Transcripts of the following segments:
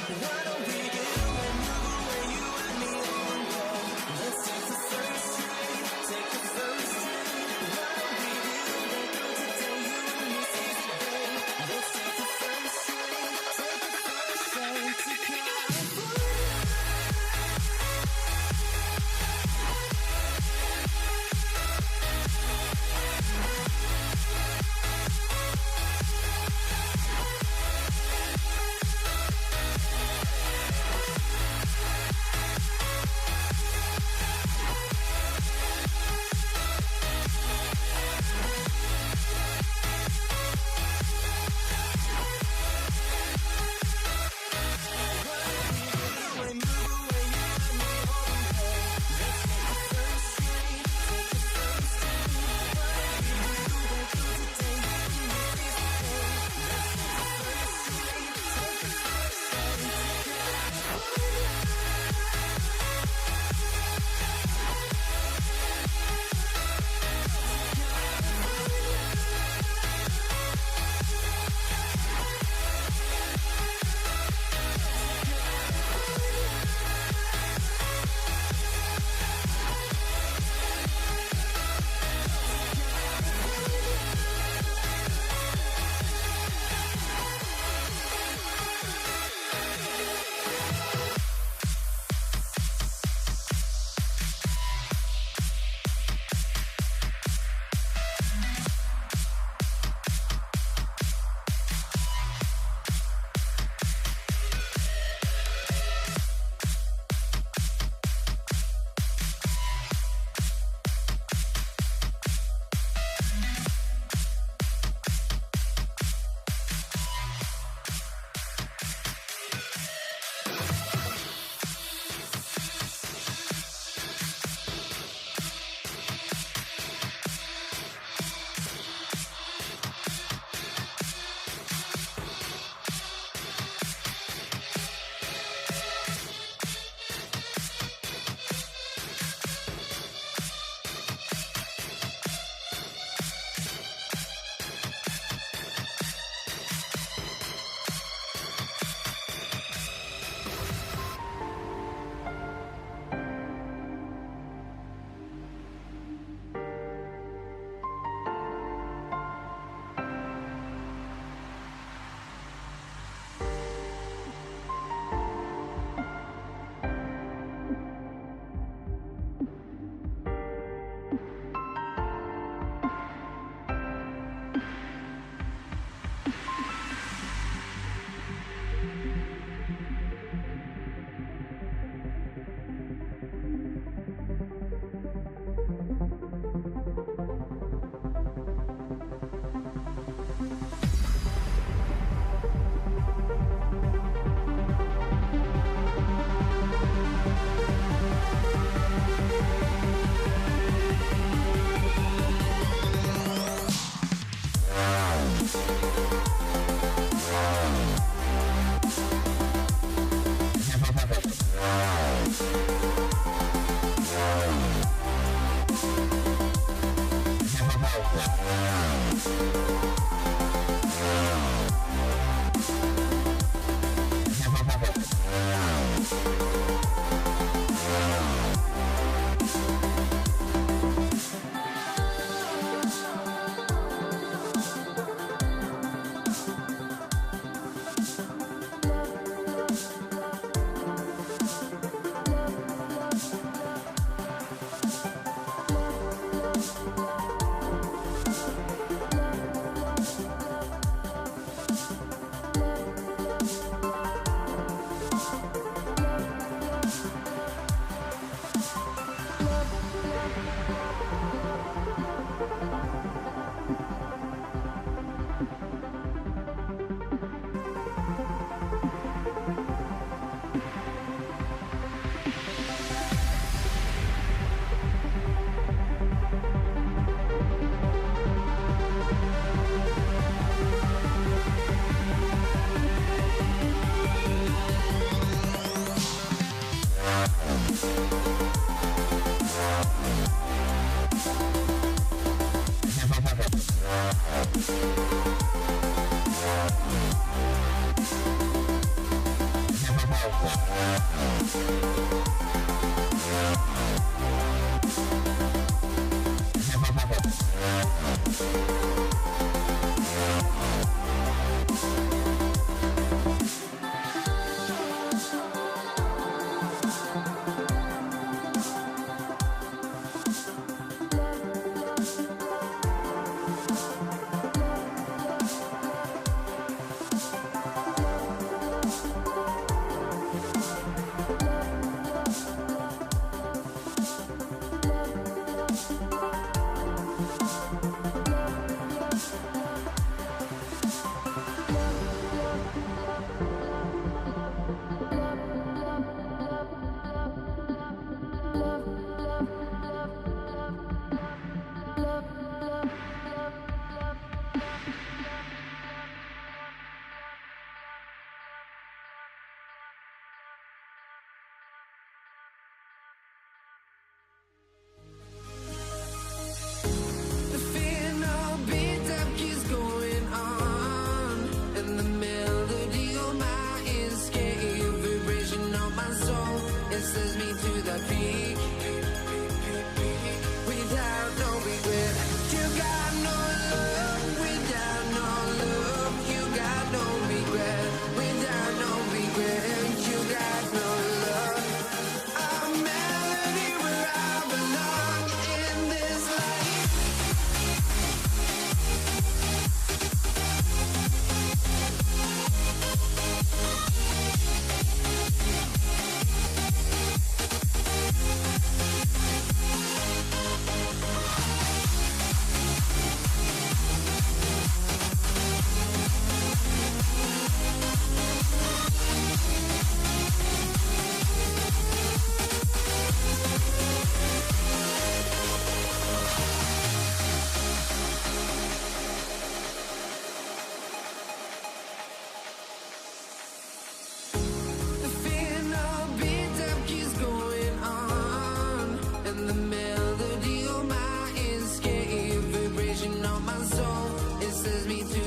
What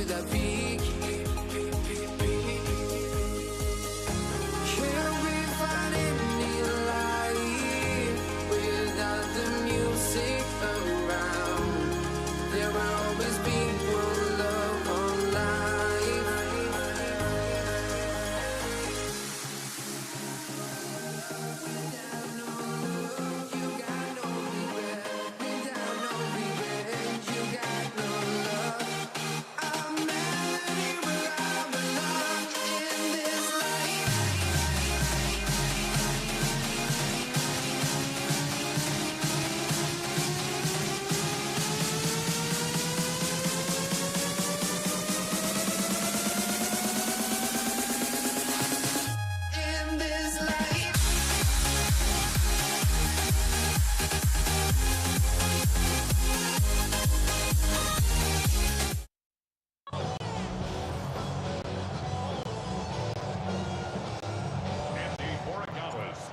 the peak. Can we find any light without the music around? There will always be one love, one life. Without no love, you got no regret. Without no revenge, you got no love. I'm melody where I belong in this life. In this life.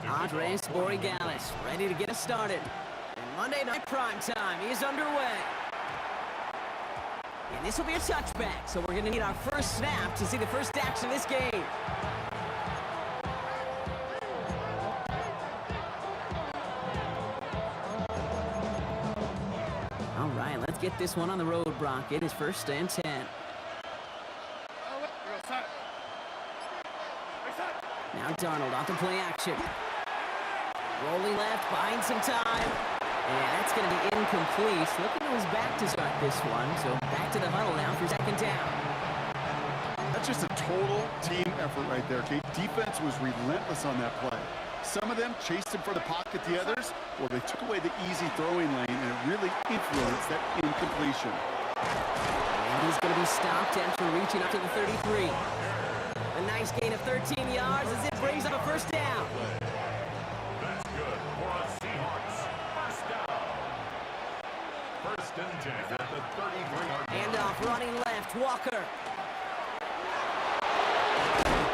Andres Borregales ready to get us started. And Monday Night Prime Time is underway. And this will be a touchback, so we're going to need our first snap to see the first action of this game. All right, let's get this one on the road, Brock. It is 1st and 10. Now Darnold off the play action. Rolling left, buying some time. And that's going to be incomplete. Looking to his back to start this one. So back to the huddle now for 2nd down. That's just a total team effort right there, Kate. Defense was relentless on that play. Some of them chased him for the pocket, the others, well, they took away the easy throwing lane, and it really influenced that incompletion. And he's going to be stopped after reaching up to the 33. A nice gain of 13 yards as it brings up a 1st down. That's good for a Seahawks. 1st down. 1st and 10 at the 33-yard line. Handoff running left, Walker.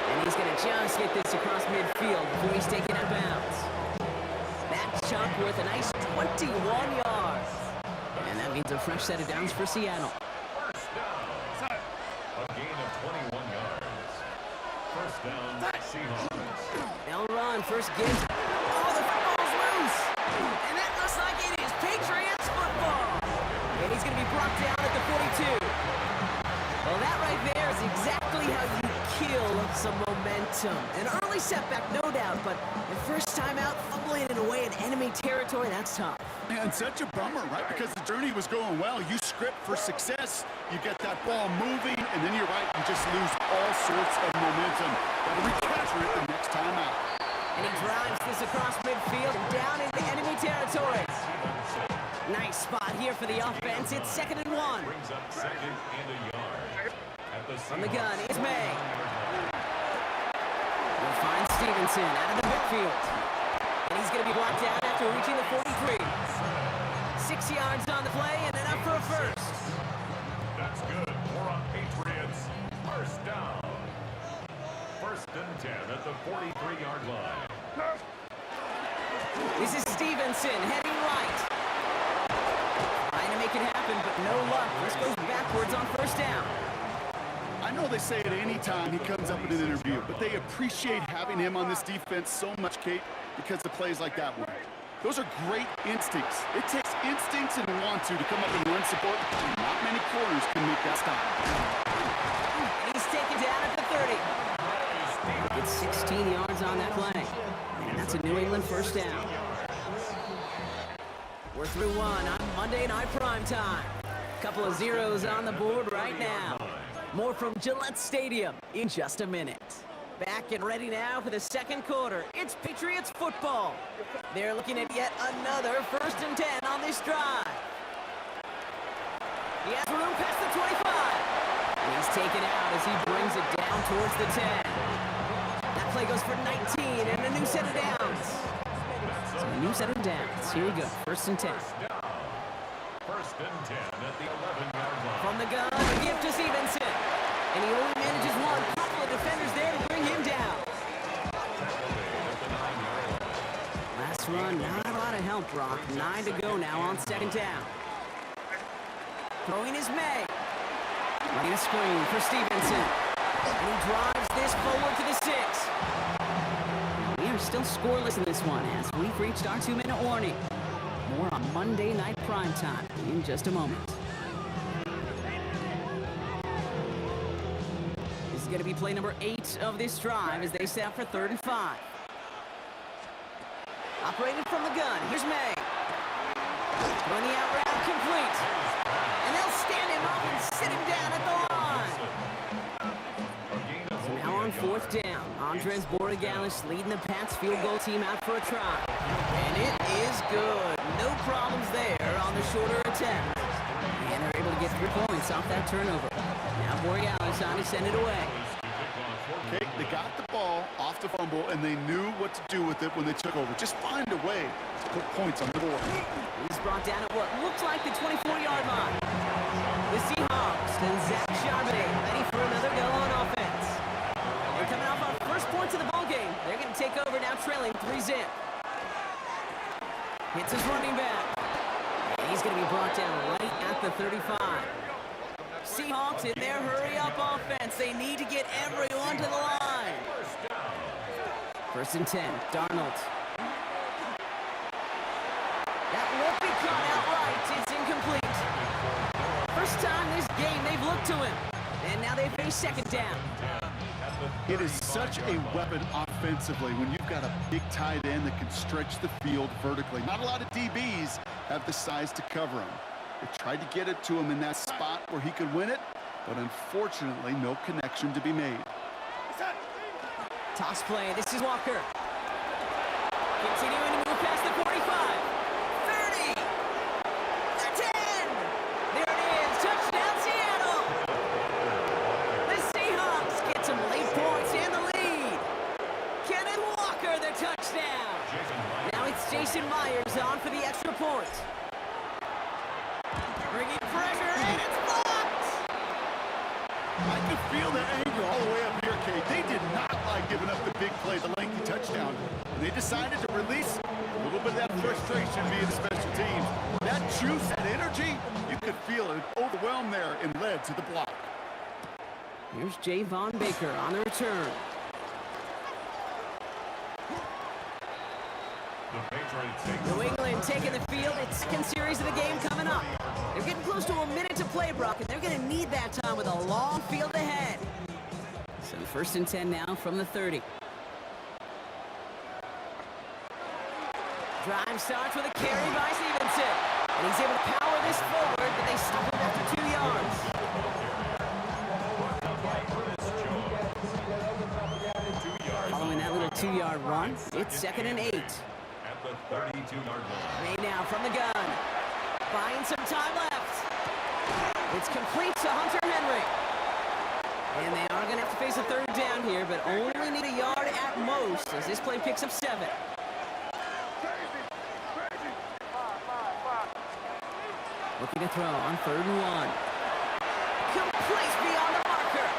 And he's going to just get this across midfield before he's taken out of bounds. That chunk worth a nice 21 yards. And that means a fresh set of downs for Seattle. 1st down. A gain of 21 yards. 1st down, Seahawks. They'll run, first gives. Oh, the football's loose! And that looks like it is Patriots football! And he's going to be brought down at the 42. Well, that right there is exactly how you kill some momentum. An early setback, no doubt, but the first time out, fumbling it away in enemy territory, that's tough. And such a bummer, right? Because the journey was going well. You script for success, you get that ball moving, and then you're right, you just lose all sorts of momentum. Got to recapture it the next time out. And he drives this across midfield and down into enemy territory. Nice spot here for the offense. It's 2nd and 1. Brings up 2nd and a yard. At the From the gun is May. We'll find Stevenson out of the midfield. And he's going to be blocked out after reaching the 43. 6 yards on the play and then up for a 1st. That's good for a Patriots. 1st down. 1st and 10 at the 43-yard line. This is Stevenson heading right. Trying to make it happen, but no luck. This goes backwards on 1st down. I know they say it any time he comes up in an interview, but they appreciate having him on this defense so much, Kate, because of plays like that one. Those are great instincts. It takes instincts and want to come up and run support. Not many corners can make that stop. And he's taken down at the 30. It's 16 yards on that play. And that's a New England 1st down. We're through one on Monday Night Prime Time. Couple of zeros on the board right now. More from Gillette Stadium in just a minute. Back and ready now for the 2nd quarter. It's Patriots football. They're looking at yet another 1st and 10 on this drive. He has room past the 25. And he's taken out as he brings it down towards the 10. That play goes for 19 and a new set of downs. So a new set of downs. Here we go. 1st and 10. 1st and 10 at the 11-yard line. From the gun, a gift to Stevenson. And he only manages one. Couple of defenders there to bring him down. Last run, not a lot of help, Brock. 9 to go now on 2nd down. Throwing is May. Running a screen for Stevenson. And he drives this forward to the 6. We are still scoreless in this one as we've reached our 2-minute warning. More on Monday Night Primetime in just a moment. This is going to be play number 8 of this drive as they set up for 3rd and 5. Operated from the gun, here's May. Throwing the out route complete. And they'll stand him up and sit him down at the line. So now on 4th down, Andres Borregales leading the Pats field goal team out for a try. And it is good. No problems there on the shorter attempt. And they're able to get 3 points off that turnover. Now Borregales on to send it away. Okay, they got the ball off the fumble, and they knew what to do with it when they took over. Just find a way to put points on the board. He's brought down at what looks like the 24-yard line. The Seahawks and Zach Charbonnet ready for another go on offense. They're coming off our first points of the ball game. They're going to take over now, trailing 3-zip. Hits his running back. And he's going to be brought down right at the 35. Seahawks in their hurry-up offense. They need to get everyone to the line. 1st and 10, Darnold. That won't be caught outright. It's incomplete. First time this game they've looked to him. And now they face 2nd down. It is such a weapon offensively when you've got a big tight end that can stretch the field vertically. Not a lot of DBs have the size to cover him. They tried to get it to him in that spot where he could win it, but unfortunately, no connection to be made. Toss play. This is Walker. Continuing to move past the 45. 30. The 10. There it is. Touchdown, Seattle. The Seahawks get some late points and the lead. Kenneth Walker, the touchdown. Now it's Jason Myers on for the extra point. Bringing pressure, and it's blocked! I can feel the anger all the way up here, Kate. They did not like giving up the big play, the lengthy touchdown. And they decided to release a little bit of that frustration via the special teams. That juice, that energy, you could feel it overwhelmed there and led to the block. Here's Javon Baker on the return. New England taking the field. It's second series of the game coming up. They're getting close to a minute to play, Brock, and they're going to need that time with a long field ahead. So 1st and 10 now from the 30. Drive starts with a carry by Stevenson. And he's able to power this forward, but they stop him after 2 yards. Following that little 2-yard run, it's 2nd and 8. At the 32-yard line. Made now from the gun. Buying some time left. It's complete to Hunter Henry. And they are going to have to face a 3rd down here, but only need a yard at most as this play picks up 7. Looking to throw on 3rd and 1. Complete beyond the marker.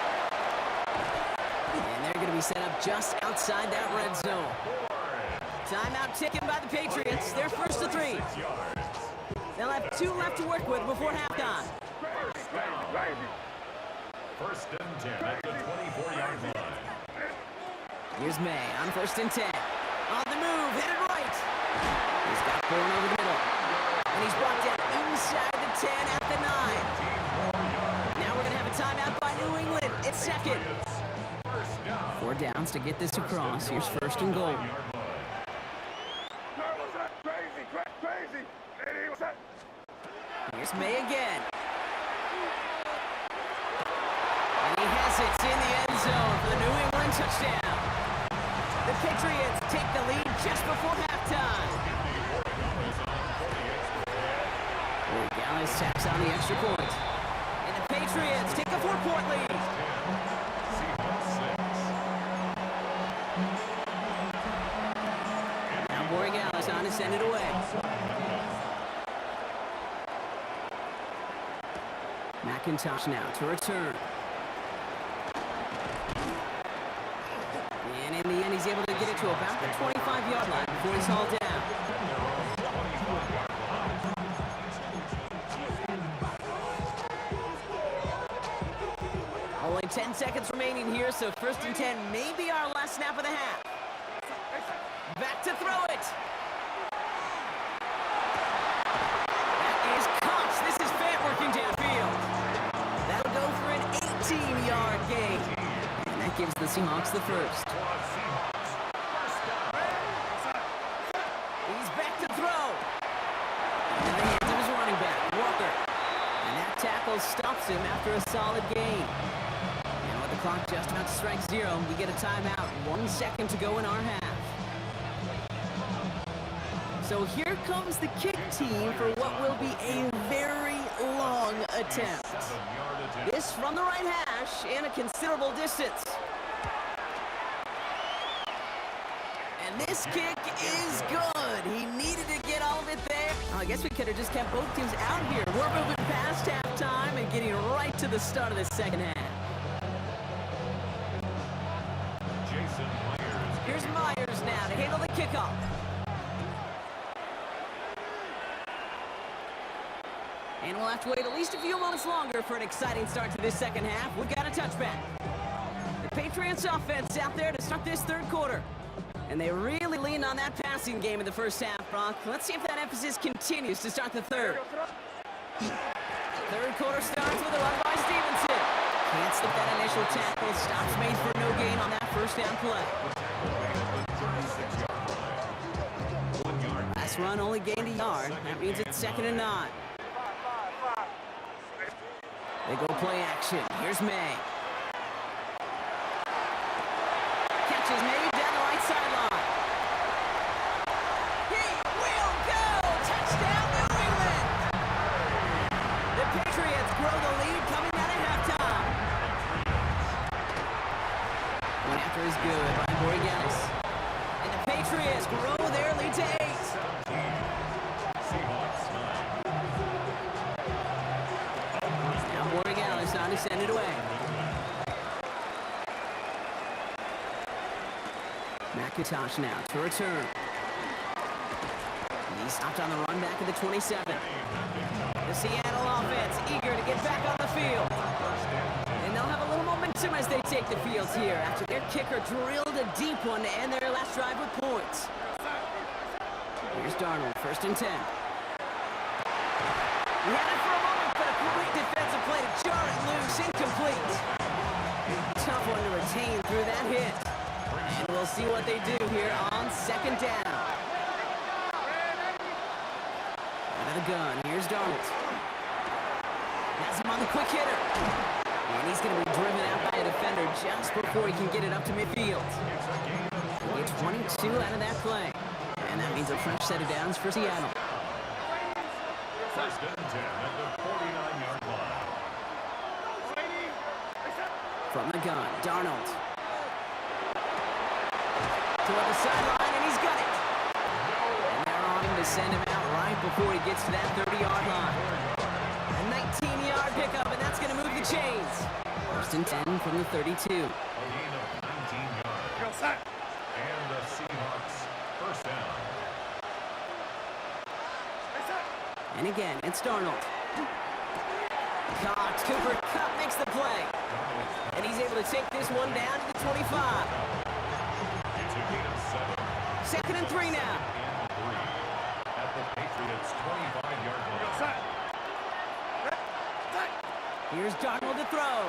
And they're going to be set up just outside that red zone. Timeout taken by the Patriots. They're 1st to 3. They'll have 2 left to work with before halftime. 1st and 10 at the 24-yard line. Here's May on 1st and 10. On the move, hit it right. He's got Bourne over the middle. And he's brought down inside the 10 at the 9. Now we're going to have a timeout by New England. It's 2nd. 4 downs to get this across. Here's 1st and goal. Here's May again. And he has it in the end zone for the New England touchdown. The Patriots take the lead just before halftime. Borregales taps on the extra point. And the Patriots take a 4-point lead. Now Borregales on to send it away. McIntosh now to return. And in the end, he's able to get it to about the 25-yard line before he's hauled down. Only 10 seconds remaining here, so 1st and 10 may be our last snap of the half. Back to throw it. That is Cox. This is Fant working downfield. That'll go for an 18-yard gain. And that gives the Seahawks the first. He's back to throw. In the hands of his running back, Walker. And that tackle stops him after a solid gain. And with the clock just about to strike 0, we get a timeout. 1 second to go in our half. So here comes the kick team for what will be a very long attempt. This from the right hash and a considerable distance. And this kick is good. He needed to get all of it there. I guess we could have just kept both teams out here. We're moving past halftime and getting right to the start of the second half. Here's Myers now to handle the kickoff. And we'll have to wait at least a few moments longer for an exciting start to this second half. We've got a touchback. The Patriots offense out there to start this third quarter. And they really leaned on that passing game in the first half, Brock. Let's see if that emphasis continues to start the third. Third quarter starts with a run by Stevenson. Can't slip that initial tackle. Stops made for no gain on that first down play. Last run only gained a yard. That means it's 2nd and 9. They go play action. Here's May. Catch is made down the right sideline. He will go! Touchdown, New England! The Patriots grow the lead coming out at halftime. One after is good by Borregales. And the Patriots grow their lead to 8. Now to send it away. McIntosh now to return. He's stopped on the run back at the 27. The Seattle offense eager to get back on the field. And they'll have a little momentum as they take the field here after their kicker drilled a deep one to end their last drive with points. Here's Darnold, 1st and 10. We had it for a moment, but a great defensive play to jar it loose, incomplete. Tough one to retain through that hit. And we'll see what they do here on 2nd down. Out of the gun, here's Darnold. Has him on the quick hitter. And he's going to be driven out by a defender just before he can get it up to midfield. Get 22 out of that play. And that means a fresh set of downs for Seattle. 1st and 10 at the 49-yard line. From the gun, Darnold. Toward the sideline, and he's got it. And they're on him to send him out right before he gets to that 30-yard line. A 19-yard pickup, and that's going to move the chains. 1st and 10 from the 32. A gain of 19 yards. And the Seahawks 1st down. And again, it's Darnold. Cox, Cooper Kupp makes the play. And he's able to take this one down to the 25. It's a gain of 7. 2nd and 3 now. And 3 at the Patriots' 25-yard line. Here's Darnold to throw.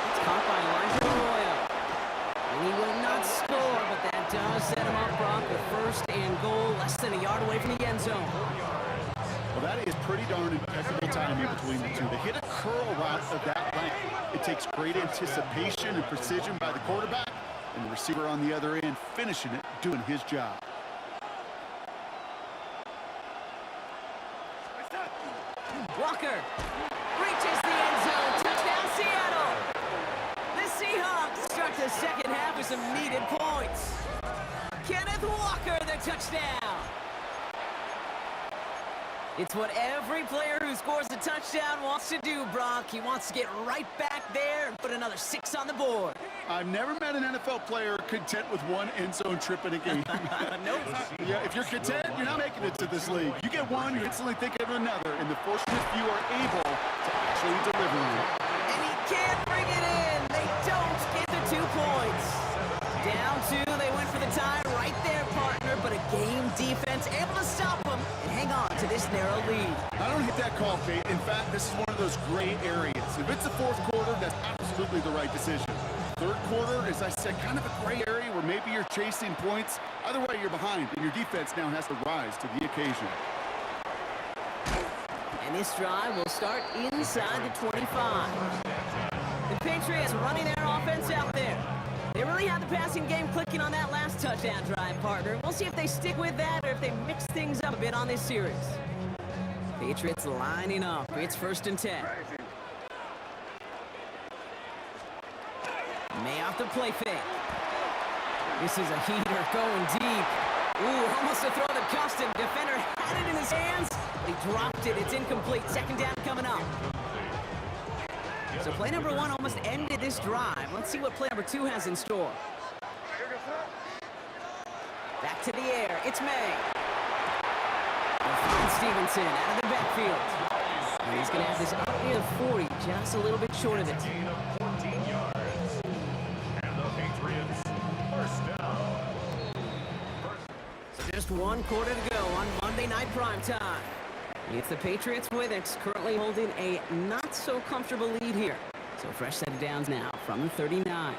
It's caught by Elijah Arroyo. And he will not score, but that does set him up, Brock, with 1st and goal, less than a yard away from the end zone. Well, that is pretty darn impeccable timing between the two. They hit a curl route of that length. It takes great anticipation and precision by the quarterback, and the receiver on the other end finishing it, doing his job. Walker reaches the end zone. Touchdown, Seattle. The Seahawks start the second half with some needed points. Kenneth Walker, the touchdown. It's what every player who scores a touchdown wants to do, Brock. He wants to get right back there and put another 6 on the board. I've never met an NFL player content with one end zone trip in a game. Nope. Yeah, if you're content, you're not making it to this league. You get one, you're instantly thinking of another, and the fortunate few are able to actually deliver. defense able to stop them and hang on to this narrow lead. I don't hate that call, Kate. In fact, this is one of those gray areas. If it's the fourth quarter, that's absolutely the right decision. Third quarter, as I said, kind of a gray area where maybe you're chasing points. Either way, you're behind, and your defense now has to rise to the occasion. And this drive will start inside the 25. The Patriots running their offense out there. They really had the passing game clicking on that last touchdown drive, partner. We'll see if they stick with that or if they mix things up a bit on this series. Patriots lining up. It's 1st and 10. May off the play fake. This is a heater going deep. Ooh, almost a throw to Custom. Defender had it in his hands, but he dropped it. It's incomplete. 2nd down coming up. So play number 1 almost ended this drive. Let's see what play number 2 has in store. Back to the air. It's May. And Stevenson out of the backfield. And he's going to have this up near the 40, just a little bit short of it. 14 yards. And the Patriots first down. So just 1 quarter to go on Monday Night Primetime. It's the Patriots with it, currently holding a not-so-comfortable lead here. So fresh set of downs now from the 39.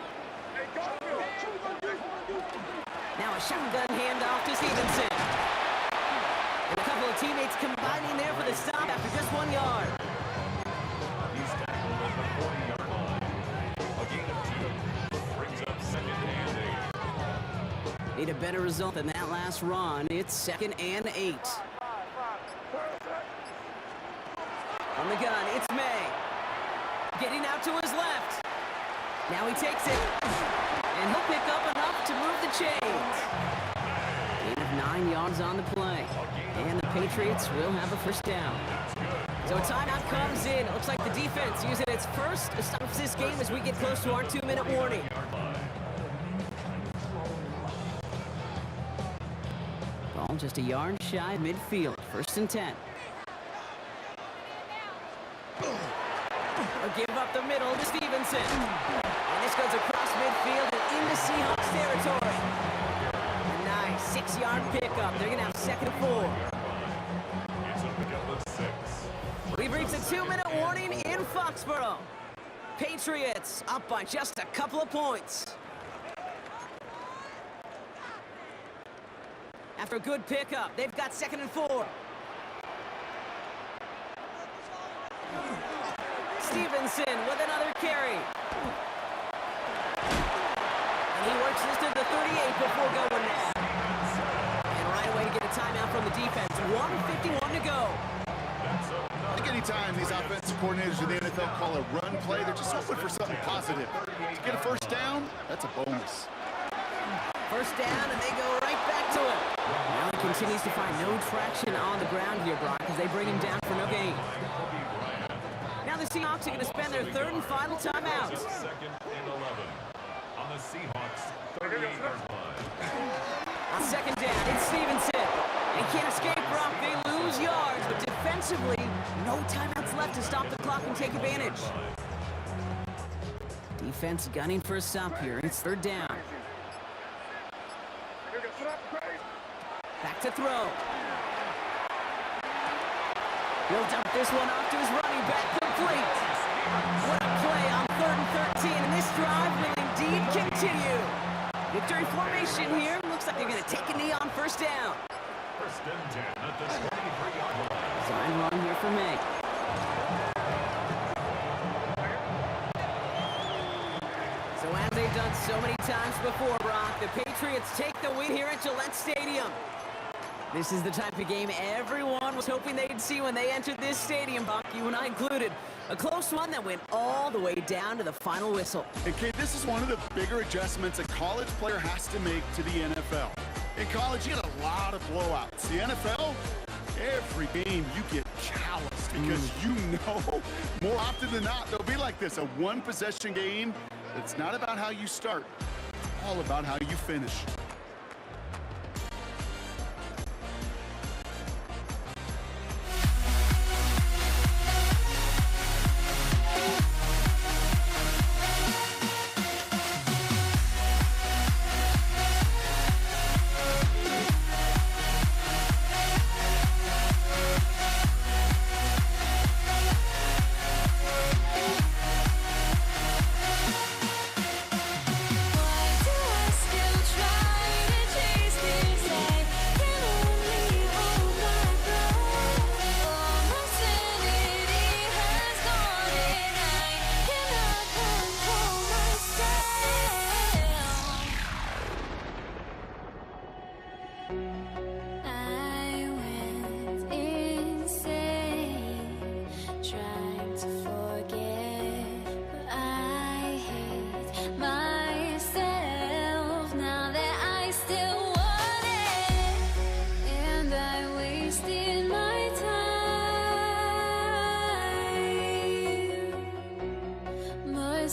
Now a shotgun handoff to Stevenson. And a couple of teammates combining there for the stop after just 1 yard. He's tackled at the 40-yard line. A gain of 2. Brings up 2nd and 8. Need a better result than that last run. It's 2nd and 8. On the gun, it's May. Getting out to his left. Now he takes it. And he'll pick up enough to move the chains. Gain of 9 yards on the play. And the Patriots will have a first down. So a timeout comes in. It looks like the defense using its first stops this game as we get close to our 2-minute warning. Ball just a yard shy of midfield. 1st and 10. A give up the middle to Stevenson. And this goes across midfield and into Seahawks territory. A nice 6-yard pickup. They're going to have 2nd and 4. It's a pickup of 6. We've reached a 2-minute warning in Foxborough. Patriots up by just a couple of points. After a good pickup, they've got 2nd and 4. Stevenson with another carry. And he works this to the 38 before going now. And right away to get a timeout from the defense. 1:51 to go. I think anytime these offensive coordinators in the NFL call a run play, they're just hoping for something positive. To get a first down, that's a bonus. First down, and they go right back to it. Now he continues to find no traction on the ground here, Brock, as they bring him down for no gain. Now the Seahawks are going to spend their 3rd and final timeout. 2nd and 11. On the Seahawks 38-yard line. On 2nd down, it's Stevenson. They can't escape, Brock. They lose yards, but defensively, no timeouts left to stop the clock and take advantage. Defense gunning for a stop here. It's 3rd down. Back to throw. He'll dump this one off to his running back, complete. What a play on 3rd and 13, and this drive will indeed continue. Victory formation here. Looks like they're going to take a knee on 1st down. 1st and 10 at the 23-yard line. Design run here for May. So as they've done so many times before, Brock, the Patriots take the win here at Gillette Stadium. This is the type of game everyone was hoping they'd see when they entered this stadium, Buck, you and I included. A close one that went all the way down to the final whistle. And Kate, this is one of the bigger adjustments a college player has to make to the NFL. In college, you get a lot of blowouts. The NFL, every game you get calloused because you know more often than not they'll be like this, a one-possession game. It's not about how you start. It's all about how you finish.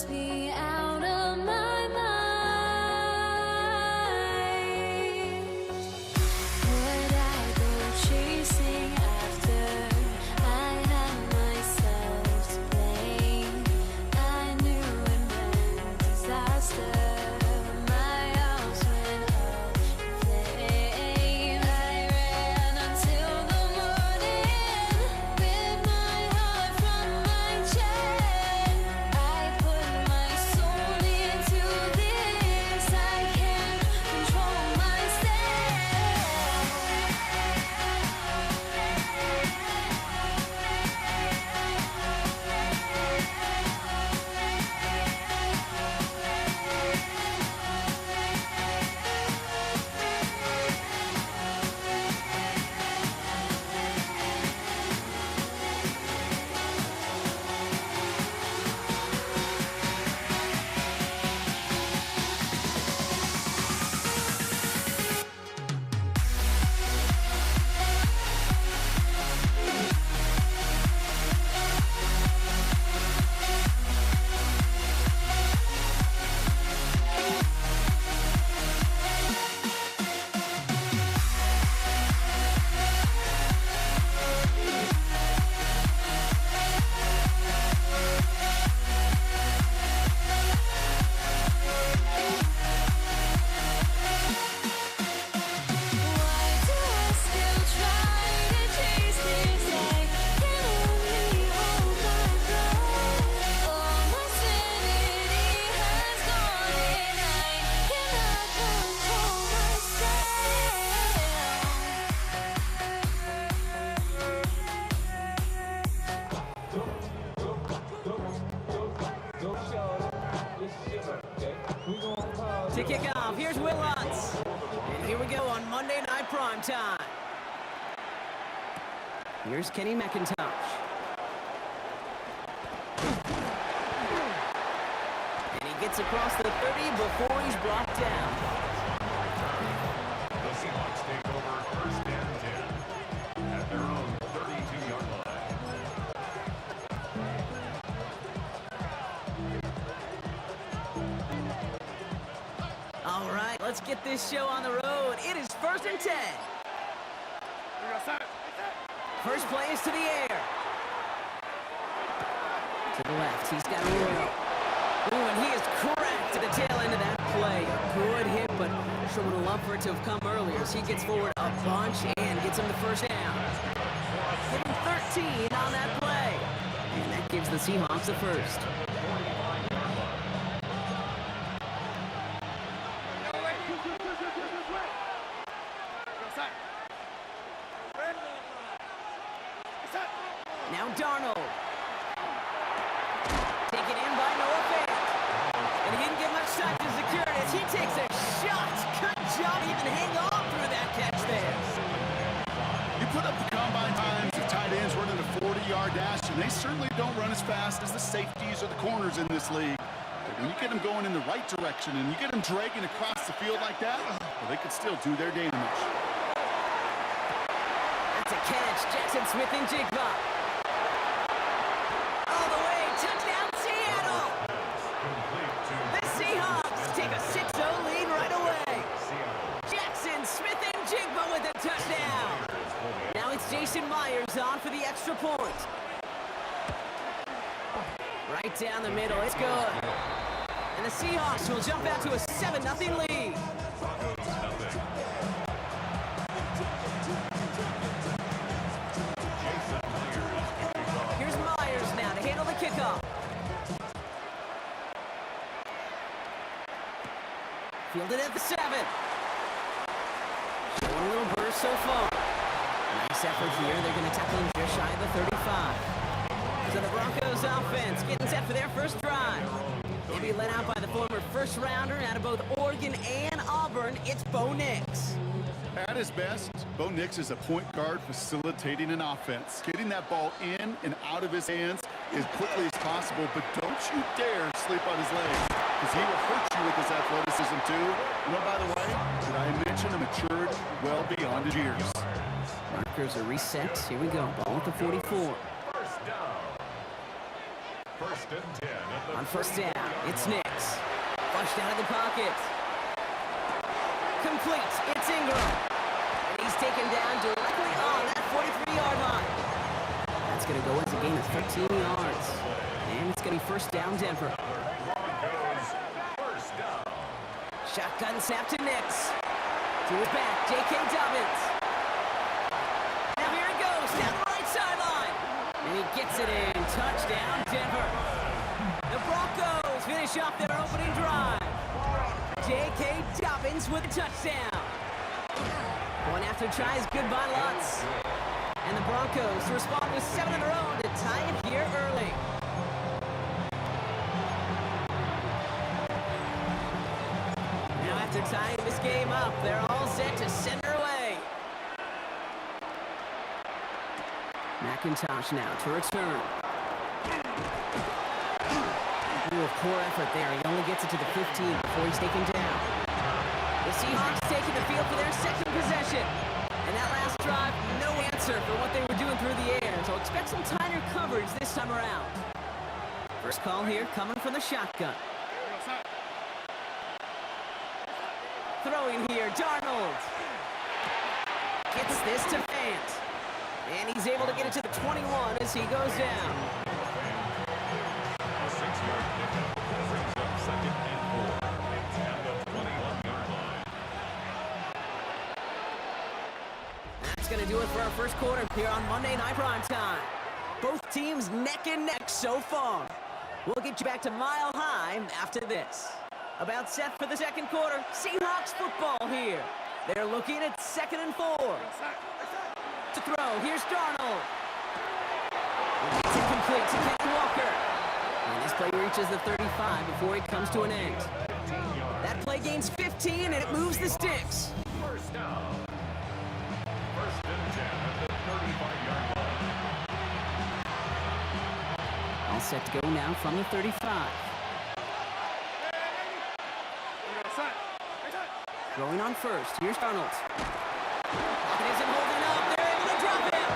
must be out of my mind. Would I go chasing after? I had myself to blame. I knew it meant disaster. My house went up in flames. I ran until the morning with my heart from my chest. I put my soul into this. I can't control To kick off, here's Will Lutz. And here we go on Monday Night Primetime. Here's Kenny McIntosh. And he gets across the 30 before he's brought down. The Seahawks take over first and 10 at their own 32-yard line. All right, let's get this show on the road. It is first and 10. First play is to the air. To the left, he's got Royal. Ooh, and he is cracked to the tail end of that play. A good hit, but sure would have loved for it to have come earlier as he gets forward a bunch and gets him the first down. Give him 13 on that play. And that gives the Seahawks the first. Now Darnold. Taken in by Noah Fant. And he didn't get much time to secure it as he takes a shot. Good job even hang on through that catch there. You put up the combine times of tight ends running a 40-yard dash, and they certainly don't run as fast as the safeties or the corners in this league. But when you get them going in the right direction and you get them dragging across the field like that, well, they could still do their damage. That's a catch. Jackson Smith and Jigba. All the way. Touchdown, Seattle. The Seahawks take a 6-0 lead right away. Jackson Smith and Jigba with a touchdown. Now it's Jason Myers on for the extra point. Right down the middle. It's good. And the Seahawks will jump out to a 7-0 lead. Here's Myers now to handle the kickoff. Fielded at the 7. Showing a little burst so far. Nice effort here. They're going to tackle him just shy of the 35. So the Broncos offense getting set for their first drive. They'll be led out by the former first-rounder out of both Oregon and Auburn. It's Bo Nix. At his best, Bo Nix is a point guard facilitating an offense. Getting that ball in and out of his hands as quickly as possible, but don't you dare sleep on his legs, because he will hurt you with his athleticism too. You know, by the way, did I mention a matured well beyond his years? Markers are reset. Here we go. Ball at the 44. First and 10 at the On first down, it's Nix. Flushed out of the pocket. Complete. It's Ingram. And he's taken down directly on that 43-yard line. That's going to go as a gain of 13 yards. And it's going to be first down, Denver. Broncos. First down. Shotgun snap to Nix. To his back, J.K. Dobbins. Now here he goes, down the right sideline. And he gets it in. Touchdown, Denver. The Broncos finish off their opening drive. J.K. Dobbins with a touchdown. One after tries, good by Lutz. And the Broncos respond with 7 of their own to tie it here early. Now after tying this game up, they're all set to send her away. McIntosh now to return. Ooh, poor effort there. He only gets it to the 15 before he's taken down. The Seahawks taking the field for their second possession. And that last drive, no answer for what they were doing through the air. So expect some tighter coverage this time around. First call here coming from the shotgun. Throwing here, Darnold. Gets this to Fant. And he's able to get it to the 21 as he goes down. A 6-yard pickup brings up second and 4 at the 21-yard line. That's going to do it for our first quarter here on Monday Night Primetime. Both teams neck and neck so far. We'll get you back to Mile High after this. About set for the second quarter. Seahawks football here. They're looking at 2nd and 4. To throw, here's Darnold. It's incomplete to Kenny Walker. And this play reaches the 35 before it comes to an end. That play gains 15 and it moves the sticks. First down. First and 10 at the 35-yard line. All set to go now from the 35. Throwing on first. Here's Darnold. Pocket isn't holding up. They're able to drop him.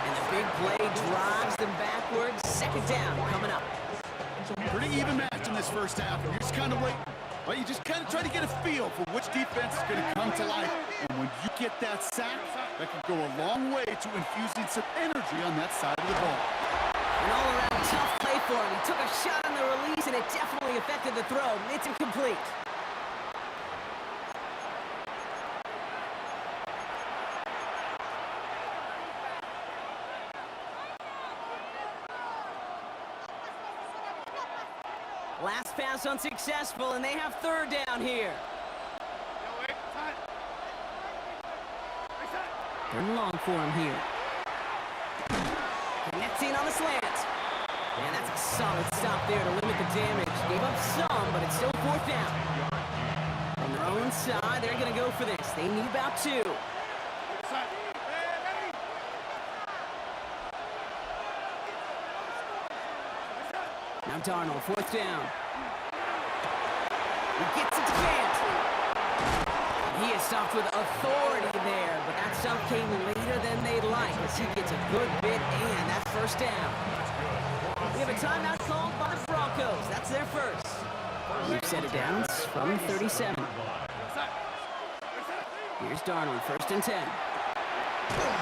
And the big play drives them backwards. Second down coming up. Pretty even match in this first half. You're just kind of waiting. Well, you just kind of try to get a feel for which defense is going to come to life. And when you get that sack, that can go a long way to infusing some energy on that side of the ball. An all-around tough play for him. He took a shot on the release, and it definitely affected the throw. It's incomplete. Last pass unsuccessful, and they have third down here. Third and long for him here. Connecting on the slant. And that's a solid stop there to limit the damage. Gave up some, but it's still fourth down. On their own side, they're going to go for this. They need about 2. Now Darnold, fourth down. He gets it to Fant. He is stopped with authority there, but that stop came later than they'd like as he gets a good bit and that first down. We have a timeout called by the Broncos. That's their first. We've set it down from 37. Here's Darnold, first and 10.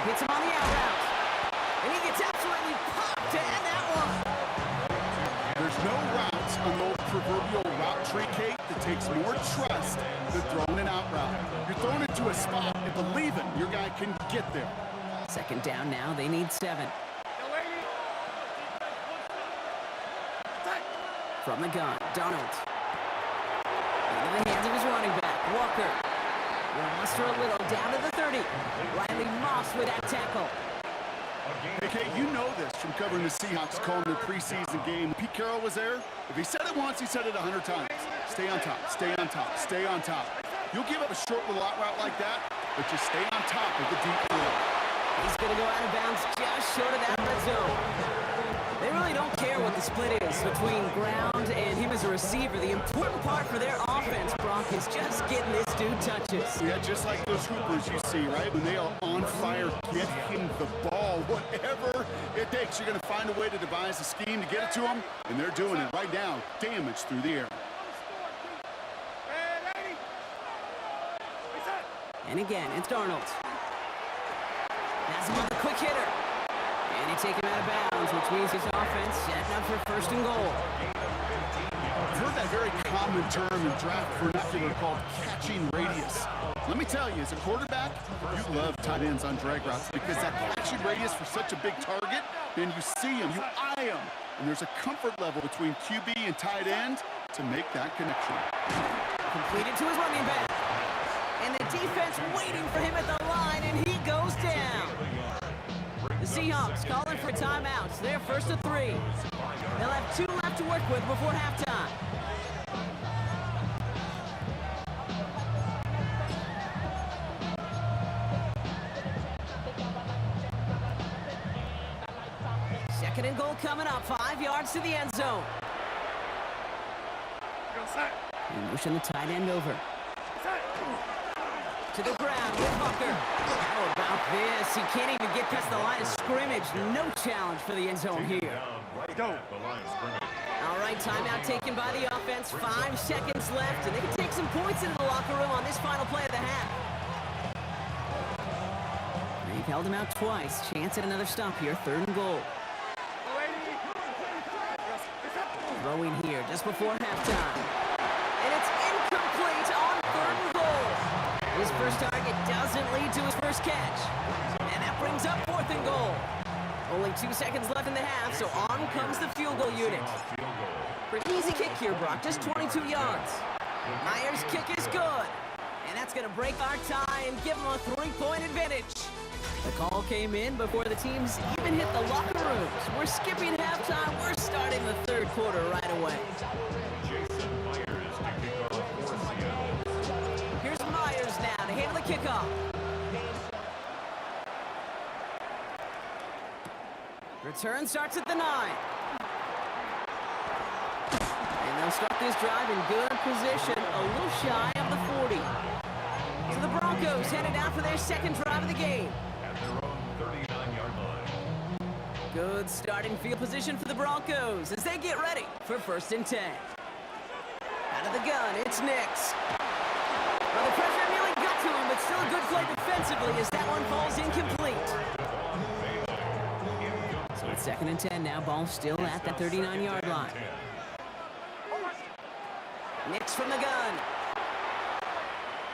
Hits him on the out route. And he gets absolutely popped to end that one. There's no routes on the old proverbial route tree, Kate, that takes more trust than throwing an out route. You're thrown into a spot and believing your guy can get there. Second down now, they need 7. From the gun, Darnold. Into the hands of his running back, Walker. Will muster a little down to the 30. Riley Moss with that tackle. Hey, Kate, you know this from covering the Seahawks, calling their preseason game. Pete Carroll was there. If he said it once, he said it 100 times. Stay on top, stay on top, stay on top. You'll give up a short little out route like that, but just stay on top of the deep throw. He's going to go out of bounds just short of that red zone. They really don't care what the split is between ground and him as a receiver. The important part for their offense, Brock, is just getting this dude touches. Yeah, just like those hoopers you see, right? When they are on fire, get him the ball whatever it takes. You're going to find a way to devise a scheme to get it to them, and they're doing it right now. Damage through the air. And again, it's Darnold. That's him on the quick hitter. And they take him out of bounds, which means his offense setting up for first and goal. I've heard that very common term in draft vernacular called catching radius. Let me tell you, as a quarterback, you love tight ends on drag routes because that catching radius for such a big target, then you see him, you eye him, and there's a comfort level between QB and tight end to make that connection. Completed to his running back. And the defense waiting for him at the line, and he goes down. The Seahawks calling for timeouts. They're first and 3. They'll have 2 left to work with before halftime. Second and goal coming up, 5 yards to the end zone. And motion the tight end over. To the ground with Bucker. How about this? He can't even get past the line of scrimmage. No challenge for the end zone here. All right, timeout taken by the offense. 5 seconds left, and they can take some points into the locker room on this final play of the half. They've held him out twice. Chance at another stop here. 3rd and goal. Throwing here just before halftime. And it's incomplete on 3rd and goal. His first target doesn't lead to his first catch. And that brings up 4th and goal. Only 2 seconds left in the half, so on comes the field goal unit. Pretty easy kick here, Brock, just 22 yards. Myers' kick is good. And that's going to break our tie and give them a 3-point advantage. The call came in before the teams even hit the locker rooms. We're skipping halftime. We're starting the 3rd quarter right away. Jason Myers to kick off for Seattle. Here's Myers now to handle the kickoff. Return starts at the 9. And they'll start this drive in good position, a little shy of the 40. So the Broncos headed out for their 2nd drive of the game. At their own 39-yard line. Good starting field position for the Broncos as they get ready for 1st and 10. Out of the gun, it's Nix. Well, the pressure nearly got to him, but still a good play defensively as that one falls incomplete. So it's 2nd and 10 now. Ball still at that 39-yard line. Nix from the gun.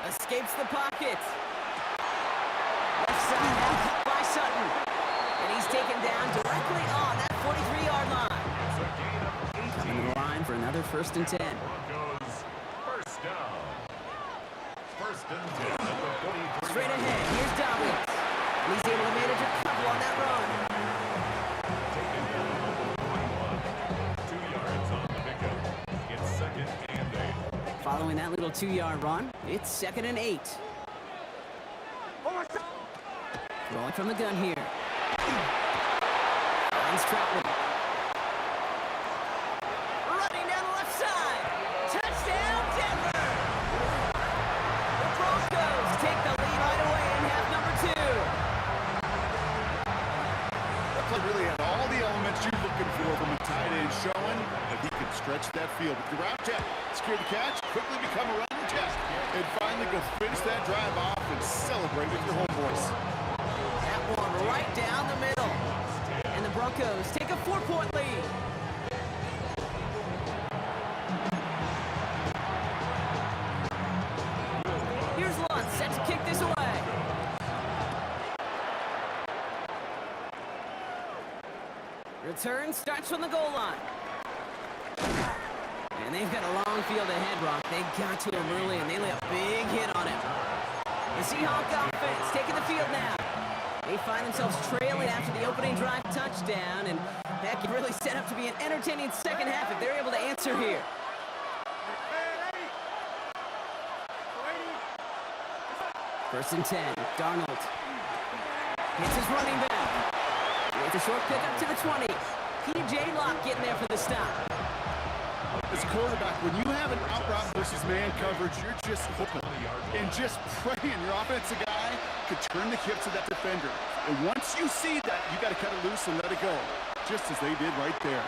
Escapes the pocket. Left side now cut by Sutton. And he's taken down directly on that 43-yard line. Coming to the line for another 1st and 10. Broncos first down. 1st and 10 at the 43. Straight ahead, here's Dobbins. And he's able to manage a couple on that run. Taken down at the 41. 2 yards on the pickup. It's 2nd and 8. Following that little 2-yard run, it's 2nd and 8. Rolling from the gun here. Finds Troutman. Running down the left side. Touchdown, Denver! The Broncos take the lead right away in half number 2. That play really had all the elements you're looking for from a tight end, showing that he could stretch that field with the route check, secure the catch, quickly become a running test, and finally go finish that drive off and celebrate with your homeboys. That one right down the middle. And the Broncos take a 4-point lead. Here's Lutz set to kick this away. Return starts from the goal line. And they've got a long field ahead, Brock. They got to him early, and they lay a big hit on him. The Seahawks offense taking the field now. They find themselves trailing after the opening drive touchdown, and that could really set up to be an entertaining second half if they're able to answer here. First and 10, Darnold. Hits his running back. With a short pickup to the 20. P.J. Locke getting there for the stop. As a quarterback, when you have an out route versus man coverage, you're just hoping and just praying your offensive guy could turn the hips of that defender. And once you see that, you got to cut it loose and let it go, just as they did right there.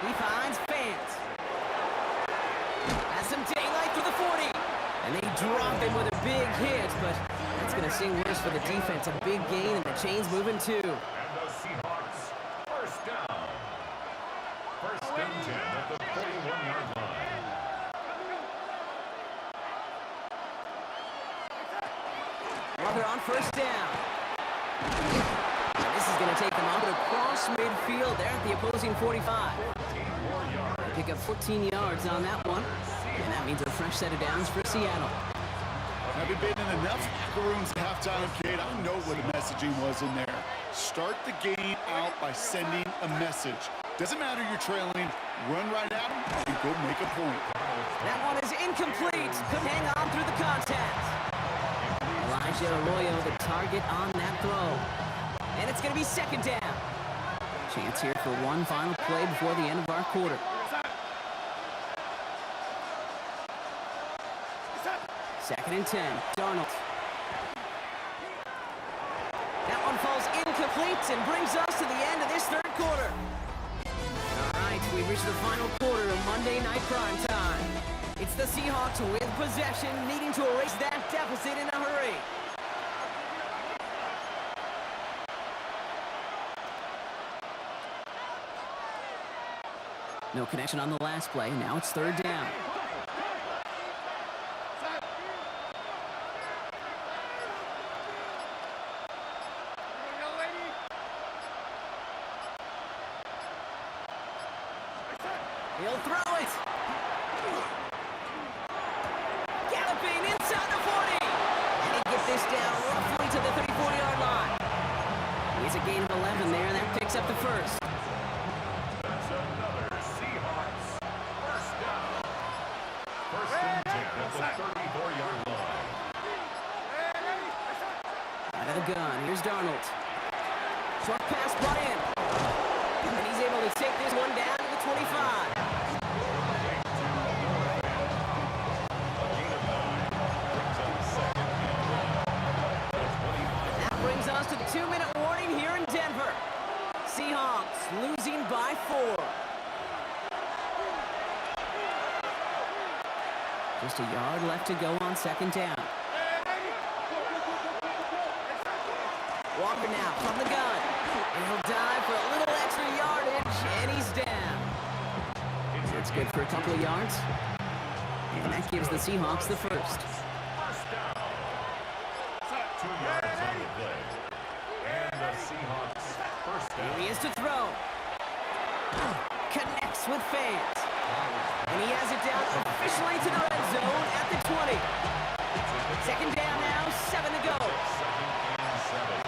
He finds fans. Has some daylight through the 40. And they drop him with a big hit, but that's going to seem worse for the defense. A big gain, and the chain's moving too. And the Seahawks, first down. First and 10 at the 41-yard line. Well, they're on first down. And this is going to take them out across midfield there at the opposing 45. They pick up 14 yards on that one. And that means a fresh set of downs for Seattle. Having been in enough locker rooms at halftime, Kate, I know what the messaging was in there. Start the game out by sending a message. Doesn't matter you're trailing, run right at them and go make a point. That one is incomplete. Couldn't hang on through the contact. Elijah Arroyo, the target on that throw. And it's going to be second down. Chance here for one final play before the end of our quarter. Second and 10, Darnold. That one falls incomplete and brings us to the end of this third quarter. All right, we've reached the final quarter of Monday Night Primetime. It's the Seahawks with possession, needing to erase that deficit in a hurry. No connection on the last play. Now it's third down. He'll throw it. Galloping inside the 40. And he gets this down roughly to the 34-yard line. He's a gain of 11 there, and that picks up the first. That's another Seahawks first down. First and 10 at the 34-yard line. Out of the gun, here's Darnold. Short pass brought in. And he's able to take this one down to the 25. That brings us to the 2-minute warning here in Denver. Seahawks losing by 4. Just a yard left to go on second down. Walker now from the gun. And he'll dive for a little extra yardage, and he's down. That's good for a couple of yards. And that gives the Seahawks the first. First down. 2 yards on the play. And the Seahawks first Here down. he is to throw. Connects with fans. And he has it down officially to the red zone at the 20. Second down now, 7 to go. Second and 7.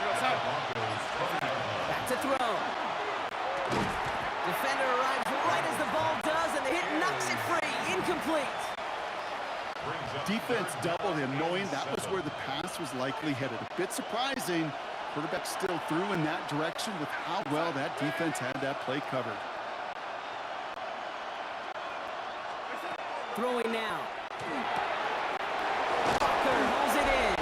Broncos 20-yard line. Back to throw. Defender arrives right as the ball does, and the hit knocks it free. Incomplete. Defense doubled him, knowing that was where the pass was likely headed. A bit surprising. Quarterback still threw in that direction with how well that defense had that play covered. Throwing now. Walker holds it in.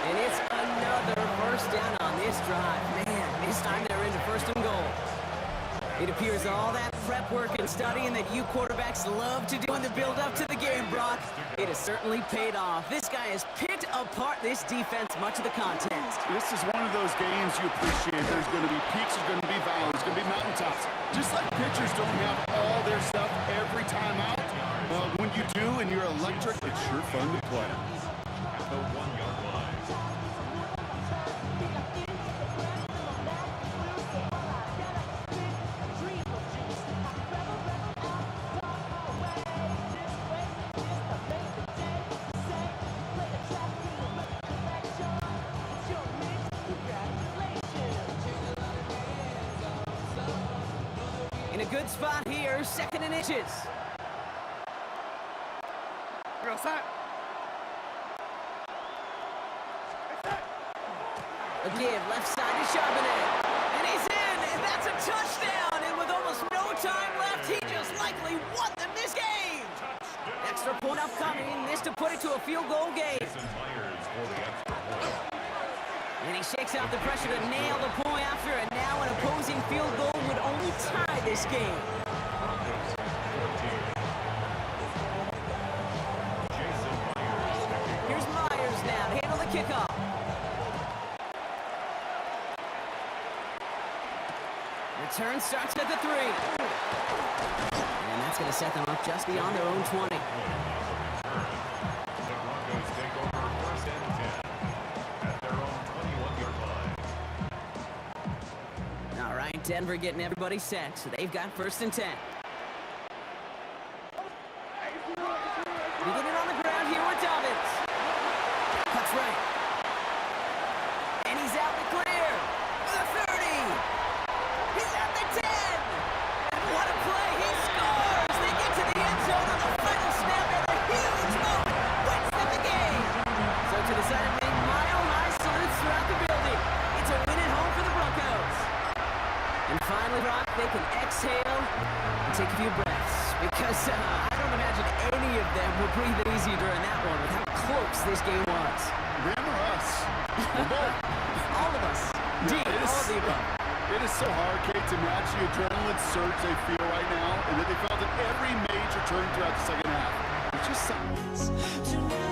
And it's another first down on this drive. Man, this time they're into first and goal. It appears all that prep work and studying that you quarterbacks love to do in the build-up to the game, Brock, it has certainly paid off. This guy has picked apart this defense much of the contest. This is one of those games you appreciate. There's going to be peaks, there's going to be valleys, there's going to be mountaintops. Just like pitchers don't have all their stuff every time out, well, when you do and you're electric, it's sure fun to play. At the 1-yard line. In a good spot here, second and inches. Again, left side to Charbonnet. And he's in, and that's a touchdown. And with almost no time left, he just likely won them this game. Extra point upcoming, this to put it to a field goal game. Jason Myers for the extra point. And he shakes out the pressure to nail the point after, and now an opposing field goal would only tie this game. Broncos 14. Jason Myers to kick off. Here's Myers now to handle the kickoff. Return starts at the 3. And that's going to set them up just beyond their own 20. The Broncos take over first and 10 at their own 21-yard line. All right, Denver getting everybody set, so they've got first and 10. Beginning on the ground here with Dobbins. Cuts right. And he's out the clear. The 30. He's at the 10. And what a play. He scores. They get to the end zone on the final snap, and a huge moment wins them the game. So to the side of me, mile-high salutes throughout the building. It's a win at home for the Broncos. And finally, Brock, they can exhale and take a few breaths. Because I don't imagine any of them were breathing easy during that one with how close this game was. Them or us? We're both. All of us. D, Yeah, it all is- of the above. It is so hard, Kate, to match the adrenaline surge they feel right now, and that they felt at every major turn throughout the second half. It's just something.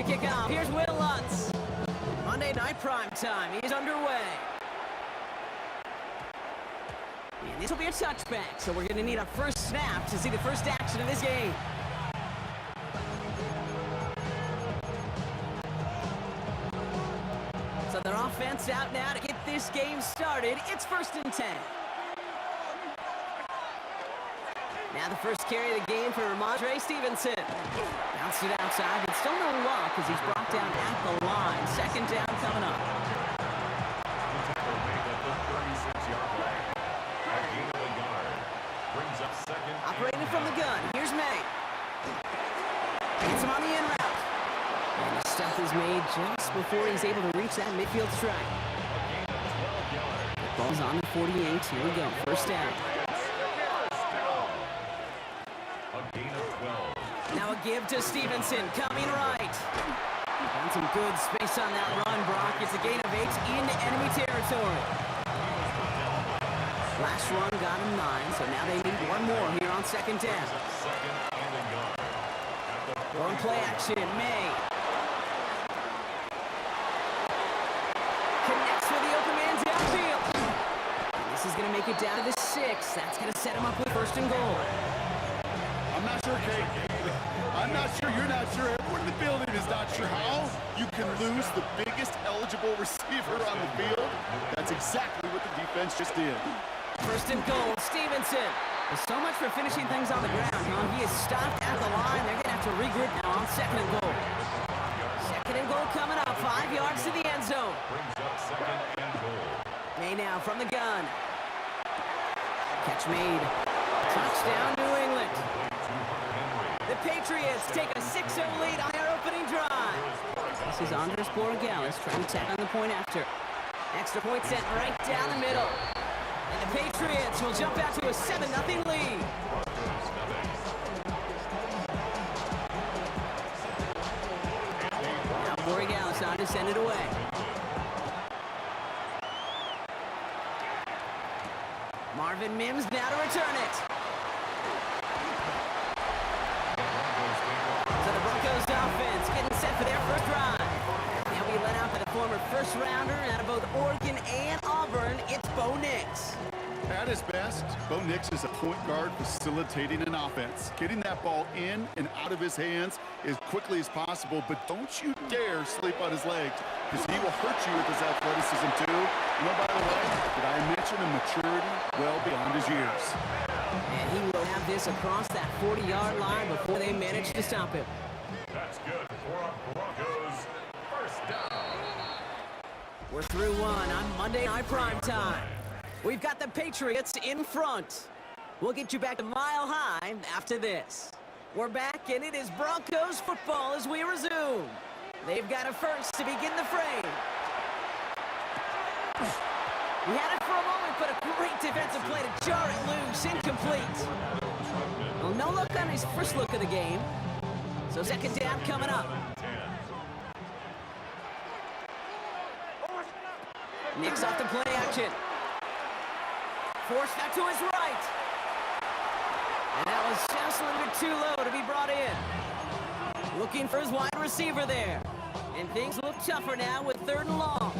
to kick off. Here's Will Lutz. Monday Night Prime Time is underway. And this will be a touchback, so we're going to need a first snap to see the first action of this game. So their offense out now to get this game started. It's 1st and 10. Now the first carry of the game for Ramondre Stevenson. Bounced it outside, but still no luck as he's brought down at the line. 2nd down coming up. The tackle made at the 36-yard line. A gain of a yard. Brings up 2nd. Operating from the gun, here's May. Gets him on the in route. And the stuff is made just before he's able to reach that midfield strike. A gain of 12 yards. Ball's on the 48. Here we go. First down. A gain of 12. Now a give to Stevenson, coming right. Found some good space on that run, Brock. It's a gain of 8 into enemy territory. Last run got him 9, so now they need one more here on 2nd down. 2nd and a yard. At the On play action, May. Connects with the open man downfield. And this is going to make it down to the 6. That's going to set him up with 1st and goal. I'm not sure, Kate. I'm not sure. You're not sure. Everyone in the building is not sure how you can lose the biggest eligible receiver on the field. That's exactly what the defense just did. 1st and goal, Stevenson. There's so much for finishing things on the ground, huh? He is stopped at the line. They're going to have to regroup now on 2nd and goal. 2nd and goal coming up, 5 yards to the end zone. brings up 2nd and goal. May now from the gun. Catch made. Touchdown, New England. The Patriots take a 6-0 lead on their opening drive. This is Andres Borregales trying to tack on the point after. Extra point sent right down the middle. And the Patriots will jump out to a 7-0 lead. Now Borregales on to send it away. Marvin Mims now to return it. So the Broncos offense getting set for their first drive. They'll be led out by the former first rounder out of both Oregon and Auburn. It's Bo Nix. At his best, Bo Nix is a point guard facilitating an offense, getting that ball in and out of his hands as quickly as possible, but don't you dare sleep on his legs, because he will hurt you with his athleticism too. You know, by the way, did I mention a maturity well beyond his years? And he will have this across that 40-yard line before they manage to stop him. That's good for our Broncos. First down. We're through one on Monday Night Prime Time. We've got the Patriots in front. We'll get you back to Mile High after this. We're back, and it is Broncos football as we resume. They've got a first to begin the frame. He had it for a moment, but a great defensive play to jar it loose, incomplete. Well, no look on his first look of the game. So 2nd down coming up. Nix off the play action. Forced out to his right. And that was just a little bit too low to be brought in. Looking for his wide receiver there. And things look tougher now with 3rd and long.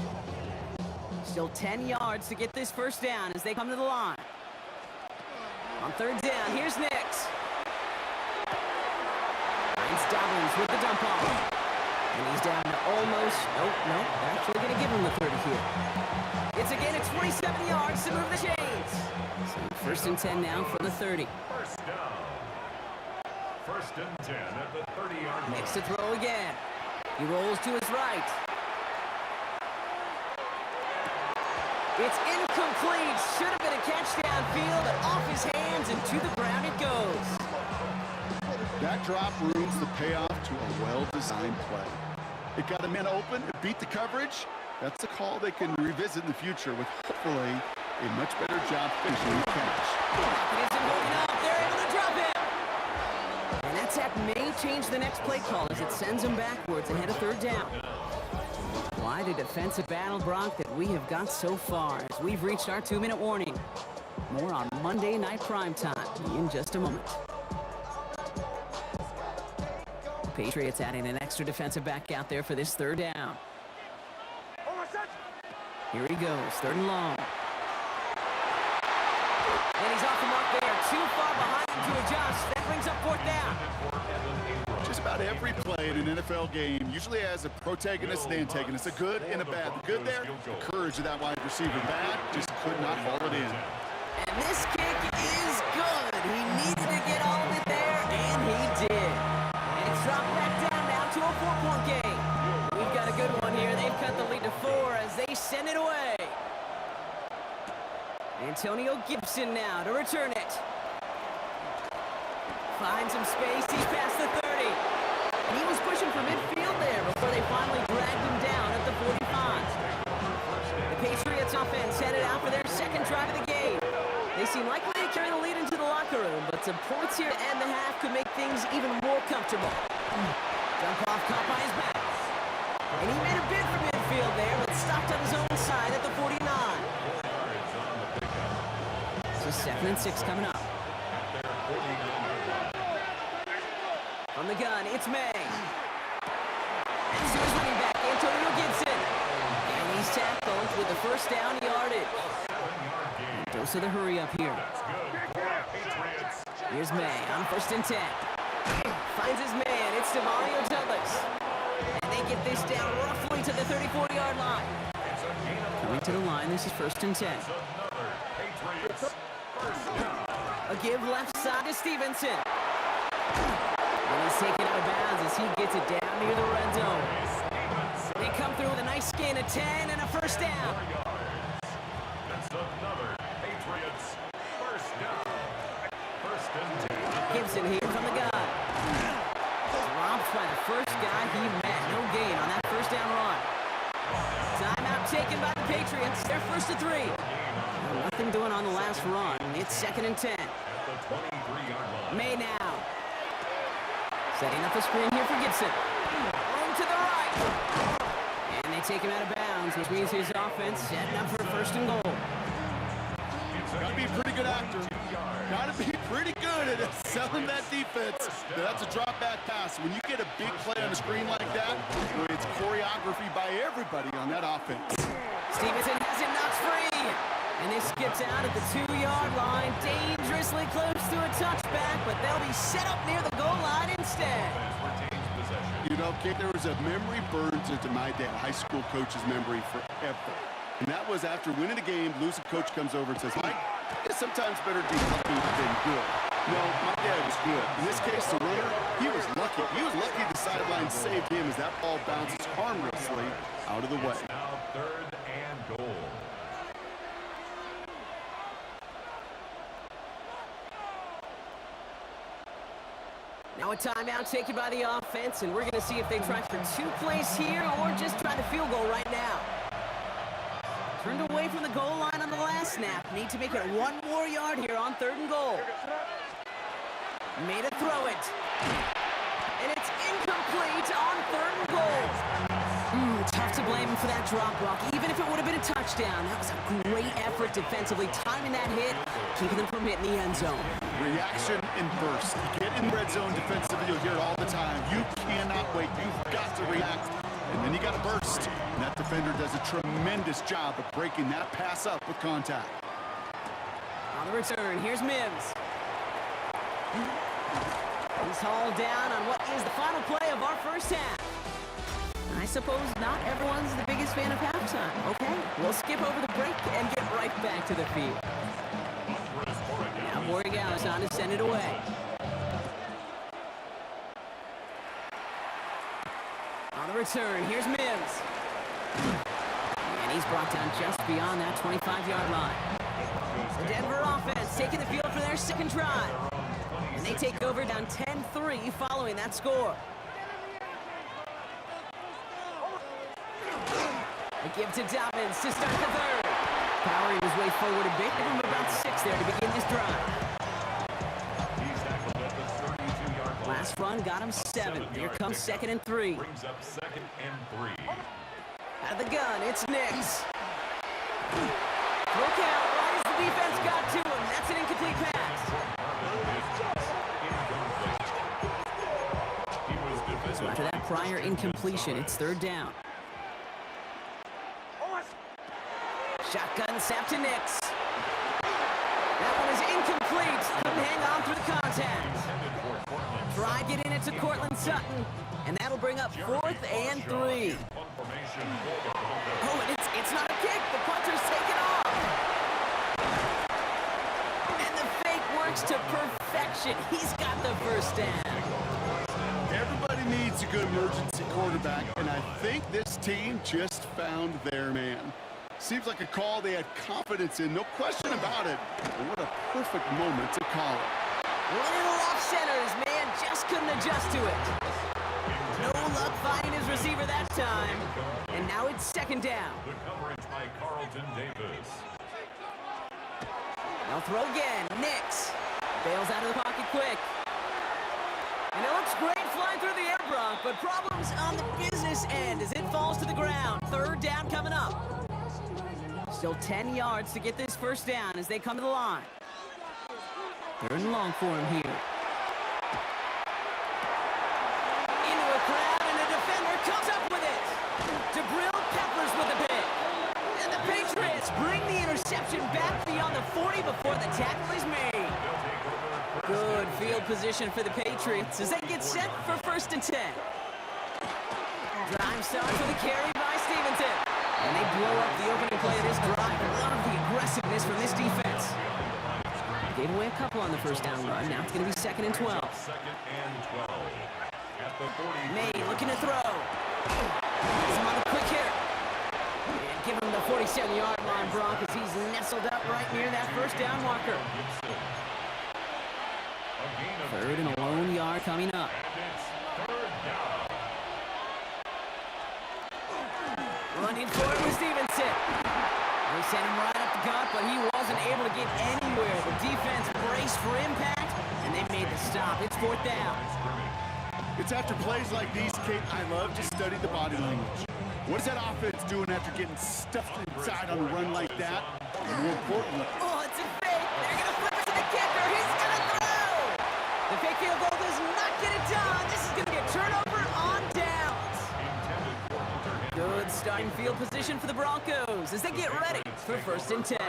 Still 10 yards to get this first down as they come to the line. On 3rd down, here's Nix. It's Dobbins with the dump off. And he's down to almost, nope, they're actually going to give him the 30 here. It's again at 27 yards to move the chains. So 1st and 10 now for the 30. First down. 1st and 10 at the 30-yard line. Next to throw again. He rolls to his right. It's incomplete. Should have been a catch downfield, but off his hands and to the ground it goes. That drop ruins the payoff to a well-designed play. It got a man open, it beat the coverage. That's a call they can revisit in the future with hopefully a much better job finishing the catch. It isn't moving up. They're able to drop it. And that sack may change the next play call as it sends him backwards ahead of 3rd down. Quite a defensive battle, Brock, that we have got so far as we've reached our 2-minute warning. More on Monday Night Prime Time in just a moment. Patriots adding an extra defensive back out there for this third down. Here he goes, third and long. And he's off the mark there, too far behind him to adjust. That brings up fourth down. Just about every play in an NFL game usually has a protagonist and antagonist, a good and a bad. The good there, the courage of that wide receiver. Bad, just could not haul it in. And this kick is good. He needed to get all of it there, and he did. And it's dropped back down now to a 4-point game. We've got a good one here. They've cut the lead to 4 as they send it away. Antonio Gibson now to return it. Finds some space. He's past the 30. And he was pushing for midfield there before they finally dragged him down at the 45. The Patriots offense headed out for their second drive of the game. They seem likely to carry the lead into the locker room, but some points here to end the half could make things even more comfortable. Dump off caught by his back. And he made a bid for midfield there, but stopped on his own side at the 49. So 2nd and 6 coming up. On the gun, it's May. And so his running back, Antonio Gibson. And he's tackled with the first down yardage. Dose of the hurry up here. Here's May on 1st and 10. Finds his man. It's Demario Douglas. And they get this down roughly to the 34-yard line. Coming to the line, this is 1st and 10. A give left side to Stevenson. And he's taken out of bounds as he gets it down near the red zone. They come through with a nice gain of 10 and a first down. That's another Patriots first down. 1st and 10. Gibson here from the gun. Dropped by the first guy he met. No gain on that first down run. Timeout taken by the Patriots. They're 1st and 3. Nothing doing on the last run. It's 2nd and 10. May now. Setting up a screen here for Gibson. Room to the right. And they take him out of bounds, which means his offense setting up for 1st and goal. Gotta be a pretty good actor. Gotta be pretty good at selling that defense. That's a drop back pass. When you get a big play on the screen like that, it's choreography by everybody on that offense. Stevenson has it knocked free. And this gets out at the 2-yard line, dangerously close to a touchback, but they'll be set up near the goal line instead. You know, Kate, there was a memory burned into my dad, high school coach's memory forever. And that was after winning a game, losing coach comes over and says, Mike, it's sometimes better to be lucky than good. No, my dad was good. In this case, the runner, he was lucky. He was lucky the sideline saved him as that ball bounces harmlessly out of the way. Now 3rd and goal. Now a timeout taken by the offense, and we're going to see if they try for 2 plays here or just try the field goal right now. Turned away from the goal line on the last snap. Need to make it 1 more yard here on 3rd and goal. Made a throw it. And it's incomplete on 3rd and goal. Tough to blame him for that drop, Brock. Even if it would have been a touchdown, that was a great effort defensively, timing that hit, keeping them from hitting the end zone. Reaction and burst. You get in red zone defensively, you'll hear it all the time. You cannot wait. You've got to react. And then you got to burst. And that defender does a tremendous job of breaking that pass up with contact. On the return, here's Mims. He's hauled down on what is the final play of our first half. I suppose not everyone's the biggest fan of halftime. Okay, we'll skip over the break and get right back to the field. Now Borregales on to send it away. On the return, here's Mims. And he's brought down just beyond that 25-yard line. The Denver offense taking the field for their second drive. And they take over down 10-3 following that score. A give to Dobbins to start the third. Power, he was way forward a bit. Give him about 6 there to begin this drive. He's tackled at the 32-yard line. Last run got him 7. Here comes 2nd and 3. Brings up 2nd and 3. Out of the gun, it's Nix. Look out, right as the defense got to him. That's an incomplete pass. He was So after that prior incompletion, it's third down. Shotgun snap to Nix. That one is incomplete. Couldn't hang on through the contact. Try getting it to Cortland Sutton, and that'll bring up 4th and 3. Oh, and it's not a kick. The punter's taken off. And the fake works to perfection. He's got the first down. Everybody needs a good emergency quarterback, and I think this team just found their man. Seems like a call they had confidence in, no question about it. And what a perfect moment to call it. Little off centers, man, just couldn't adjust to it. No luck finding his receiver that time. And now it's second down. The coverage by Carlton Davis. They'll throw again. Nix bails out of the pocket quick. And it looks great flying through the air, Bronk, but problems on the business end as it falls to the ground. Third down coming up. Still 10 yards to get this first down as they come to the line. Third and long for him here. Into a crowd, and a defender comes up with it. Jabril Peppers with a pick. And the Patriots bring the interception back beyond the 40 before the tackle is made. Good field position for the Patriots as they get set for 1st and 10. Drive starts with a carry by Stevenson. And they blow up the opening play of this drive. Love the aggressiveness from this defense. Gave away a couple on the first down run. Now it's going to be 2nd and 12. 2nd and 12. At the 40. May looking to throw. Gets him on a quick hitter. And give him the 47-yard line, Bronk, as he's nestled up right near that first down marker. 3rd and a lone yard coming up. Running for it was Stevenson. They sent him right up the gut, but he wasn't able to get anywhere. The defense braced for impact, and they made the stop. It's 4th down. It's after plays like these, Kate, I love to study the body language. What is that offense doing after getting stuffed inside on a run like that? And more importantly, Oh, it's a fake. They're going to flip it to the kicker. He's going to throw. The fake field goal does not get it done. This is going to be a turnover on downs. Good starting field position for the Broncos as they get ready for 1st and 10.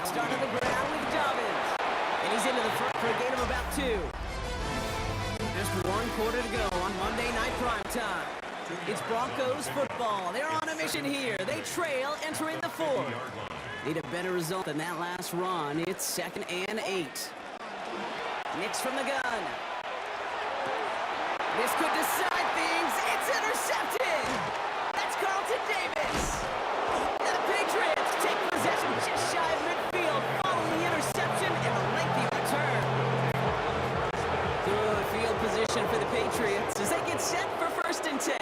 Start on the ground with Dobbins. And he's into the front for a gain of about 2. Just 1 quarter to go on Monday Night Primetime. It's Broncos football. They're on a mission here. They trail entering the 4th. Need a better result than that last run. It's 2nd and 8. Nix from the gun. This could decide things. It's intercepted. That's Carlton Davis. And the Patriots take possession just shy of midfield following the interception and a lengthy return. Good field position for the Patriots as they get set for 1st and 10.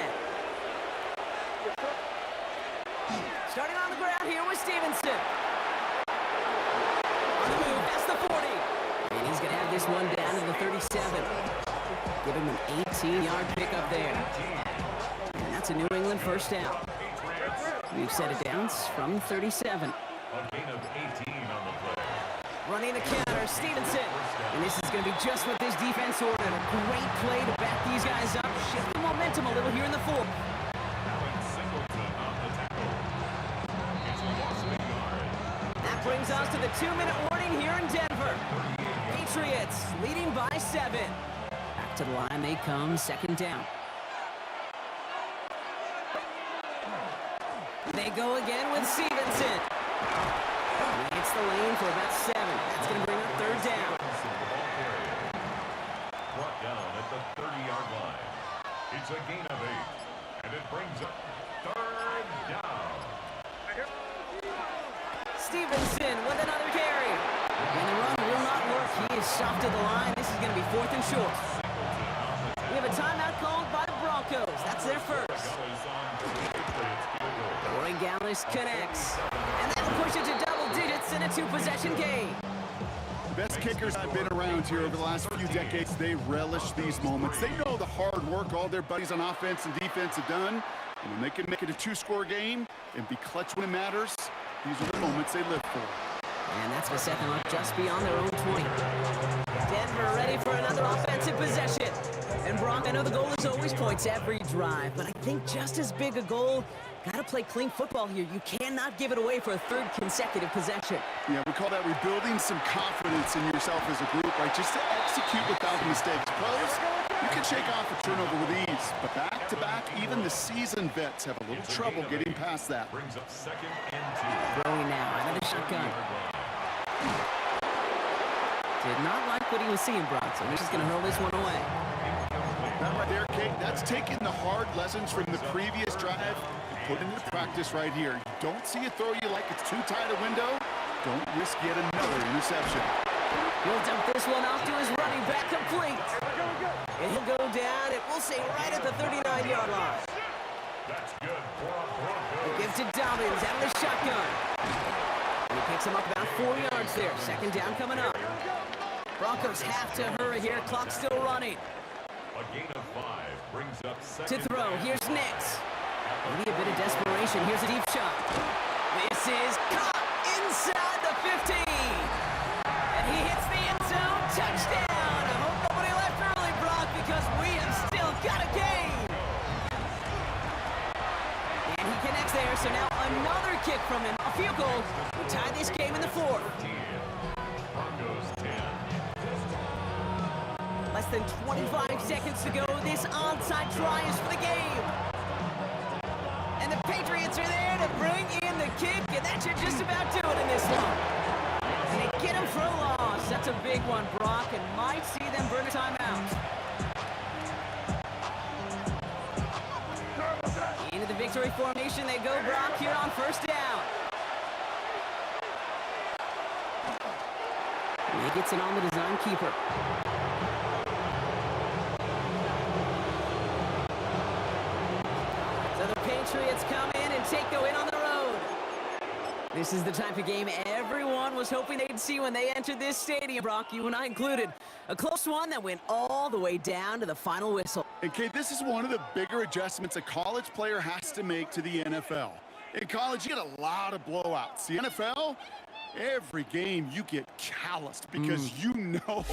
Starting on the ground here with Stevenson. On the move, that's the 40. And he's going to have this one down to the 37. Give him an 18-yard pickup there. And that's a New England first down. We've set it down from 37. A gain of 18 on the play. Running the counter, Stevenson. And this is going to be just what this defense ordered. A great play to back these guys up. Shift the momentum a little here in the 4th. Alex Singleton on the tackle. It's lost a yard. That brings us to the 2-minute warning here in Denver. Patriots leading by 7. Back to the line they come, 2nd down. They go again with Stevenson. He hits the lane for about 7. That's going to bring up 3rd down. The ball carrier. Brought down at the 30-yard line. It's a gain of 8. And it brings up 3rd down. Stevenson with another carry. And the run will not work. He is stopped at the line. This is going to be 4th and short. We have a timeout called by the Broncos. That's their first. Corey Gallis connects. And that'll push it to double digits in a 2-possession game. the best kickers I've been around here over the last few decades, they relish these moments. They know the hard work all their buddies on offense and defense have done. And when they can make it a 2-score game and be clutch when it matters, these are the moments they live for. And that's going to set them up just beyond their own 20. Denver ready for another offensive possession. And Brock, I know the goal is always points every drive, but I think just as big a goal, gotta play clean football here. You cannot give it away for a third consecutive possession. Yeah, we call that rebuilding some confidence in yourself as a group, right? Just to execute without mistakes. Pros, you can shake off a turnover with ease, but back-to-back, even the seasoned vets have a little trouble getting past that. Brings up 2nd and 2. Throwing now, another shotgun. Did not like what he was seeing, Brock, so he's just gonna hurl this one away. That right there, Kate, that's taking the hard lessons from the previous drive and putting into practice right here. You don't see a throw you like it's too tight a window, don't risk yet another interception. He'll dump this one off to his running back, complete. And he'll go down, and we'll say right at the 39-yard line. That's good for a Broncos. He gives to Dobbins out of the shotgun. And he picks him up about 4 yards there. Second down coming up. Broncos have to hurry here. Clock still running. A gain of 5 brings up To 2nd throw, down. here's Nix. Maybe a bit of desperation. Here's a deep shot. This is caught inside the 15. And he hits the end zone. Touchdown. I hope nobody left early, Brock, because we have still got a game. And he connects there, so now another kick from him. A field goal will tie this game in the fourth. 13. Broncos 10. Less than 25 seconds to go. This onside try is for the game. And the Patriots are there to bring in the kick, and that should just about do it in this one. And they get him for a loss. That's a big one, Brock, and might see them burn a timeout. Into the victory formation they go, Brock, here on first down. And he gets it on the design keeper. So the Patriots come in and go in on the road. This is the type of game everyone was hoping they'd see when they entered this stadium, Brock, you and I included. A close one that went all the way down to the final whistle. And Kate, this is one of the bigger adjustments a college player has to make to the NFL. In college, you get a lot of blowouts. The NFL, every game you get calloused because you know.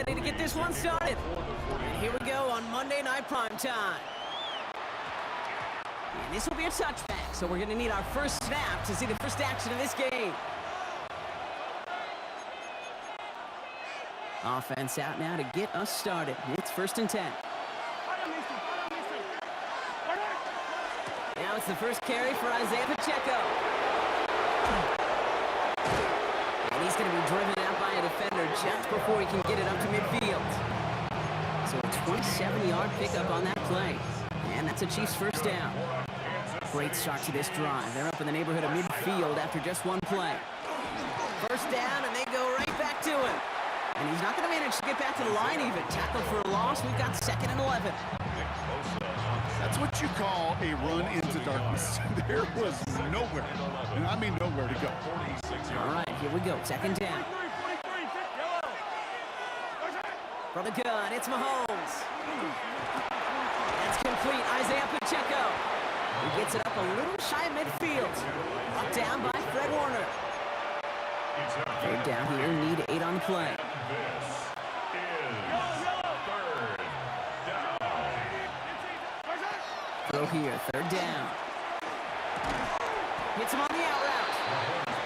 ready to get this one started. And here we go on Monday Night Prime Time. And this will be a touchback, so we're going to need our first snap to see the first action of this game. Offense out now to get us started. It's 1st and 10. Now it's the first carry for Isaiah Pacheco. And he's going to be driven out by a defender just before he can get it up to midfield. So a 27-yard pickup on that play. And that's a Chiefs first down. Great start to this drive. They're up in the neighborhood of midfield after just one play. First down, and they go right back to him. And he's not going to manage to get back to the line even. Tackle for a loss. We've got 2nd and 11. That's what you call a run into darkness. There was nowhere, and I mean nowhere to go. All right, here we go. 2nd down. For the gun, it's Mahomes. That's complete. Isaiah Pacheco. He gets it up a little shy of midfield. Brought down by Fred Warner. 3rd down here, need 8 on the play. This is 3rd down. Throw here, 3rd down. Hits him on the out route.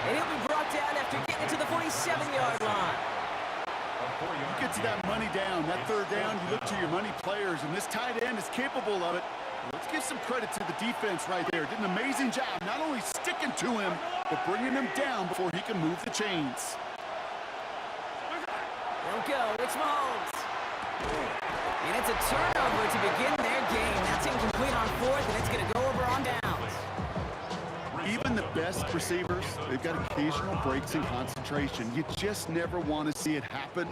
And he'll be brought down after getting it to the 47-yard line. You get to that money down, that 3rd down, you look to your money players, and this tight end is capable of it. Let's give some credit to the defense right there. Did an amazing job, not only sticking to him, but bringing him down before he can move the chains. They'll go, it's Mahomes. And it's a turnover to begin their game. That's incomplete on 4th, and it's going to go over on downs. Even the best receivers, they've got occasional breaks in concentration. You just never want to see it happen.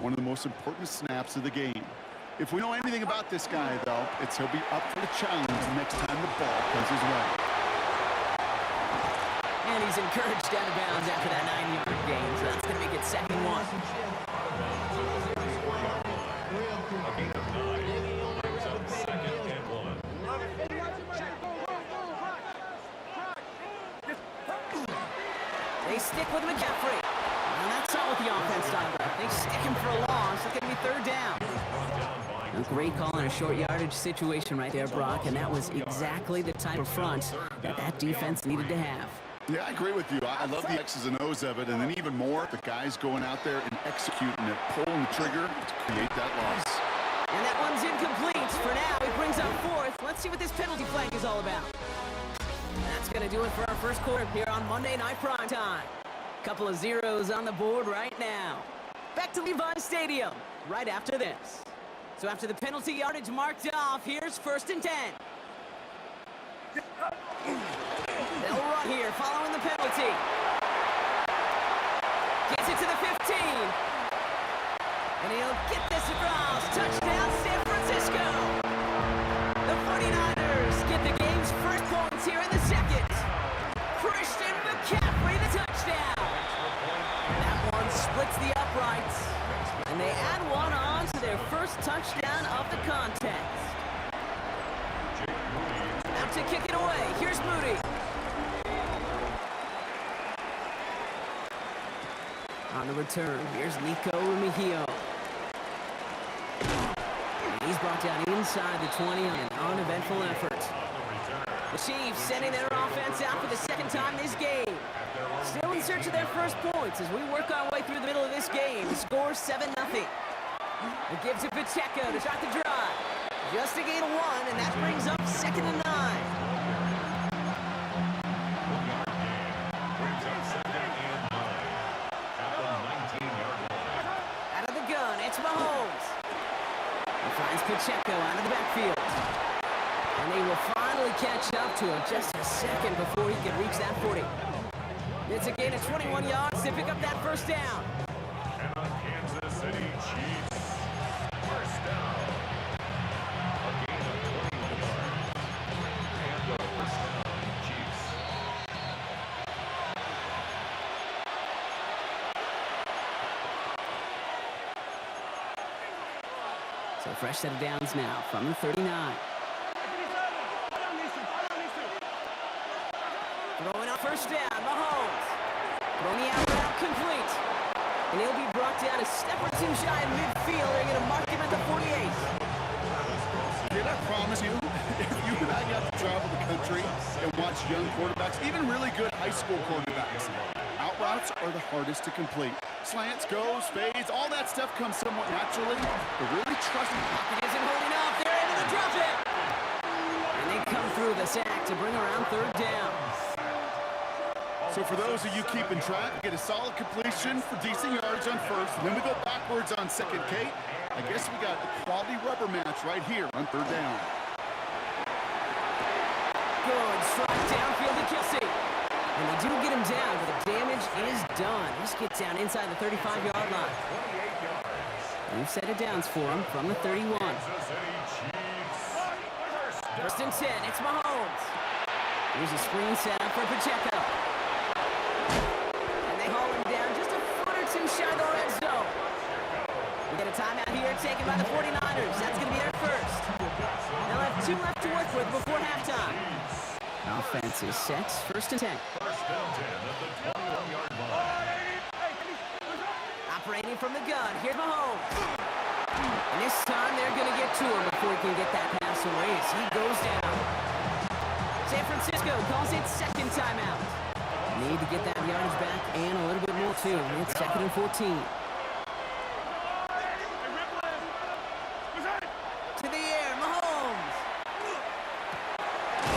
One of the most important snaps of the game. If we know anything about this guy, though, it's he'll be up for the challenge next time the ball comes his way. And he's encouraged out of bounds after that 9-yard gain, so that's going to make it 2nd and 1. A gain of 9 brings up 2nd and 1. They stick with McCaffrey. And that's not what the offense done. They stick him for a loss. It's going to be 3rd down. A great call in a short yardage situation right there, Brock, and that was exactly the type of front that defense needed to have. Yeah, I agree with you. I love the X's and O's of it, and then even more, the guys going out there and executing it, pulling the trigger to create that loss. And that one's incomplete. For now, it brings up 4th. Let's see what this penalty flag is all about. That's going to do it for our first quarter here on Monday Night Prime Time. Couple of zeros on the board right now. Back to Levi's Stadium right after this. So after the penalty yardage marked off, here's 1st and 10. They'll run here following the penalty. Gets it to the 15. And he'll get this across. Touchdown, San Francisco. The 49ers get the game's first points here in the 2nd. Christian McCaffrey, the touchdown. That one splits the uprights. And they add one on to their first touchdown of the contest. Now to kick it away, here's Moody. On the return, here's Nico Mejio. He's brought down inside the 20 on an uneventful effort. The Chiefs sending their offense out for the 2nd time this game. Still in search of their first points as we work our way through the middle of this game. The score 7-0. It gives it Pacheco to start the drive. Just a gain of 1, and that brings up 2nd and 9. Out of the gun, it's Mahomes. He finds Pacheco out of the backfield. And they will finally catch up to him just a second before he can reach that 40. It's a gain of 21 yards to pick up that first down. And the Kansas City Chiefs, first down. A gain of 21 yards. And the first down, Chiefs. So a fresh set of downs now from the 39. Throwing up first down, Mahomes. Throwing the out route complete. And he'll be brought down a step or two shy of midfield. They're going to mark him at the 48. Did I promise you, if you and I got to travel the country and watch young quarterbacks, even really good high school quarterbacks, out routes are the hardest to complete. Slants, goes, fades, all that stuff comes somewhat naturally, but really trusting. It isn't holding up. They're able to drop it. And they come through the sack to bring around third down. So for those of you keeping track, get a solid completion for decent yards on first, and then we go backwards on second, Kate. I guess we got a quality rubber match right here on third down. Good strike downfield to Kelsey. And they do get him down, but the damage is done. Just gets down inside the 35-yard line. We've set it downs for him from the 31. First and 10, it's Mahomes. Here's a screen set up for Pacheco. And they haul him down just a foot or two shy of the red zone. We get a timeout here taken by the 49ers. That's going to be their first. They'll have 2 left to work with before halftime. Offense is set. First and 10. Operating from the gun. Here's Mahomes. And this time they're going to get to him before he can get that pass away as he goes down. San Francisco calls it second timeout. Need to get that yardage back and a little bit more too. It's second and 14. To the air, Mahomes.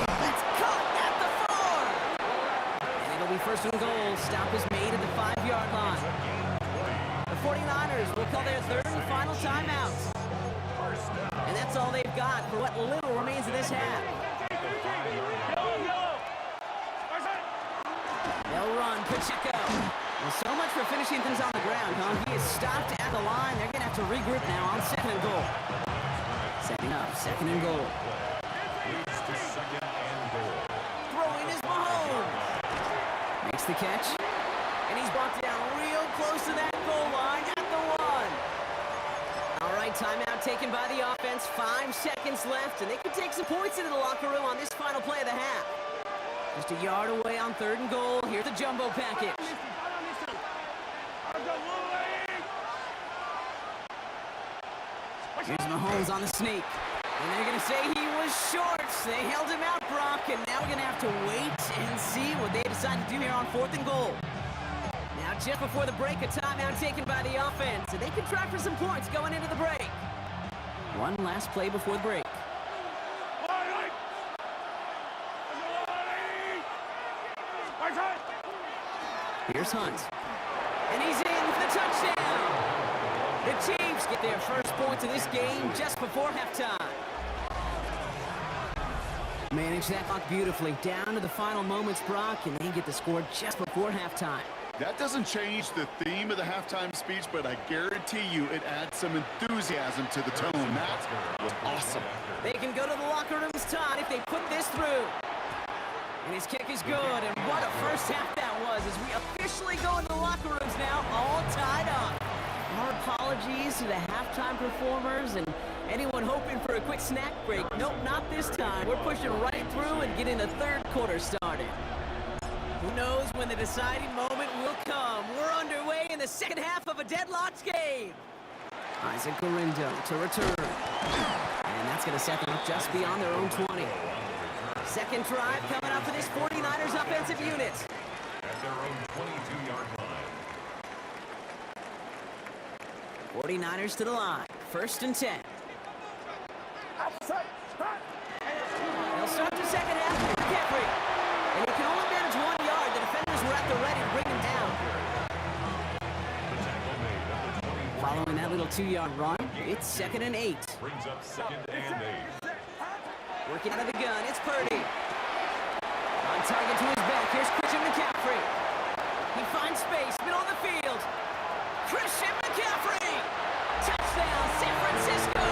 It's caught at the 4. And it'll be first and goal. Stop is made at the 5-yard line. The 49ers will call their third and final timeout. And that's all they've got for what little remains of this half. They'll run Pacheco. Well, so much for finishing things on the ground, huh? He is stopped at the line. They're going to have to regroup now on second and goal. Setting up, second and goal. Throwing is Mahomes. Makes the catch. And he's brought down real close to that goal line at the 1. All right, timeout taken by the offense. 5 seconds left, and they can take some points into the locker room on this final play of the half. Just a yard away on third and goal. Here's the jumbo package. Here's Mahomes on the sneak. And they're going to say he was short. They held him out, Brock, and now we're going to have to wait and see what they decide to do here on fourth and goal. Now, just before the break, a timeout taken by the offense, and they can try for some points going into the break. One last play before the break. Here's Hunt. And he's in for the touchdown. The Chiefs get their first points of this game just before halftime. Manage that clock beautifully down to the final moments, Brock, and they get the score just before halftime. That doesn't change the theme of the halftime speech, but I guarantee you it adds some enthusiasm to the tone. That was awesome. They can go to the locker rooms, Todd, if they put this through. And his kick is good, and what a first half that was as we officially go into the locker rooms now, all tied up. Our apologies to the halftime performers and anyone hoping for a quick snack break. Nope, not this time. We're pushing right through and getting the third quarter started. Who knows when the deciding moment will come. We're underway in the second half of a deadlocked game. Isaac Garindo to return. And that's going to set them up just beyond their own 20. Second drive coming up for this 49ers offensive unit. At their own 22-yard line. 49ers to the line. First and 10. They'll start the second half with McCaffrey. And he can only manage 1 yard. The defenders were at the ready to bring him down. Following that little 2-yard run, it's second and 8. Brings up second and 8. Working out of the gun, it's Purdy. On target to his back, here's Christian McCaffrey. He finds space, middle of the field. Christian McCaffrey! Touchdown, San Francisco!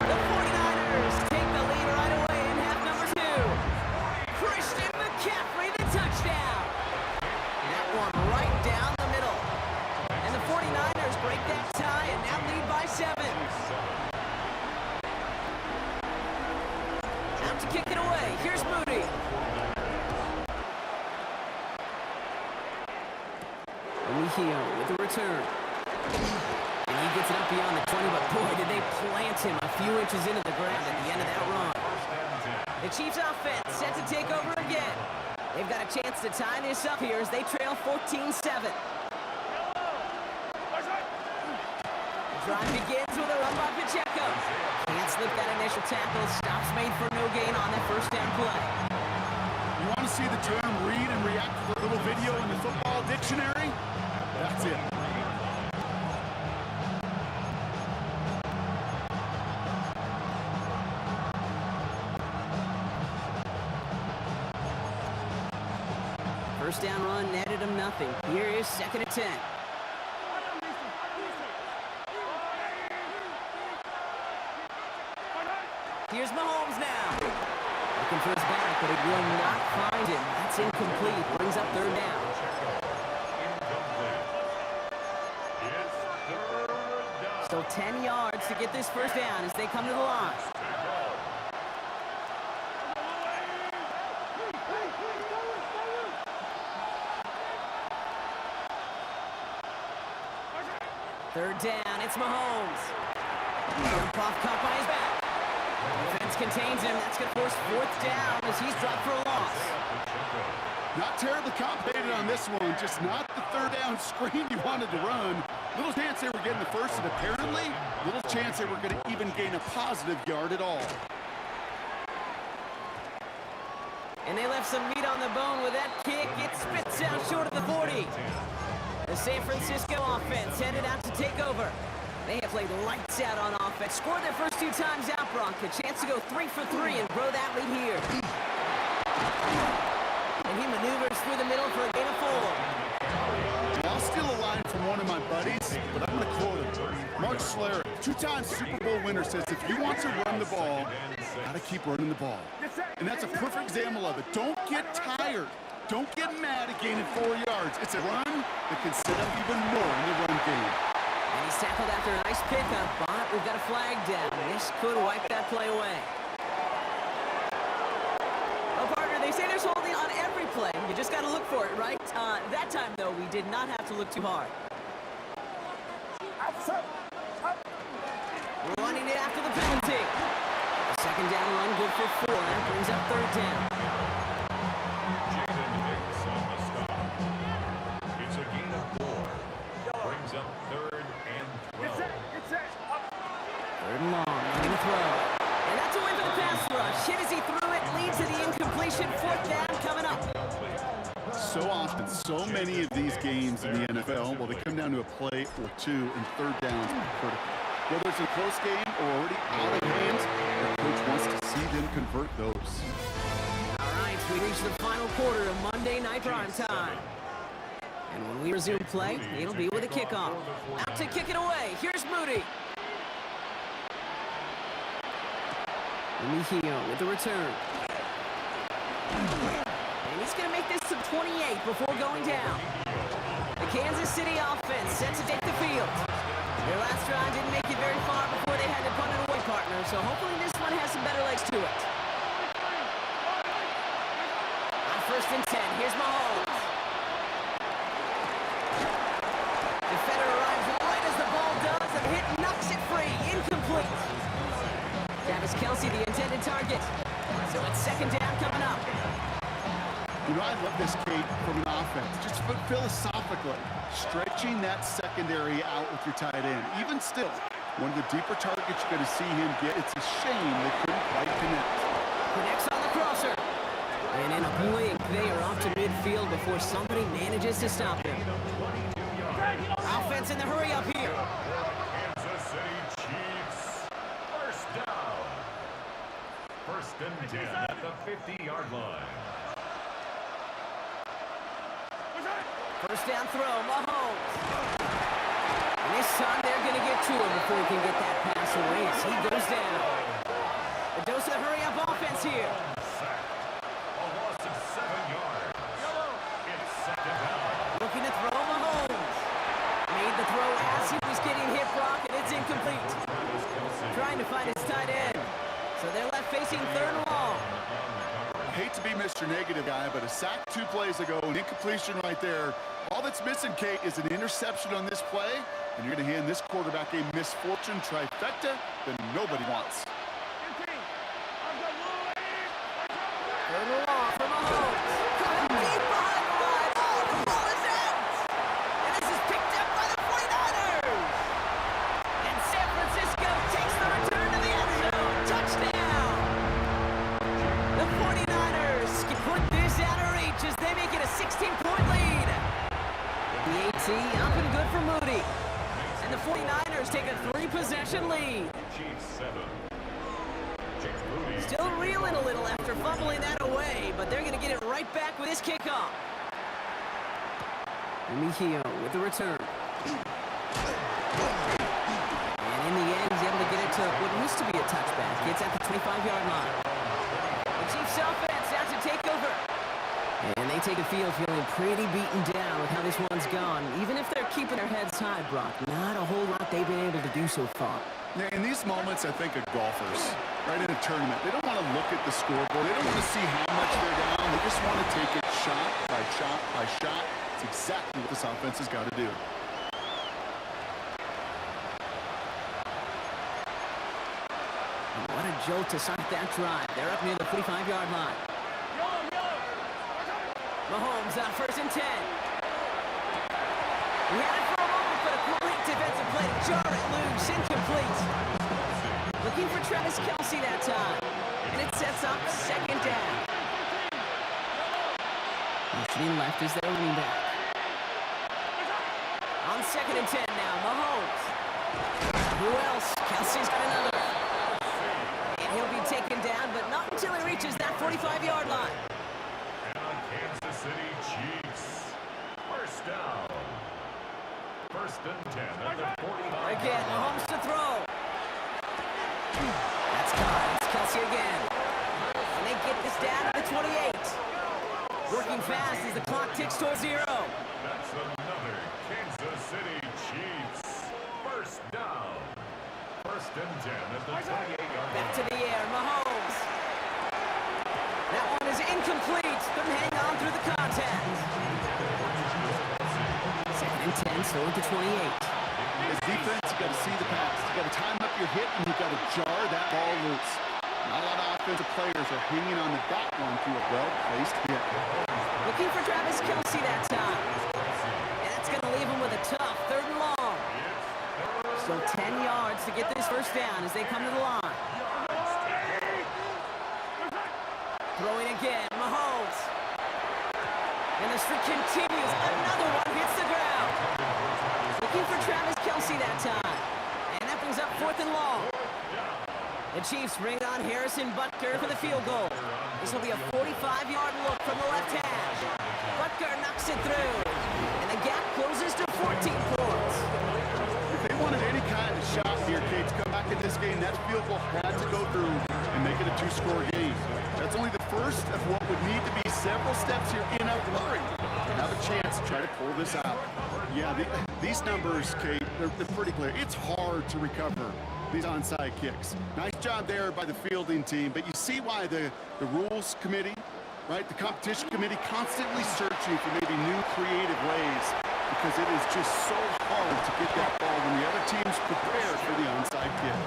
The 49ers take the lead right away in half number 2. Christian McCaffrey, the touchdown! That one right down the middle. And the 49ers break that tie and now lead by 7. Out to kick it away. Here's Moody. And we Remigio with the return. And he gets it up beyond the 20, but boy, did they plant him a few inches into the ground at the end of that run. The Chiefs offense set to take over again. They've got a chance to tie this up here as they trail 14-7. The drive begins with a run by Pacheco. Can't slip that initial tackle. Stops made for no gain on that first down play. You want to see the term read and react to the little video in the football dictionary? That's it. First down run netted him nothing. Here is 2nd and 10. Here's Mahomes now. Looking for his back, but it will not find him. That's incomplete. Brings up 3rd down. Still 10 yards to get this first down as they come to the line. Third down, it's Mahomes. Jump off caught by his back. Defense contains him. That's going to force 4th down as he's dropped for a loss. Not terribly complicated on this one, just not the 3rd down screen you wanted to run. Little chance they were getting the first, and apparently, little chance they were going to even gain a positive yard at all. And they left some meat on the bone with that kick. It spits out short of the 40. The San Francisco offense headed out to take over. They have played lights out on offense. Scored their first 2 times out, Bronk. A chance to go 3 for 3 and grow that lead here. And he maneuvers through the middle for a gain of 4. I'll steal a line from one of my buddies, but I'm going to quote him. Mark Schlereth, 2-time Super Bowl winner, says if you want to run the ball, you got to keep running the ball. And that's a perfect example of it. Don't get tired. Don't get mad at gaining 4 yards. It's a run that can set up even more in the run game. And he's tackled after a nice pickup, but we've got a flag down. This could wipe that play away. Oh, partner, they say there's holding on every play. You just got to look for it, right? That time, though, we did not have to look too hard. Running it after the penalty. A 2nd down run, good for 4. That brings up 3rd down. Jaden Hicks on the stop. It's a gain of 4. Brings up 3rd and 12. 3rd and long, running the throw. And that's away for the pass rush. Hit as he threw it, leads to the incompletion. 4th down coming up. So often, so many of these games in the NFL, well, they come down to a play or 2, and 3rd downs are critical. Whether it's a close game or already out of hand, the coach wants to see them convert those. All right, we reach the final quarter of Monday Night Prime Time. And when we resume play, it'll be with a kickoff. Out to kick it away. Here's Moody. Remigio with the return. And he's going to make this to 28 before going down. The Kansas City offense set to take the field. Their last drive didn't make it very far before they had to punt it away, partner, so hopefully this one has some better legs to it. On 1st and 10, here's Mahomes. Defender arrives right as the ball does, and hit knocks it free, incomplete. Travis Kelce, the intended target. So it's 2nd down coming up. You know, I love this, Kate, from an offense. Just philosophically, stretching that secondary out with your tight end. Even still, one of the deeper targets you're going to see him get. It's a shame they couldn't quite connect. Connects on the crosser. And in a blink, they are off to midfield before somebody manages to stop him. Offense in the hurry up here. Kansas City Chiefs. First down. 1st and 10 at the 50-yard line. First down throw, Mahomes. And this time they're going to get to him before he can get that pass away as he goes down. A dose of the hurry-up offense here. Sack. A loss of 7 yards. It's 2nd down. Looking to throw, Mahomes. Made the throw as he was getting hit, Brock, and it's incomplete. Trying to find his tight end. So they're left facing 3rd and long. I hate to be Mr. Negative guy, but a sack 2 plays ago, an incompletion right there, All that's missing, Kate, is an interception on this play, and you're going to hand this quarterback a misfortune trifecta that nobody wants. Third and long for Mahomes. Coming deep behind the line. Oh, the ball is out. And this is picked up by the 49ers. And San Francisco takes the return to the end zone. Touchdown. The 49ers can put this out of reach as they make it a 16-point lead. The AT up and good for Moody. And the 49ers take a 3-possession lead. Chiefs 7. Chiefs Moody. Still reeling a little after fumbling that away, but they're going to get it right back with this kickoff. Mejio with the return. And in the end, he's able to get it to what used to be a touchback. It's at the 25-yard line. The Chiefs offense out to take over. And they take the field feeling pretty beaten down with how this one's gone. Even if they're keeping their heads high, Brock, not a whole lot they've been able to do so far. Yeah, in these moments, I think of golfers, right, in a tournament. They don't want to look at the scoreboard. They don't want to see how much they're down. They just want to take it shot by shot by shot. It's exactly what this offense has got to do. And what a jolt to start that drive. They're up near the 45-yard line. Mahomes on 1st and 10. He had it for a moment, but a great defensive play to jar it loose. Incomplete. Looking for Travis Kelce that time. And it sets up 2nd down. Listening left is their running back. On 2nd and 10 now, Mahomes. Who else? Kelce's got another. And he'll be taken down, but not until he reaches that 45-yard line. Kansas City Chiefs. First down. 1st and 10 at the 45. Again, Mahomes to throw. That's caught. It's Kelce again. And they get this down to the 28. Working fast as the clock ticks towards 0. That's another Kansas City Chiefs. First down. 1st and 10 at the 28-yard Back line. to the air, Mahomes. That one is incomplete. Couldn't hang on through the contact. 2nd and 10, so at the 28. As defense, you got to see the pass. You got to time up your hit, and you got to jar that ball loose. Not a lot of offensive players are hanging on to that one through a well-placed hit. Looking for Travis Kelce that time. And that's going to leave him with a tough 3rd and long. So 10 yards to get this 1st down as they come to the line. Throwing again, Mahomes. And the streak continues. Another one hits the ground. Looking for Travis Kelce that time. And that brings up 4th and long. The Chiefs bring on Harrison Butker for the field goal. This will be a 45-yard look from the left hash. Butker knocks it through. And the gap closes to 14 points. If they wanted any kind of shot here, Kate, to come back in this game, that field goal had to go through and make it a 2-score game. That's only the first of what would need to be several steps here in a hurry to have a chance to try to pull this out. Yeah, these numbers, Kate, they're pretty clear. It's hard to recover these onside kicks. Nice job there by the fielding team, but you see why the rules committee, right, the competition committee constantly searching for maybe new creative ways, because it is just so hard to get that ball when the other team's prepared for the onside kick.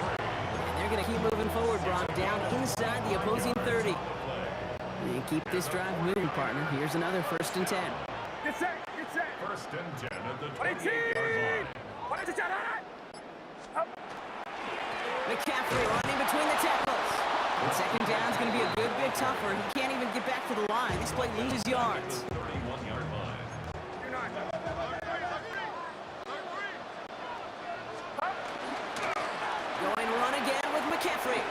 They're going to keep moving forward, Brock, down inside the opposing 30. And keep this drive moving, partner. Here's another 1st and 10. Get set. 1st and 10 at the 28-yard line. McCaffrey running between the tackles. And 2nd down's going to be a good bit tougher. He can't even get back to the line. This play loses yards. 31-yard line. Going run again with McCaffrey.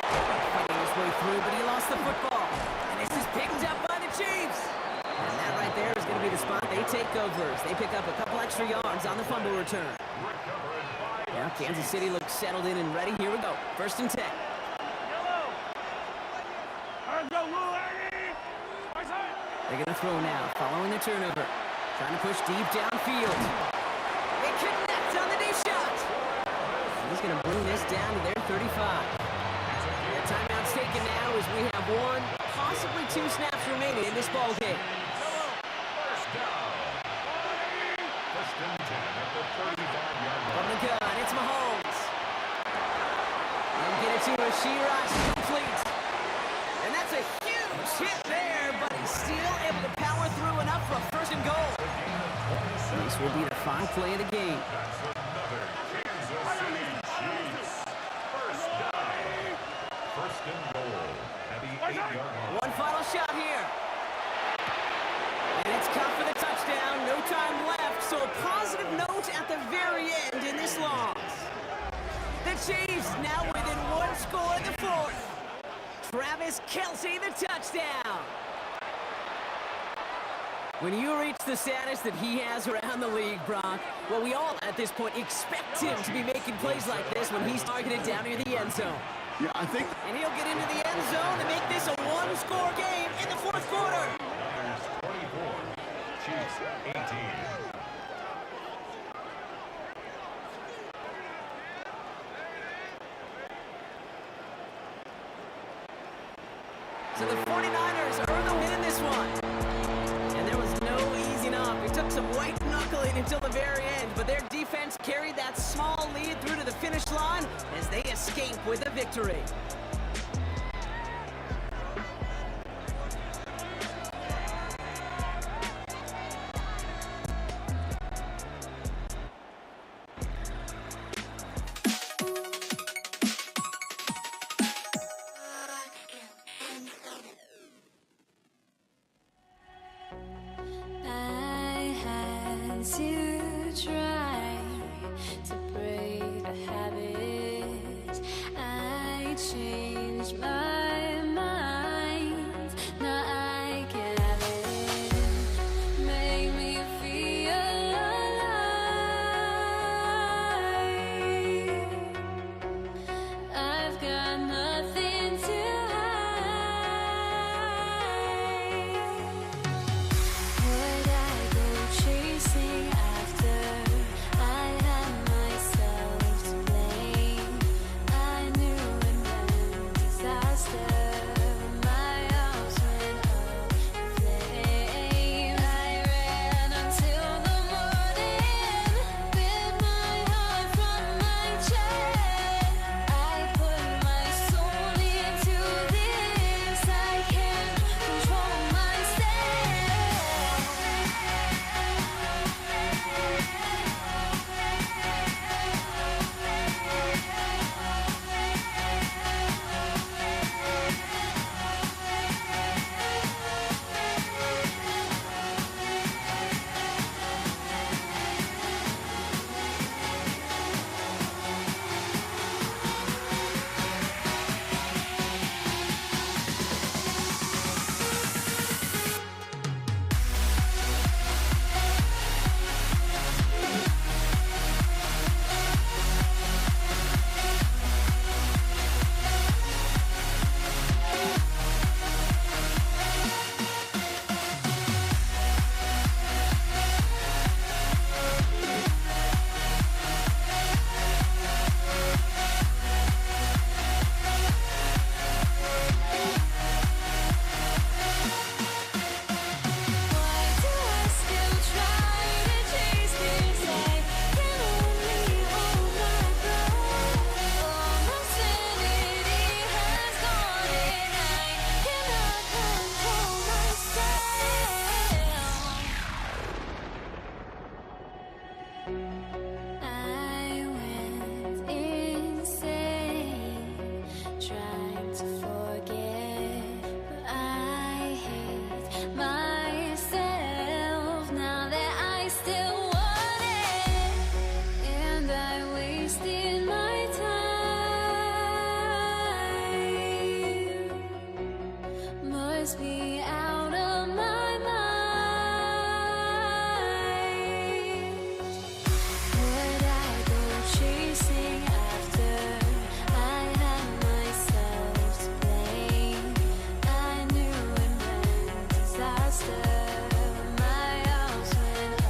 Fighting his way through, but he lost the football. And this is picked up by the Chiefs. And that right there is going to be the spot they take over as they pick up a couple extra yards on the fumble return. Now Kansas City looks settled in and ready. Here we go. 1st and 10. They're going to throw now, following the turnover. Trying to push deep downfield. They connect on the deep shot. And he's going to bring this down to their 35. The timeout's taken now as we have 1, possibly 2 snaps remaining in this ball game. First down. Shiras complete. And that's a huge hit there, but he's still able to power through enough for a first and goal. This will be the final play of the game. That's another Kansas City Chiefs first down. First and goal at the 8-yard line. One final shot here. And it's caught for the touchdown. No time left, so a positive note at the very end in this loss. The Chiefs now within one score in the fourth. Travis Kelce, the touchdown. When you reach the status that he has around the league, Brock, well, we all at this point expect him to be making plays like this when he's targeted down near the end zone. Yeah, I think And he'll get into the end zone to make this a one-score game in the fourth quarter. Niners 24, Chiefs 18. So the 49ers earn the win in this one. And there was no easing up. It took some white knuckling until the very end, but their defense carried that small lead through to the finish line as they escape with a victory. I had to try to break the habit. I changed my mind. Now I can have it. Make me feel alive. I've got nothing to hide. Would I go chasing after? I had myself to blame. I knew it meant disaster. My arms went up in flames. I ran until the morning, bit my heart from my chest. I put my soul into this. I can't control Why do I still try to chase this? I can only hold my breath. All my sanity has gone and I cannot control myself. I went insane trying to forget, but I hate myself now that I still want it, and I wasted my time. Must be out of my mind. Would I go chasing after? I had myself to blame. I knew it meant disaster. My arms went up in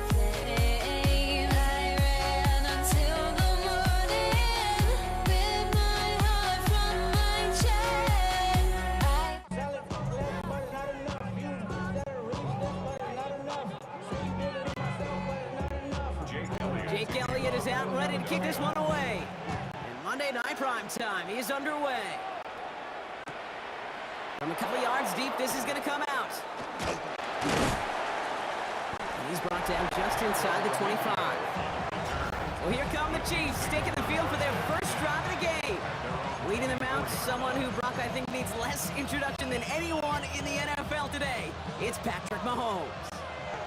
flames. I ran until the morning, bit my heart from my chest. Jake Elliott Jake Elliott is out and ready to kick this one away. And Monday Night Prime Time is underway. From a couple yards deep, this is going to come out. And he's brought down just inside the 25. Well, here come the Chiefs, taking the field for their first drive of the game. Leading them out, someone who Brock, I think, needs less introduction than anyone in the NFL today. It's Patrick Mahomes.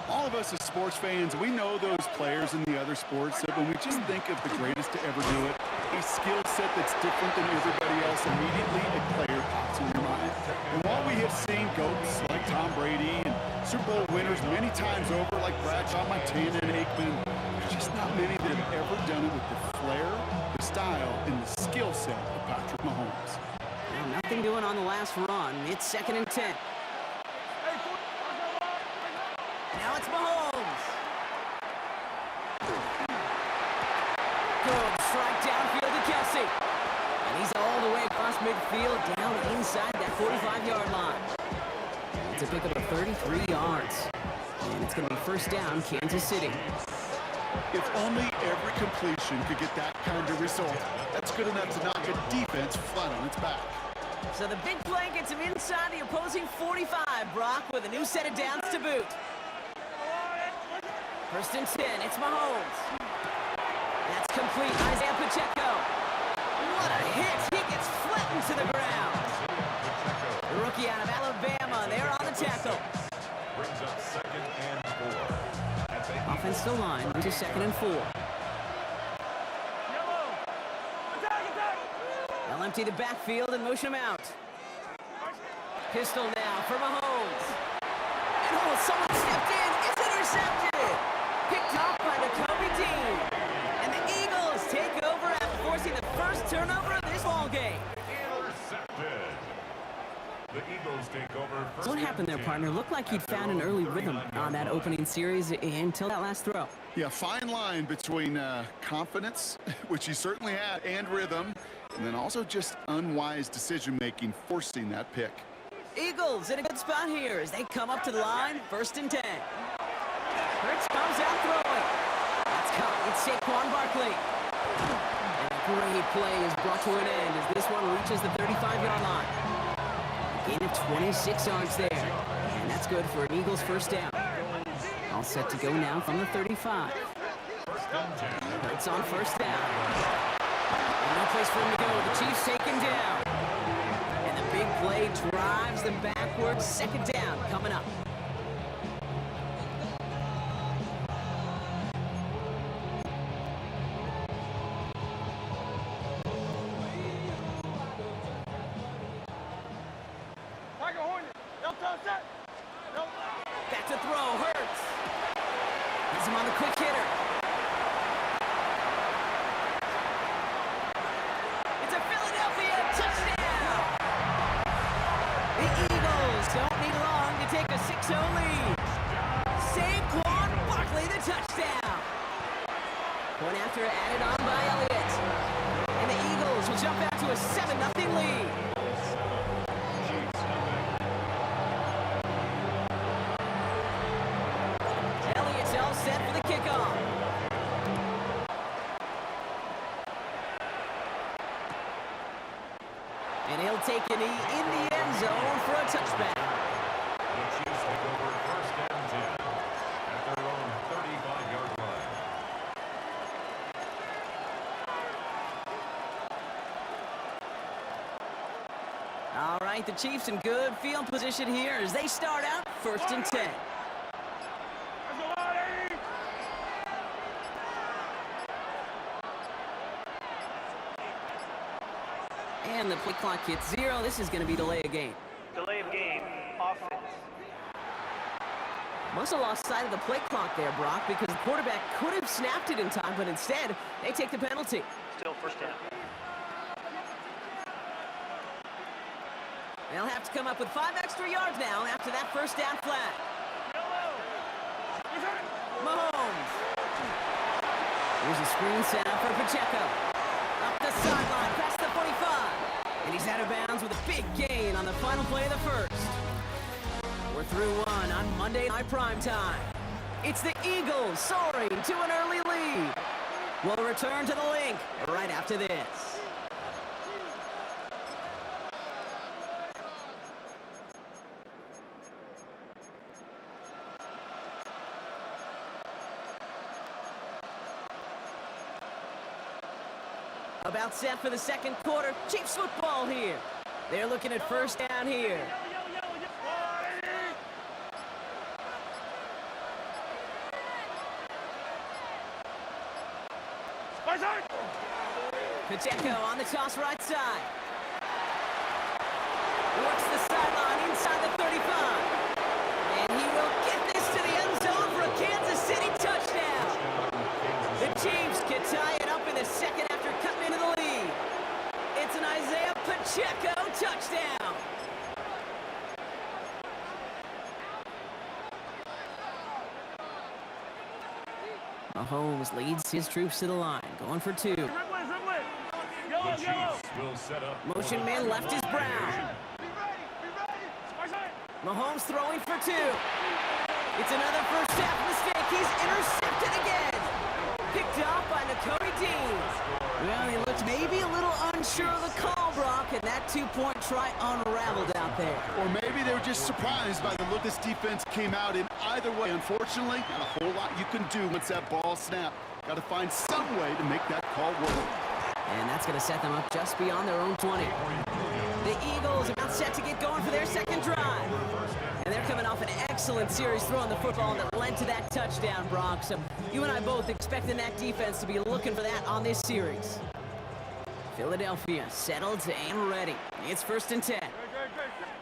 All of us as sports fans, we know those players in the other sports that when we just think of the greatest to ever do it, a skill set that's different than everybody else, immediately a player pops in your mind. And while we have seen GOATs like Tom Brady and Super Bowl winners many times over like Bradshaw, Montana, and Aikman, there's just not many that have ever done it with the flair, the style, and the skill set of Patrick Mahomes. Well, nothing doing on the last run. It's 2nd and 10. Now it's Mahomes. Good strike downfield to Kelsey. And he's all the way across midfield down inside that 45-yard line. It's a pickup of 33 yards. And it's going to be first down, Kansas City. If only every completion could get that kind of result, that's good enough to knock a defense flat on its back. So the big play gets him inside the opposing 45, Brock, with a new set of downs to boot. First and 10, it's Mahomes. That's complete, Isaiah Pacheco. What a hit, he gets flattened to the ground. The rookie out of Alabama, they're on the tackle. Brings up 2nd and 4. Offensive line into 2nd and 4. They'll empty the backfield and motion him out. Pistol now for Mahomes. And oh, someone stepped in, it's intercepted. Picked off by Nakobe Dean. And the Eagles take over after forcing the first turnover of this ball game. Intercepted. The Eagles take over. So what happened there, partner? Looked like you'd found an early rhythm on that opening series until that last throw. Yeah, fine line between confidence, which he certainly had, and rhythm, and then also just unwise decision-making, forcing that pick. Eagles in a good spot here as they come up to the line, 1st and 10. Hurts comes out throwing. That's caught. It's Saquon Barkley. And a great play is brought to an end as this one reaches the 35-yard line. A gain of 26 yards there. And that's good for an Eagles first down. All set to go now from the 35. Hurts on first down. And no place for him to go. The Chiefs take him down. And the big play drives them backwards. 2nd down coming up. Back to throw, Hurts. Has him on the quick hitter. It's a Philadelphia touchdown. The Eagles don't need long to take a 6-0 lead. Saquon Barkley, the touchdown. Point after added on by Elliott. And the Eagles will jump out to a 7-0 lead. Elliott's all set for the kickoff. And he'll take a knee in the end zone for a touchback. The Chiefs take over 1st and 10 at their own 35-yard line. All right, the Chiefs in good field position here as they start out 1st and 10. And the play clock hits 0. This is going to be delay of game. Delay of game, offense. Must have lost sight of the play clock there, Brock, because the quarterback could have snapped it in time, but instead, they take the penalty. Still first down. They'll have to come up with 5 extra yards now after that first down flag. Mahomes. Here's a screen set up for Pacheco. Up the sideline, past the 45. And he's out of bounds with a big gain on the final play of the first. We're through one on Monday Night Prime Time. It's the Eagles soaring to an early lead. We'll return to the link right after this. About set for the second quarter. Chiefs football here. They're looking at first down here. Pacheco on the toss right side. Works the sideline inside the 35. And he will get this to the end zone for a Kansas City touchdown. The Chiefs can tie it up in the second after cutting into the lead. It's an Isaiah Pacheco touchdown. Mahomes leads his troops to the line, going for two. The Chiefs will set up. Motion man left is Brown. Mahomes throwing for two. It's another first half mistake. He's intercepted again. Picked off by Nakobe Dean. Well, he looked maybe a little unsure of the call, Brock, and that two-point try unraveled out there. Or maybe they were just surprised by the look this defense came out in. Either way, unfortunately, not a whole lot you can do once that ball snapped. Got to find some way to make that call work. And that's going to set them up just beyond their own 20. The Eagles about set to get going for their second drive. And they're coming off an excellent series throwing the football that led to that touchdown, Brock. So you and I both expecting that defense to be looking for that on this series. Philadelphia settled and ready. It's 1st and 10.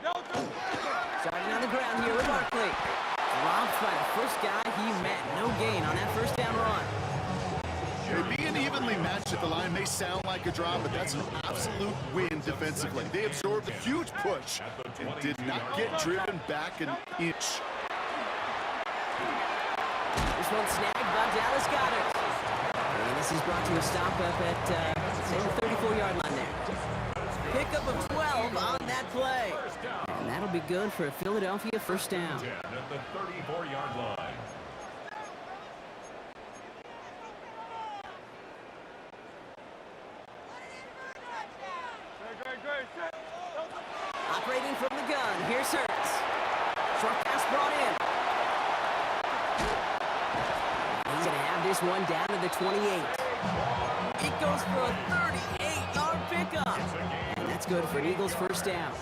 Starting on the ground here with Barkley. Dropped by the first guy he met. No gain on that first down run. Being evenly matched at the line may sound like a draw, but that's an absolute win defensively. They absorbed a huge push and did not get driven back an inch. This one snagged by Dallas Goedert. And this is brought to a stop up at, say, the 34-yard line there. Pickup of 12 on that play. And that'll be good for a Philadelphia first down. 10 at the 34-yard line. Operating from the gun, here's Hurts. Short pass brought in. He's going to have this one down to the 28. It goes for a 38-yard pickup. And that's good for an Eagles first down.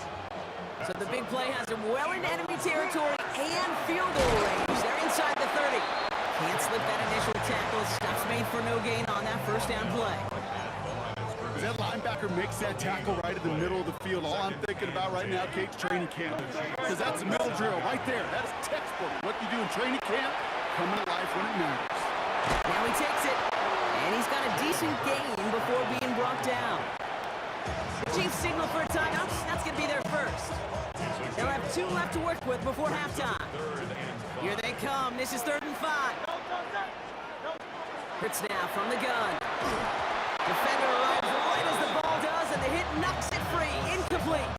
So the big play has him well in enemy territory and field goal range. They're inside the 30. Can't slip that initial tackle. Stuff's made for no gain on that first down play. That linebacker makes that tackle right in the middle of the field. All I'm thinking about right now, Kate's training camp. Because that's a middle drill right there. That's textbook. What you do in training camp, coming to life when it matters. Now he takes it, and he's got a decent gain before being brought down. Chiefs signal for a timeout. That's going to be their first. They'll have 2 left to work with before halftime. Here they come. This is 3rd and 5. Hurts now from the gun. Defender arrives right as the ball does, and the hit knocks it free. Incomplete.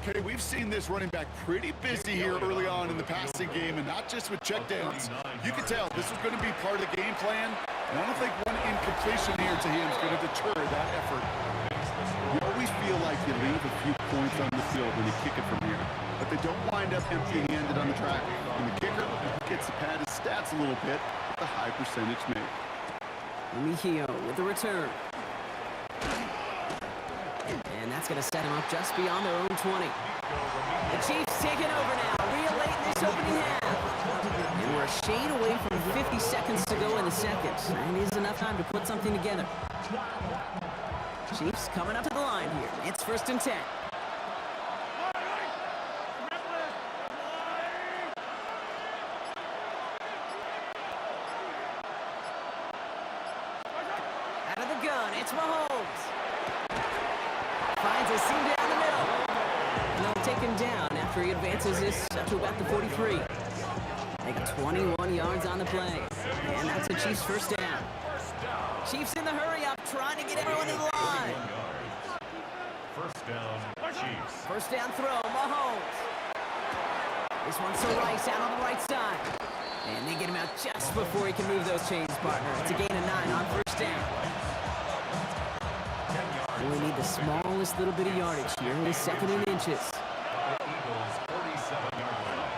Okay, we've seen this running back pretty busy here early on in the passing game, and not just with checkdowns. You can tell this was going to be part of the game plan, and I don't think one incompletion here to him is going to deter that effort. You always feel like you leave a few points on the field when you kick it from here, but they don't wind up empty-handed on the track. And the kicker gets to pad his stats a little bit with a high percentage make. Mejio with the return. And that's going to set him up just beyond their own 20. The Chiefs taking over now, real late in this opening half. And we're a shade away from 50 seconds to go in the second. And it is enough time to put something together. Chiefs coming up to the line here. It's 1st and 10. It's Mahomes. Finds a seam down the middle. And they'll take him down after he advances this up to about the 43. They got 21 yards on the play. And that's the Chiefs' first down. Chiefs in the hurry up, trying to get everyone to the line. First down, Chiefs. First down throw, Mahomes. This one's to Rice out on the right side. And they get him out just before he can move those chains, partner. It's a gain of 9 on first down. We need the smallest little bit of yardage here. It is 2nd and inches. Eagles 47-yard line.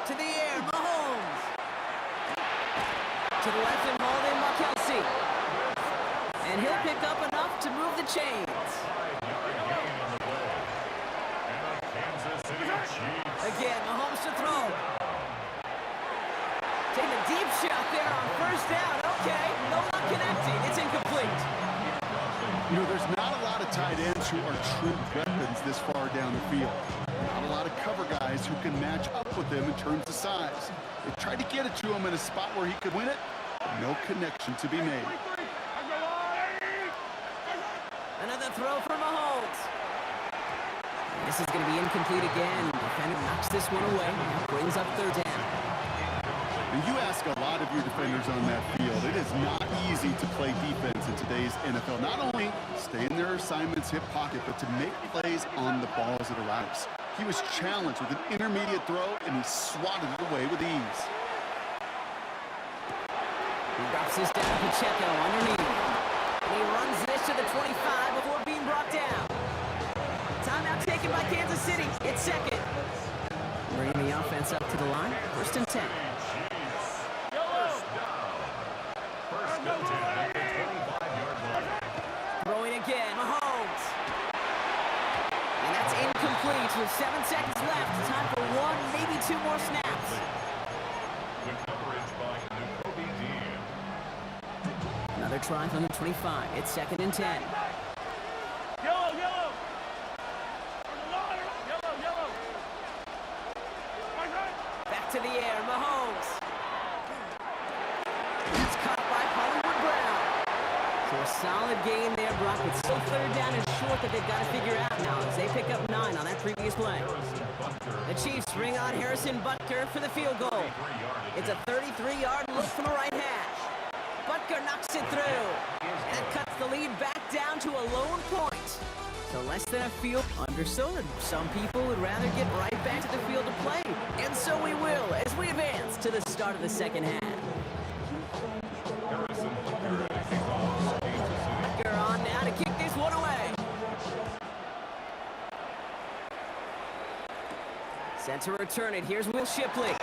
To the air, Mahomes. To the left and ball in, Kelsey. the chains. 5-yard gain on the play. And the Kansas City Chiefs. Again, Mahomes to throw. Taking a deep shot there on first down. Okay, no luck connecting. It's incomplete. You know, there's not a lot of tight ends who are true weapons this far down the field. Not a lot of cover guys who can match up with him in terms of size. They tried to get it to him in a spot where he could win it. No connection to be made. Another throw for Mahomes. This is going to be incomplete again. Defender knocks this one away. That brings up third down. And you ask a lot of your defenders on that field. It is not easy to play defense in today's NFL. Not only stay in their assignments, hip pocket, but to make plays on the ball as it arrives. He was challenged with an intermediate throw, and he swatted it away with ease. He drops this down to Pacheco underneath. And he runs this to the 25 before being brought down. Timeout taken by Kansas City. It's second. Bringing the offense up to the line. First and 10. First and 10 at the 25-yard line. Throwing again, Mahomes. And that's incomplete with 7 seconds left. Time for one, maybe two more snaps. With coverage by Nakobe Dean. Another try from the 25. It's second and 10. Back to the air, Mahomes. He's caught by Hollywood Brown. So a solid gain there, Brock. It's still third down and short that they've got to figure out now as they pick up 9 on that previous play. The Chiefs bring on Harrison Butker for the field goal. It's a 33-yard look from the right hash. Butker knocks it through. And that cuts the lead back down to a lone point. So less than a field. Understood. Some people would rather get right back to the field to play. And so we will as we advance to the start of the second half. Harrison Butker to kick off. Kansas City. Butker on now to kick this one away. Set to return it. Here's Will Shipley.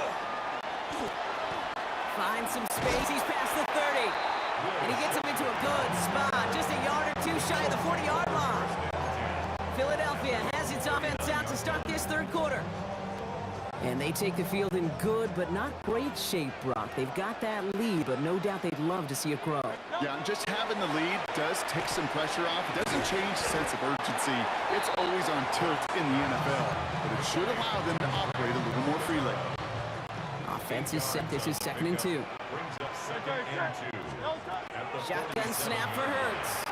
Finds some space. He's past the 30. And he gets him into a good spot. Just a yard or two shy of the 40-yard line. Philadelphia has its offense out to start this third quarter. And they take the field in good but not great shape, Brock. They've got that lead, but no doubt they'd love to see it grow. Yeah, and just having the lead does take some pressure off. It doesn't change the sense of urgency. It's always on tilt in the NFL, but it should allow them to operate a little more freely. Offense is set. This is second and 2. Brings up second and 2. At the Shotgun 47. snap for Hurts.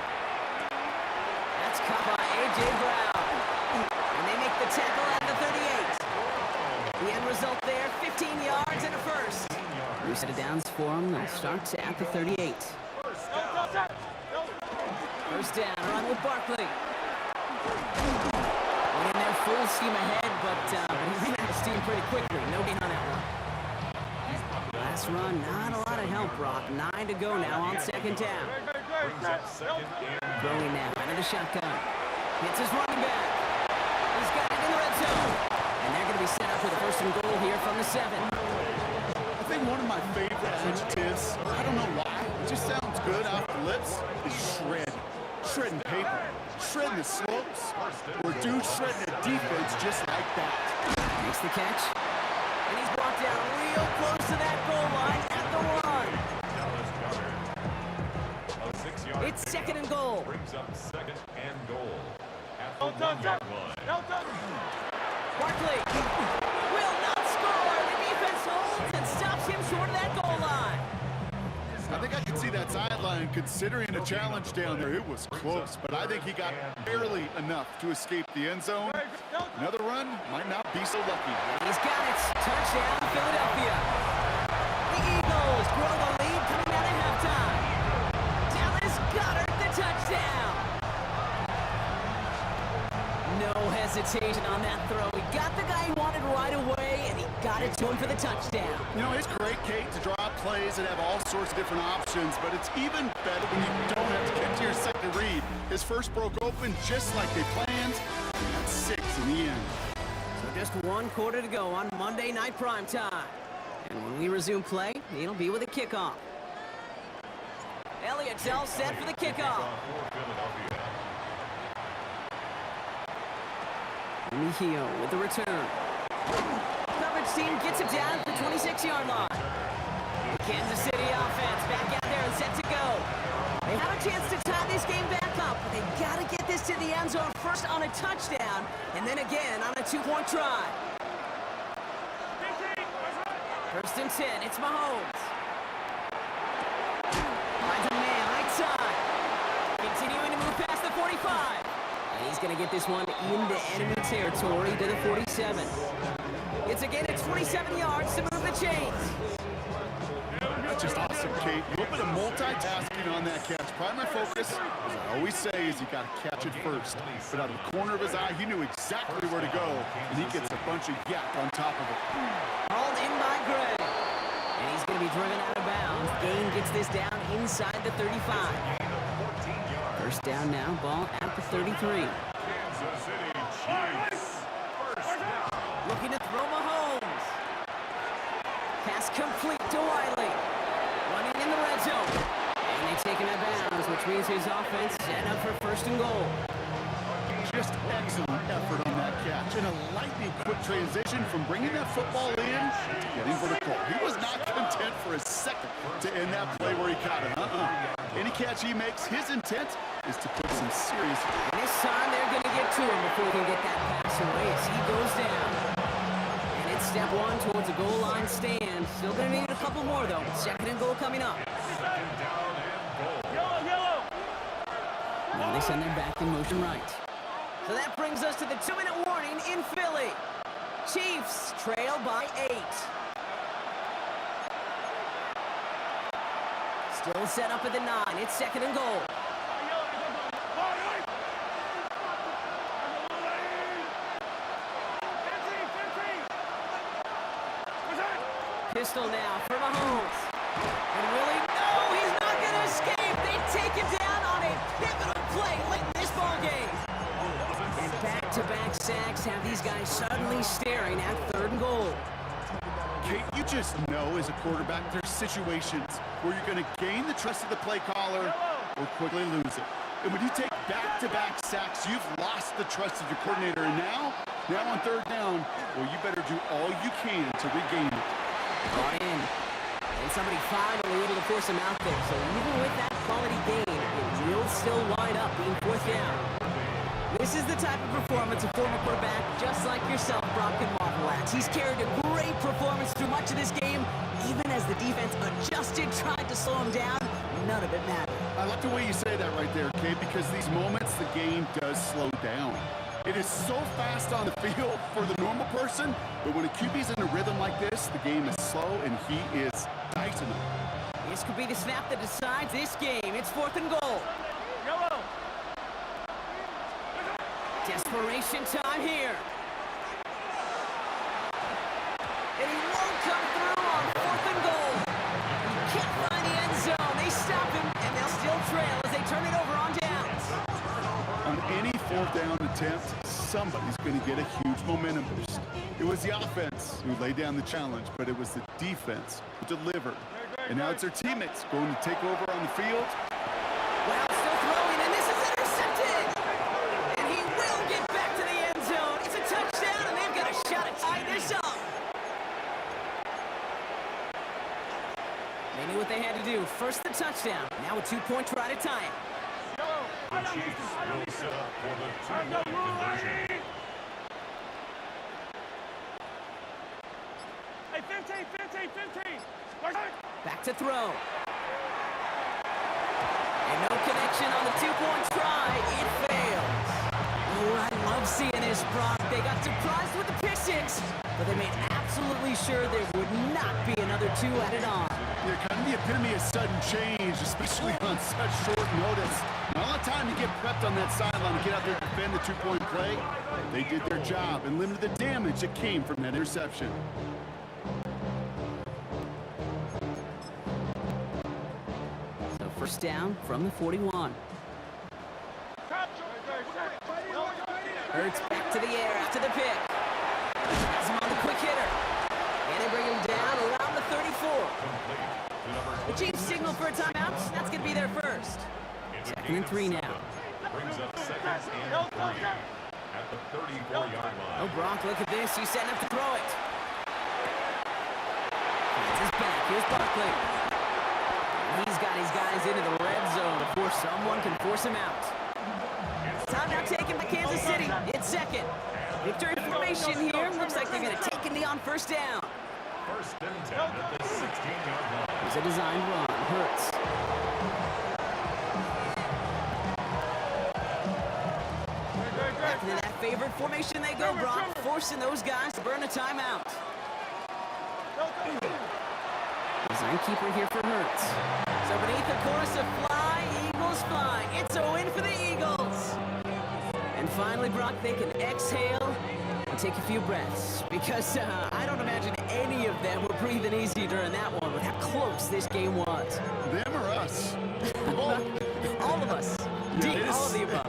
That's caught by A.J. Brown. And they make the tackle at the 38. The end result there, 15 yards and a first. New set of downs for them. They'll start at the 38. First down, run with Barkley. Went in there full steam ahead, but he ran out of steam pretty quickly. No gain on that one. Last run, not a lot of help, Brock. 9 to go now on second down. Brings up second and Throwing now, another shotgun. Hits his running back. He's got it in the red zone. And they're going to be set up for the first and goal here from the 7. I think one of my favorite adjectives, I don't know why, it just sounds good off the lips, is shred. Shredding paper, shredding the slopes, or dude shredding a defense just like that. Makes the catch. And he's brought down real close to that goal line at the 1. A 6-yard It's second and goal. brings up second and goal at the 1-yard line. Barkley will not score. The defense holds and stops him short of that goal line. I think I can see that sideline considering a challenge down there. It was close, but I think he got barely enough to escape the end zone. Another run might not be so lucky. He's got it. Touchdown, Philadelphia. The Eagles grow the lead coming out of halftime. Dallas Goedert, the touchdown. No hesitation on that throw. He got the guy he wanted right away, and he got it to him for the touchdown. You know, it's great, Kate, to draw plays and have all sorts of different options, but it's even better when you don't have to get to your second read. His first broke open just like they planned, and that's 6 in the end. So just one quarter to go on Monday Night Primetime. And when we resume play, it'll be with a kickoff. Elliott's all set for the kickoff. For Philadelphia. Trujillo with the return. Coverage team gets it down at the 26-yard line. The Kansas City offense back out there and set to go. They have a chance to tie this game back up, but they got to get this to the end zone first on a touchdown, and then again on a two-point try. First and 10, it's Mahomes. Finds a man right side. Continuing to move past the 45. And he's going to get this one into enemy territory to the 47. It's again at 27 yards to move the chains. That's just awesome, Kate. A little bit of multitasking on that catch. Primary focus, as I always say, is you got to catch it first. But out of the corner of his eye, he knew exactly where to go, and he gets a bunch of yak on top of it. Hauled in by Gray. And he's going to be driven out of bounds. Gain gets this down inside the 35. First down now, ball at the 33. Kansas City Chiefs. First down. Looking to throw Mahomes. Pass complete to Wiley. Running in the red zone. And they take him out of bounds, which means his offense set up for first and goal. Just excellent effort on that catch. And a lightning quick transition from bringing that football in to getting vertical. He was not content for a second to end that play where he caught it. Any catch he makes, his intent is to put some serious... And this time they're going to get to him before he can get that pass away as he goes down. And it's step one towards a goal line stand. Still going to need a couple more, though. Second and goal coming up. Now they send their back in motion right. So that brings us to the 2-minute warning in Philly. Chiefs trail by 8. Still set up at the 9. It's second and goal. Pistol now for Mahomes. And really, no, he's not going to escape. They take him down on a pivotal play late in this ball game. And back-to-back sacks have these guys suddenly staring at third and goal. Kate, you just know as a quarterback there's situations where you're going to gain the trust of the play caller or quickly lose it. And when you take back-to-back sacks, you've lost the trust of your coordinator. And now on third down, well, you better do all you can to regain it. Brought in. And somebody finally able to force him out there. So even with that quality gain, it will still wind up being fourth down. This is the type of performance a former quarterback just like yourself, Brock, can marvel at. He's carried a great performance through much of this game. Even as the defense adjusted, tried to slow him down, none of it mattered. I like the way you say that right there, Kate, because these moments the game does slow down. It is so fast on the field for the normal person, but when a QB's in a rhythm like this, the game is slow and he is dicing them. This could be the snap that decides this game. It's fourth and goal. Desperation time here. And he won't come through on fourth and goal. He can't find the end zone. They stop him, and they'll still trail as they turn it over on downs. On any fourth down attempt, somebody's going to get a huge momentum boost. It was the offense who laid down the challenge, but it was the defense who delivered. And now it's their teammates going to take over on the field. Well, still throwing, and this is intercepted. And he will get back to the end zone. It's a touchdown, and they've got a shot at tying this up. They knew what they had to do. First the touchdown. Now a two-point try to tie it. The Chiefs will set up for the two-point conversion. Hey, 15. Back to throw. And no connection on the two-point try. It fails. Oh, I love seeing this, Brock. They got surprised with the pick six, but they made absolutely sure there would not be another two added on. They're kind of the epitome of sudden change, especially on such short notice. Not a lot of time to get prepped on that sideline to get out there and defend the two-point play. They did their job and limited the damage that came from that interception. So first down from the 41. Hurts back to the air after the pick. Has him on the quick hitter. And they bring him down around the 34. The Chiefs signal for a timeout. That's going to be their first. Second and 3 now. Brings up second and 3 at at the 34-yard line. Oh, Brock, look at this. He's setting up to throw it. Finds his back. Here's Barkley. And he's got his guys into the red zone before someone can force him out. Time now taken by Kansas City. It's second. Victory formation here. Looks like they're going to take a knee on first down. First and 10 at the 16-yard line. Here's a designed run. Hurts. Back into that favorite formation they go, Brock, forcing those guys to burn a timeout. Design keeper here for Hurts. So beneath the chorus of fly, Eagles fly. It's a win for the Eagles. And finally, Brock, they can exhale and take a few breaths. Because I don't imagine any of them were breathing easy during that one with how close this game was. Them or us? All of us. D, it is- all of the above.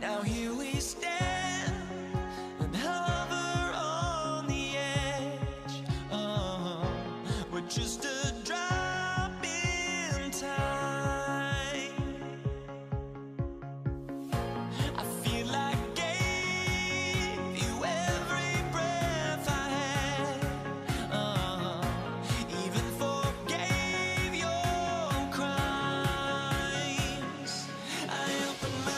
Now here we stand and hover on the edge. We're just a drop in time. I feel like gave you every breath I had. Even forgave your crimes. I open my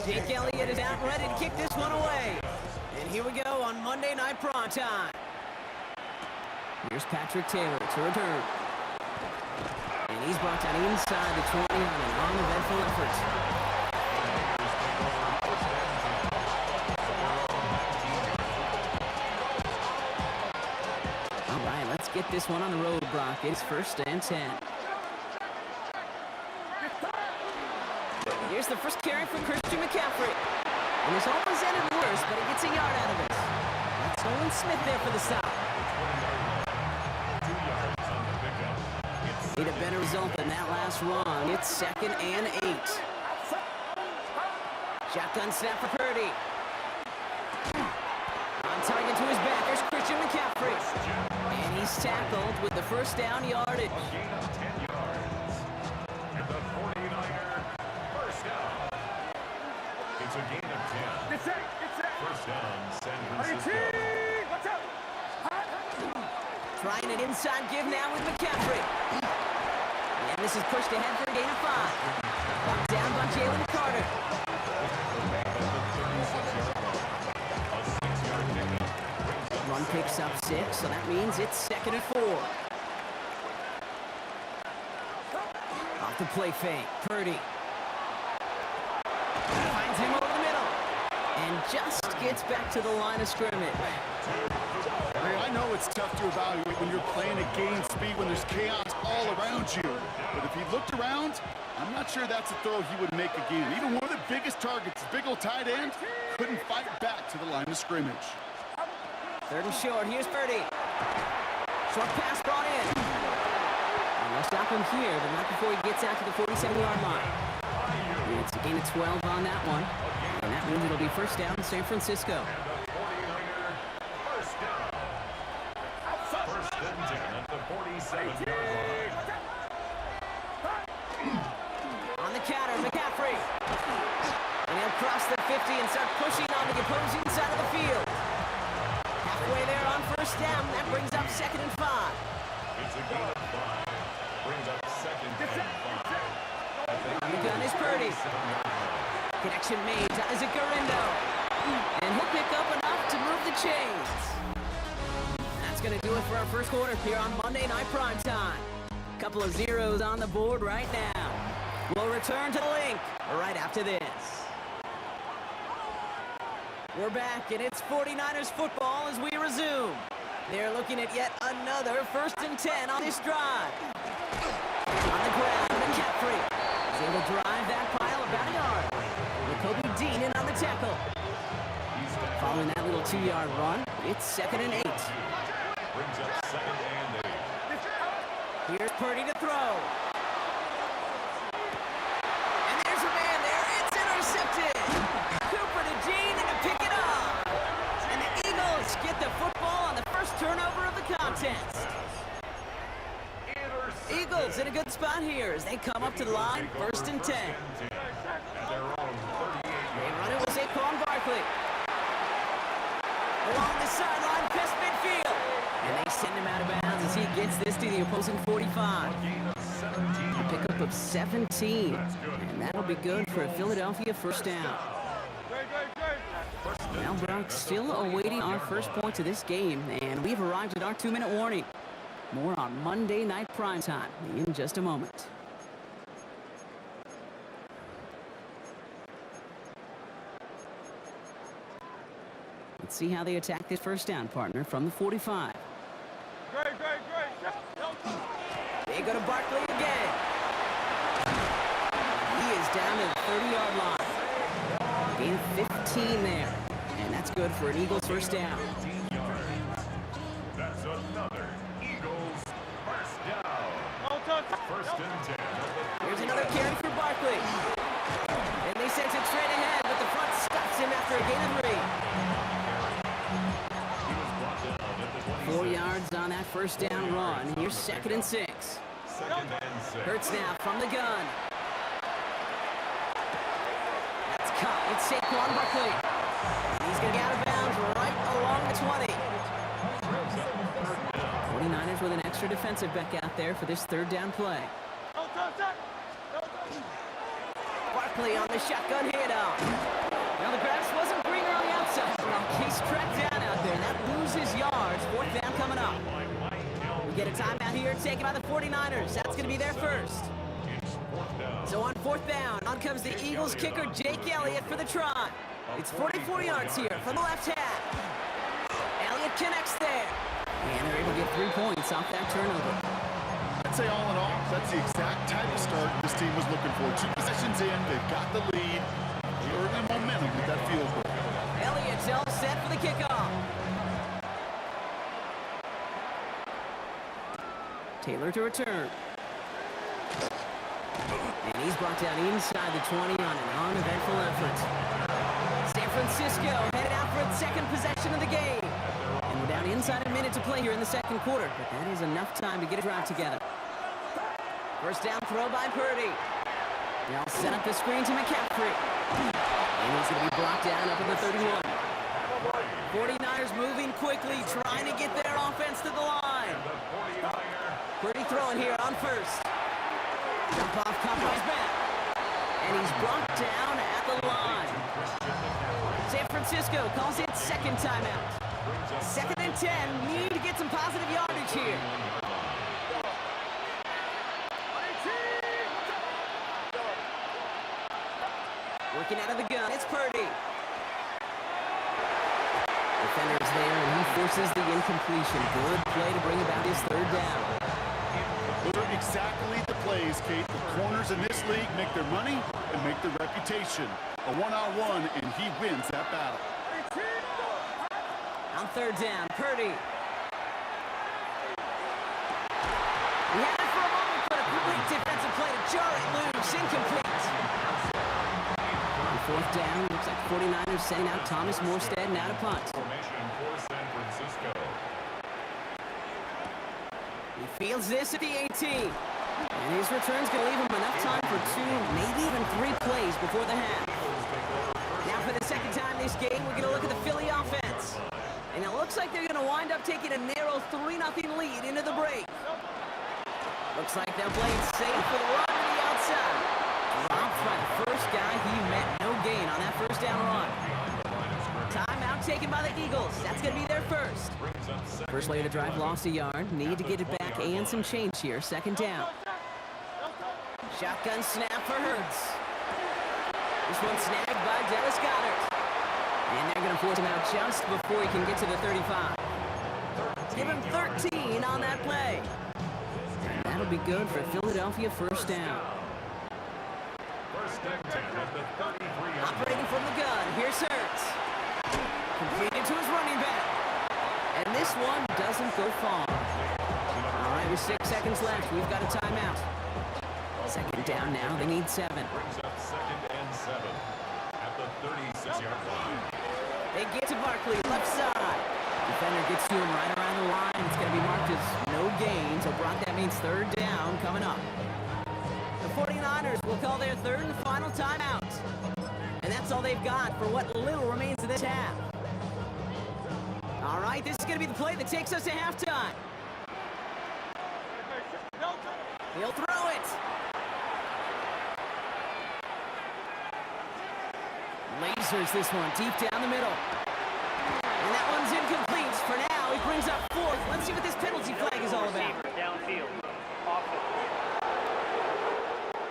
Jake Elliott is out ready to kick this one away. And here we go on Monday Night Primetime. Here's Patrick Taylor to return. And he's brought down inside the 20 on an uneventful effort. take this one on the road, Brock. It's 1st and 10. Here's the first carry for Christian McCaffrey. And this almost ended worse, but he gets a yard out of it. That's Nolan Smith there for the stop. 2 yards on the pickup. It's Need a better result than that last run. It's 2nd and 8. Shotgun snap for Purdy. On target to his back. There's Christian McCaffrey. And he's tackled with the first down yardage. a gain of 10 yards. And the 49er first down. It's a gain of 10. Get set. Get set. First down, San Hey, Francisco. team. Watch out. Trying an inside give now with McCaffrey. And this is pushed ahead for a gain of 5. Brought down by Jalen Carter. A 6-yard pickup. Run picks up 6, so that means it's 2nd and 4. Off the play fake. Purdy. Finds him over the middle. And just gets back to the line of scrimmage. Hey, I know it's tough to evaluate when you're playing at game speed when there's chaos all around you. But if he looked around, I'm not sure that's a throw he would make again. Even one of the biggest targets, big old tight end, couldn't fight back to the line of scrimmage. 3rd and short. Here's Purdy. Short pass brought in. And they'll stop him here, but not before he gets out to the 47-yard line. And it's a gain of 12 on that one. And that means it'll be first down San Francisco. And the 49er first down. First and 10 at the 47-yard line. On the counter, McCaffrey. And he'll cross the 50 and start pushing on the opposing side of the field. Halfway there on first down. That brings up 2nd and 5. It's a gain of 5. Brings up 2nd and 5. On the gun is Purdy. Connection made to Isaac Garindo. And he'll pick up enough to move the chains. That's going to do it for our first quarter here on Monday Night Primetime. Couple of zeros on the board right now. We'll return to the link right after this. We're back, and it's 49ers football as we resume. They're looking at yet another 1st and 10 on this drive. On the ground, McCaffrey is able to drive that pile about a yard. Kobe Dean in on the tackle. Following that little 2-yard run, it's 2nd and 8. Brings up 2nd and 8. Here's Purdy to throw. And there's a man there. It's intercepted. Cooper to Jean and to pick it up. And the Eagles get the football on the first turnover of the contest. Eagles in a good spot here as they come up to the line, 1st and 10. At their own 38 They run it with Saquon Barkley. Along the sideline, past midfield. And they send him out of bounds as he gets this to the opposing 45. A pickup of 17. And that'll be good for a Philadelphia first down. Now Brock still awaiting our first points of this game, and we've arrived at our 2-minute warning. More on Monday Night Primetime in just a moment. Let's see how they attack this first down, partner, from the 45. Great. They go to Barkley again. He is down to the 30-yard line. Gain of 15 there. And that's good for an Eagles first down. 15 yards. That's another Eagles first down. First and 10. Here's another carry for Barkley. And they send it straight ahead, but the front stops him after a gain of 3. He was brought down at the 4 26. yards on that first down run. Here's 2nd and 6. 2nd and 6. Hurts now from the gun. That's caught. It's Saquon Barkley. He's going to get out of bounds right along the 20. 49ers with an extra defensive back out there for this 3rd down play. Barkley on the shotgun handoff. Now the grass wasn't greener on the outside. Well, he's tracked down out there. That loses yards. 4th down coming up. We get a timeout here taken by the 49ers. That's going to be their first. So on 4th down, on comes the Eagles kicker, Jake Elliott, for the try. It's 44 yards here from the left half. Elliott connects there. And they're able to get get 3 points off that turnover. I'd say all in all, that's the exact type of start this team was looking for. 2 possessions in, they've got the lead. The early momentum with that field goal. Elliott's all set for the kickoff. Taylor to return. And he's brought down inside the 20 on an uneventful effort. San Francisco headed out for its second possession of the game. And we're down inside a minute to play here in the second quarter, but that is enough time to get a drive together. First down throw by Purdy. They'll set up the screen to McCaffrey. And he's going to be brought down up at the 31. 49ers moving quickly, trying to get their offense to the line. Purdy throwing here on first. Jump off, comes back. And he's brought down at the line. San Francisco calls it second timeout. 2nd and 10, need to get some positive yardage here. Working out of the gun, it's Purdy. Defender's there, and he forces the incompletion. Good play to bring about his 3rd down. Those are exactly the plays, Kate. The corners in this league make their money and make their reputation. A one-on-one, and he wins that battle. On 3rd down, Purdy. He had it for a moment, but a great defensive play to jar it loose. Incomplete. On 4th down, looks like 49ers sending out Thomas Morstead now to punt. Formation for San Francisco. He fields this at the 18. And his return's going to leave him enough time for 2, maybe even 3 plays before the half. Now for the second time this game, we're going to look at the Philly offense. And it looks like they're going to wind up taking a narrow 3-0 lead into the break. Looks like they're playing safe for the run to the outside. Dropped by the first guy he met. No gain on that first down run. Timeout taken by the Eagles. That's going to be their first. First play of the drive lost a yard. Need to get it back and some change here. 2nd down. Shotgun snap for Hurts. This one snagged by Dallas Goedert. And they're going to force him out just before he can get to the 35. Give him 13 on that play. And that'll be good for Philadelphia. First down. First and 10 at the 33. Operating from the gun. Here's Hurts. Completed to his running back. And this one doesn't go far. All right, with 6 seconds left, we've got a timeout. 2nd down now. They need 7. Brings up 2nd and 7 at the 36-yard line. They get to Barkley, left side. Defender gets to him right around the line. It's going to be marked as no gain. So Brock, that means 3rd down coming up. The 49ers will call their 3rd and final timeout. And that's all they've got for what little remains of this half. All right, this is going to be the play that takes us to halftime. He'll throw it. Lasers this one deep down the middle. And that one's incomplete. For now, he brings up 4th. Let's see what this penalty flag is all about. Downfield.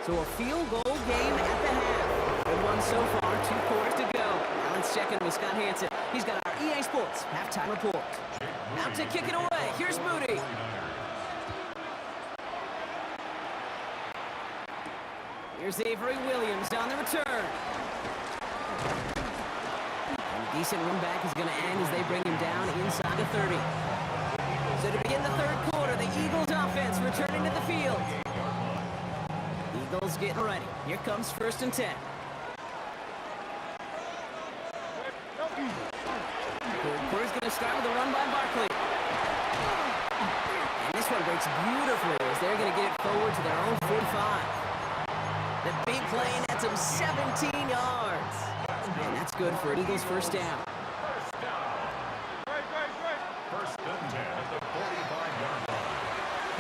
So a field goal game at the half. Good one so far. 2 quarters to go. Now let's check in with Scott Hansen. He's got our EA Sports halftime report. Out to kick it away. Here's Moody. Here's Avery Williams on the return. And a decent run back is going to end as they bring him down inside the 30. So to begin the 3rd quarter, the Eagles offense returning to the field. Eagles getting ready. Here comes 1st and 10. Quarter's going to start with a run by Barkley. And this one breaks beautifully as they're going to get it forward to their own 45. The big play nets him 17 yards. And that's good for an Eagles first down. First and 10 at the 45-yard line.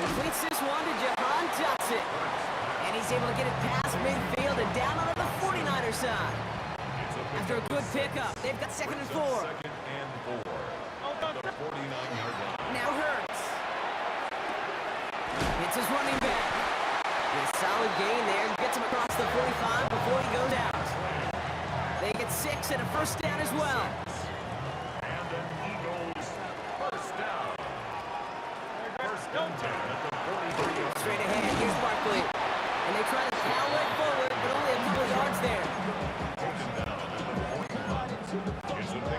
Completes this one to Jahan Dotson. And he's able to get it past midfield and down onto the 49er side. After a good pickup, they've got 2nd and 4. 2nd and 4 at the 49-yard line. Now Hurts. It's his running back. A solid gain there. Gets him across the 45 before he goes out. They get 6 and a first down as well. And an Eagles first down. Straight ahead, here's Barkley. And they try to power it forward, but only a couple yards there.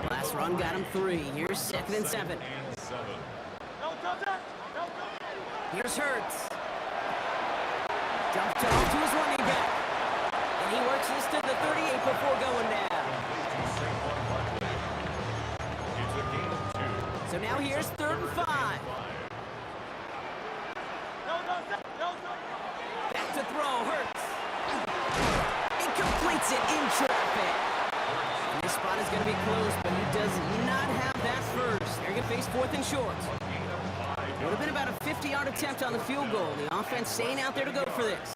Last run got him 3. Here's 2nd and 7. Here's Hurts. Dumped it off to his running back. And he works this to the 38 before going down. So now here's 3rd and 5. Back to throw, Hurts. He completes it in traffic. And this spot is going to be close, but he does not have that first. They're going to face 4th and short. Would have been about a 50-yard attempt on the field goal. The offense staying out there to go for this.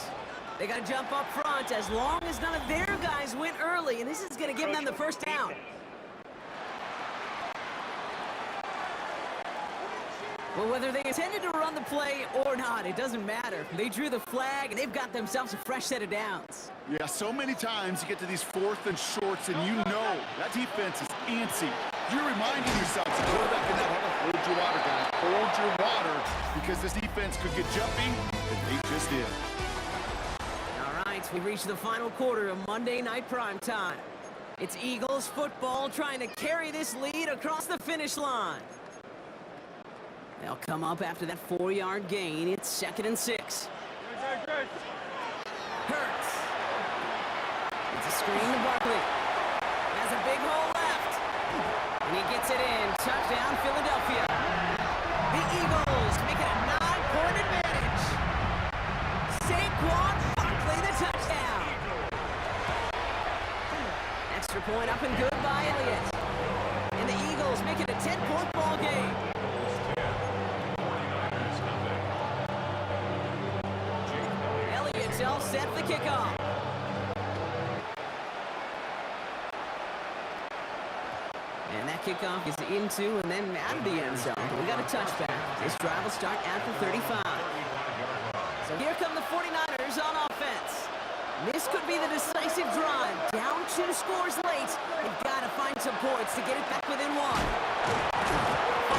They got to jump up front as long as none of their guys went early, and this is going to give them the first down. Well, whether they intended to run the play or not, it doesn't matter. They drew the flag, and they've got themselves a fresh set of downs. Yeah, so many times you get to these 4th and shorts, and you know that defense is antsy. You're reminding yourself, the quarterback in that huddle, hold your water, guys. Hold your water, because this defense could get jumping, and they just did. All right, we reached the final quarter of Monday Night Prime Time. It's Eagles football trying to carry this lead across the finish line. They'll come up after that 4-yard gain. It's 2nd and 6. Hurts. It's a screen to Barkley. Has a big hole left. And he gets it in. Touchdown, Philadelphia. The Eagles make it a 9-point advantage. Saquon Barkley, the touchdown. Extra point up and good by Elliott. And the Eagles make it a 10-point ball game. Elliott all set the kickoff. And that kickoff is into and then out of the end zone. We got a touchback. This drive will start at the 35. So here come the 49ers on offense. This could be the decisive drive. Down 2 scores late. They've got to find some points to get it back within 1. Off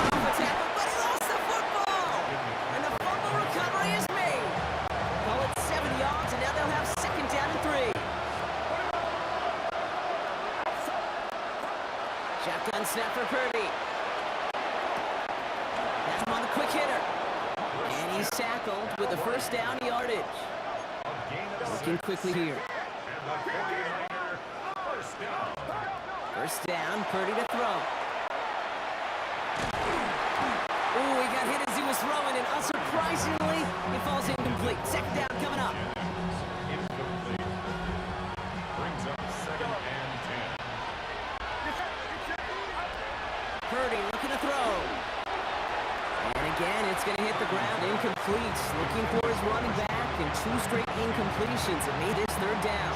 the tackle, but he lost the football. And the fumble recovery is made. Call it 7 yards, and now they'll have 2nd down and 3. Shotgun snap for Purdy. That's him on the quick hitter. And he's tackled with a first down yardage. Looking quickly here. First down, Purdy to throw. Ooh, he got hit as he was throwing, and unsurprisingly, he falls incomplete. 2nd down coming up. Incomplete. Brings up 2nd and 10. Purdy looking to throw. And again, it's going to hit the ground. Incomplete. Looking for his running back, and 2 straight incompletions have made his 3rd down.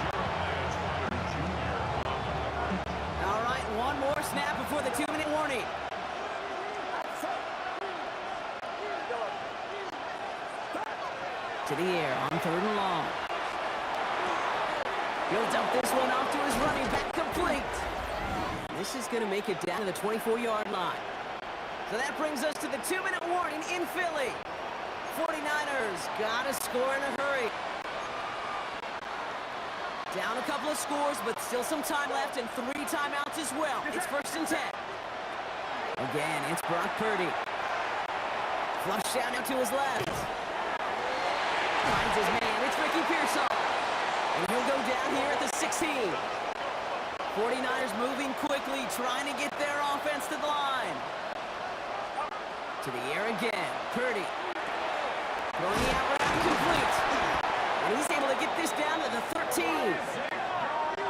All right, one more snap before the 2-minute warning. To the air on 3rd and long. He'll dump this one off to his running back, complete. This is going to make it down to the 24-yard line. So that brings us to the 2-minute warning in Philly. 49ers got to score in a hurry. Down a couple of scores, but still some time left and 3 timeouts as well. It's 1st and 10. Again, it's Brock Purdy. Flush down now to his left. Finds his man. It's Ricky Pearsall. And he'll go down here at the 16. 49ers moving quickly, trying to get their offense to the line. To the air again. Purdy. Throwing the out route, complete. And he's able to get this down to the 13.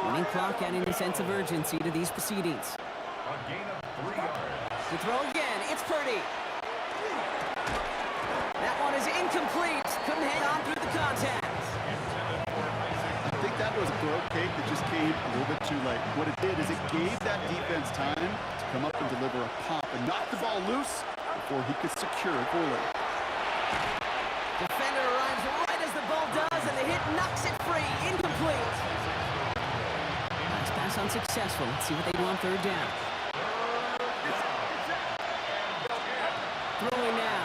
Running clock adding a sense of urgency to these proceedings. A gain of 3 yards. To throw again, it's Purdy. That one is incomplete. Couldn't hang on through the contact. I think that was a throw cake that just came a little bit too late. What it did is it gave that defense time to come up and deliver a pump and knock the ball loose before he could secure it fully. Defender arrives right as the ball does, and the hit knocks it free. Incomplete. Last pass unsuccessful. Let's see what they do on 3rd down. Throwing now.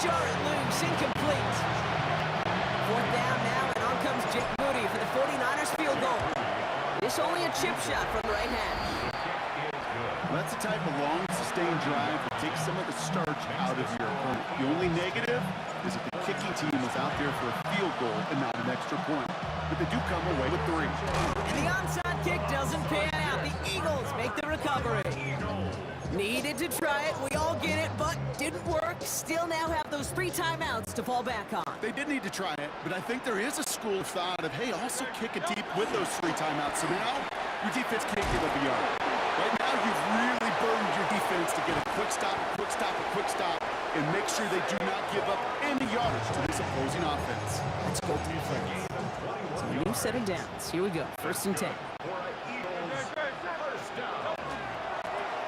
jar it loose, incomplete. Fourth down now, and on comes Jake Moody for the 49ers field goal. This only a chip shot from right hash. Well, that's the type of long, sustained drive that takes some of the starch out of your opponent. The only negative is that the kicking team was out there for a field goal and not an extra point. But they do come away with 3. And the onside kick doesn't pan out. The Eagles make the recovery. Needed to try it, we all get it, but didn't work. Still now have those 3 timeouts to fall back on. They did need to try it, but I think there is a school of thought of, hey, also kick it deep with those 3 timeouts. So now your defense can't give up a yard. Right now you've really burdened your defense to get a quick stop, and make sure they do not give up any yardage to this opposing offense. Let's go defense. So a new set of downs. Here we go. 1st and 10.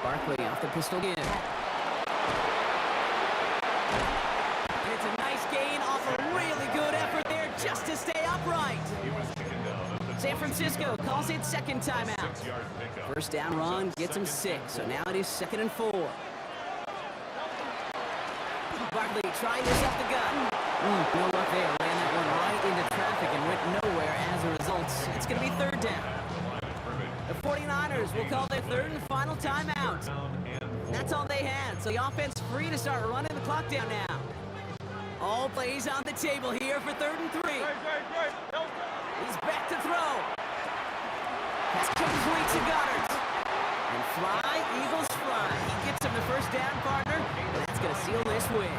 Barkley off the pistol again. And it's a nice gain off a really good effort there just to stay upright. San Francisco calls it 2nd timeout. 1st down run gets him 6, so now it is 2nd and 4. Barkley trying this up the gut. No luck there. Ran that one right into traffic and went nowhere as a result. It's going to be 3rd down. The 49ers will call their 3rd and final timeout. That's all they had, so the offense free to start running the clock down now. All plays on the table here for 3rd and 3. He's back to throw. Pass complete to Goddard. And fly, Eagles fly. He gets him the 1st down, partner, and that's going to seal this win.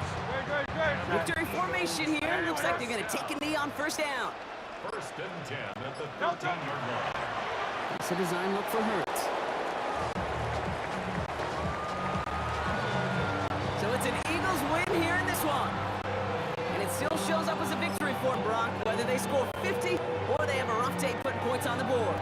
Victory formation here. Looks like they're going to take a knee on 1st down. 1st and 10 at the 13-yard line. It's a design look for Hurts. So it's an Eagles win here in this one. And it still shows up as a victory for them, Brock, whether they score 50 or they have a rough day putting points on the board.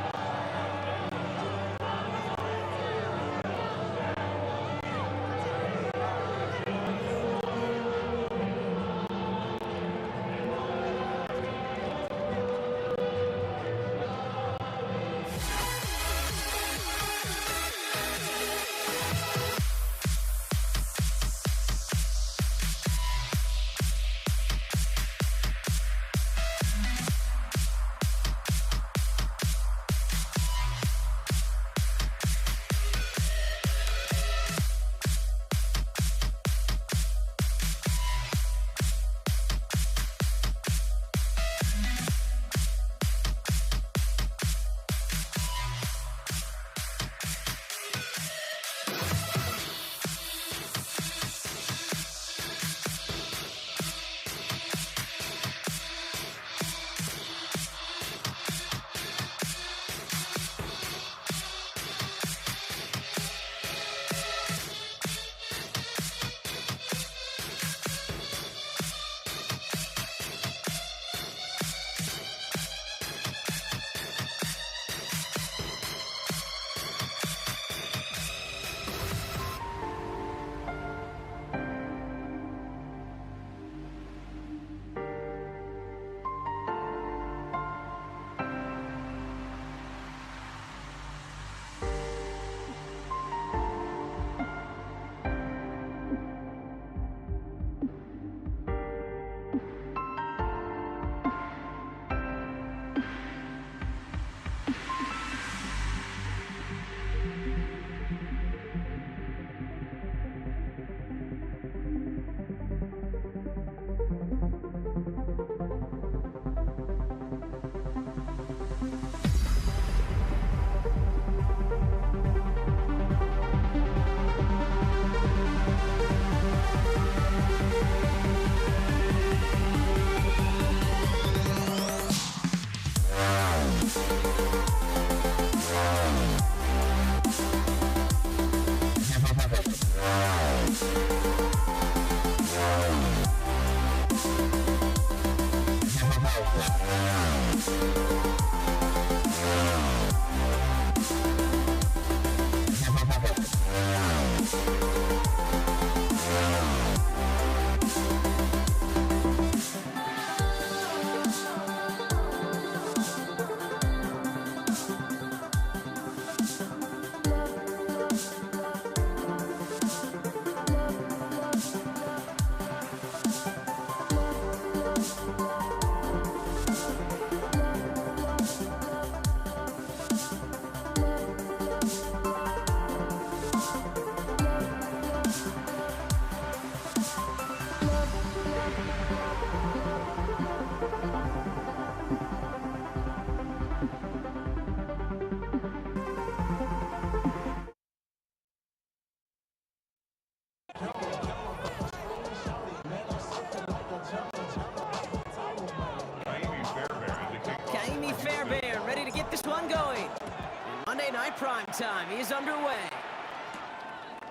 Night Prime Time is underway.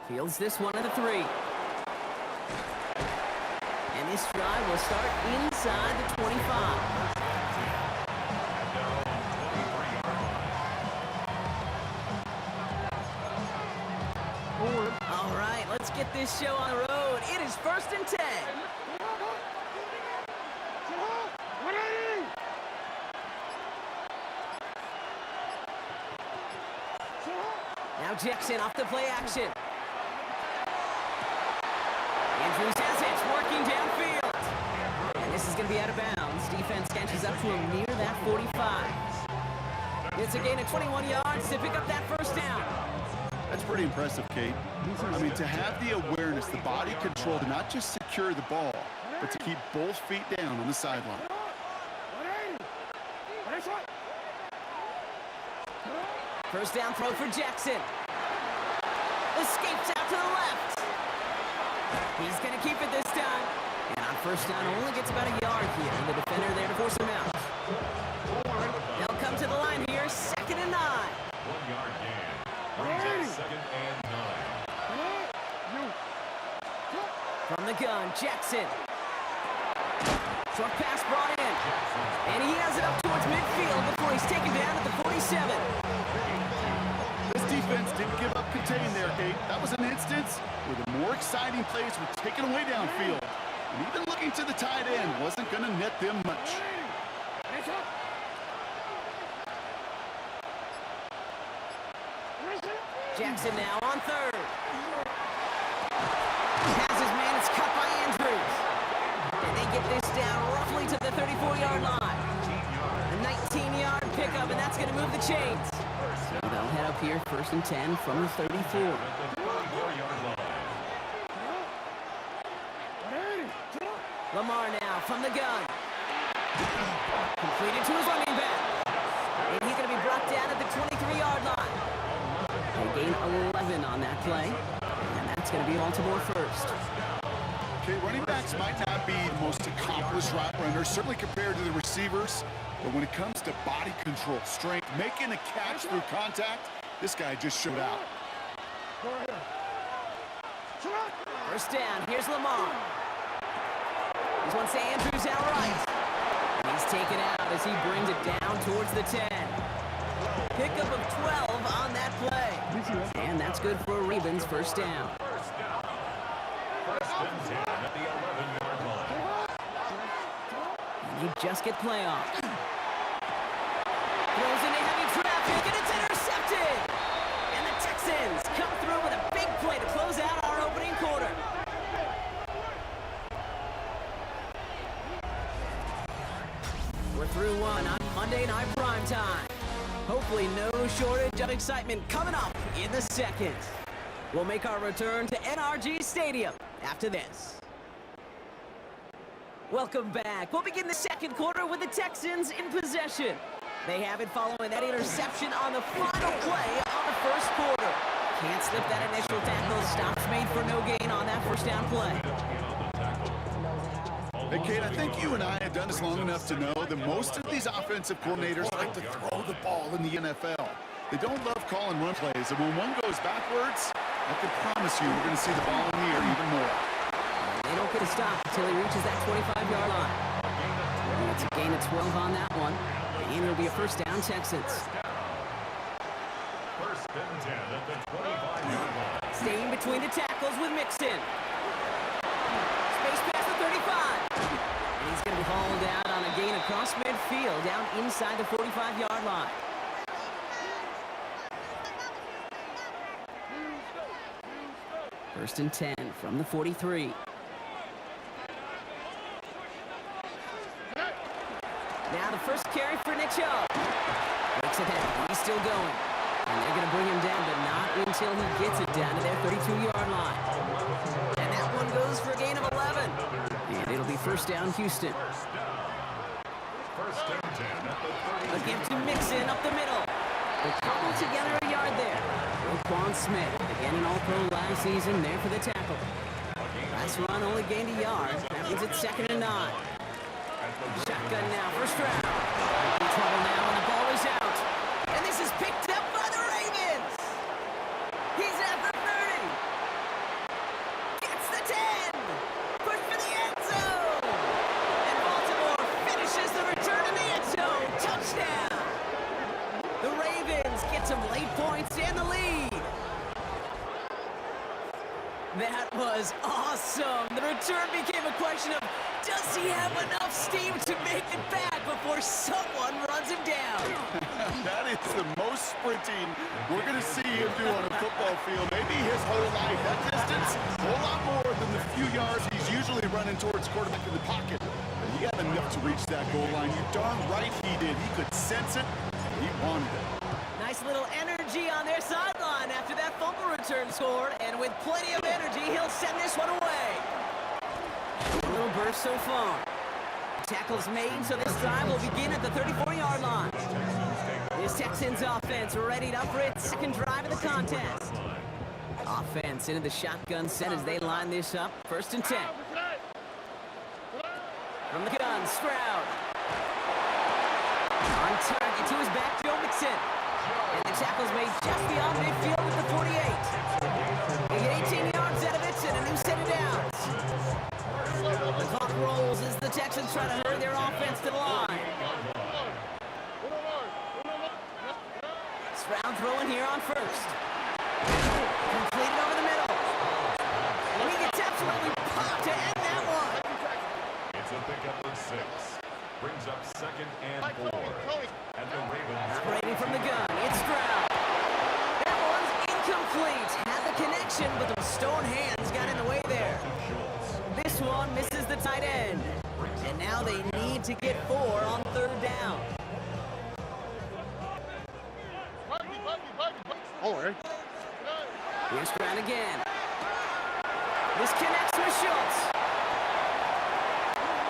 Fields this one at the 3. And this drive will start inside the 25. All right, let's get this show on the road. It is 1st and 10. Now Jackson off the play action. Andrews has it, working downfield. And this is going to be out of bounds. Defense catches up to him near that 45. It's a gain of 21 yards to pick up that first down. That's pretty impressive, Kate. I mean, to have the awareness, the body control to not just secure the ball, but to keep both feet down on the sideline. First down throw for Jackson. Escapes out to the left. He's going to keep it this time. And on first down, only gets about a yard here. And the defender there to force him out. They'll come to the line here, 2nd and 9. 1 yard gain. Brings up 2nd and 9. From the gun, Jackson. Short pass brought in. And he has it up towards midfield before he's taken down at the 47. This defense didn't give up contain there, Kate. That was an instance where the more exciting plays were taken away downfield. And even looking to the tight end wasn't going to net them much. Jackson now on 3rd. Has his man, it's cut by Andrews. And they get this down roughly to the 34-yard line. A 19-yard pickup, and that's going to move the chains. They'll head up here, 1st and 10 from the 34. Lamar now from the gun. Completed to his running back. And he's going to be brought down at the 23-yard line. They gain 11 on that play. And that's going to be Baltimore first. Okay, running backs might not be the most accomplished route runners, certainly compared to the receivers. But when it comes to body control, strength, making a catch through contact, this guy just showed out. First down, here's Lamar. He's one to Andrews out right. And he's taken out as he brings it down towards the 10. Pickup of 12 on that play. And that's good for Ravens, first down. First and 10 at the 11-yard line. And you just get playoff. Throws into heavy traffic, and it's intercepted! And the Texans come through with a big play to close out our opening quarter. We're through one on Monday Night Prime Time. Hopefully no shortage of excitement coming up in the second. We'll make our return to NRG Stadium after this. Welcome back. We'll begin the second quarter with the Texans in possession. They have it following that interception on the final play of the first quarter. Can't slip that initial tackle. Stops made for no gain on that first down play. Hey, Kate, I think you and I have done this long enough to know that most of these offensive coordinators like to throw the ball in the NFL. They don't love calling run plays, and when one goes backwards, I can promise you we're going to see the ball in the air even more. They don't get a stop until he reaches that 25-yard line. And it's a gain of 12 on that one. And it'll be a first down, Texans. First and 10 at the 25-yard line. Staying between the tackles with Mixon. Space past the 35. And he's going to be hauled out on a gain across midfield down inside the 45-yard line. First and 10 from the 43. Now the first carry for Nick Chubb. Breaks ahead. He's still going. And they're going to bring him down, but not until he gets it down to their 32-yard line. And that one goes for a gain of 11. And it'll be first down, Houston. First and 10 at the 30. A give to Mixon up the middle. They cobble together a yard there. Roquan Smith, again an All-Pro last season, there for the tackle. Last run only gained a yard. That means it's 2nd and 9. Shotgun now, first round. In trouble now, and the ball is out. And this is picked up by the Ravens. return became a question of, does he have enough steam to make it back before someone runs him down? That is the most sprinting we're going to see him do on a football field. Maybe his whole life. That distance, a whole lot more than the few yards he's usually running towards quarterback in the pocket. But he got enough to reach that goal line. You darn right he did. He could sense it. He wanted it. Nice little energy on their sideline after that fumble return scored, and with plenty of energy, he'll send this one away. A little burst so far. Tackle's made, so this drive will begin at the 34-yard line. This Texans offense ready up for its second drive of the contest. Offense into the shotgun set as they line this up. 1st and 10. From the gun, Stroud. On target to his back, Joe Mixon. And the tackle's made just beyond midfield with the 48. They get 18 yards out of it and a new set of downs. The clock rolls as the Texans try to hurry their offense to the line. Stroud throwing here on 1st. Completed over the middle. And he gets absolutely popped to end that one. It's a pickup of 6. Brings up 2nd and 4. And the Ravens. Brady from the gun. It's Stroud. That one's incomplete. Had the connection, but the stone hands got in the way there. This one misses the tight end. And now they need to get 4 on 3rd down. Here's Stroud again. This connects with Schultz.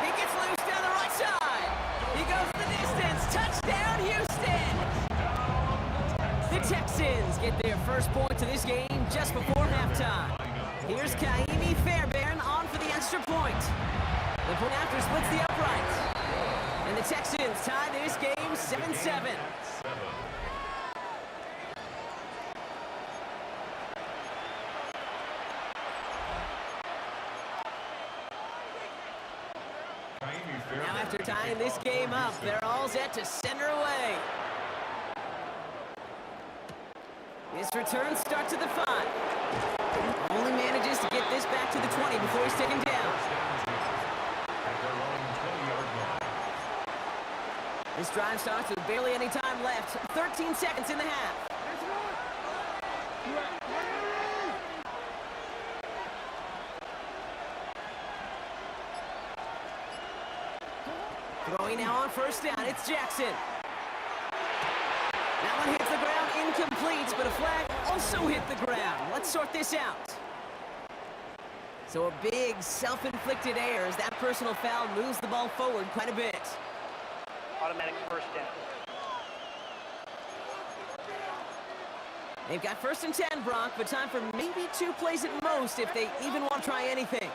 He gets loose down the right side. He goes the distance. Touchdown, Houston! The Texans get their first points of this game just before halftime. Here's Kaimi Fairbairn on for the extra point. The point after splits the upright. And the Texans tie this game 7-7. Now after tying this game up, they're all set to send her away. This return starts at the 5. Only manages to get this back to the 20 before he's taken down. This drive starts with barely any time left. 13 seconds in the half. Throwing now on 1st down, it's Jackson. That one hits the ground, incomplete, but a flag also hit the ground. Let's sort this out. So a big self-inflicted error as that personal foul moves the ball forward quite a bit. Automatic 1st down. They've got 1st and 10, Brock, but time for maybe 2 plays at most if they even want to try anything.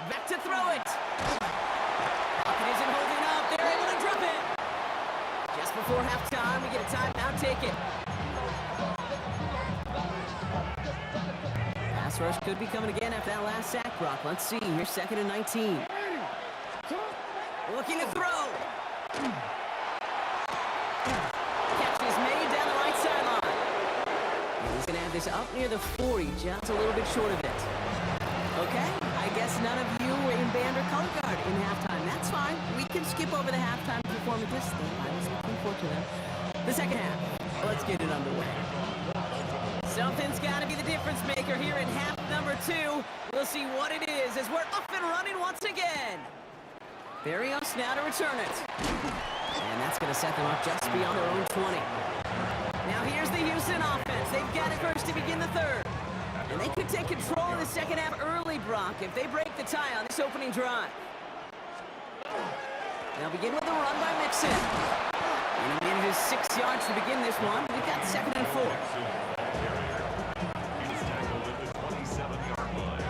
Back to throw it. Pocket isn't holding up. They're able to drop it. Just before halftime, we get a timeout taken. Pass rush could be coming again after that last sack, Brock. Let's see. Here's 2nd and 19. Looking to throw. Catch is made down the right sideline. And he's going to have this up near the 40, just a little bit short of it. Okay, I guess none of you were in band or color guard in halftime. That's fine. We can skip over the halftime performances. I was looking forward to them. The second half. Let's get it underway. Something's got to be the difference maker here in half number 2. We'll see what it is as we're up and running once again. Barrios now to return it. And that's going to set them up just beyond their own 20. Now here's the Houston offense. They've got it first to begin the 3rd. And they could take control of the second half early, Brock, if they break the tie on this opening drive. Now begin with the run by Mixon. And he manages 6 yards to begin this one. We've got 2nd and 4. He's tackled at the 27-yard line.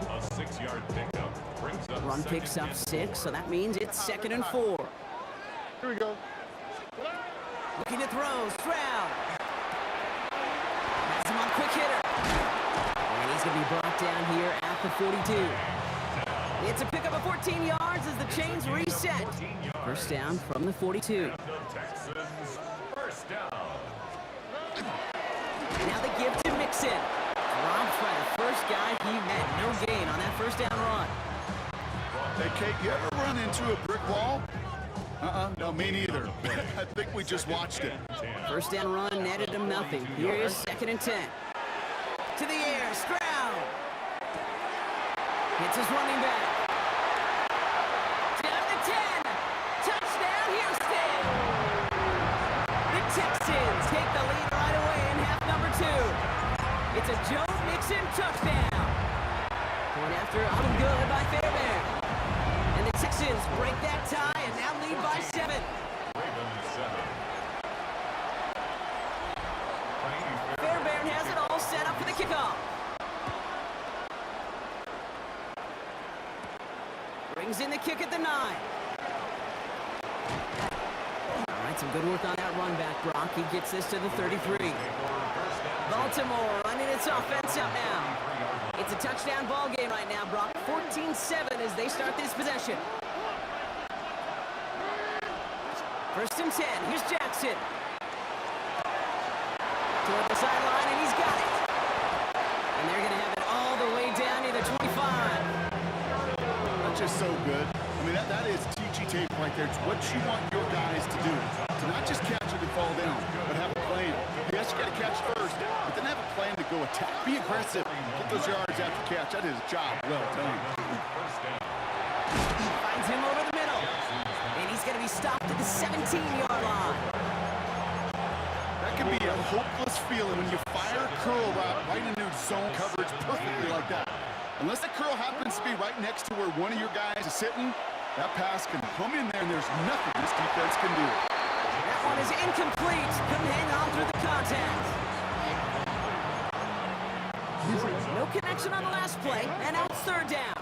A 6-yard pickup brings up Run picks up 6, so that means it's 2nd and 4. Here we go. Looking to throw, Stroud. That's him on quick hitter. And he's going to be brought down here at the 42. It's a pickup of 14 yards as the chains reset. 1st down from the 42. The Texans 1st down. Now the give to Mixon. Robbed by the first guy he met. No gain on that first down run. Hey, Kate, you ever run into a brick wall? No, me neither. I think we just watched it. First down run netted him nothing. Here's 2nd and 10. To the air, Stroud. Hits his running back. Down to 10. Touchdown, Houston. The Texans take the lead right away in half number 2. It's a Joe Mixon touchdown. Going after Autumn Good by Fairbairn. And the Texans break that tie and now lead by 7. Ravens 7. Fairbairn has it all set up for the kickoff. Brings in the kick at the 9. All right, some good work on that run back, Brock. He gets this to the 33. Baltimore running its offense up now. It's a touchdown ball game right now, Brock. 14-7 as they start this possession. 1st and 10. Here's Jackson. Toward the sideline, and he's got it. And they're going to have it all the way down near the 25. That's just so good. I mean, that is TG tape right there. It's what you want your guys to do. To not just catch it and fall down, but have a plan. Yes, you got to catch first, but then have a plan to go attack. Be aggressive. Get those yards after catch. That is a job well done. Finds him over the middle. And he's going to be stopped at the 17-yard line. That can be a hopeless feeling when you fire a curl route right into zone coverage perfectly like that. Unless the curl happens to be right next to where one of your guys is sitting, that pass can come in there and there's nothing this defense can do. That one is incomplete. Couldn't hang on through the contact. No connection on the last play, and now it's 3rd down.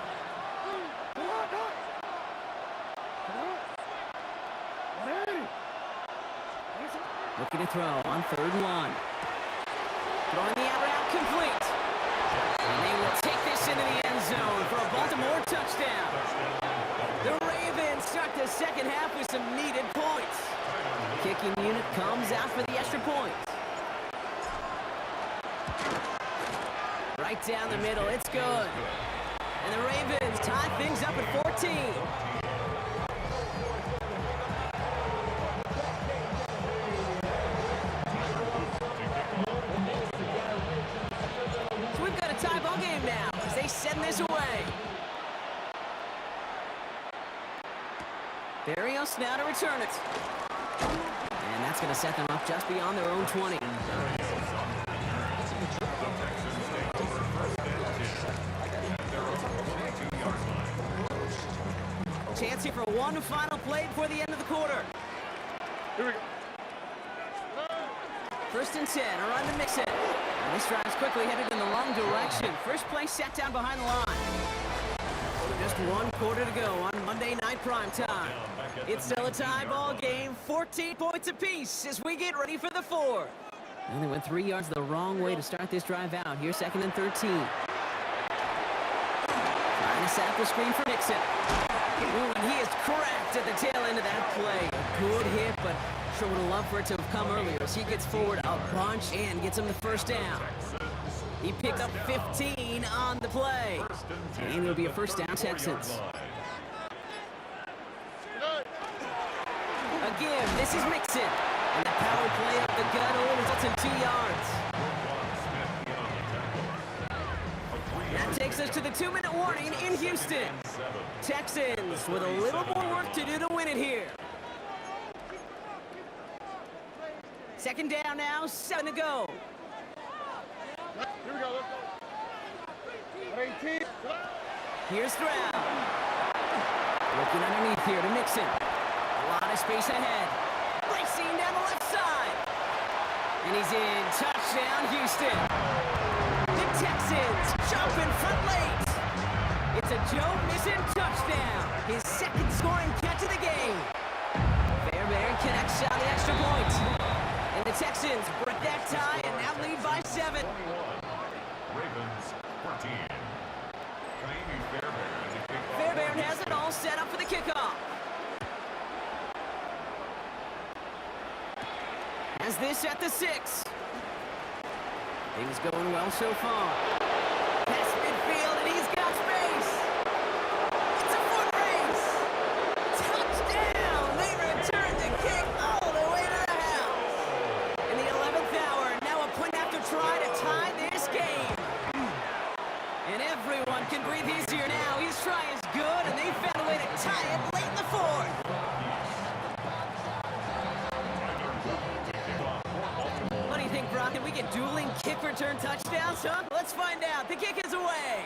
Looking to throw on 3rd and 1. Throwing the out complete. And they will take this into the end zone for a Baltimore touchdown. The Ravens start the second half with some needed points. Kicking unit comes out for the extra point. Right down the middle, it's good. And the Ravens tie things up at 14. So we've got a tie ball game now as they send this away. Barrios now to return it. And that's going to set them up just beyond their own 20. Chance here for one final play before the end of the quarter. Here we go. 1st and 10, a run to Mixon. And this drive's quickly headed in the wrong direction. First play set down behind the line. Just 1 quarter to go on Monday Night Primetime. It's still a tie ball game, 14 points apiece as we get ready for the 4th. And they went 3 yards the wrong way to start this drive out. Here's 2nd and 13. Trying to set up the screen for Mixon. Ooh, and he is cracked at the tail end of that play. A good hit, but sure would have loved for it to have come earlier as he gets forward a bunch and gets him the first down. He picks up 15 on the play. And it'll be a first down, Texans. Again, this is Mixon. And the power play up the gut only results in 2 yards. That takes us to the 2-minute warning in Houston. Texans with a little more work to do to win it here. 2nd down now, 7 to go. Here we go. Let's go. 18. Here's Stroud. Looking underneath here to Mixon. A lot of space ahead. Racing down the left side. And he's in. Touchdown, Houston. The Texans jump in front late. It's a Joe Mixon touchdown. His 2nd scoring catch of the game. Fairbairn connects on the extra point. And the Texans break that tie and now lead by 7. Ravens 14. Fairbairn has it all set up for the kickoff. As this at the 6. Things going well so far. Past midfield, and he's got space. It's a foot race. Touchdown! They return the kick all the way to the house. In the 11th hour, now a point after try to tie this game. And everyone can breathe easier now. His try is good, and they found a way to tie it late in the fourth. What do you think, Brock? Can we get dueling kick return touchdowns, huh? Let's find out. The kick is away.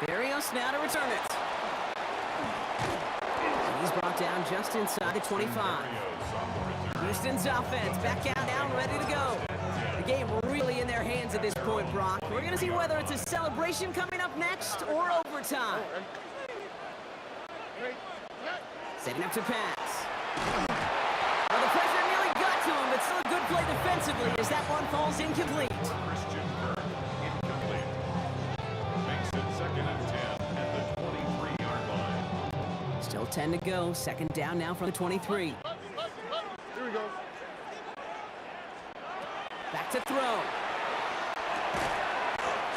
Barrios now to return it. He's brought down just inside the 25. Houston's offense back out now, ready to go. The game really in their hands at this point, Brock. We're going to see whether it's a celebration coming up next or overtime. Setting up to pass. Well, the pressure nearly got to him, but still a good play defensively as that one falls incomplete. Christian Kirk, incomplete. Makes it 2nd and 10 at the 23-yard line. Still 10 to go. Second down now from the 23. Here we go. Back to throw.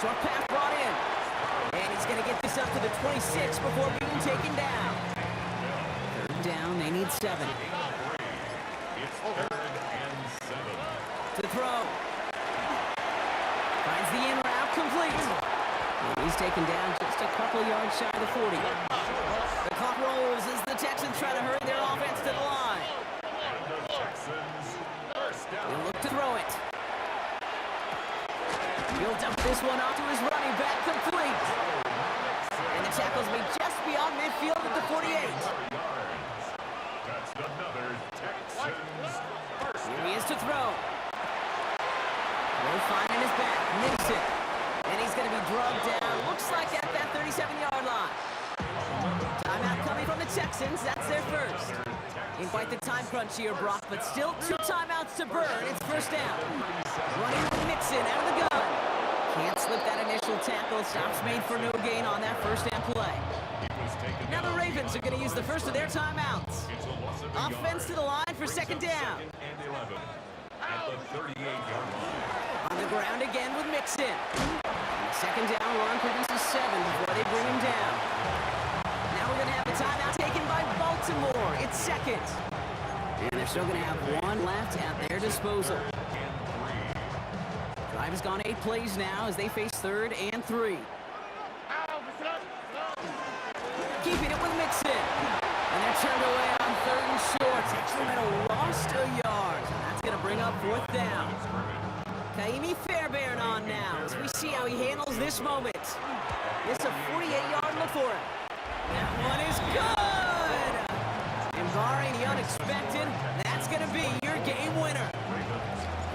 Short pass brought in. And he's going to get this up to the 26 before being taken down. Third down, they need 7. It's 3rd and 7. To throw. Finds the in route complete. And he's taken down just a couple yards shy of the 40. The clock rolls as the Texans try to hurry their offense to the line. And the Texans first down. He'll look to throw it. He'll dump this one off to his running back complete. And the tackle's made just beyond midfield at the 48. Yards. That's another Texans first Here down. he is to throw. Will find in his back. Nixon. And he's going to be drugged down. Looks like at that 37-yard line. Timeout coming from the Texans. That's their first. In quite the time crunch here, Brock, but still 2 timeouts to burn. It's first down. Running with Nixon out of the gun. Can't slip that initial tackle. Stops made for no gain on that first down play. He was taken Now the down. Ravens are going to use the first of their timeouts. It's a loss of a Offense to yard. the line for Brings second up down. 2nd and 11 at the 38-yard line. On the ground again with Mixon. Second down run produces 7 before they bring him down. Now we're going to have the timeout taken by Baltimore. It's second. And they're still going to have 1 left at their disposal. Drive has gone 8 plays now as they face 3rd and 3. Keeping it with Mixon. And they're turned away on 3rd and short. They might have lost a yard. And that's going to bring up 4th down. Kaimi Fairbairn on now as we see how he handles this moment. It's a 48-yard look for him. That one is good! And barring the unexpected, that's going to be your game winner.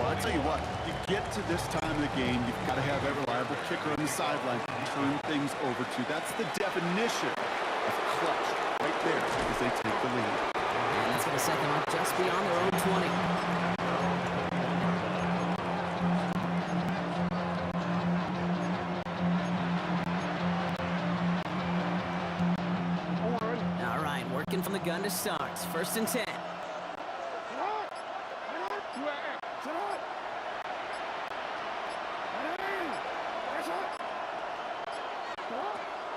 Well, I'll tell you what, you get to this time of the game, you've got to have a reliable kicker on the sideline to turn things over to. That's the definition of clutch right there as they take the lead. And that's going to set them up just beyond their own 20. All right, working from the gun to start. 1st and 10.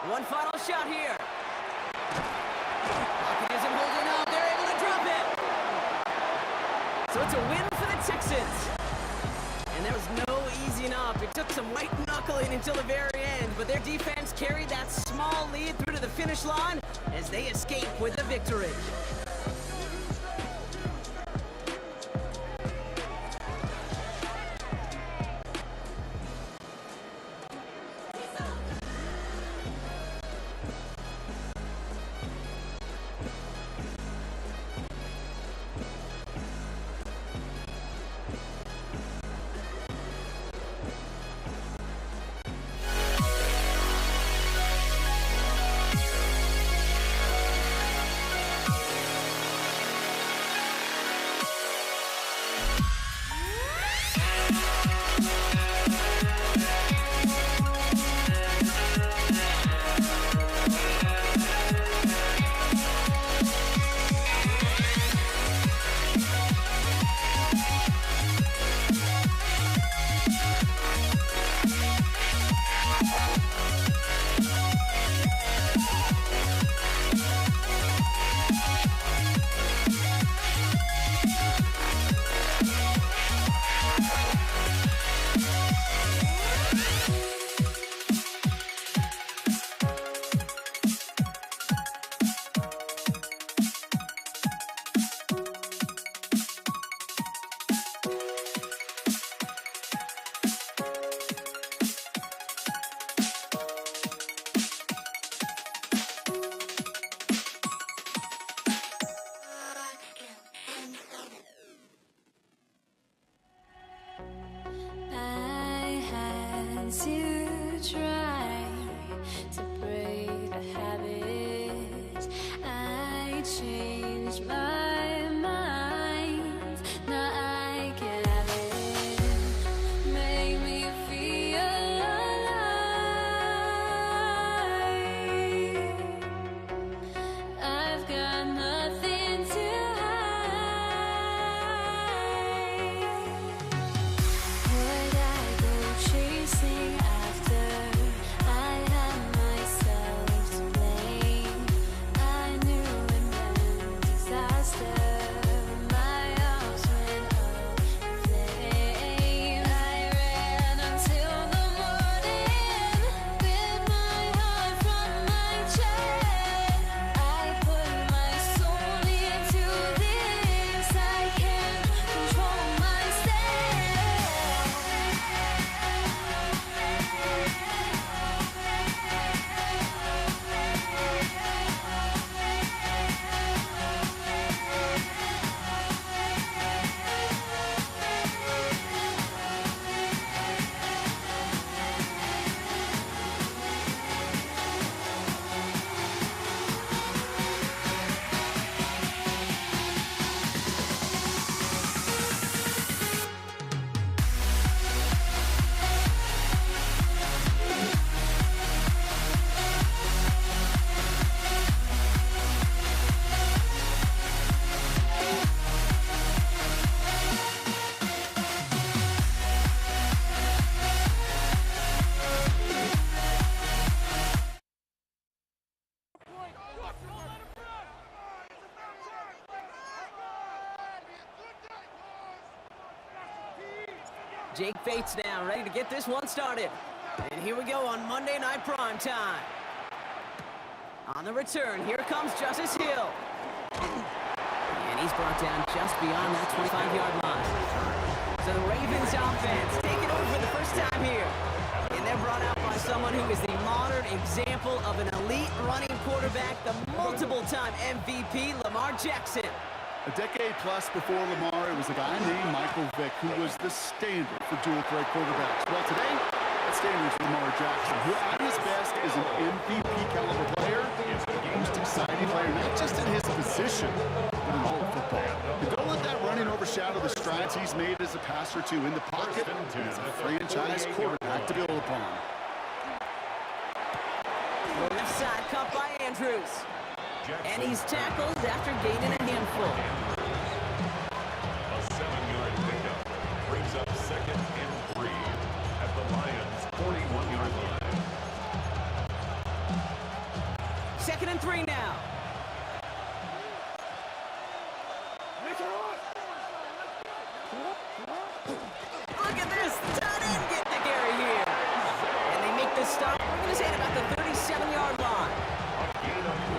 One final shot here. Lockett isn't holding up. They're able to drop it. So it's a win for the Texans. And there was no easing up. It took some white knuckling until the very end, but their defense carried that small lead through to the finish line as they escape with the victory. Jake Bates now, ready to get this one started. And here we go on Monday Night Prime Time. On the return, here comes Justice Hill. And he's brought down just beyond that 25-yard line. So the Ravens offense taking over for the first time here. And they're brought out by someone who is the modern example of an elite running quarterback, the multiple-time MVP, Lamar Jackson. A decade plus before Lamar, it was a guy named Michael Vick who was the standard for dual-threat quarterbacks. Well, today, that standard is Lamar Jackson, who at his best is an MVP-caliber player. He's the most exciting player, not just in his position, but in all of football. And don't let that running overshadow the strides he's made as a passer, too, in the pocket, and as a franchise quarterback to build upon. Left side cut by Andrews. And he's tackled after gaining a handful. A 7-yard pickup brings up 2nd and 3 at the Lions' 41-yard line. 2nd and 3 now. Look at this, the tight end getting the carry here. And they make the stop. We're going to say at about the 37-yard line.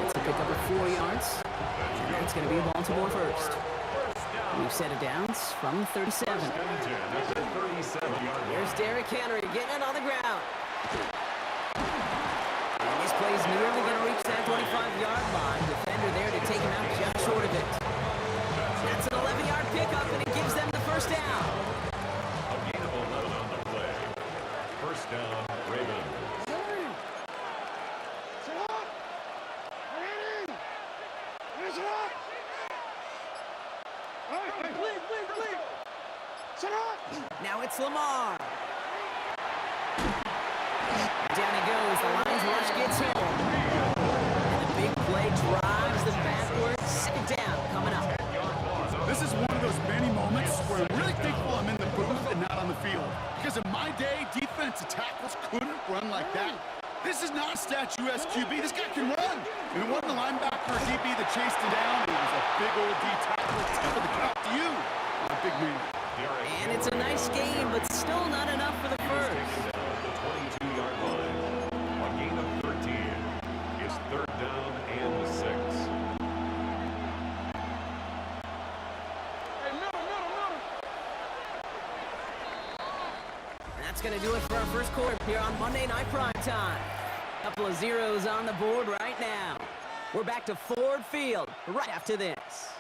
It's a pickup of 4 yards. And it's going to be Baltimore first. We've set it down from 37. Here's Derrick Henry getting it on the ground. And this play's nearly going to reach that 25-yard line. Defender there to take him out just short of it. That's an 11-yard pickup, and it gives them the first down. A gain of 11 on the play. First down, Ravens. Now it's Lamar. Down he goes. The Lions rush gets him. And the big play drives them backwards. 2nd down coming up. This is one of those many moments where I'm really thankful I'm in the booth and not on the field. Because in my day, defensive tackles couldn't run like that. This is not a statuesque QB. This guy can run. And it wasn't the linebacker or DB that chased him down. It was a big old D tackle. Tip of the cap to you, a big man. And it's a nice game, but still not enough for the first. Taken down at the 22-yard line. A gain of 13. It's 3rd down and 6. And that's going to do it for our first quarter here on Monday Night Prime Time. Couple of zeros on the board right now. We're back to Ford Field right after this.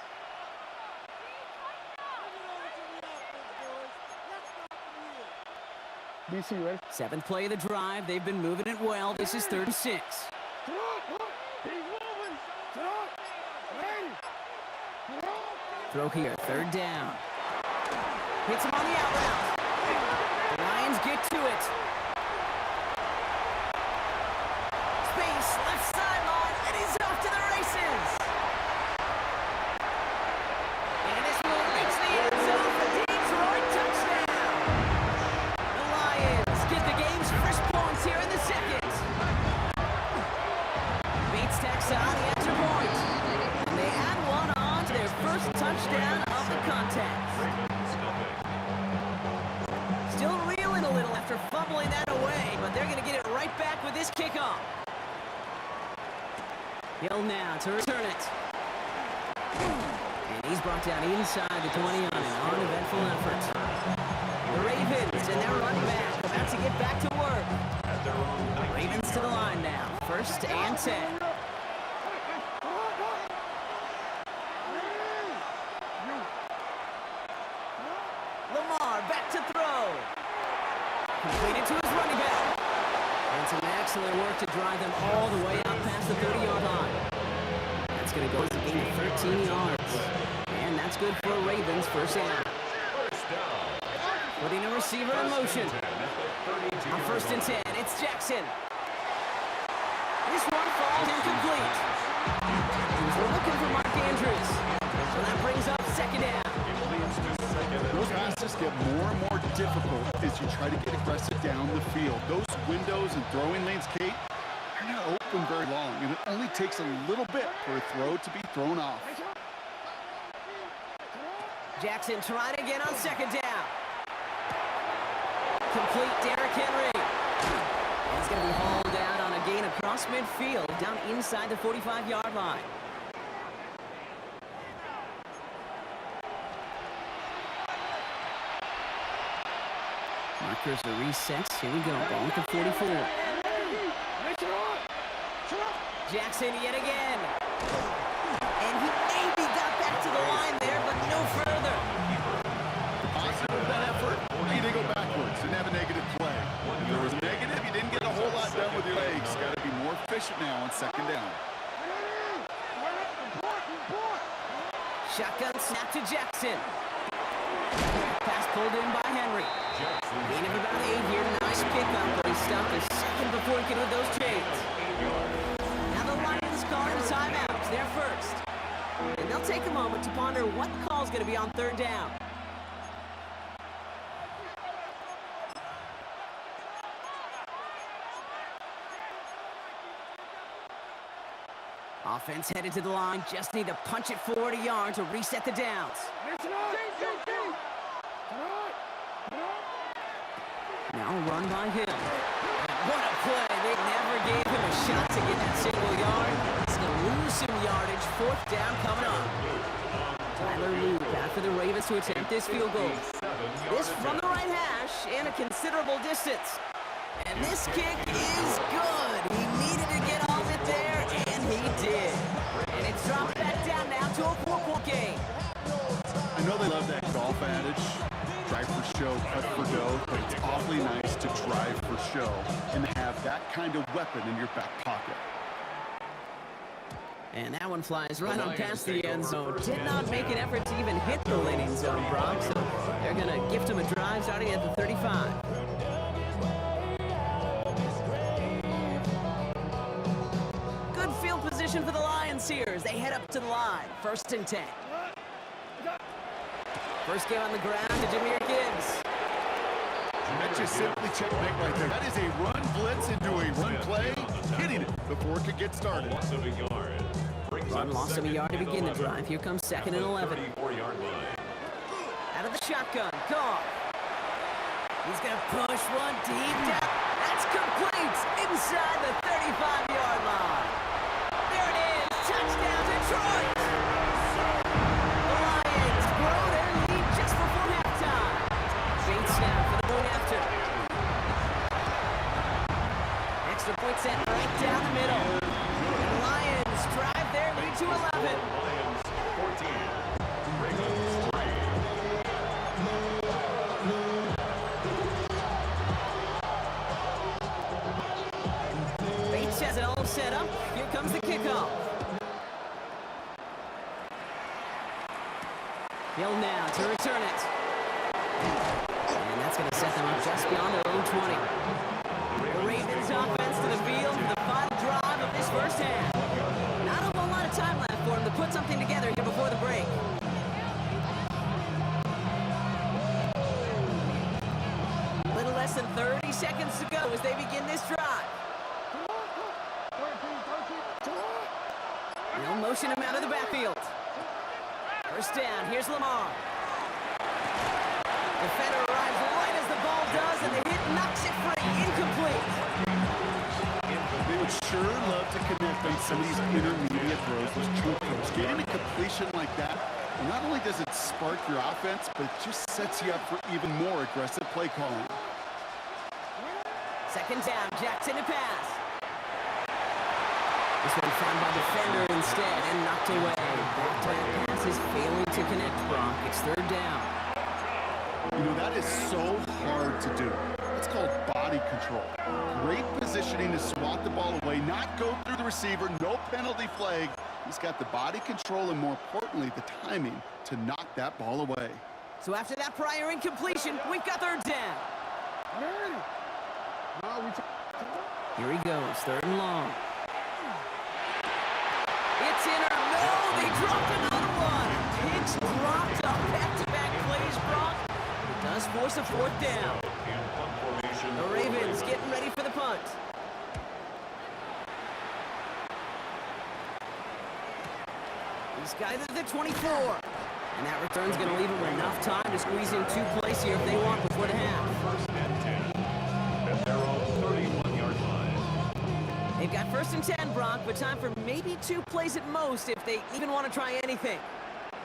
DC, right? 7th play of the drive. They've been moving it well. This is 3rd and 6. Throw here, 3rd down. Hits him on the out route. The Lions get to it. Space, left sideline, and he's off to the races. And this will reach the end zone for Detroit touchdown. The Lions get the game's first points here in the 2nd. Bates tacks on the extra point. And they add one on to their first touchdown of the contest. Still reeling a little after fumbling that away, but they're going to get it right back with this kickoff. Hill now to return it. And he's brought down inside the 20 on an uneventful effort. The Ravens and their running back about to get back to work. Ravens to the line now. 1st and 10. Lamar back to throw. Completed to his running back. And some excellent work to drive them all the way out past the 30-yard line. That's going to go as a gain of 13 yards. And that's good for Ravens first down. Putting a receiver in motion. On 1st and 10, it's Jackson. This one falls incomplete. He was looking for Mark Andrews. So that brings up 2nd down. Those passes get more and more difficult as you try to get aggressive down the field. Those windows and throwing lanes, Kate, they're not open very long, and it only takes a little bit for a throw to be thrown off. Jackson trying again on 2nd down. Incomplete, Derrick Henry. And he's going to be hauled out on a gain across midfield, down inside the 45-yard line. Markers are reset. Here we go. Ball at the 44. Jackson yet again. And he maybe got back to the line there, but no further. Positive of that effort, he didn't go backwards, didn't have a negative play. If there was a negative, you didn't get a whole lot done with your legs. Got to be more efficient now on second down. Shotgun snap to Jackson. Pass pulled in by Henry. Gain of about 8 here. Nice pickup, but he stopped a second before he could hit those chains. Now the Lions calling a timeout. They're first. And they'll take a moment to ponder what call's going to be on third down. Offense headed to the line. Just need to punch it forward a yard to reset the downs. Now run by Hill. What a play. They never gave him a shot to get that single yard. He's going to lose some yardage. Fourth down coming up. Tyler Luke after the Ravens to attempt this field goal. This from the right hash and a considerable distance. And this kick is good. He needed to get all it there, and he did. And it's dropped back down now to a 4-point game. I know they love that golf adage, drive for show, cut for dough, but it's awfully nice to drive for show and have that kind of weapon in your back pocket. And that one flies right on past the end zone. Did not make an effort to even hit the leading zone, Brock, so they're going to gift him a drive starting at the 35. Good field position for the Lions here as they head up to the line. 1st and 10. First game on the ground to Jahmyr Gibbs. That just simply checkmate right there. That is a run blitz into a run play, hitting it before it could get started. Run loss of a yard to begin the drive. Here comes 2nd and 11. Out of the shotgun, Goff. He's going to push one deep down. That's complete inside the 35-yard line. There it is. Touchdown, Detroit. The Lions grow their lead just before halftime. Great snap for the point after. Extra point set right down the middle. The Lions drive their lead to 11. Lions 14. Ravens 3. Bates has it all set up. Here comes the kickoff. Hill now to return it. And that's going to set them up just beyond their own 20. The Ravens offense to the field for the final drive of this first half. Not a whole lot of time left for them to put something together here before the break. A little less than 30 seconds to go as they begin this drive. They'll motion him out of the backfield. First down, here's Lamar. Defender arrives right as the ball does, and the hit knocks it free. Incomplete. They would sure love to connect on some of these intermediate throws, those chunk throws. Getting a completion like that, not only does it spark your offense, but it just sets you up for even more aggressive play calling. 2nd down, Jackson to pass. This one found by defender instead and knocked away. That pass is failing to connect, Brock. It's 3rd down. You know, that is so hard to do. It's called body control. Great positioning to swat the ball away, not go through the receiver, no penalty flag. He's got the body control and, more importantly, the timing to knock that ball away. So after that prior incompletion, we've got 3rd down. Here he goes, 3rd and long. It's in or no, they dropped another one. Picks dropped on back-to-back plays, Brock. It does force a 4th down. The Ravens getting ready for the punt. He's guided at the 24. And that return's going to leave him enough time to squeeze in 2 plays here if they want before the half. They've got 1st and 10, Brock, but time for maybe 2 plays at most if they even want to try anything.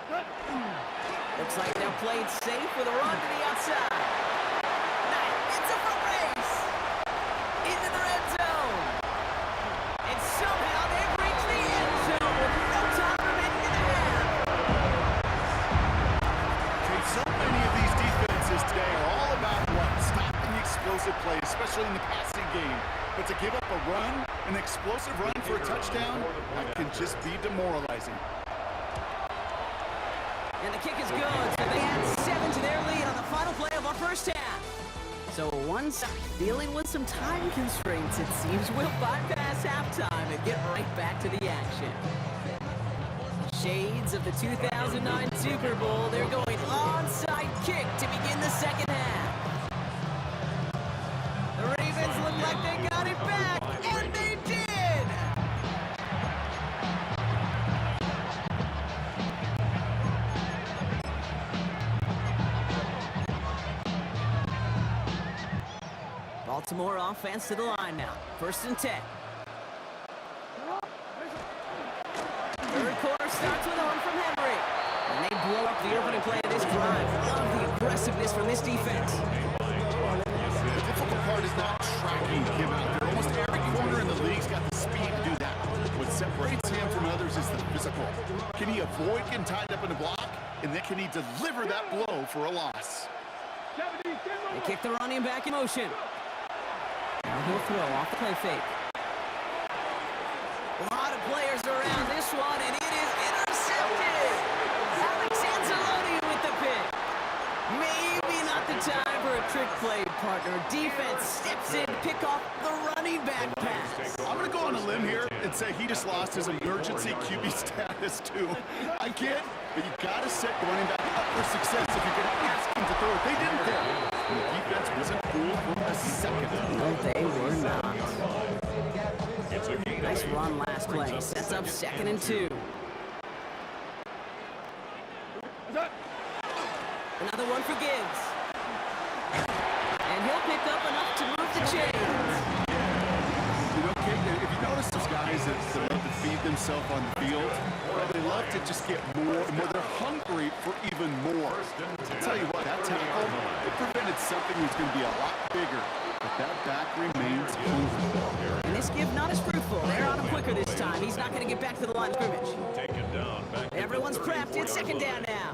Looks like they'll play it safe with a run to the outside. Nice. It's a foot race. Into the red zone. And somehow they've reached the end zone with no time remaining in the half. Okay, so many of these defenses today are all about what? Stopping the explosive play, especially in the passing game. But to give up a run, an explosive run for a touchdown, that can just be demoralizing. And the kick is good, so they add 7 to their lead on the final play of our first half. So once dealing with some time constraints, it seems we'll bypass halftime and get right back to the action. Shades of the 2009 Super Bowl, they're going onside kick to begin the second half. The Ravens look like they got it back, and they did! Baltimore offense to the line now. 1st and 10. Third quarter starts with a run from Henry. And they blow up the opening play of this drive. Love the aggressiveness from this defense. The difficult part is not tracking him out there. Almost every corner in the league's got the speed to do that. What separates him from others is the physical. Can he avoid getting tied up in the block? And then can he deliver that blow for a loss? They kick the running back in motion. Now he'll throw off the play fake. A lot of players around this one, and it is intercepted. Alex Anzalone with the pick. Maybe not the time for a trick play, partner. Defense steps in, pick off the running back pass. I'm going to go on a limb here and say he just lost his emergency QB status too. I get, but you got to set the running back up for success if you're going to ask him to throw it. They didn't there. And the defense wasn't cool for a second. No, they were not. It's a gain of Nice 8. run last play. Sets up 2nd and 2. Another one for Gibbs. And he'll pick up enough to move the chains. You know, Kate, if you notice those guys that love to feed themselves on the field, well, they love to just get more and more. They're hungry for even more. I'll tell you what, that tackle, it prevented something that's going to be a lot bigger. But that back remains hungry. And this give not as fruitful. They're on him quicker this time. He's not going to get back to the line of scrimmage. Taken down. Back to Everyone's the prepped. It's 2nd 34-yard down line. now.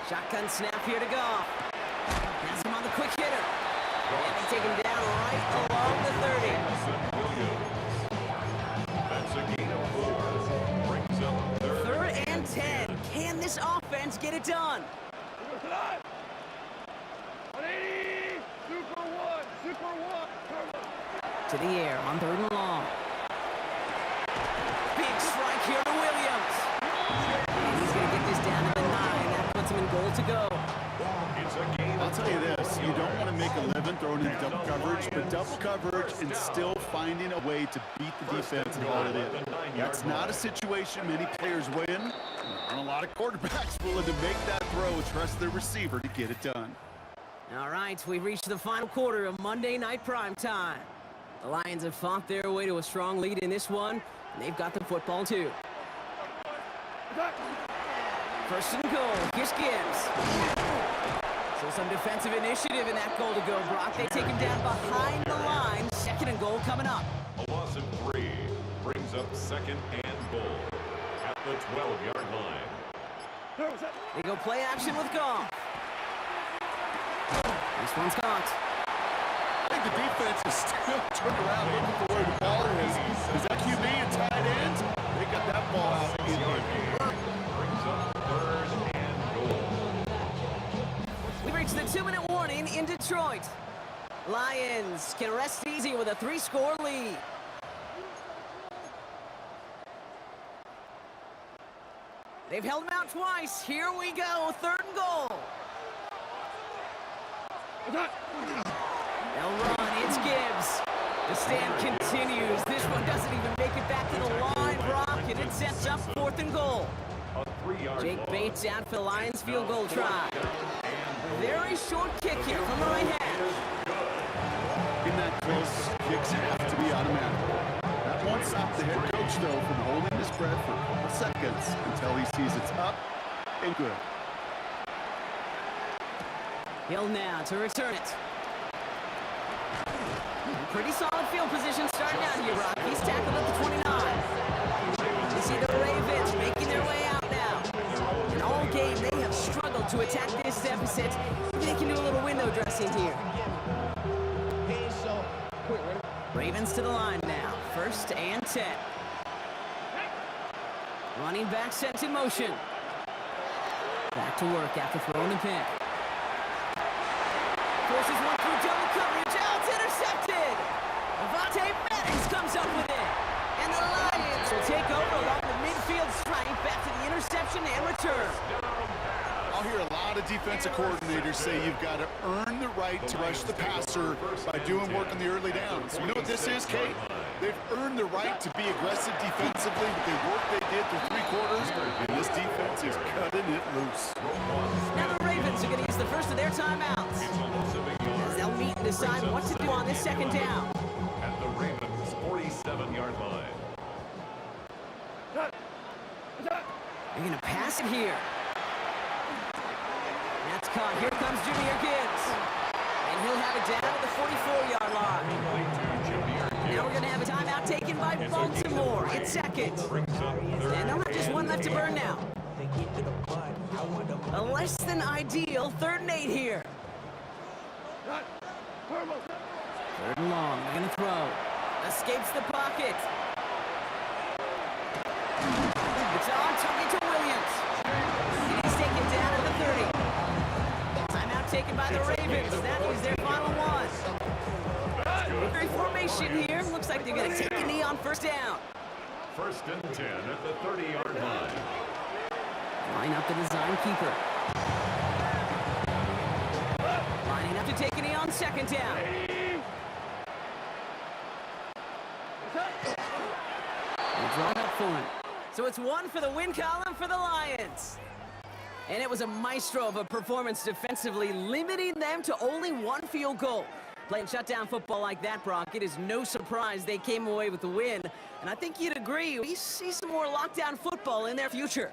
Shotgun snap here to go. Has him on the quick hitter. And they take him down right along the 30. That's a gain of 4. Brings up 3rd and 10. Can this offense get it done? To the air on 3rd and long. Big strike here to Williams. And he's going to get this down to the 9. That puts him in goal to go. It's a gain I'll of tell you this, you don't want to make a living throwing in double coverage, but double coverage and still finding a way to beat the defense and hold it in. That's not a situation many players win. And a lot of quarterbacks willing to make that throw, trust their receiver to get it done. All right, we've reached the final quarter of Monday Night Prime Time. The Lions have fought their way to a strong lead in this one, and they've got the football too. 1st and goal. Here's Gibbs. So some defensive initiative in that goal to go, Brock. They take him down behind the line. 2nd and goal coming up. a loss of 3. Brings up 2nd and goal at the 12-yard line. They go play action with Goff. This one's caught. I think the defense is still turned around looking for where the ball is. Is that QB and tight end? They got that ball out in there. Brings up 3rd and goal. We reach the 2-minute warning in Detroit. Lions can rest easy with a 3-score lead. They've held him out twice. Here we go, 3rd and goal. They'll run, it's Gibbs. The stand continues. This one doesn't even make it back to the line, Brock, and it sets up 4th and goal. A 3-yard Jake loss. Bates out for the Lions field goal try. A very short kick here from the right hash. In that close, kicks have to be automatic. That won't stop the head coach, though, from holding his breath for a couple seconds until he sees it's up and good. Hill now to return it. Pretty solid field position starting out here, Brock. He's tackled at the 29. You see the Ravens making their way out now. And all game, they have struggled to attack this deficit. Maybe they can do a little window dressing here. Ravens to the line now. 1st and 10. Running back sent in motion. Back to work after throwing a pick. Forces one through double coverage. Out, it's intercepted. Avonte Maddox comes up with it. And the Lions will take over along the midfield stripe after the interception and return. I'll hear a lot of defensive coordinators say you've got to earn the right to rush the passer by doing work in the early downs. You know what this is, Kate? They've earned the right to be aggressive defensively with the work they did through 3 quarters, and this defense is cutting it loose. Now the Ravens are going to use the first of their timeouts, as they'll meet and decide what to do on this 2nd down. At the Ravens' 47-yard line. They're going to pass it here. That's caught. Here comes Jahmyr Gibbs. And he'll have it down at the 44-yard line. Now we're going to have a timeout taken by Baltimore. It's 2nd. And they'll have just one left to burn now. A less than ideal 3rd and 8 here. 3rd and long. They're going to throw. Escapes the pocket. It's on target to Williams. And he's taken down at the 30. Timeout taken by the Ravens. That is their final one. Victory formation here. Looks like they're going to take a knee on 1st down. 1st and 10 at the 30-yard line. Line up the design keeper. Lining up to take a knee on 2nd down. They draw up for him. So it's 1 for the win column for the Lions. And it was a maestro of a performance defensively, limiting them to only 1 field goal. Playing shutdown football like that, Brock, it is no surprise they came away with the win. And I think you'd agree, we see some more lockdown football in their future.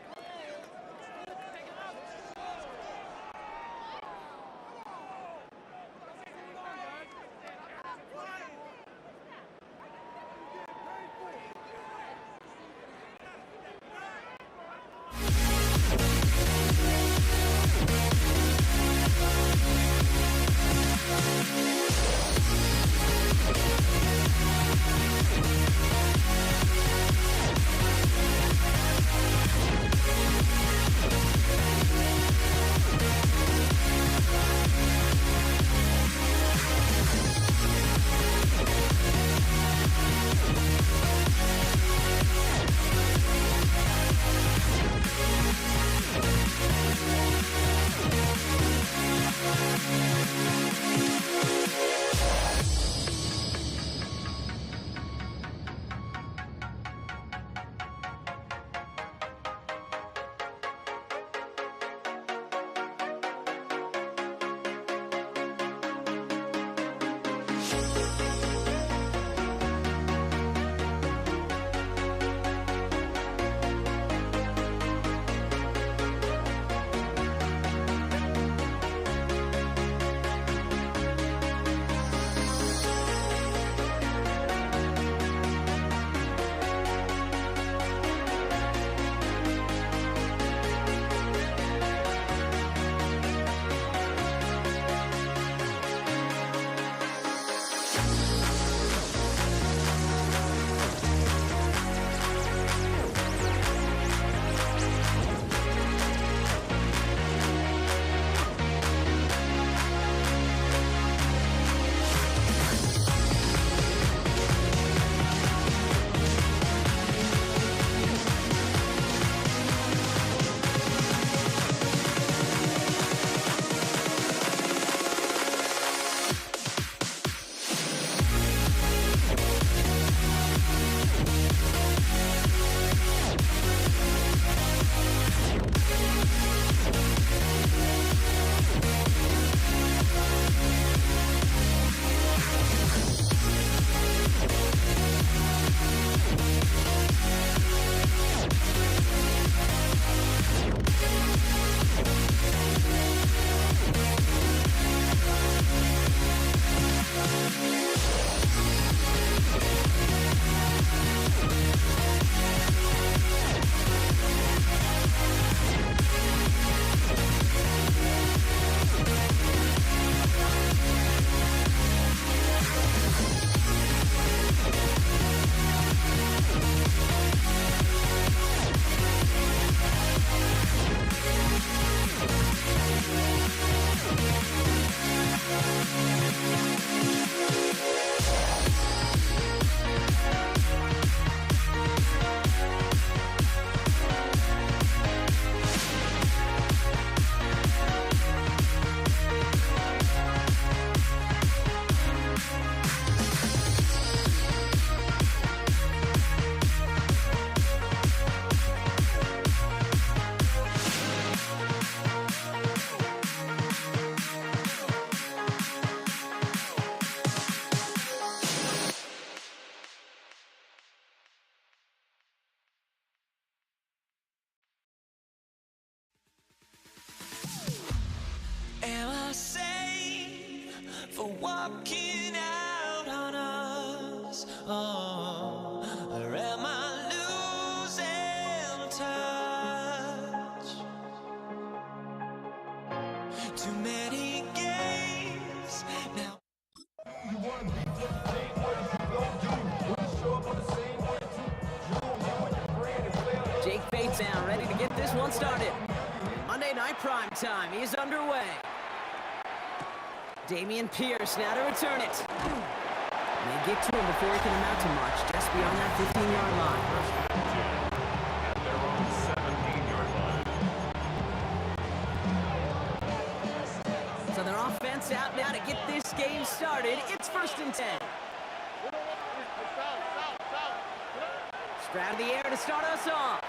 Oh, or am I losing touch? Too many games now. Jake Bates now ready to get this one started. Monday Night Prime Time is underway. Damian Pierce now to return it. They get to him before he can amount to much, just beyond that 15-yard line. At their own 17-yard line. So their offense out now to get this game started. It's 1st and 10. Stroud in the air to start us off.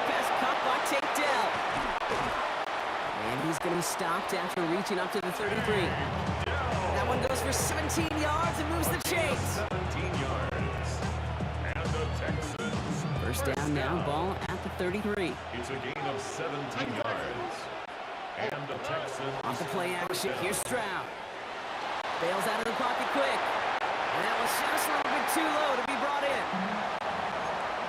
Pass caught by Tate Dell. And he's going to be stopped after reaching up to the 33. That one goes for 17 yards and moves the chains. 17 yards. And the Texans. First down now, ball at the 33. It's a gain of 17 yards. And the Texans. Off the play action, here's Stroud. Bails out of the pocket quick. And that was just a little bit too low to be brought in.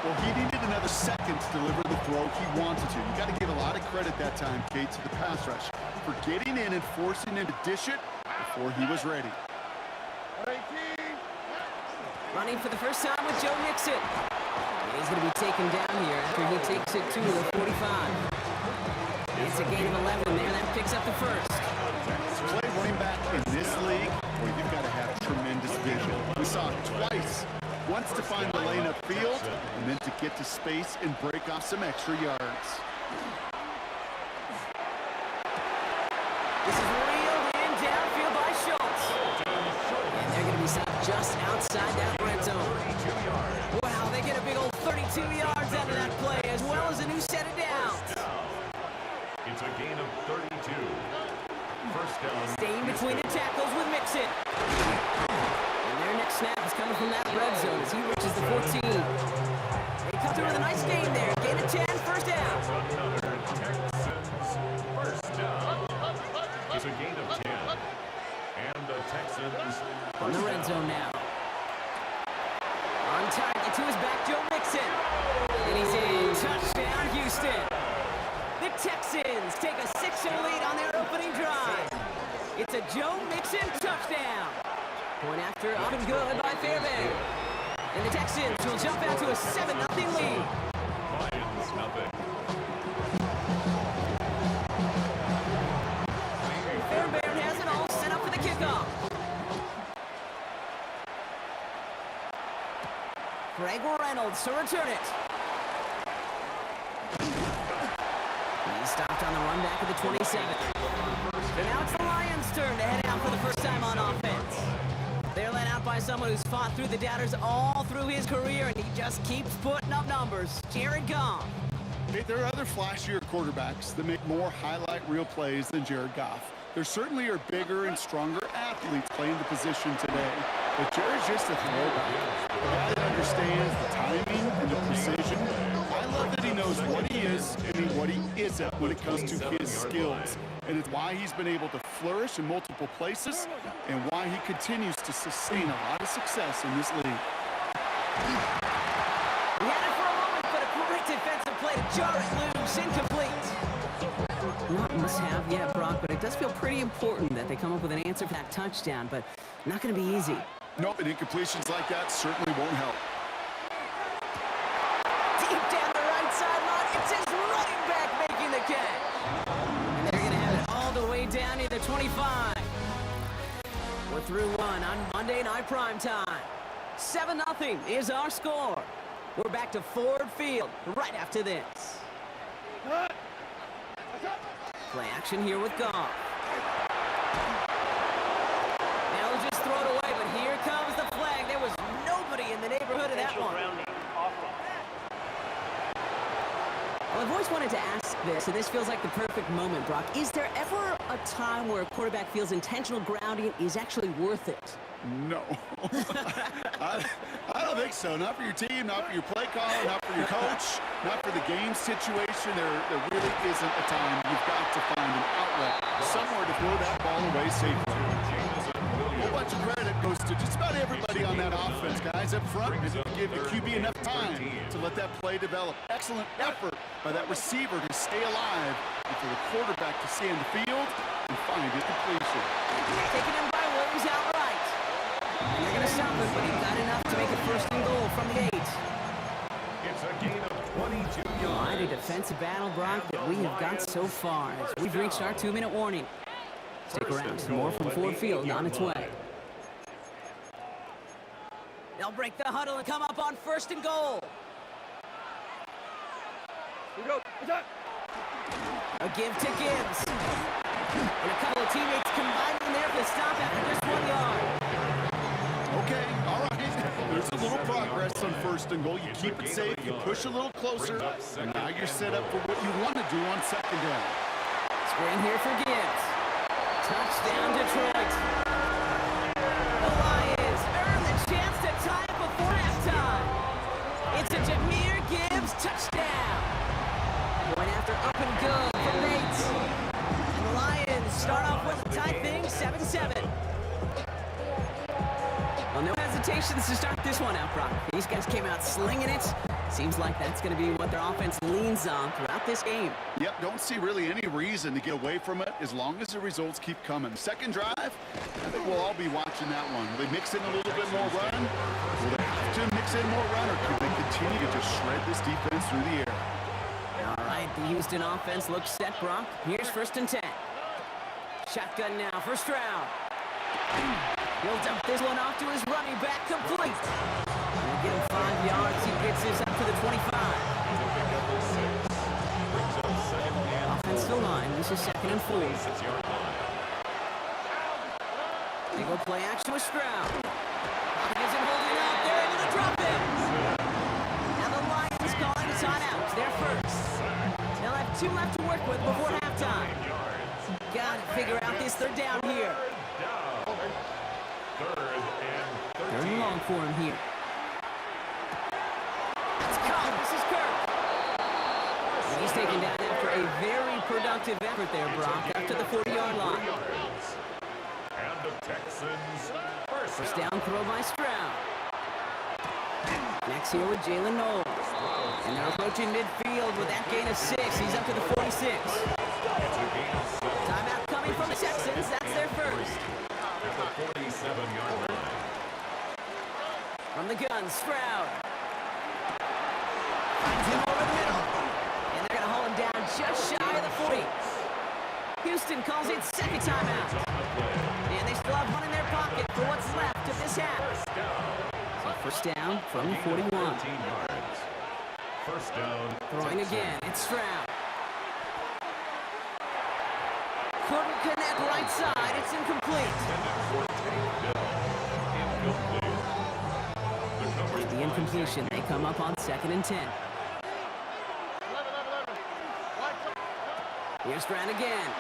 Well, he needed another second to deliver the throw he wanted to. You got to give a lot of credit that time, Kate, to the pass rush for getting in and forcing him to dish it before he was ready. Running for the first time with Joe Mixon. And he's going to be taken down here after he takes it to the 45. It's a gain of 11 there. That picks up the first. To play running back in this league, well, you've got to have tremendous vision. We saw it twice. Once to find the lane upfield, and then to get to space and break off some extra yards. This is reeled in downfield by Schultz. And they're going to be stopped just outside that red zone. Wow, they get a big old 32 yards out of that play, as well as a new set of downs. It's a gain of 32. First down. Staying between the tackles with Mixon. And their next snap is coming from that red zone as he reaches the 14. They come through with a nice gain there. Gain of 10, first down. Another Texans first down. It's a gain of 10. And the Texans From the red zone now. On target to his back, Joe Mixon. And he's in. Touchdown, Houston. The Texans take a 6-0 lead on their opening drive. It's a Joe Mixon touchdown. Point after up and good by Fairbairn. And the Texans will jump out to a 7-0 lead. Lions nothing. Fairbairn has it all set up for the kickoff. Greg Reynolds to return it. He's stopped on the run back at the 27. And now it's the Lions' turn to head out for the first time on offense. They're led out by someone who's fought through the doubters all through his career, and he just keeps putting up numbers. Jared Goff. Hey, there are other flashier quarterbacks that make more highlight reel plays than Jared Goff. There certainly are bigger and stronger athletes playing the position today, but Jared's just a throwback. A guy that understands the timing and the precision. I love that he knows what he is and what he isn't when it comes to his skills. And it's why he's been able to flourish in multiple places and why he continues to sustain a lot of success in this league. He had it for a moment, but a great defensive play to jar it loose, incomplete. Not must have yet, Brock, but it does feel pretty important that they come up with an answer for that touchdown, but not going to be easy. Nope, and incompletions like that certainly won't help. Deep down the right sideline, it's his running back making the catch. And they're going to have it all the way down to the 25. We're through one on Monday Night Prime Time. 7-0 is our score. We're back to Ford Field right after this. Play action here with Goff. They'll just throw it away, but here comes the flag. There was nobody in the neighborhood of that one. Grounding offense. Well, I've always wanted to ask this, and this feels like the perfect moment, Brock. Is there ever a time where a quarterback feels intentional grounding is actually worth it? No. I don't think so. Not for your team, not for your play caller, not for your coach, not for the game situation. There really isn't a time. You've got to find an outlet, somewhere to throw that ball away safely. Oh, by much credit goes to just about everybody on that offense. Guys up front, maybe give the QB enough time to let that play develop. Excellent effort by that receiver to stay alive and for the quarterback to stay in the field and find a completion. Taken in by Williams outright. And they're going to stop it, but he got enough to make it first and goal from the 8. It's a gain of 22 Quite a yards. defensive battle, Brock, that we have got so far as we've reached our 2-minute warning. Stick around for more from Ford Field on its way. They'll break the huddle and come up on first and goal. A give to Gibbs. And a couple of teammates combining there for the stop after just 1 yard. Okay, all right. There's a little progress on first and goal. You keep it safe, you push a little closer, and now you're set up for what you want to do on second down. Screen here for Gibbs. Touchdown, Detroit. The Lions earn the chance to tie it before halftime. It's a Jahmyr Gibbs touchdown. Going after up and good for Bates. And the Lions start off with a tie thing, 7-7. Well, no hesitations to start this one out, Brock. These guys came out slinging it. Seems like that's going to be what their offense leans on throughout this game. Yep, don't see really any reason to get away from it as long as the results keep coming. Second drive, I think we'll all be watching that one. Will they mix in a little bit more run? Will they have to mix in more run, or could they continue to just shred this defense through the air? All right, the Houston offense looks set, Brock. Here's first and 10. Shotgun now for Stroud. He'll dump this one off to his running back, complete. He'll get him 5 yards. He gets this up to the 25. Offensive line, this is second and 4. They go play action with Stroud. Isn't holding up. They're into the drop-ins. Now the Lions calling a timeout. They're first. They'll have 2 left to work with before halftime. Got to figure out this third down here. Third and long for him here. It's caught. This is Kirk. And he's taken down after a very productive effort there, Brock, up to the 40-yard line. And the Texans First down throw by Stroud. Next here with Jalen Knowles. And they're approaching midfield with that gain of 6. He's up to the 46. Timeout coming from the Texans. That's their first. at the 47-yard line. From the gun, Stroud. Finds him over the middle. And they're going to haul him down just shy of the 40. Houston calls it second timeout. And they still have one in their pocket for what's left of this half. So first down from the 41. 13 yards. First down. Throwing again, it's Stroud. Couldn't connect right side, it's incomplete. The incompletion, they come up on 2nd and 10. Here's Stroud again.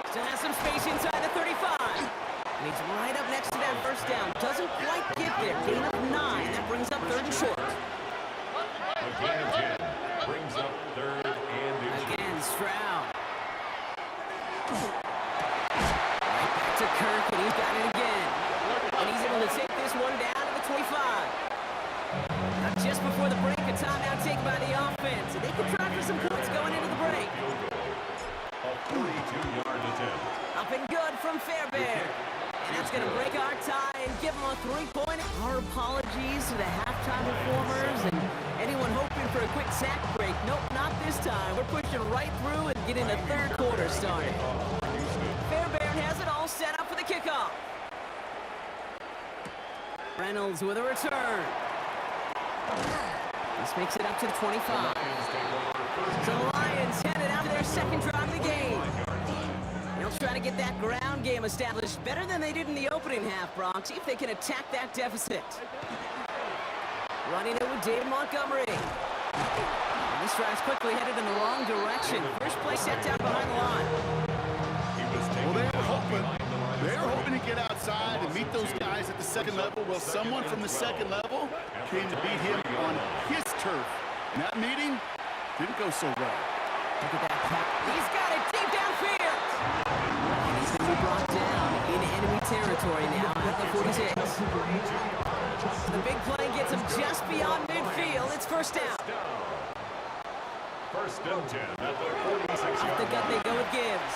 Still has some space inside the 35. And he's right up next to that first down. Doesn't quite get there. Gain of 9. That brings up 3rd and short. Again, brings up 3rd and inches. Again, Stroud. Right back to Kirk, and he's got it again. And he's able to take this one down to the 25. Now, just before the break, a timeout taken by the offense. And they could try for some points going into the break. A 42-yard attempt. Up and good from Fairbairn. And that's going to break our tie and give them a 3-point. Our apologies to the halftime performers and anyone hoping for a quick sack break. Nope, not this time. We're pushing right through and getting the 3rd quarter started. Fairbairn has it all set up for the kickoff. Reynolds with a return. This makes it up to the 25. So the Lions headed out to their 2nd drive of the game. They'll try to get that ground game established better than they did in the opening half, Brock. See if they can attack that deficit. Running it with David Montgomery. And this drive's quickly headed in the wrong direction. First play set down behind the line. Well, they were hoping to get outside and meet those guys at the 2nd level. Well, someone from the 2nd level came to beat him on his turf. And that meeting didn't go so well. Look at that pass. He's got it deep downfield. And he's going to be brought down territory now at the 46. The big play gets him just beyond midfield. It's first down. First and 10 at the Off 46-yard the gut line. they go with Gibbs.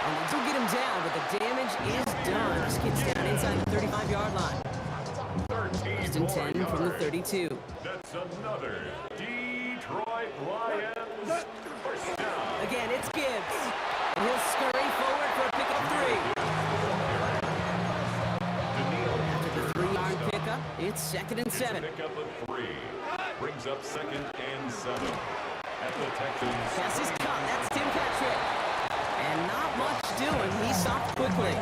And they do get him down, but the damage is done. This kid's down inside the 35-yard line. 13 First and 10 more from the yards. 32. That's another Detroit Lions first down. Again, it's Gibbs. And he'll scurry forward for a pickup 3. After the 3-yard pickup, it's second and 7. Pick up a 3. Brings up second and 7 at the Texans. Pass is caught. That's Tim Patrick. And not much doing. He stopped quickly.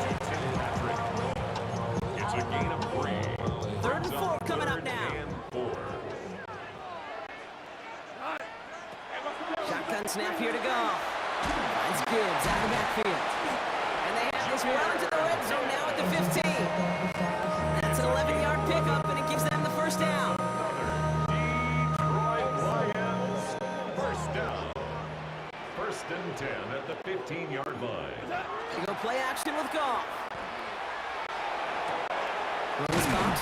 It's a gain of 3. Third and 4 coming up Third now. and 4. Shotgun snap here to go. Finds Gibbs out of the backfield. And they have this well into the red zone now at the 15. That's an 11-yard pickup, and it gives them the first down. Detroit Lions first down. First and 10 at the 15-yard line. They go play action with Goff. Runs caught.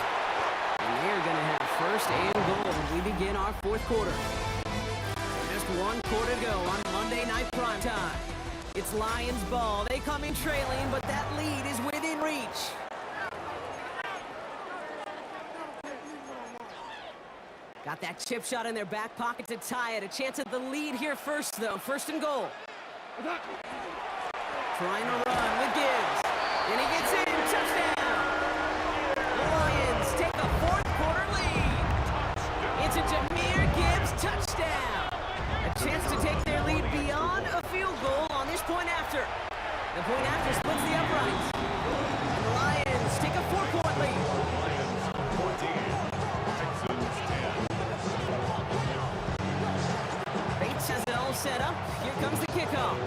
And they're going to have first and goal as we begin our fourth quarter. Just one quarter to go on Monday Night Primetime. It's Lions ball. They come in trailing, but that lead is within reach. Got that chip shot in their back pocket to tie it. A chance at the lead here first, though. First and goal. Trying to run with Gibbs. And he gets in. Touchdown. The Lions take a fourth quarter lead. It's a Jahmyr Gibbs touchdown. A chance to take their lead beyond a field goal on this point after. The point after splits the uprights. And the Lions take a 4-point lead. Lions 14. Texans 10. Bates has it all set up. Here comes the kickoff.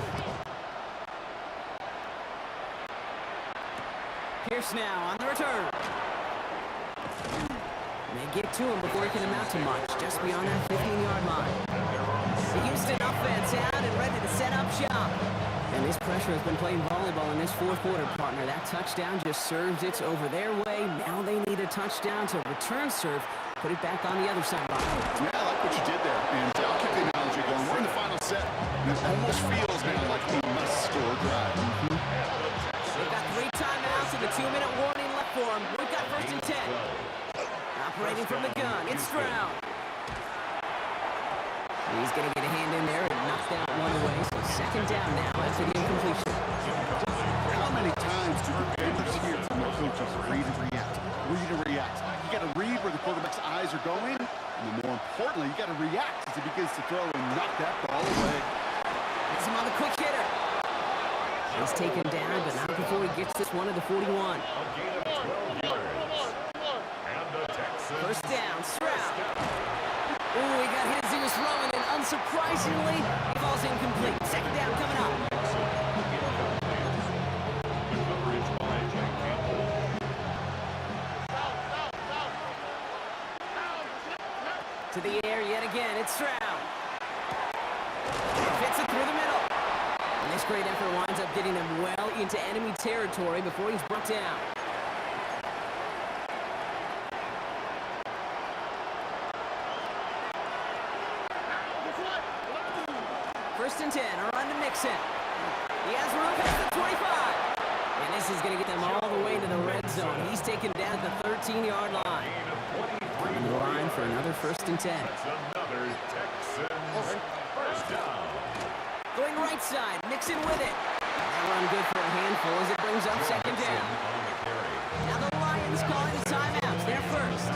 Pierce now on the return. And they get to him before he can amount to much, just beyond that 15-yard line. The Houston offense out and ready to set up shop. And this pressure has been playing volleyball in this fourth quarter, partner. That touchdown just serves it over their way. Now they need a touchdown to return serve, put it back on the other sideline. Yeah, I like what you did there. And I'll keep the analogy going. We're in the final set, and it almost feels now like a must-score drive. They've got 3 timeouts and a 2-minute warning left for them. We've got first and 10. Operating from the gun, it's Stroud. He's going to get a hand in there and knock that one away. So second down now after the incompletion. How many times do defenders hear from their coaches read and react? Read and react. You got to read where the quarterback's eyes are going, and then more importantly, you got to react as he begins to throw and knock that ball away. Gets him on the quick hitter. He's taken down, but not before he gets this one at the 41. A gain of 12 yards. And the Texans. First down, Stroud. Ooh, he got his, he was throwing, and unsurprisingly, he falls incomplete. Second down coming up. The coverage by Jack Campbell. To the air yet again, it's Stroud. Fits it through the middle. And this great effort winds up getting him well into enemy territory before he's brought down. First and 10, a run to Mixon. He has room past the 25. And this is going to get them all the way to the red zone. He's taken down the 13-yard line. On the line for another first and 10. That's another Texans first down. Going right side, Mixon with it. That run good for a handful as it brings up second down. On the carry. Now the Lions calling timeouts. They're first.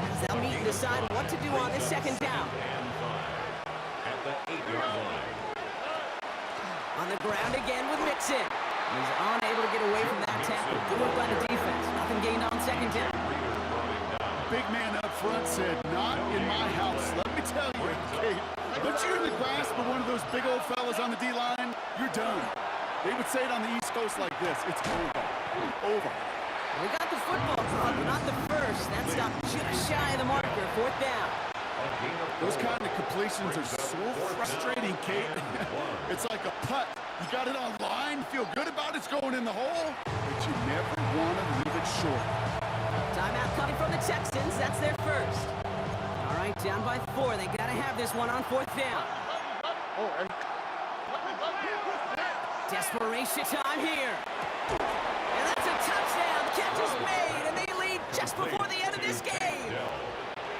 As they'll meet and decide what to do on this second down. And 5 at the 8-yard line. On the ground again with Mixon. He's unable to get away from that tackle. Good work by the defense. Nothing gained on second down. Big man up front said, not in my house. Let me tell you, Kate, once you're in the grasp of one of those big old fellas on the D-line, you're done. They would say it on the East Coast like this, it's over. Over. We got the football drop, but not the first. That stopped just shy of the marker. Fourth down. Those kind of completions are so frustrating, Kate. It's like a putt. You got it on line, feel good about it's going in the hole. but you never want to leave it short. Timeout coming from the Texans. That's their first. All right, down by 4. They got to have this one on 4th down. Oh, and Desperation time here. And that's a touchdown. The catch is made, and they lead just before the end of this game.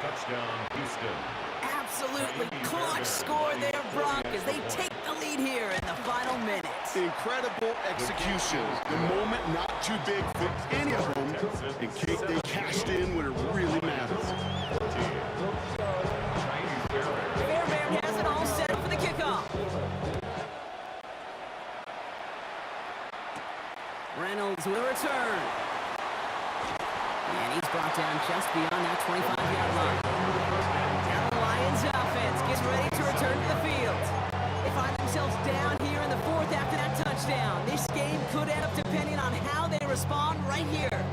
Touchdown, Houston. Absolutely clutch score there, Brock, as they take the lead here in the final minutes. Incredible execution. The moment not too big for any of them. And Kate, they cashed in when it really matters. Fairbairn has it all set for the kickoff. Reynolds with a return. And he's brought down just beyond that 25-yard line. Now the Lions offense gets ready to return to the field. They find themselves down here in the 4th after that touchdown. This game could end up depending on how they respond right here.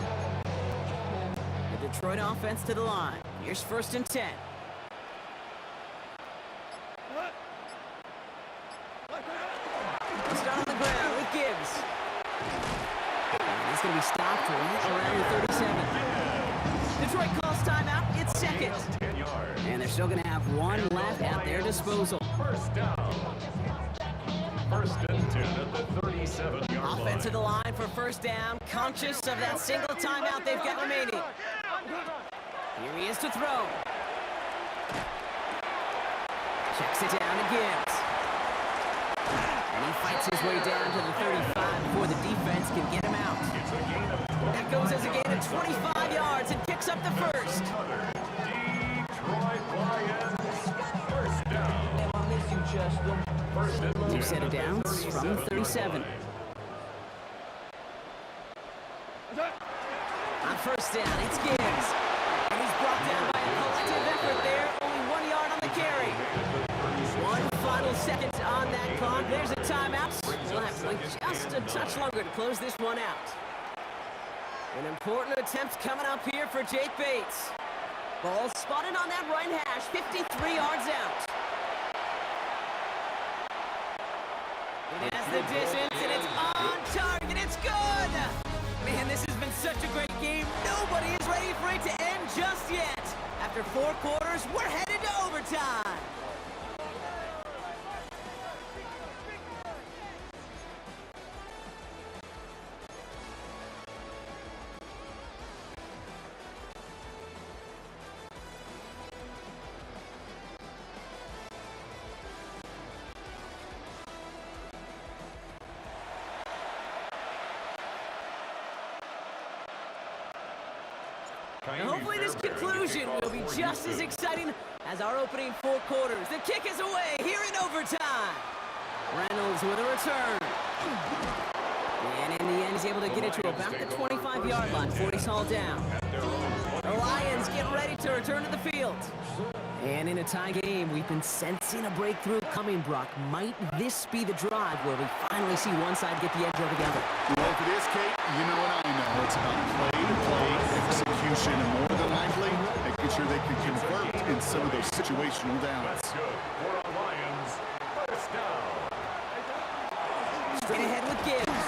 The Detroit offense to the line. Here's 1st and 10. Start on the ground with Gibbs. And he's going to be stopped right around the 37. Detroit calls timeout. It's second. 10 yards. And they're still going to have one left at their disposal. First down. First and 10 at the 37-yard line. Offense to the line for 1st down. Conscious of that single timeout they've got remaining. Here he is to throw. Checks it down to Gibbs. And he fights his way down to the 35 before the defense can get him out. It's a gain of That goes as a gain of 25 yards and picks up the first. Detroit Lions. First down. First and 10 Two set of at the downs from 37-yard 37. line. On 1st down, it's Gibbs. And he's brought down by a collective effort there. Only 1 yard on the carry. One final second on that clock. There's a timeout. We'll have to wait just a touch longer to close this one out. An important attempt coming up here for Jake Bates. Ball spotted on that right hash, 53 yards out. It has the distance, and it's on target. It's good! Man, this has been such a great game. Nobody is ready for it to end just yet. After 4 quarters, we're headed to overtime. And hopefully this conclusion will be just as exciting as our opening 4 quarters. The kick is away here in overtime. Reynolds with a return. And in the end, he's able to get it to about the 25-yard line before he's hauled down. The Lions get ready to return to the field. And in a tie game, we've been sensing a breakthrough coming, Brock. Might this be the drive where we finally see one side get the edge over the other? Well, if it is, Kate, you know what I know. It's about play-to-play execution, and more than likely, making sure they can convert in some of those situational downs. That's good for the Lions. First down. Straight ahead with Gibbs.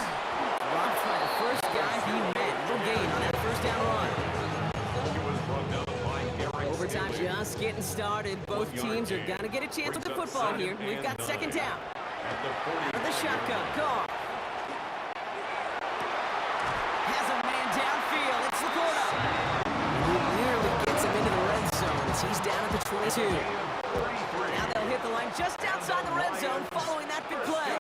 Rocked by the first guy he met. No gain on that 1st down run. He was brought down by Garrett Overtime Staley. just getting started. Both teams are going to get a chance with the football here. We've got 2nd down. At the Out of the 40. shotgun. Goff. Has a man downfield. It's Laporta. He nearly gets him into the red zone as he's down at the 22. Now they'll hit the line just outside the red zone following that big play.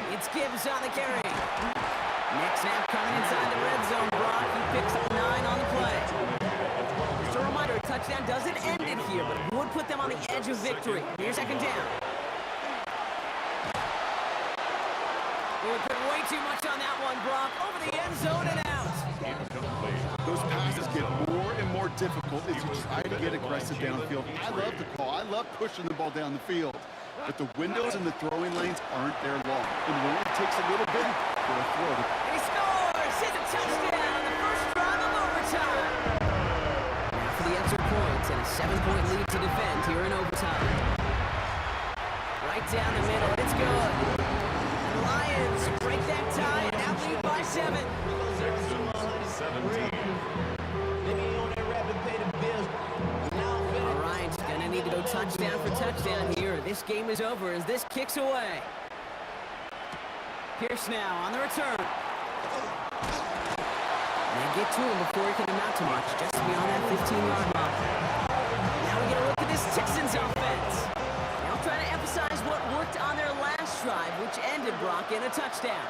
It's Gibbs on the carry. Next snap coming inside the red zone. Brock, he picks up 9 on the play. Just a reminder, a touchdown doesn't end it here, but it would put them on the edge of victory. Here's 2nd down. We put way too much on that one, Brock. Over the end zone and out. Incomplete. Those passes get more and more difficult as you try to get aggressive downfield. I love the call. I love pushing the ball down the field. But the windows in the throwing lanes aren't there long. It only takes a little bit for a throw to And he scores! It's a touchdown on the first drive of overtime. Now for the extra points and a 7-point lead to defend here in overtime. Right down the middle. It's good. And the Lions break that tie and now lead by 7. Texans 17. All right, gonna need to go touchdown for touchdown here. This game is over as this kicks away. Pierce now on the return. They get to him before he can amount to much, just beyond that 15-yard line. Now we get a look at this Texans offense. They'll try to emphasize what worked on their last drive, which ended Brock in a touchdown.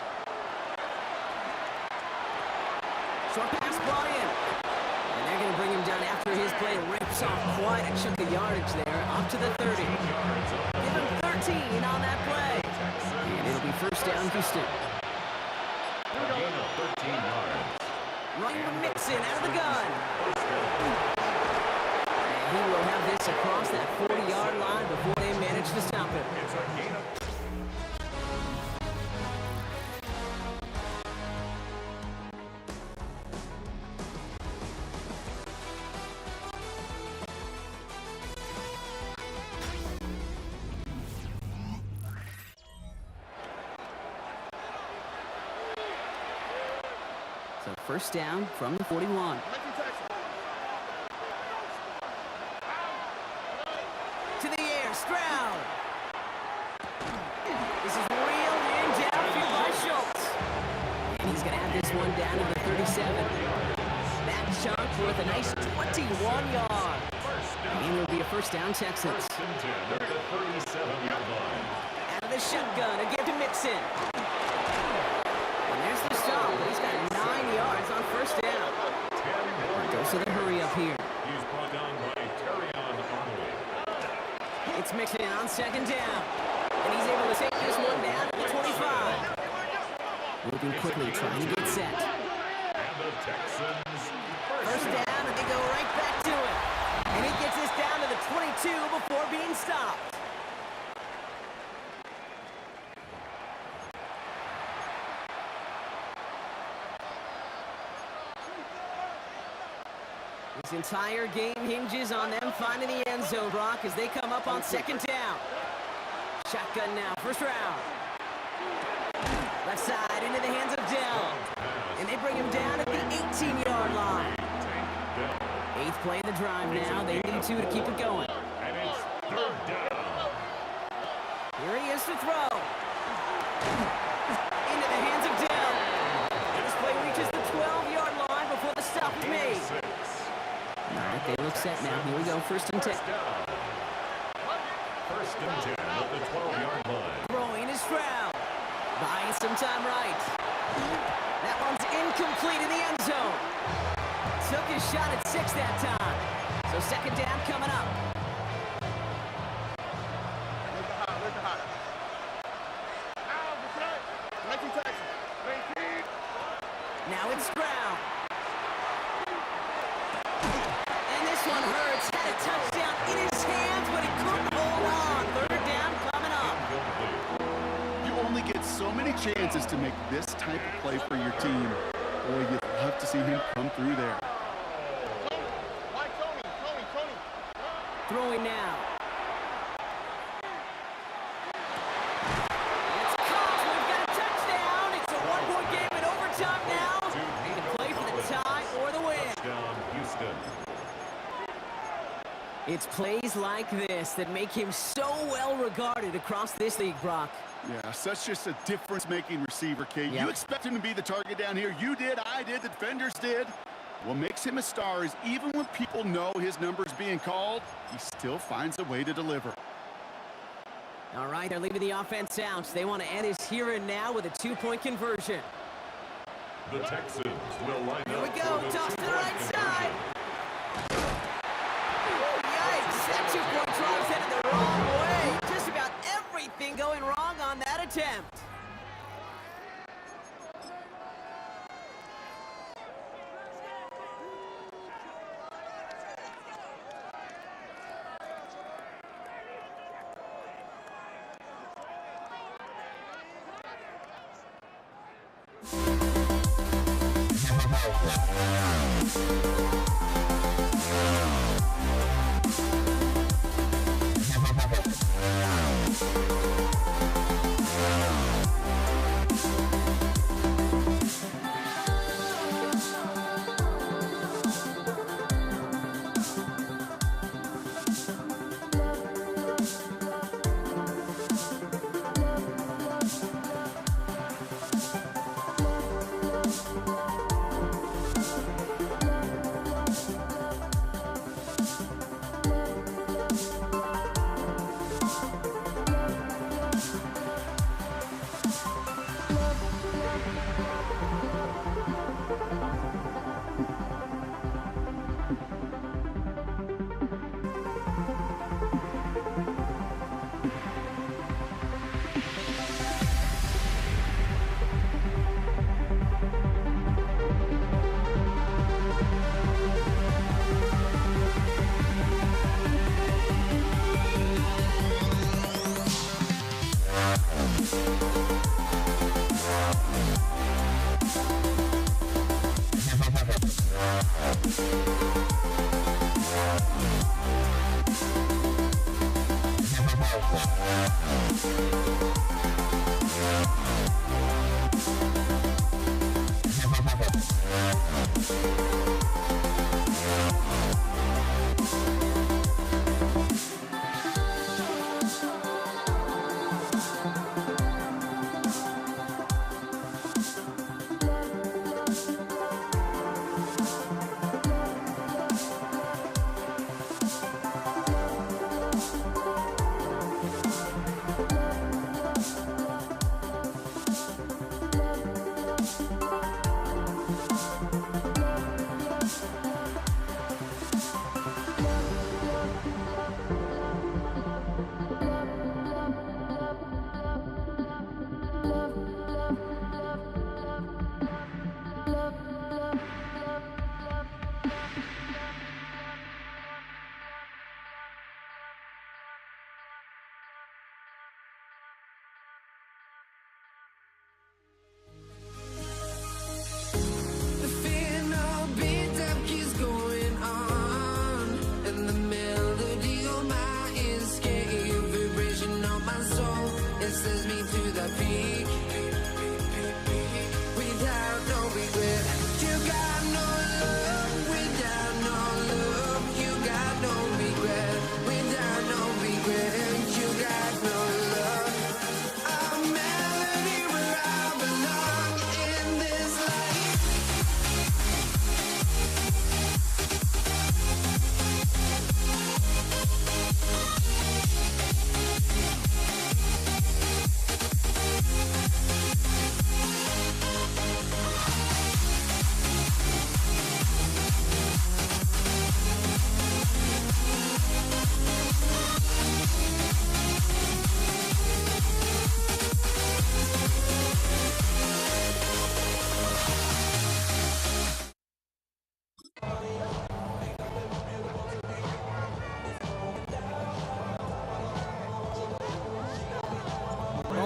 Short pass brought in. And they're going to bring him down after his play. Rips off quite a chunk of yardage there, up to the 30. Give him 13 on that play. And it'll be first down, Houston. A gain of 13 yards. Running with Mixon out of the gun. And he will have this across that 40-yard line before they manage to stop him. It's a gain of So first down from the 41. To the air, Stroud. This is reeled in downfield by Schultz. And he's going to have this one down to the 37. That chunk worth a nice 21 yards. And it'll be a first down, Texans. first and 10 at the 37-yard line. Out of the shotgun, again to Mixon. And there's the stop. He's got 9 yards on first down. 10 more Goes to the hurry up here. He's brought down by Terrion Arnold. It's Mixon on second down. And he's able to take this one down to the 25. Moving quickly, trying to get set. And the Texans First down, and they go right back to it. And he gets this down to the 22 before being stopped. This entire game hinges on them finding the end zone, Brock, as they come up on second down. Shotgun now, first round. Left side into the hands of Dell. And they bring him down at the 18-yard line. Eighth play of the drive now. They need to keep it going. and it's third down. Here he is to throw. Into the hands of Dell. And this play reaches the 12-yard line before the stop is made. All right, they look set now. Here we go, first and 10. First and 10 at the 12-yard line. Throwing is Stroud. Buying some time right. That one's incomplete in the end zone. Took his shot at 6 that time. So second down coming up. Now it's Stroud. And this one hurts. Had a touchdown in his hands, but he couldn't hold on. Third down coming up. You only get so many chances to make this type of play for your team. Boy, you'd love to see him come through there. Throwing now. It's caught. We've got a touchdown. It's a one-point game in overtime now. They can play for the tie or the win. Down Houston. It's plays like this that make him so well regarded across this league, Brock. Yeah, such just a difference-making receiver, Kate. Yeah. You expect him to be the target down here. You did, I did, the defenders did. What makes him a star is even when people know his number's being called, he still finds a way to deliver. All right, they're leaving the offense out. They want to end his here and now with a two-point conversion. The Texans will line Here up we go. for the Toss to the two-point right side. conversion. Yikes! That two-point try is headed the wrong way. Just about everything going wrong on that attempt.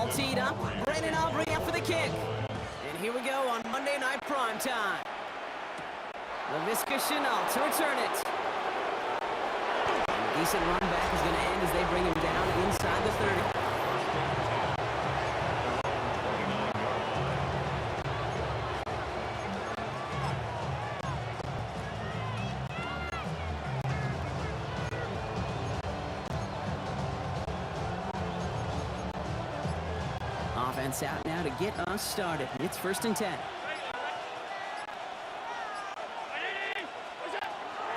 all teed up. Brandon Aubrey up for the kick. And here we go on Monday Night Primetime. LaVisca Chenault to return it. And a decent run back is going to end as they bring him down inside the 30. Offense out now to get us started. It's 1st and 10.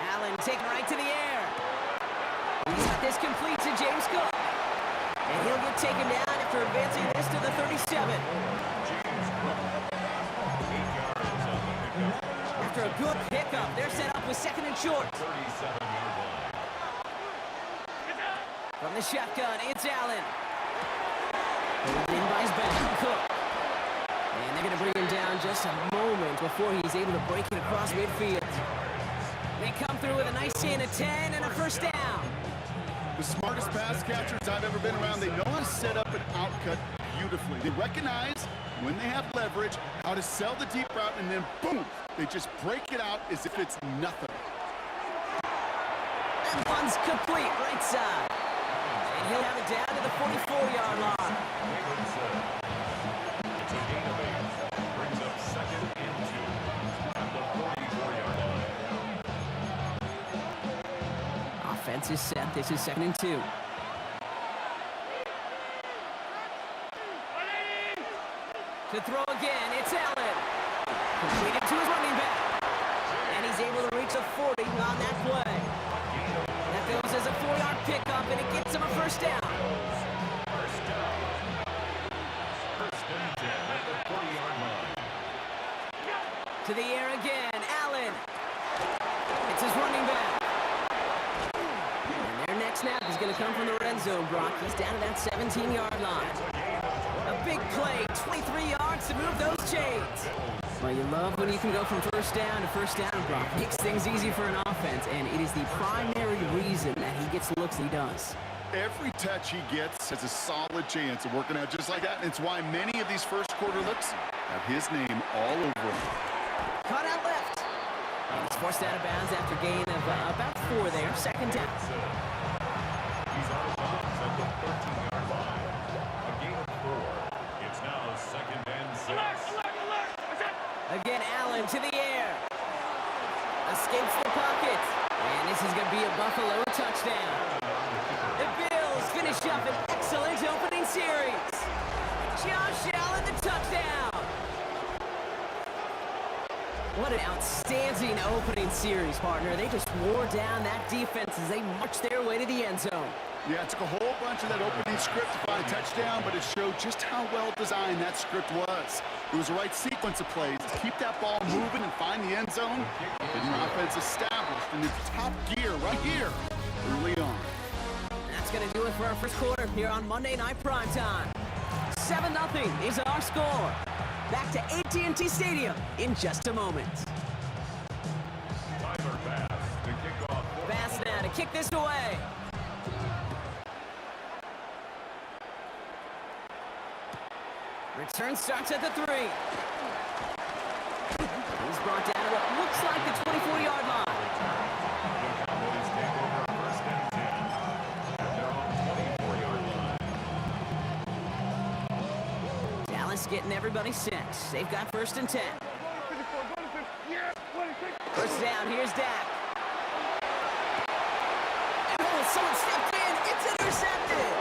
Allen taking right to the air. He's got this complete to James Cook. And he'll get taken down after advancing this to the 37. After a good pickup, they're set up with 2nd and short. From the shotgun, it's Allen. Pulled in by his back, Cook. And they're going to bring him down just a moment before he's able to break it across midfield. They come through with a nice gain of 10 and a 1st down. The smartest pass catchers I've ever been around, they know how to set up an outcut beautifully. They recognize when they have leverage, how to sell the deep route, and then boom, they just break it out as if it's nothing. That one's complete right side. And he'll have it down to the 44-yard line. It's a gain of 8. Brings up 2nd and 2 at the 44-yard line. Offense is set. This is 2nd and 2. To throw again, it's Allen. Completed to his running back. And he's able to reach the 40 on that play. That goes as a 4-yard pickup, and it gets him a 1st down. First and 10 at the 40-yard line. To the air again, Allen. It's his running back. And their next snap is going to come from the red zone, Brock. He's down to that 17-yard line. A big play, 23 yards to move those chains. Well, you love when you can go from 1st down to 1st down, Brock. Makes things easy for an offense, and it is the primary reason that he gets the looks he does. Every touch he gets has a solid chance of working out just like that, and it's why many of these first-quarter looks have his name all over them. Cut out left. And he's forced out of bounds after gain of about 4 there. 2nd down. He's out of bounds at the 13-yard line. A gain of 4. It's now 2nd and 6. Again, Allen to the air. Escapes the pocket. And this is going to be a Buffalo touchdown. The Bills finish up an excellent opening series. Josh Allen, the touchdown. What an outstanding opening series, partner. They just wore down that defense as they marched their way to the end zone. Yeah, it took a whole bunch of that opening script to find a touchdown, but it showed just how well designed that script was. It was the right sequence of plays to keep that ball moving and find the end zone. Getting your offense established in its top gear right here early on. That's going to do it for our first quarter here on Monday Night Primetime. 7-0 is our score. Back to AT&T Stadium in just a moment. Tyler Bass to kick off. Bass now to kick this away. Return starts at the 3. He's brought down to what looks like the 24-yard line. The Cowboys take over 1st and 10 at their own 24-yard line. Dallas getting everybody set. They've got 1st and 10. 1st down, here's Dak. Oh, someone stepped in. It's intercepted.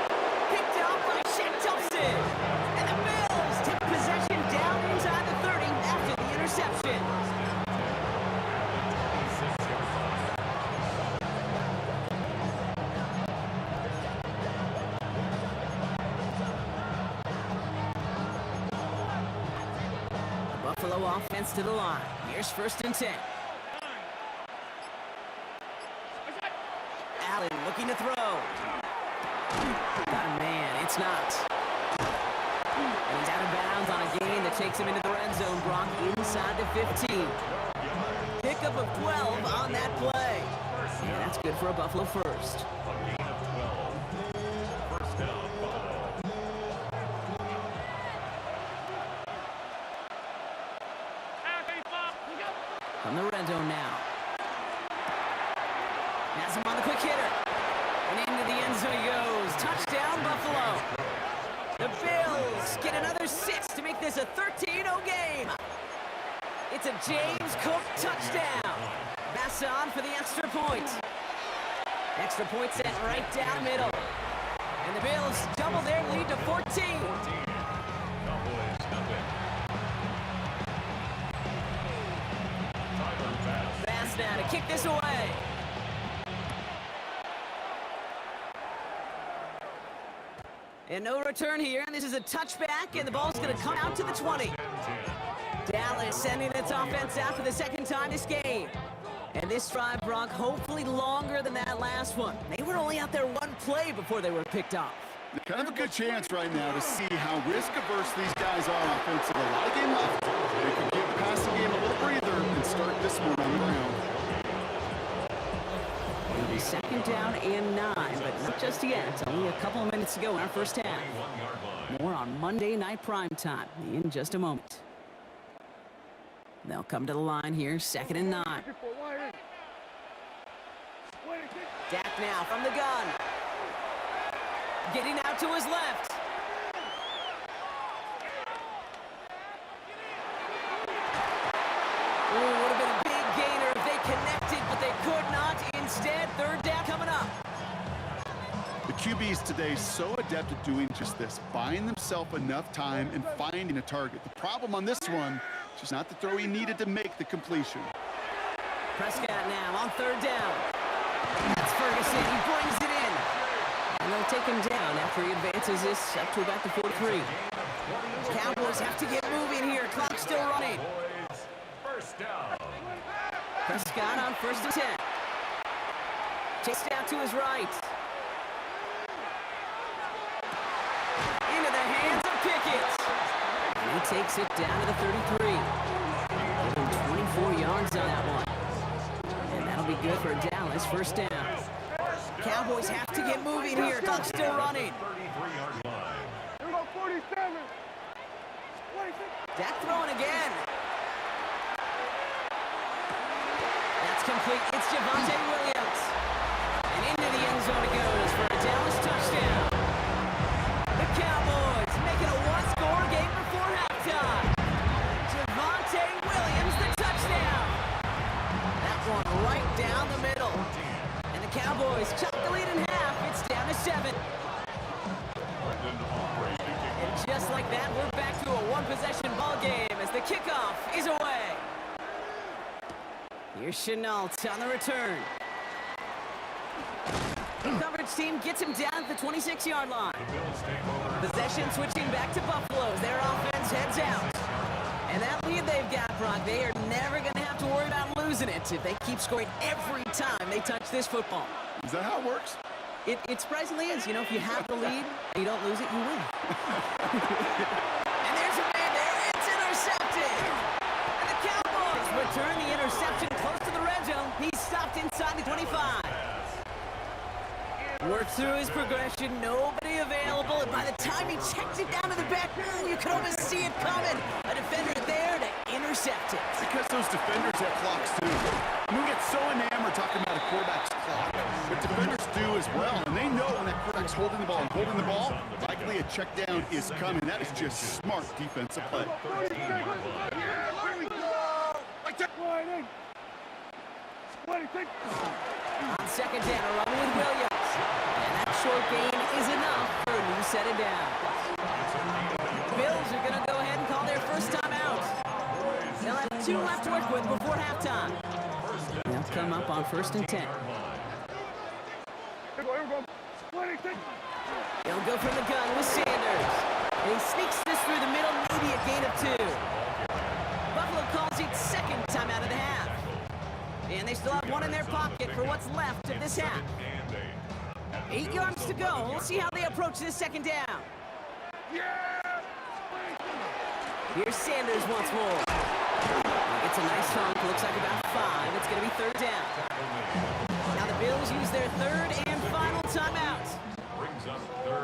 Picked up by Shaq Thompson. And the Bills take possession down inside the 30 after the interception. The Buffalo offense to the line. Here's 1st and 10. Allen looking to throw. Got a man. It's not. And he's out of bounds on a gain that takes him into the red zone, Brock, inside the 15. Pickup of 12 on that play. And that's good for a Buffalo first. A gain of 12. 1st down, Buffalo. end zone now. Has him on the quick hitter. And into the end zone he goes. Touchdown, Buffalo. The Bills get another 6 to make this a 13-0 game. It's a James Cook touchdown. Basson for the extra point. Extra point set right down middle. And the Bills double their lead to 14. Cowboys nothing. Tyler Bass. Bass now to kick this away. And no return here, and this is a touchback, and the ball's going to come out to the 20. Dallas sending its offense out for the second time this game. And this drive, Brock, hopefully longer than that last one. They were only out there one play before they were picked off. Kind of a good chance right now to see how risk-averse these guys are offensively. A lot of game left. They could give the passing game a little breather and start this one on the ground. It'll be second down and 9, but not just yet. Only a couple of minutes to go in our first half. More on Monday Night Primetime in just a moment. They'll come to the line here, second and 9. Dak now from the gun. Getting out to his left. Ooh, would have been a big gainer if they connected, but they could not. Instead, third down coming up. The QBs today so adept at doing just this, buying themselves enough time and finding a target. The problem on this one, just not the throw he needed to make the completion. Prescott now on third down. That's Ferguson. He brings it in. And they'll take him down after he advances this up to about the 43. Cowboys have to get moving here. Clock still running. First down. Prescott on first and 10. Chased out to his right. Into the hands of Pickett. And he takes it down to the 33. Give him 24 yards on that one. And that'll be good for Dallas. First down. Cowboys have to get moving here. Clock still running. 33-yard line. Here we go, 47. 26. Dak throwing again. That's complete. It's Javonte Williams. And into the end zone it goes for a Dallas touchdown. The Cowboys make it a one-score game before halftime. Javonte Williams, the touchdown. That one right down the middle. And the Cowboys chop the lead in half. It's down to 7. And just like that, we're back to a one-possession ball game as the kickoff is away. Here's Chenault on the return. The coverage team gets him down at the 26-yard line. Possession switching back to Buffalo as their offense heads out. And that lead they've got, Brock, they are never going to have to worry about losing it if they keep scoring every time they touch this football. Is that how it works? It surprisingly is. You know, if you have the lead and you don't lose it, you win. And there's a man there. It's intercepted. And the Cowboys return the interception close to the red zone. He's stopped inside the 25. Worked through his progression. Nobody available. And by the time he checked it down to the back, you could almost see it coming. A defender there to intercept it. Because those defenders have clocks too. We get so enamored talking about a quarterback's clock, but defenders do as well, and they know when that quarterback's holding the ball and holding the ball, likely a check down is coming. That is just smart defensive play. 46. Here we go. Like that. 26. On second down, a run with Williams. And that short gain is enough for a new set of downs. Bills are going to go ahead and call their first time out. They'll have 2 left to work with before halftime. They'll come up on first and 10. Here we go. 26. They'll go from the gun with Sanders. And he sneaks this through the middle, maybe a gain of 2. Buffalo calls it second time out of the half. And they still have 1 in their pocket for what's left of this half. 8 yards to go. We'll see how they approach this second down. Here's Sanders once more. It's a nice hunk. Looks like about 5. It's going to be third down. Now the Bills use their third and final timeout.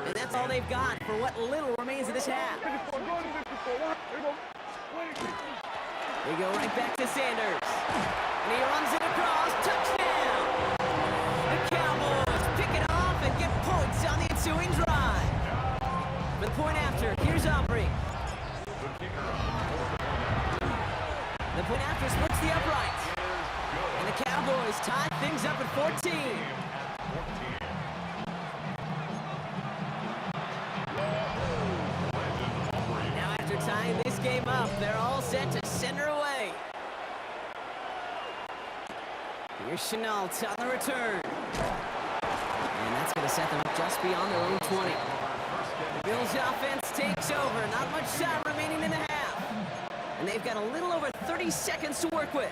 And that's all they've got for what little remains of this half. They go right back to Sanders. And he point after splits the uprights. And the Cowboys tie things up at 14. Now after tying this game up, they're all set to center away. Here's Chenault on the return. And that's going to set them up just beyond their own 20. The Bills offense takes over. Not much time remaining in the half. And they've got a little over 30 seconds to work with.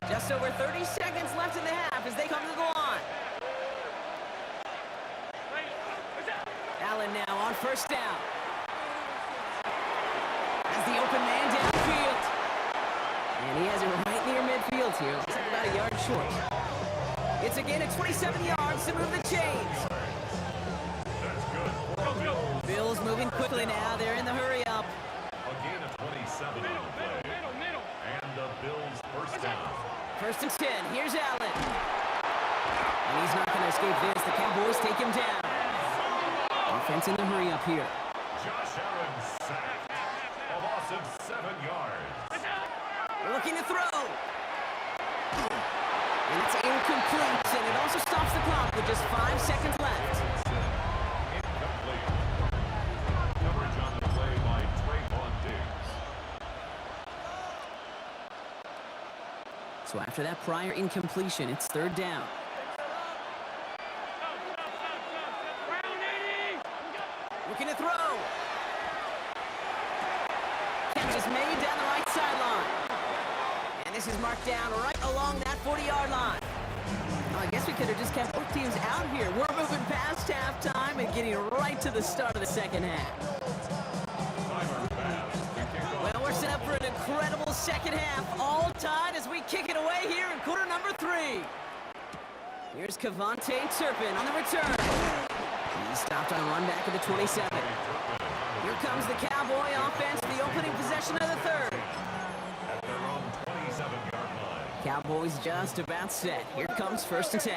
Just over 30 seconds left in the half as they come to the line. Allen now on first down. Has the open man downfield. And he has it right near midfield here. Looks like about a yard short. It's again at 27 yards to move the chains. Bills moving quickly now. They're in the hurry up. A gain of 27 on the play. And the Bills first down. First and 10. Here's Allen. And he's not going to escape this. The Cowboys take him down. Offense in the hurry up here. Josh Allen sacked. A loss of 7 yards. Looking to throw. And it's incomplete. And it also stops the clock with just 5 seconds left. Incomplete. Coverage on the play by Trayvon Diggs. So after that prior incompletion, it's third down. Looking to throw. Catch is made down the right sideline. And this is marked down right along that 40-yard line. Well, I guess we could have just kept both teams out here. We're moving past halftime and getting right to the start of the second half. Well, we're set up for an incredible second half. All tied as we kick it away here in quarter number 3. Here's Cavante Turpin on the return. He's stopped on a run back at the 27. Here comes the Cowboy offense, the opening possession of the third. At their own 27-yard line. Cowboys just about set. Here comes first and 10.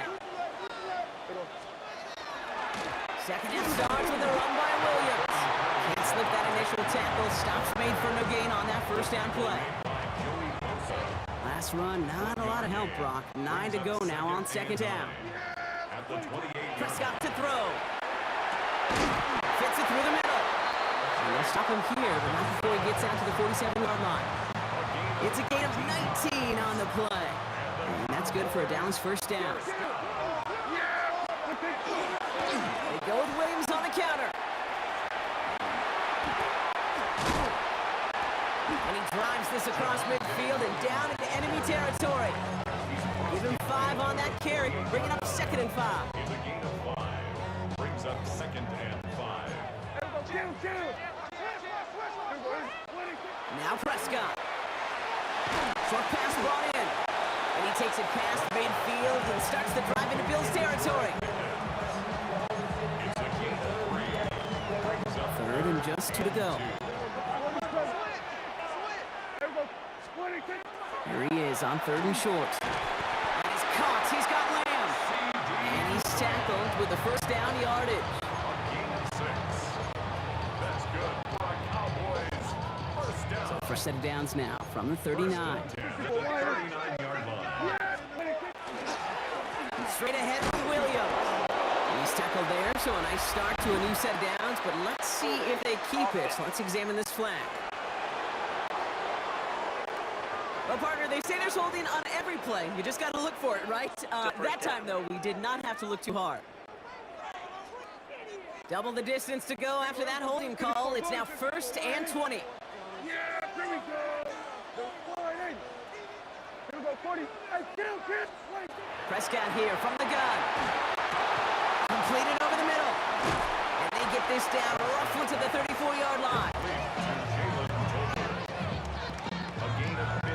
Second half starts with a run by Williams. Can't slip that initial tackle. Stops made for no gain on that first down play. Last run, not a lot of help, Brock. 9 to go now on second down. At the 28-yard Prescott to throw. Fits it through the middle. And they'll stop him here, but not before he gets out to the 47-yard line. It's a gain of 19 on the play. And that's good for a Dallas first down. They go with Williams on the counter. And he drives this across midfield and down into enemy territory. Give him 5 on that carry, bringing up second and 5. is a gain of 5. Brings up second and 5. Now Prescott. Short pass brought in. And he takes it past midfield and starts the drive into Bills territory. It's a gain of 3. Brings up Third and just 2 to go. Here he is on third and short. And he's caught. He's got Lamb. And he's tackled with the first down yardage. a gain of 6. That's good for a Cowboys first down. First set of downs now from the 39. 10 at the 39-yard line. Straight ahead with Williams. He's tackled there, so a nice start to a new set of downs, but let's see if they keep it. So let's examine this flag. Well, partner, they say there's holding on every play. You just got to look for it, right? That time, though, we did not have to look too hard. Double the distance to go after that holding call. It's now first and 20. Yeah, here we go. Here we go, 40. Hey, kid. Prescott here from the gun. Completed over the middle. And they get this down roughly to the 34-yard line. A gain of 15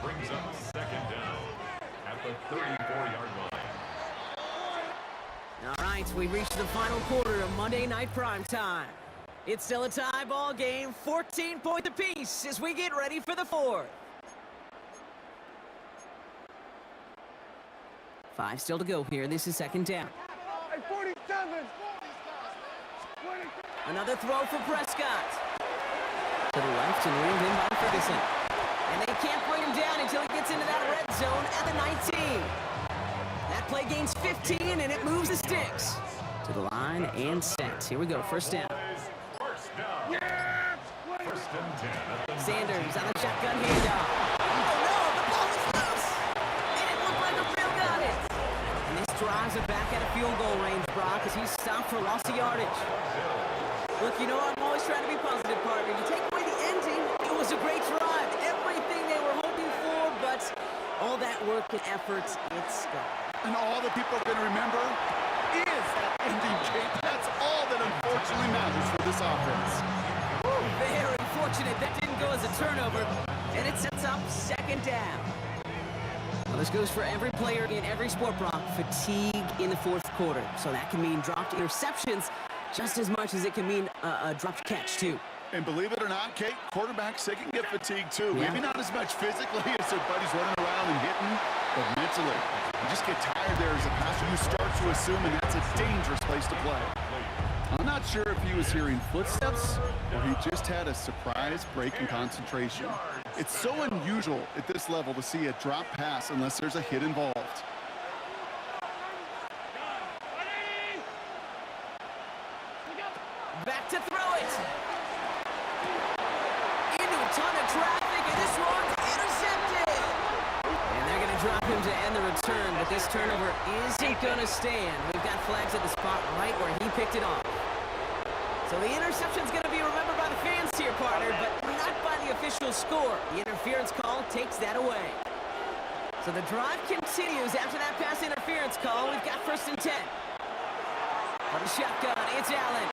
brings up second down at the 34-yard line. All right, we've reached the final quarter of Monday Night Prime Time. It's still a tie ball game, 14 points apiece as we get ready for the fourth. 5 still to go here. This is second down. Hey, 47. Another throw for Prescott. to the left and reined in by Ferguson. And they can't bring him down until he gets into that red zone at the 19. That play gains 15, and it moves the sticks. To the line and set. Here we go, first down. First down. First and 10 at the Sanders on the shotgun handoff. Oh no, the ball is loose! It didn't look like a real got it. And this drives it back out of field goal range, Brock, as he's stopped for loss of yardage. Look, you know I'm always trying to be positive, partner. You take away the ending, it was a great drive. Everything they were hoping for, but all that work and effort, it's gone. And all that people are going to remember is that ending, Kate. That's all that unfortunately matters for this offense. Very fortunate that didn't go as a turnover, and it sets up second down. Well, this goes for every player in every sport, Brock. Fatigue in the fourth quarter. So that can mean dropped interceptions just as much as it can mean a dropped catch, too. And believe it or not, Kate, quarterbacks, they can get fatigued too. Yeah. Maybe not as much physically as their buddies running around and hitting, but mentally. You just get tired there as a passer. You start to assume, and that's a dangerous place to play. I'm not sure if he was hearing footsteps or he just had a surprise break in concentration. It's so unusual at this level to see a drop pass unless there's a hit involved. Back to throw it. Into a ton of traffic, and this one's intercepted. And they're going to drop him to end the return, but this turnover isn't going to stand. We've got flags at the spot right where he picked it off. So the interception's going to be remembered by the fans here, partner, but not by the official score. The interference call takes that away. So the drive continues after that pass interference call. We've got first and 10. On the shotgun, it's Allen.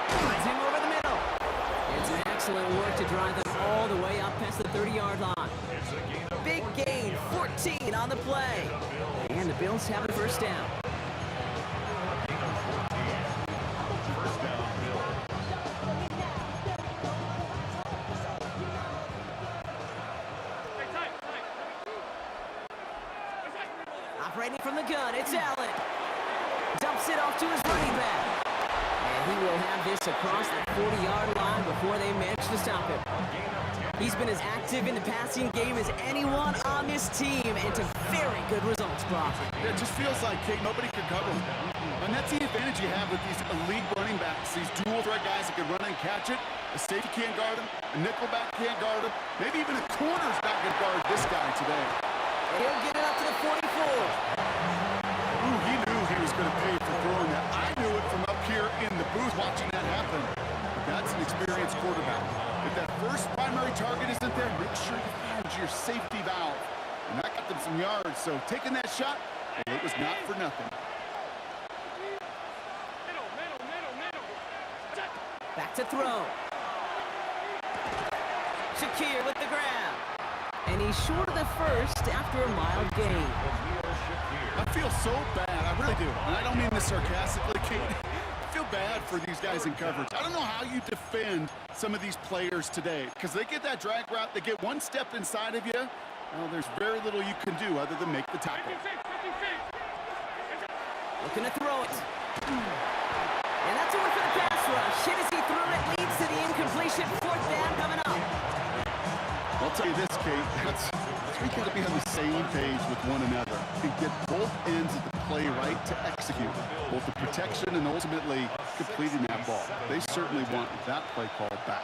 Finds him over the middle. It's an excellent work to drive them all the way up past the 30-yard line. Big gain, 14 on the play. And the Bills have a first down. First down, Bill. Operating from the gun, it's Allen. Dumps it off to his running back. And he will have this across that 40-yard line before they manage to stop him. He's been as active in the passing game as anyone on this team, and to very good results, Brock. It just feels like, Kate, nobody can cover him. And that's the advantage you have with these elite running backs, these dual threat guys that can run and catch it. A safety can't guard him, a nickelback can't guard him, maybe even a corner's not going to guard this guy today. He'll get it up to the 44. Ooh, he knew he was going to pay for throwing that. I knew it from up here in the booth watching that happen. But that's an experienced quarterback. If that first primary target isn't there, make sure you find your safety valve. And that got them some yards, so taking that shot, well, it was not for nothing. Back to throw. Shakir with the grab. And he's short of the first after a mild gain. I feel so bad, I really do. And I don't mean this sarcastically, Kate. I feel bad for these guys in coverage. I don't know how you defend some of these players today, because they get that drag route, they get one step inside of you. Well, there's very little you can do other than make the tackle. Looking to throw it. And that's over for the pass rush. Hit as he threw it, leads to the incompletion. Fourth down coming up. I'll tell you this, Kate, we got to be on the same page with one another and get both ends of the play right to execute, both the protection and ultimately completing that ball. They certainly want that play called back.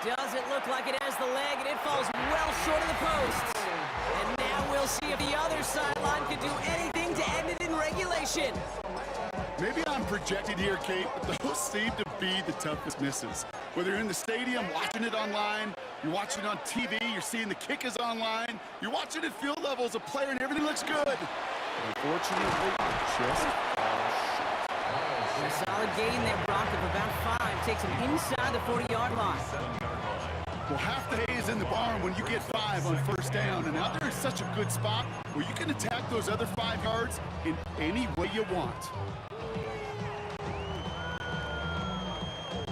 Doesn't look like it has the leg, and it falls well short of the post. And now we'll see if the other sideline can do anything to end it in regulation. Maybe I'm projected here, Kate, but those seem to be the toughest misses. Whether you're in the stadium, watching it online, you're watching it on TV, you're seeing the kick is online, you're watching it field level as a player and everything looks good. But unfortunately, just A solid gain there, Brock, of about 5. Takes him inside the 40-yard line. well, half the hay is in the barn when you get 5 on first down, and now they're in such a good spot where you can attack those other 5 yards in any way you want.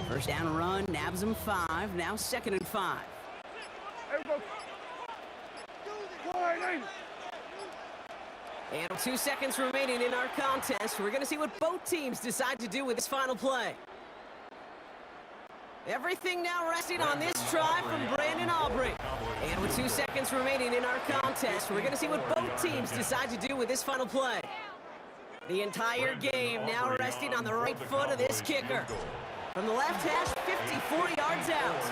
First down run, nabs him 5. Now 2nd and 5. Hey, go. Wide in. And 2 seconds remaining in our contest. We're going to see what both teams decide to do with this final play. Everything now resting on this try from Brandon Aubrey. And with 2 seconds remaining in our contest, we're going to see what both teams decide to do with this final play. The entire game now resting on the right foot of this kicker. From the left hash, 54 yards out.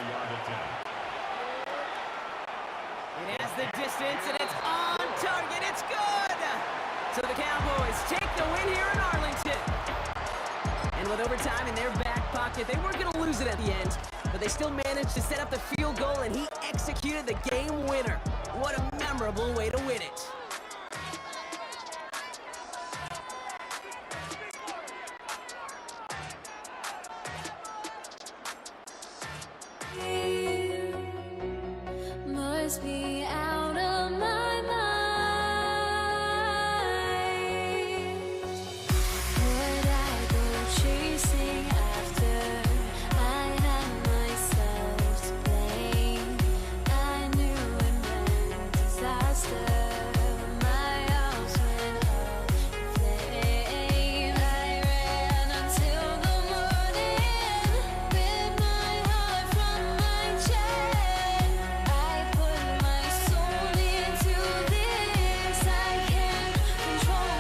It has the distance, and it's on target. It's good! So the Cowboys take the win here in Arlington. And with overtime in their back pocket, they weren't going to lose it at the end, but they still managed to set up the field goal, and he executed the game winner. What a memorable way to win it. Must be out of my mind. Would I go chasing after? I had myself to blame. I knew it meant disaster. My house went up in flames. I ran until the morning with my heart from my chest. I put my soul into this. I can't control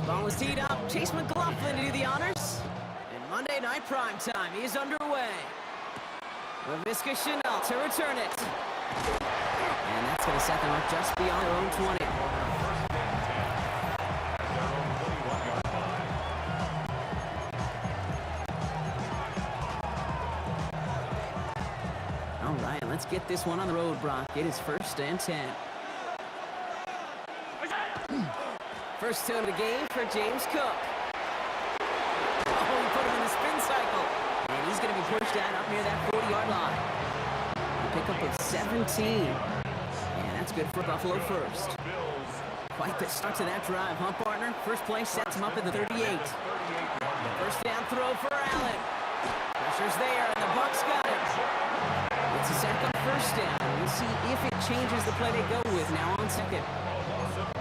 Ball was teed up. Chase McLaughlin to do the honors. And Monday Night Primetime is underway. Laviska Shenault to return it. And that's going to set them up just beyond their own 20. this one on the road, Brock. It is 1st and 10. First toe of the game for James Cook. Oh, he put him in the spin cycle. And he's going to be pushed out up near that 40-yard line. A pickup of 17. And that's good for Buffalo first. Quite the start to that drive, huh, partner? First play sets him up at the 38. First down throw for Allen. Pressure's there, and the Bucs got it. It's a sack on first down. We'll see if it changes the play they go with now on second.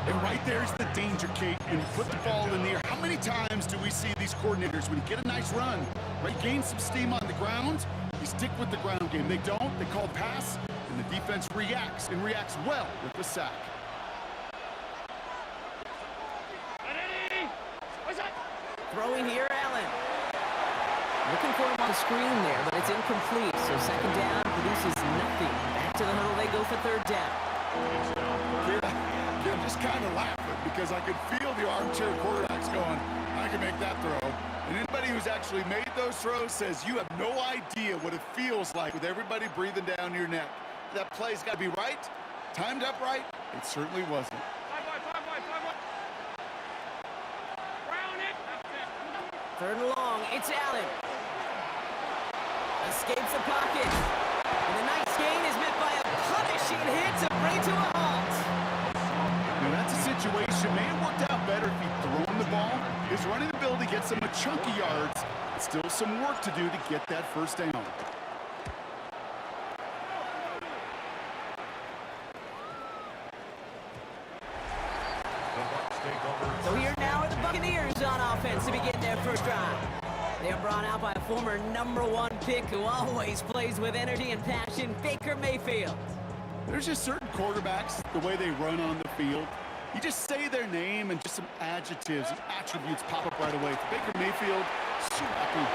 And right there's the danger, Kate. When you put the ball in the air, how many times do we see these coordinators, when you get a nice run, right, gain some steam on the ground, you stick with the ground game. They don't, they call pass, and the defense reacts, and reacts well with the sack. Throwing here, Allen. Looking for him on the screen there, but it's incomplete. So second down produces nothing. Back to the huddle they go for third down. Yeah, I'm just kind of laughing because I could feel the armchair quarterbacks going, I can make that throw. And anybody who's actually made those throws says you have no idea what it feels like with everybody breathing down your neck. That play's got to be right, timed up right. It certainly wasn't. Third and long, it's Allen. Escapes the pocket. And the nice gain is met by a punishing hit to bring to a halt. Now that's a situation, may have worked out better if he'd thrown the ball. His running ability gets him a chunky yards. Still some work to do to get that first down. So here now are the Buccaneers on offense to begin their first drive. They are brought out by a former #1 pick who always plays with energy and passion, Baker Mayfield. There's just certain quarterbacks, the way they run on the field. You just say their name and just some adjectives and attributes pop up right away. Baker Mayfield, scrappy,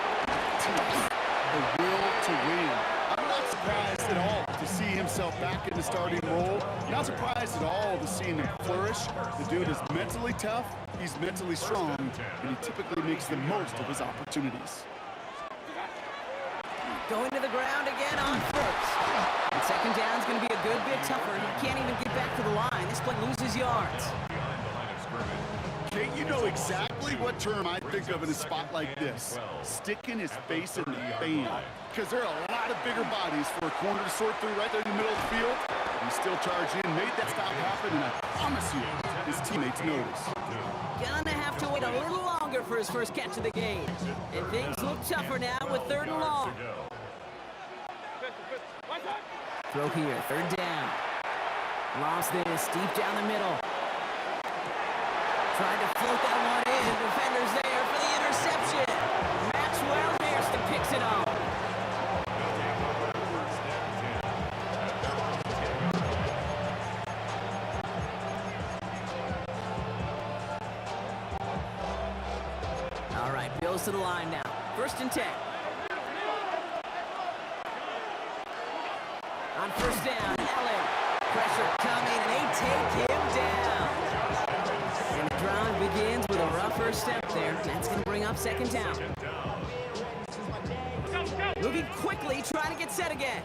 tough, the will to win. I'm not surprised at all to see himself back in the starting role. Not surprised at all to see him flourish. The dude is mentally tough, he's mentally strong, and he typically makes the most of his opportunities. Going to the ground again on first. And second down's going to be a good bit tougher. He can't even get back to the line. This play loses yards. Kate, you know exactly what term I think of in a spot like this. Sticking his face in the fan. Because there are a lot of bigger bodies for a corner to sort through right there in the middle of the field. He still charged in, made that stop happen, and I promise you, his teammates notice. Gonna have to wait a little longer for his first catch of the game. And things look tougher now with third and long. Throw here, third down. Lost this, deep down the middle. Trying to float that one in. Defenders there for the interception. Maxwell Hairston picks it off. All right, Bills to the line now. 1st and 10. On first down, Allen. Pressure coming, and they take him down. And the drive begins with a rough first step there. That's going to bring up second down. Moving quickly, trying to get set again.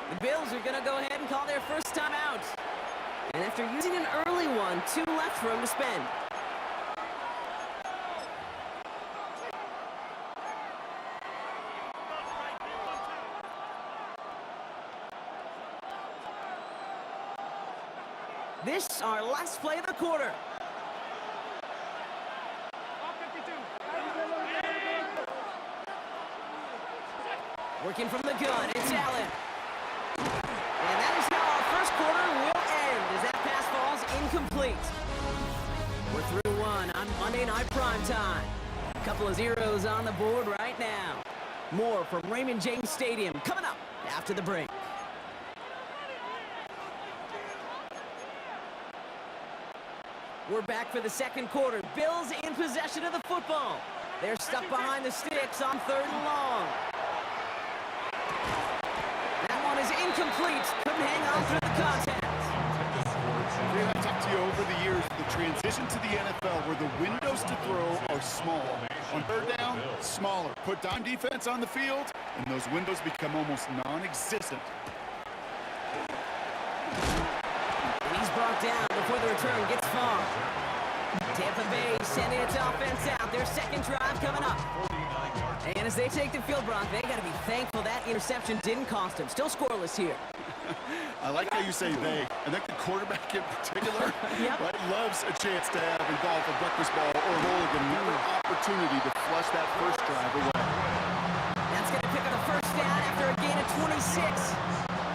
The Bills are going to go ahead and call their first time out. And after using an early one, 2 left for him to spend. This our last play of the quarter. Working from the gun, it's Allen. And that is how our first quarter will end as that pass falls incomplete. We're through one on Monday Night Primetime. A couple of zeros on the board right now. More from Raymond James Stadium coming up after the break. We're back for the second quarter. Bills in possession of the football. They're stuck behind the sticks on third and long. That one is incomplete. Couldn't hang on through the contact. Kate, I talked to you over the years, the transition to the NFL where the windows to throw are small. On third down, smaller. Put dime defense on the field, and those windows become almost non-existent. He's brought down before the return gets far. Tampa Bay sending its offense out. Their second drive coming up. And as they take the field, Brock, they got to be thankful that interception didn't cost them. Still scoreless here. I like how you say they. I think the quarterback in particular Yep. right, loves a chance to have in golf a breakfast ball or mulligan, another opportunity to flush that first drive away. That's going to pick up a first down after a gain of 26.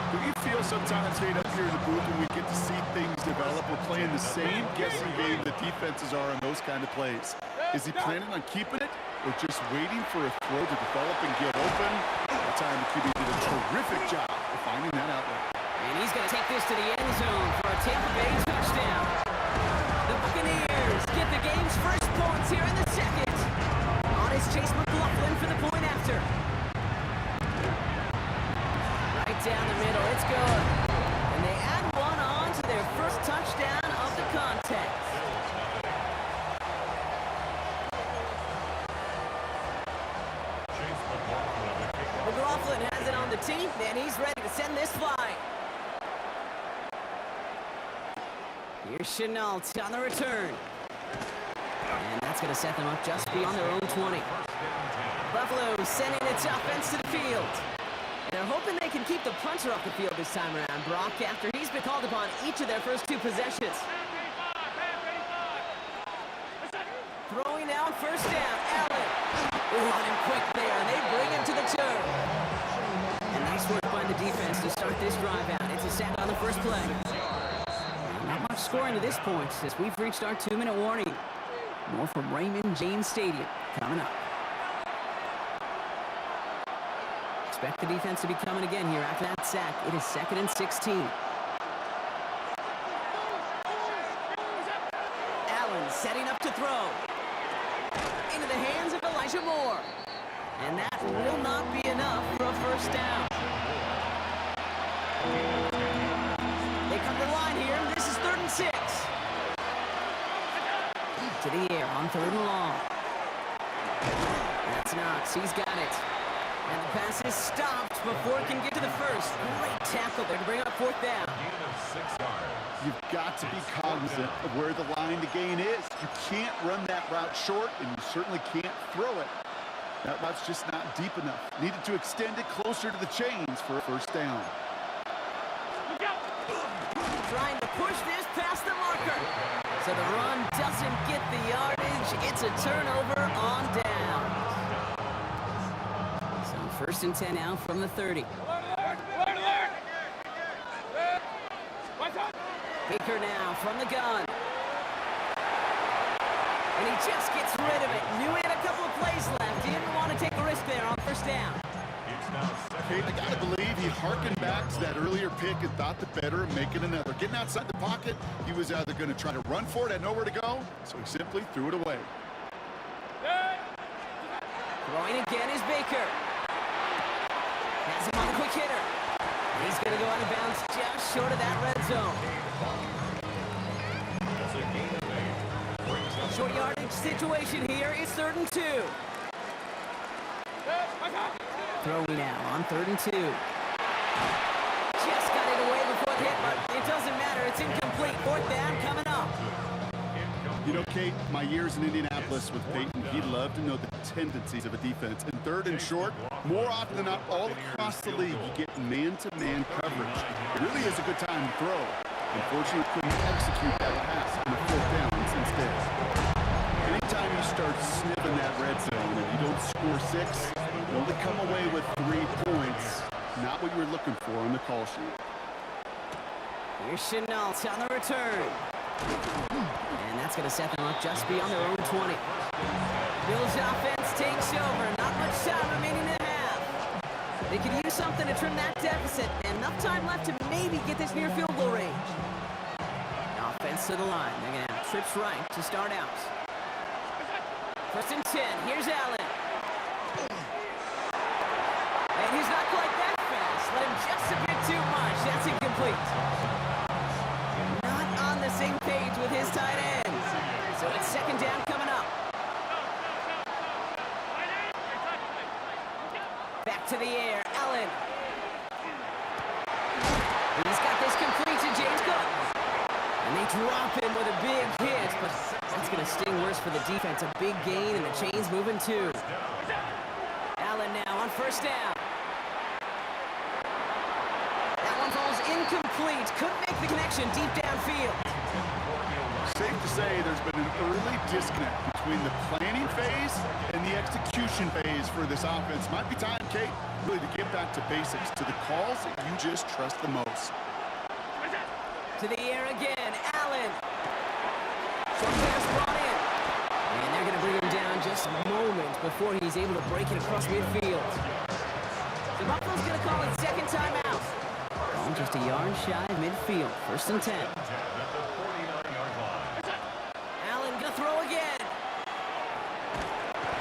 Do you feel sometimes, Nate, up here in the booth when we get to see things develop? We're playing the same guessing game the defenses are on those kind of plays. Is he planning on keeping it or just waiting for a throw to develop and get open? That time the QB did a terrific job of finding that outlet. And he's going to take this to the end zone for a Tampa Bay touchdown. The Buccaneers get the game's first points here in the second. On is Chase McLaughlin for the point after. Right down the middle, it's good. And they add one on to their first touchdown of the contest. McLaughlin has it on the team, and he's ready to send this flying. Here's Chenault on the return. And that's going to set them up just beyond their own 20. Buffalo sending its offense to the field. And they're hoping they can keep the punter off the field this time around, Brock, after he's been called upon each of their first two possessions. Throwing down first down, Allen. Running quick there, they bring him to the turf. And nice work by the defense to start this drive out. It's a sack on the first play. Not much scoring to this point as we've reached our 2-minute warning. More from Raymond James Stadium coming up. Expect the defense to be coming again here after that sack. It is 2nd and 16. Allen setting up to throw. Into the hands of Elijah Moore. And that will not be enough for a first down. They come to the line here. This is 3rd and 6. To the air on 3rd and long. That's Knox. He's got it. And the pass is stopped before it can get to the first. Great tackle there to bring up 4th down. You've got to be cognizant of where the line to gain is. You can't run that route short, and you certainly can't throw it. That route's just not deep enough. Needed to extend it closer to the chains for a first down. Trying to push this past the marker. So the run doesn't get the yardage. It's a turnover on down. So 1st and 10 now from the 30. Baker now from the gun. And he just gets rid of it. Knew he had a couple of plays left. He didn't want to take a risk there on first down. Kate, I gotta believe he harkened back to that earlier pick and thought the better of making another. Getting outside the pocket, he was either going to try to run for it, had nowhere to go, so he simply threw it away. Throwing again is Baker. Has him on the quick hitter. And he's going to go out of bounds just short of that red zone. Short yardage situation here. It's 3rd and 2. Throwing now on 3rd and 2. Just got it away before it hit, but it doesn't matter. It's incomplete. 4th down coming up. You know, Kate, my years in Indianapolis with Peyton, he loved to know the tendencies of a defense. In 3rd and short, more often than not, all across the league, you get man-to-man coverage. It really is a good time to throw. Unfortunately, couldn't execute that pass on the 4th downs instead. Anytime you start sniffing that red zone and you don't score 6, you only come away with 3 points. Not what you were looking for on the call sheet. Here's Chenault on the return. And that's going to set them up just beyond their own 20. Bills offense takes over. Not much time remaining in the half. They could use something to trim that deficit. And enough time left to maybe get this near field goal range. Offense to the line. They're going to have trips right to start out. 1st and 10. Here's Allen. And he's not quite that fast. Let him just a bit too much. That's incomplete. Not on the same drop him with a big hit, but that's going to sting worse for the defense. A big gain, and the chain's moving too. Allen now on first down. That one falls incomplete. Couldn't make the connection deep downfield. Safe to say there's been an early disconnect between the planning phase and the execution phase for this offense. Might be time, Kate, really to get back to basics, to the calls that you just trust the most. To the air again, Allen. Short pass brought in. And they're going to bring him down just a moment before he's able to break it across midfield. The Buffalo's going to call it second timeout. Ball just a yard shy of midfield. First and 10. Allen going to throw again.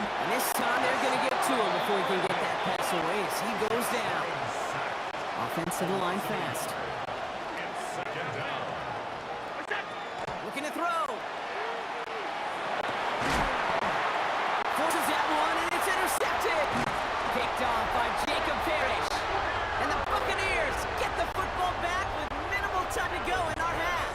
And this time they're going to get to him before he can get that pass away as he goes down. Offense to the line fast. Looking to throw. Forces that one, and it's intercepted. Picked off by Jacob Parrish. And the Buccaneers get the football back with minimal time to go in our half.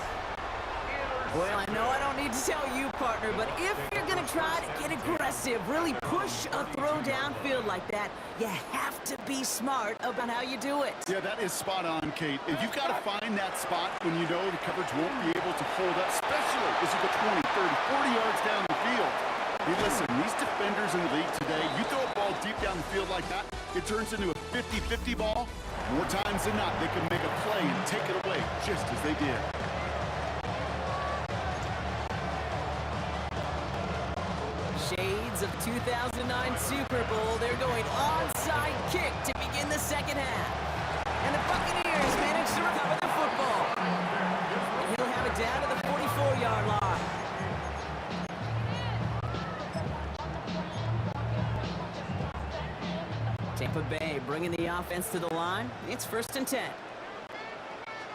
Well, I know I don't need to tell you, partner, but if you're going to try to get aggressive, really push a throw downfield like that, you have to be smart about how you do it. Yeah, that is spot on, Kate. If you've got to find that spot when you know the coverage won't be able to hold up, especially as you go 20, 30, 40 yards down the field. Hey, listen, these defenders in the league today, you throw a ball deep down the field like that, it turns into a 50-50 ball. More times than not, they can make a play and take it away, just as they did. Shades of 2009 Super Bowl. They're going onside kick to begin the second half. And the Buccaneers manage to recover the football. And he'll have it down to the 44-yard line. Tampa Bay bringing the offense to the line. It's first and 10.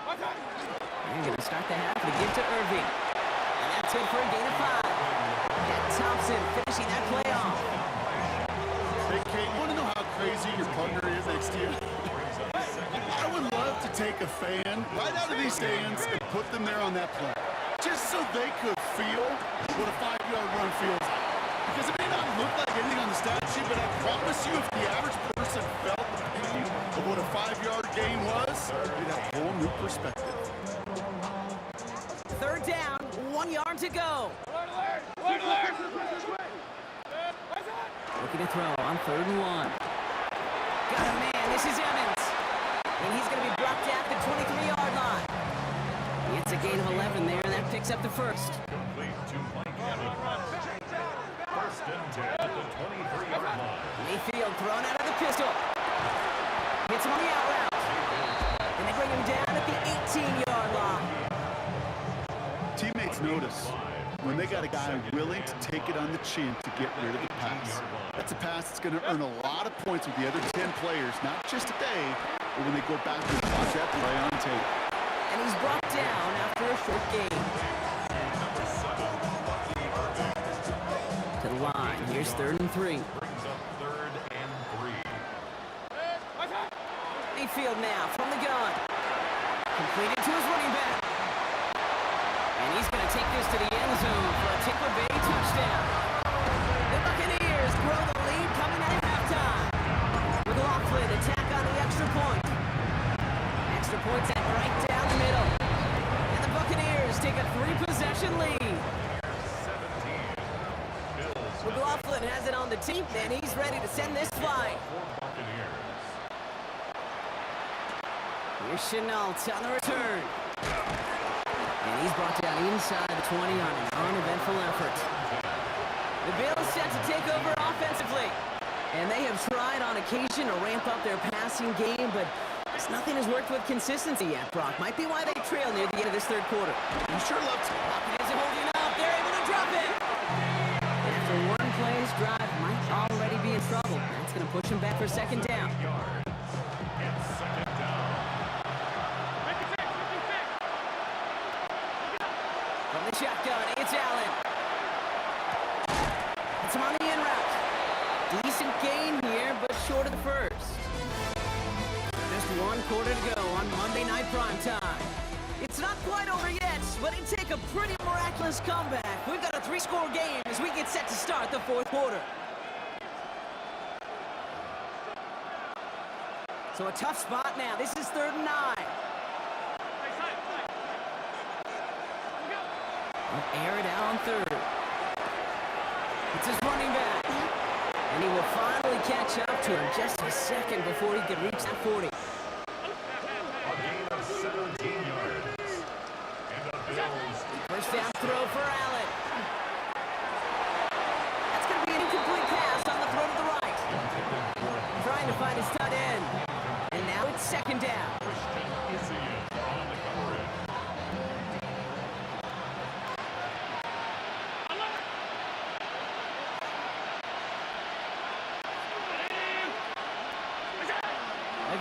They're going to start the half with a give to Irving. And that's it for a gain of 5. And Thompson finishing that play off. Hey, Kate, you want to know how crazy your partner is next to you? I would love to take a fan right out of these stands and put them there on that play, just so they could feel what a 5-yard run feels like. Because it may not look like anything on the stat sheet, but I promise you, if the average person felt the pain of what a 5-yard gain was, you'd have a whole new perspective. Third down, 1 yard to go. Looking to throw on third and 1. Got a man, this is Evans. And he's going to be blocked at the 23-yard line. It's a gain of 11 there, and that picks up the first. Complete to Mike Evans. First and 10 at the 23-yard line. Mayfield thrown out of the pistol. Hits him on the out route. And they bring him down at the 18-yard line. Teammates notice when they got a guy willing to take it on the chin to get rid of the pass. That's a pass that's going to earn a lot of points with the other 10 players, not just today, but when they go back and watch that play on tape. And he's brought down after a short gain. To the line. Here's third and 3. Brings up third and 3. Mayfield now from the gun. Completed to his running back. And he's going to take this to the end zone for a Tampa Bay touchdown. The Buccaneers grow the lead coming out of halftime. With Laughlin attack on the extra point. Extra point set right down the middle. And the Buccaneers take a 3-possession lead. 17. Bills McLaughlin has it on the team, and he's ready to send this flying. for Buccaneers. Here's Chenault on the return. And he's brought down inside the 20 on an uneventful effort. The Bills set to take over offensively. And they have tried on occasion to ramp up their passing game, but nothing has worked with consistency yet, Brock. Might be why they trail near the end of this third quarter. You sure love to. Buccaneers are holding up. They're able to drop it. And after one play's drive, might already be in trouble. That's going to push him back for second down. It's second down. From the shotgun, it's Allen. It's him on the in route. Decent gain here, but short of the first. Just one quarter to go on Monday Night Primetime. It's not quite over yet. Jets, but it'd take a pretty miraculous comeback. We've got a 3-score game as we get set to start the fourth quarter. So a tough spot now. This is 3rd and 9. He'll air it out on 3rd. It's his running back. And he will finally catch up to him just a second before he can reach that 40. A gain of 17 yards. And the Bills. First down throw for Allen. That's going to be an incomplete pass on the throw to the right. Trying to find his tight end. And now it's 2nd down. Christian Izzy on the coverage.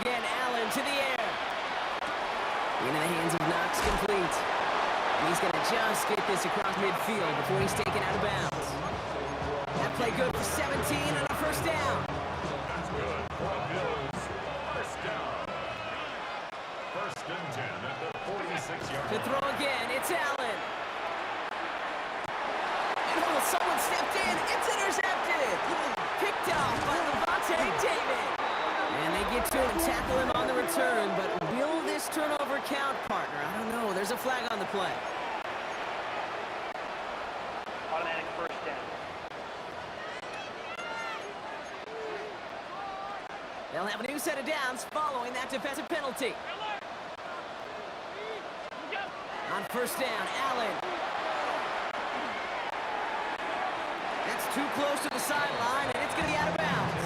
Again, Allen to the air. Into the hands of Knox, complete. And he's going to just get this across midfield before he's taken out of bounds. That play good for 17 and a first down. That's good for the Bills. First down. 1st and 10 at the 46-yard To throw again, it's Allen. And oh, someone stepped in. It's intercepted. Picked off by Levante David. And they get to him and tackle him on the return. But will this turnover count, partner? I don't know. There's a flag on the play. Automatic first down. They'll have a new set of downs following that defensive penalty. On first down, Allen. That's too close to the sideline, and it's going to be out of bounds.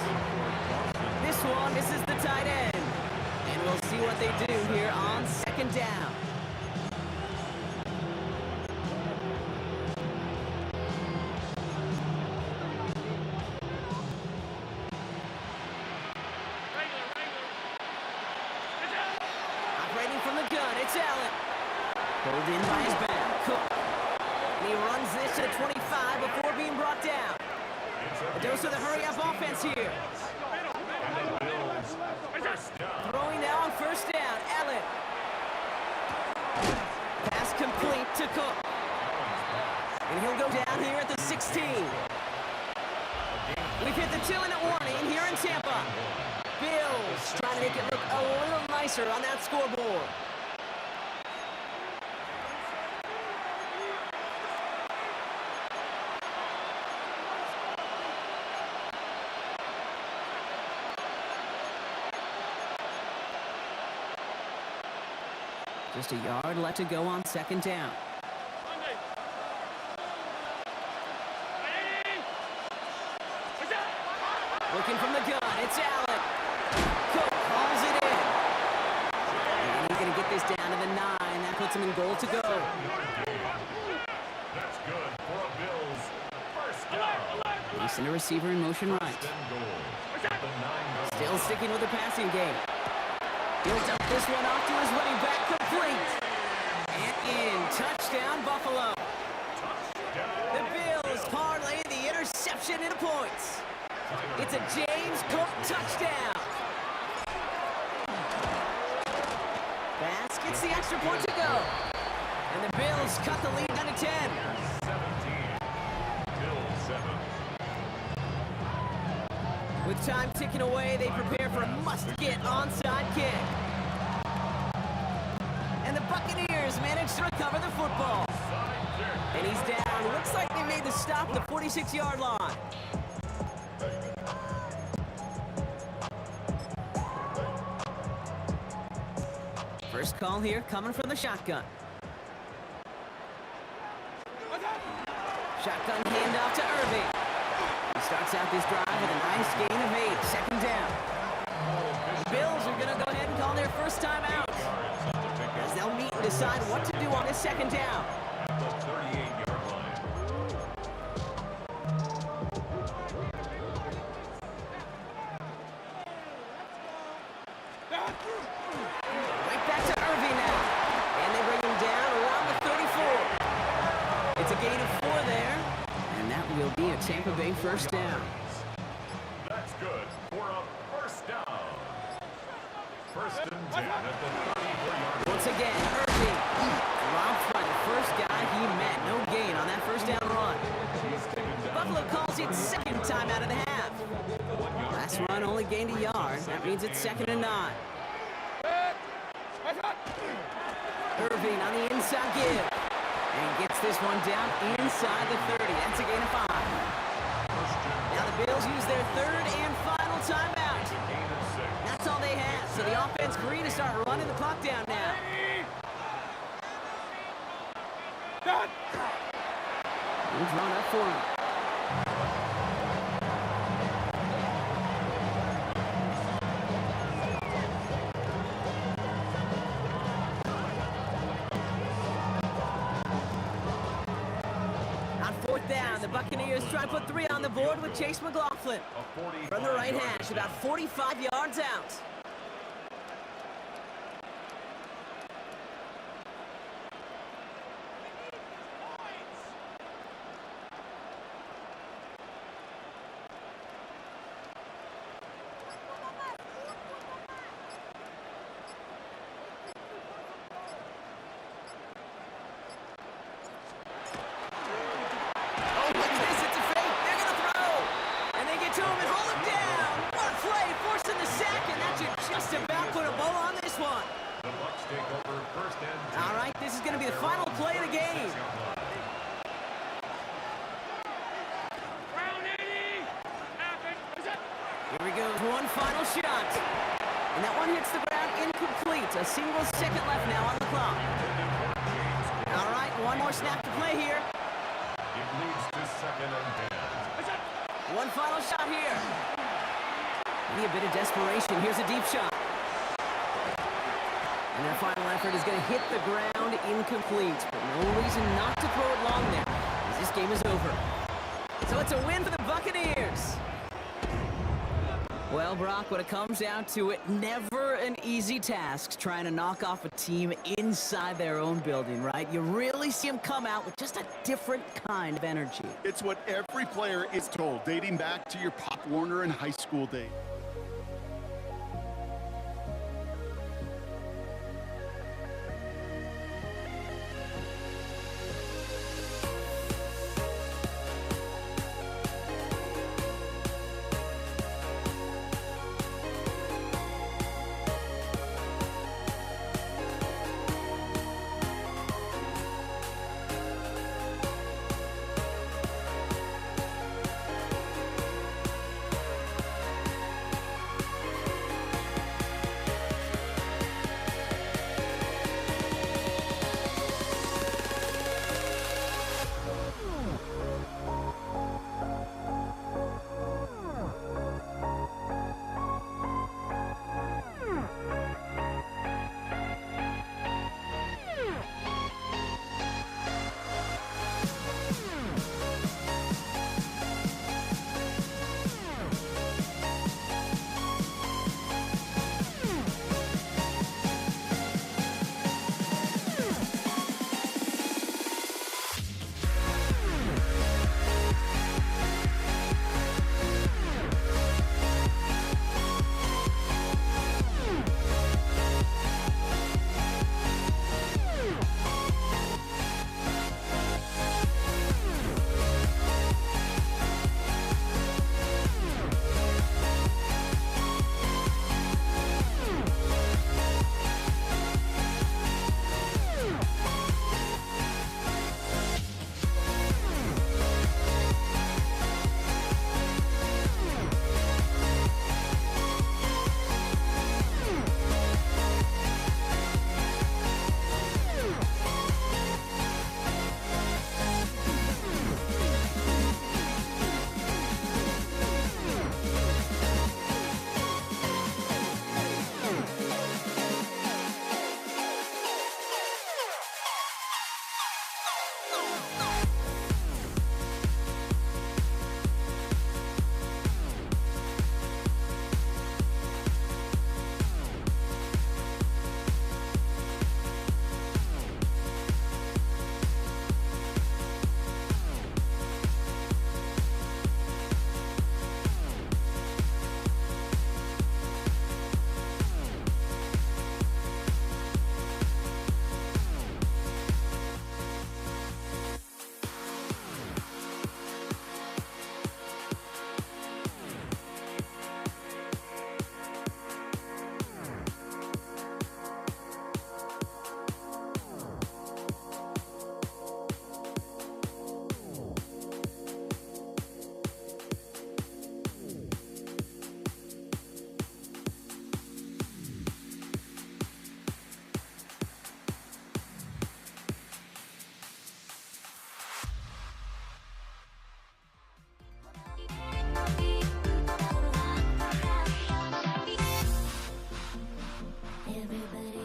This one misses the tight end. And we'll see what they do here on 2nd down. Operating from the gun, it's Allen. Pulled in by his back, Cook. And he runs this to the 25 before being brought down. A dose of the hurry-up offense here. And the Bills. First down. Throwing now on first down, Allen. Pass complete to Cook. And he'll go down here at the 16. We've hit the 2-minute warning here in Tampa. Bills trying to make it look a little nicer on that scoreboard. Just a yard left to go on 2nd down. Looking from the gun, it's Allen. Cook calls it in. And he's going to get this down to the 9. That puts him in goal to go. That's good for the Bills. First down. He sent a receiver in motion right. And goal. At the 9-yard Still sticking with the passing game. He'll dump this one off to his running back, complete. And in, touchdown Buffalo. The Bills parlay the interception into points. It's a James Cook touchdown. Bass gets the extra point to go. And the Bills cut the lead down to 10. 17. Bills 7. With time ticking away, they prepare for a must-get onside kick. And the Buccaneers manage to recover the football. And he's down. Looks like they made the stop at the 46-yard line. First call here coming from the shotgun. Shotgun handoff to Irving. He starts out this drive with a nice gain of 8. 2nd down. The Bills are going to go ahead and call their first time out, as they'll meet and decide what to do on this 2nd down. At the 38-yard line. Right back to Irving now. And they bring him down around the 34. It's a gain of 4 there. And that will be a Tampa Bay first down. That's good for a first down. First and 10 at the 34-yard Once again, Irving drops by the first guy he met. No gain on that first down run. Buffalo calls it second time out of the half. Last run only gained a yard. That means it's 2nd and 9. Irving on the inside give. And gets this one down inside the 30. That's a gain of 5. Now the Bills use their third and final timeout. gain of 6. That's all they have. So the offense free to start running the clock down now. He's run up for him. On 4th down, the Buccaneers try to put 3 on the board with Chase McLaughlin. From the right hash, about 45 yards out. Oh, what's this? It's a fake. They're going to throw. And they get to him and hold him down. What a play, forcing the sack, and that should just about put a bow on this one. The Bucs take over first and 10. All right, this is going to be the final play of the game. Here we go, one final shot. And that one hits the ground incomplete. A single second left now on the clock. All right, one more snap to play here. It leads to 2nd and 10. One final shot here. Maybe a bit of desperation. Here's a deep shot. And their final effort is going to hit the ground incomplete. But no reason not to throw it long there, as this game is over. So it's a win for the Buccaneers. Well, Brock, when it comes down to it, never an easy task trying to knock off a team inside their own building, right? You really see them come out with just a different kind of energy. It's what every player is told, dating back to your Pop Warner and high school days.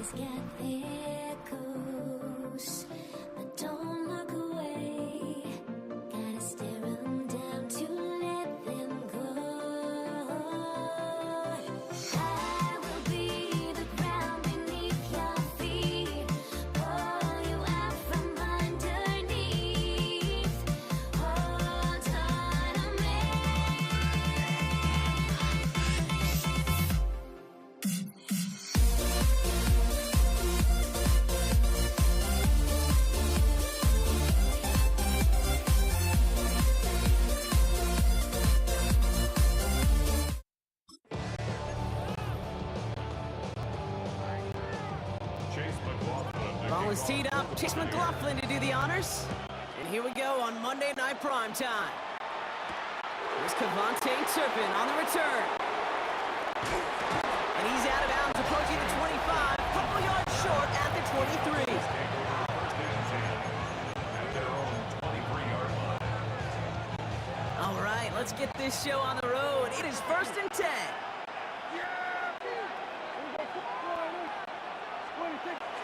Eyes get echoes, but don't look away. Gotta stare 'em down to let them go. I will be the ground beneath your feet, pull you out from underneath. Hold on to me. Chase McLaughlin. Ball is teed up. Chase McLaughlin to do the honors. And here we go on Monday Night Primetime. Here's Cavante Turpin on the return. And he's out of bounds, approaching the 25. Couple yards short at the 23. At their own 23-yard line. All right, let's get this show on the road. It is 1st and 10.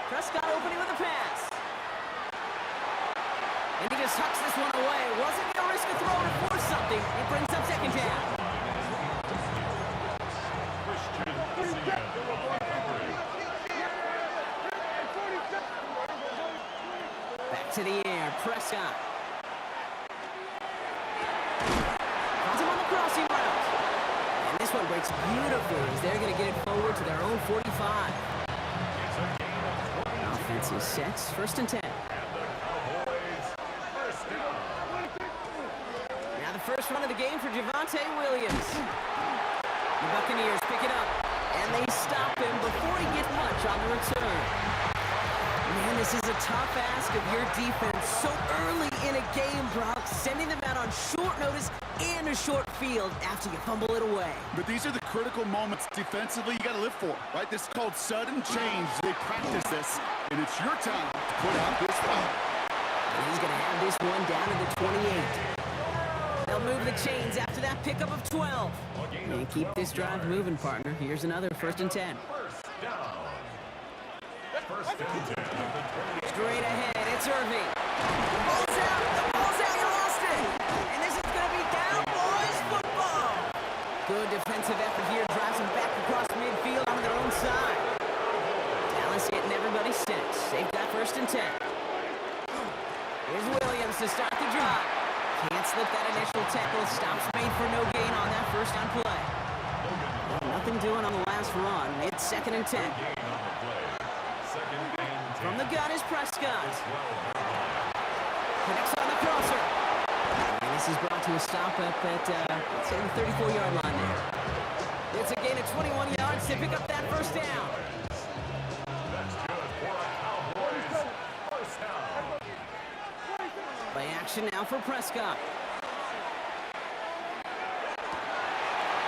Prescott opening with a pass. And he just hucks this one away. Wasn't going to risk a throw to force something. It brings up 2nd down. Christian Sian on the coverage. Back to the air, Prescott. Finds him on the crossing route. And this one breaks beautifully as they're going to get it forward to their own 45. It's a gain of 20. Offense is set, 1st and 10. And the Cowboys first down. Now the first run of the game for Javonte Williams. The Buccaneers pick it up, and they stop him before he gets much on the return. Man, this is a tough ask of your defense so early in a game, Brock, sending them out on short notice and a short field after you fumble it away. But these are the critical moments defensively you got to live for, right? This is called sudden change. They practice this, and it's your time to put out this fight. And he's going to have this one down to the 28. They'll move the chains after that pickup of 12. And keep this drive moving, partner. Here's another 1st and 10. First down. First and 10 of the 28. Straight ahead, it's Irving. The ball's out, you lost it. And this is going to be Cowboys football. Good defensive effort here, drives them back across midfield on their own side. Dallas hitting everybody six. They've got 1st and 10. Here's Williams to start the drive. Can't slip that initial tackle. Stops made for no gain on that first down play. Nothing doing on the last run. It's 2nd and 10. Gain on the play. Second and 10. From the gun is Prescott. Connects on the crosser. And this is brought to a stop up at, let's say, the 34-yard line there. It's a gain of 21 yards to pick up that first down. That's good for a Cowboys first down. Play action now for Prescott.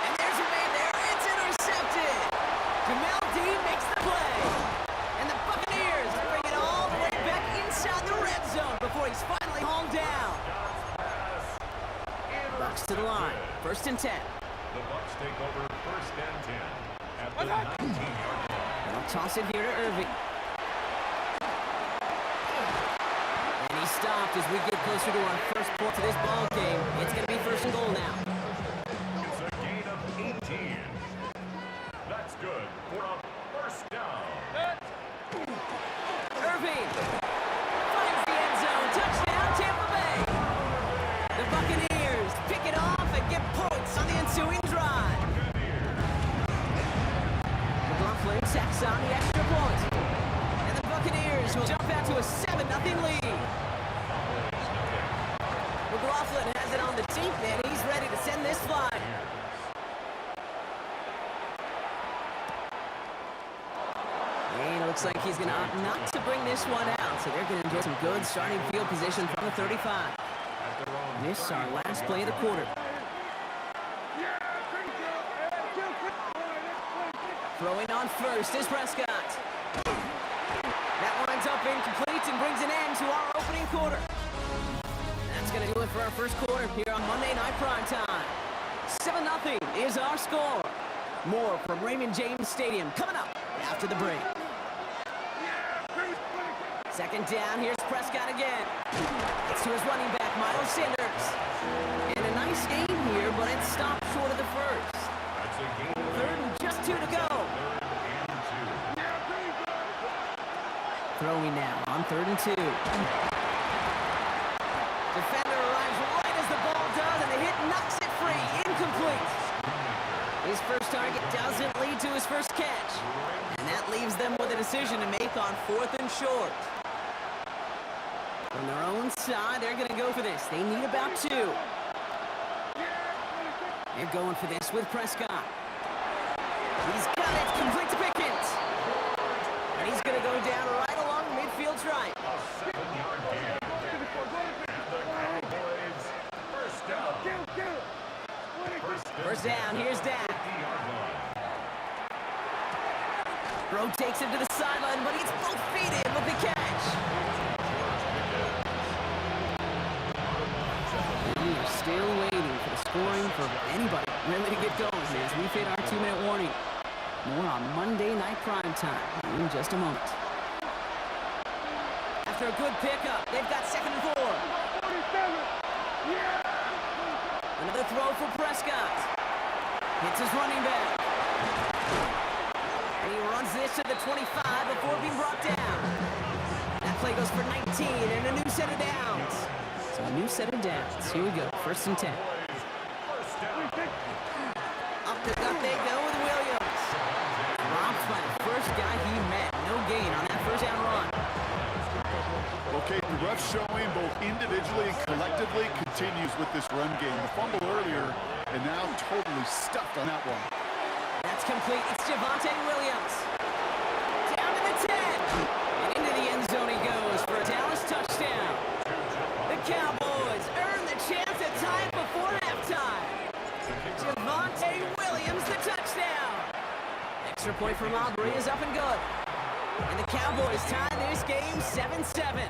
And there's a man there. It's intercepted. Jamel Dean makes the play. And the Buccaneers bring it all the way back inside the red zone before he's finally hauled down. Bucks to the line. 1st and 10. The Bucks take over first and 10 at the 19-yard line. They'll toss it here to Irving. And he stopped as we get closer to our first point to this ball game. It's going to be 1st and goal now. It's a gain of 18. That's good for a first down. Irving finds the end zone. Touchdown, Tampa Bay. The Buccaneers pick it off and get points on the ensuing drive. McLaughlin tacks on the extra point. And the Buccaneers will jump out to a 7-0 lead. McLaughlin has it on the deep end. He's ready to send this flying. And it looks like he's going to opt not to bring this one out. So they're going to enjoy some good starting field position from the 35. This is our last play of the quarter. Throwing on first is Prescott. That winds up incomplete and brings an end to our opening quarter. That's going to do it for our first quarter here on Monday Night Primetime. 7-0 is our score. More from Raymond James Stadium coming up after the break. Second down, here's Prescott again. It's to his running back, Miles Sanders. And a nice gain here, but it stopped short of the first. That's a gain of Third and just 2 to go. 3rd and 2. Throwing now on 3rd and 2. Defender arrives right as the ball does, and the hit knocks it free. Incomplete. His first target doesn't lead to his first catch. And that leaves them with a decision to make on 4th and short. On their own side, they're going to go for this. They need about 2. They're going for this with Prescott. He's got it. Complete to Pickens. And he's going to go down right along the midfield stripe. A 7-yard gain. And the Cowboys first down. First down, here's Dak. 50-yard line. Bro takes him to the sideline, but he's both feet in with the catch. We are still waiting for the scoring for anybody really to get going here as we hit our 2-minute warning. More on Monday Night Prime Time in just a moment. After a good pickup, they've got 2nd and 4. Another throw for Prescott. Hits his running back. And he runs this to the 25 before being brought down. That play goes for 19 and a new set of downs. So a new set of downs. Here we go. 1st and 10. First down. Up the gut they go with Williams. Drops by the first guy he met. No gain on that first down run. Okay, the rough showing both individually and collectively continues with this run game. The fumble earlier, and now totally stuffed on that one. That's complete. It's Javonte Williams. Down to the 10. And into the end zone he goes for a Dallas touchdown. The Cowboys earn the chance to tie it before halftime. Javonte Williams, the touchdown. Extra point from Aubrey is up and good. And the Cowboys tie this game 7-7.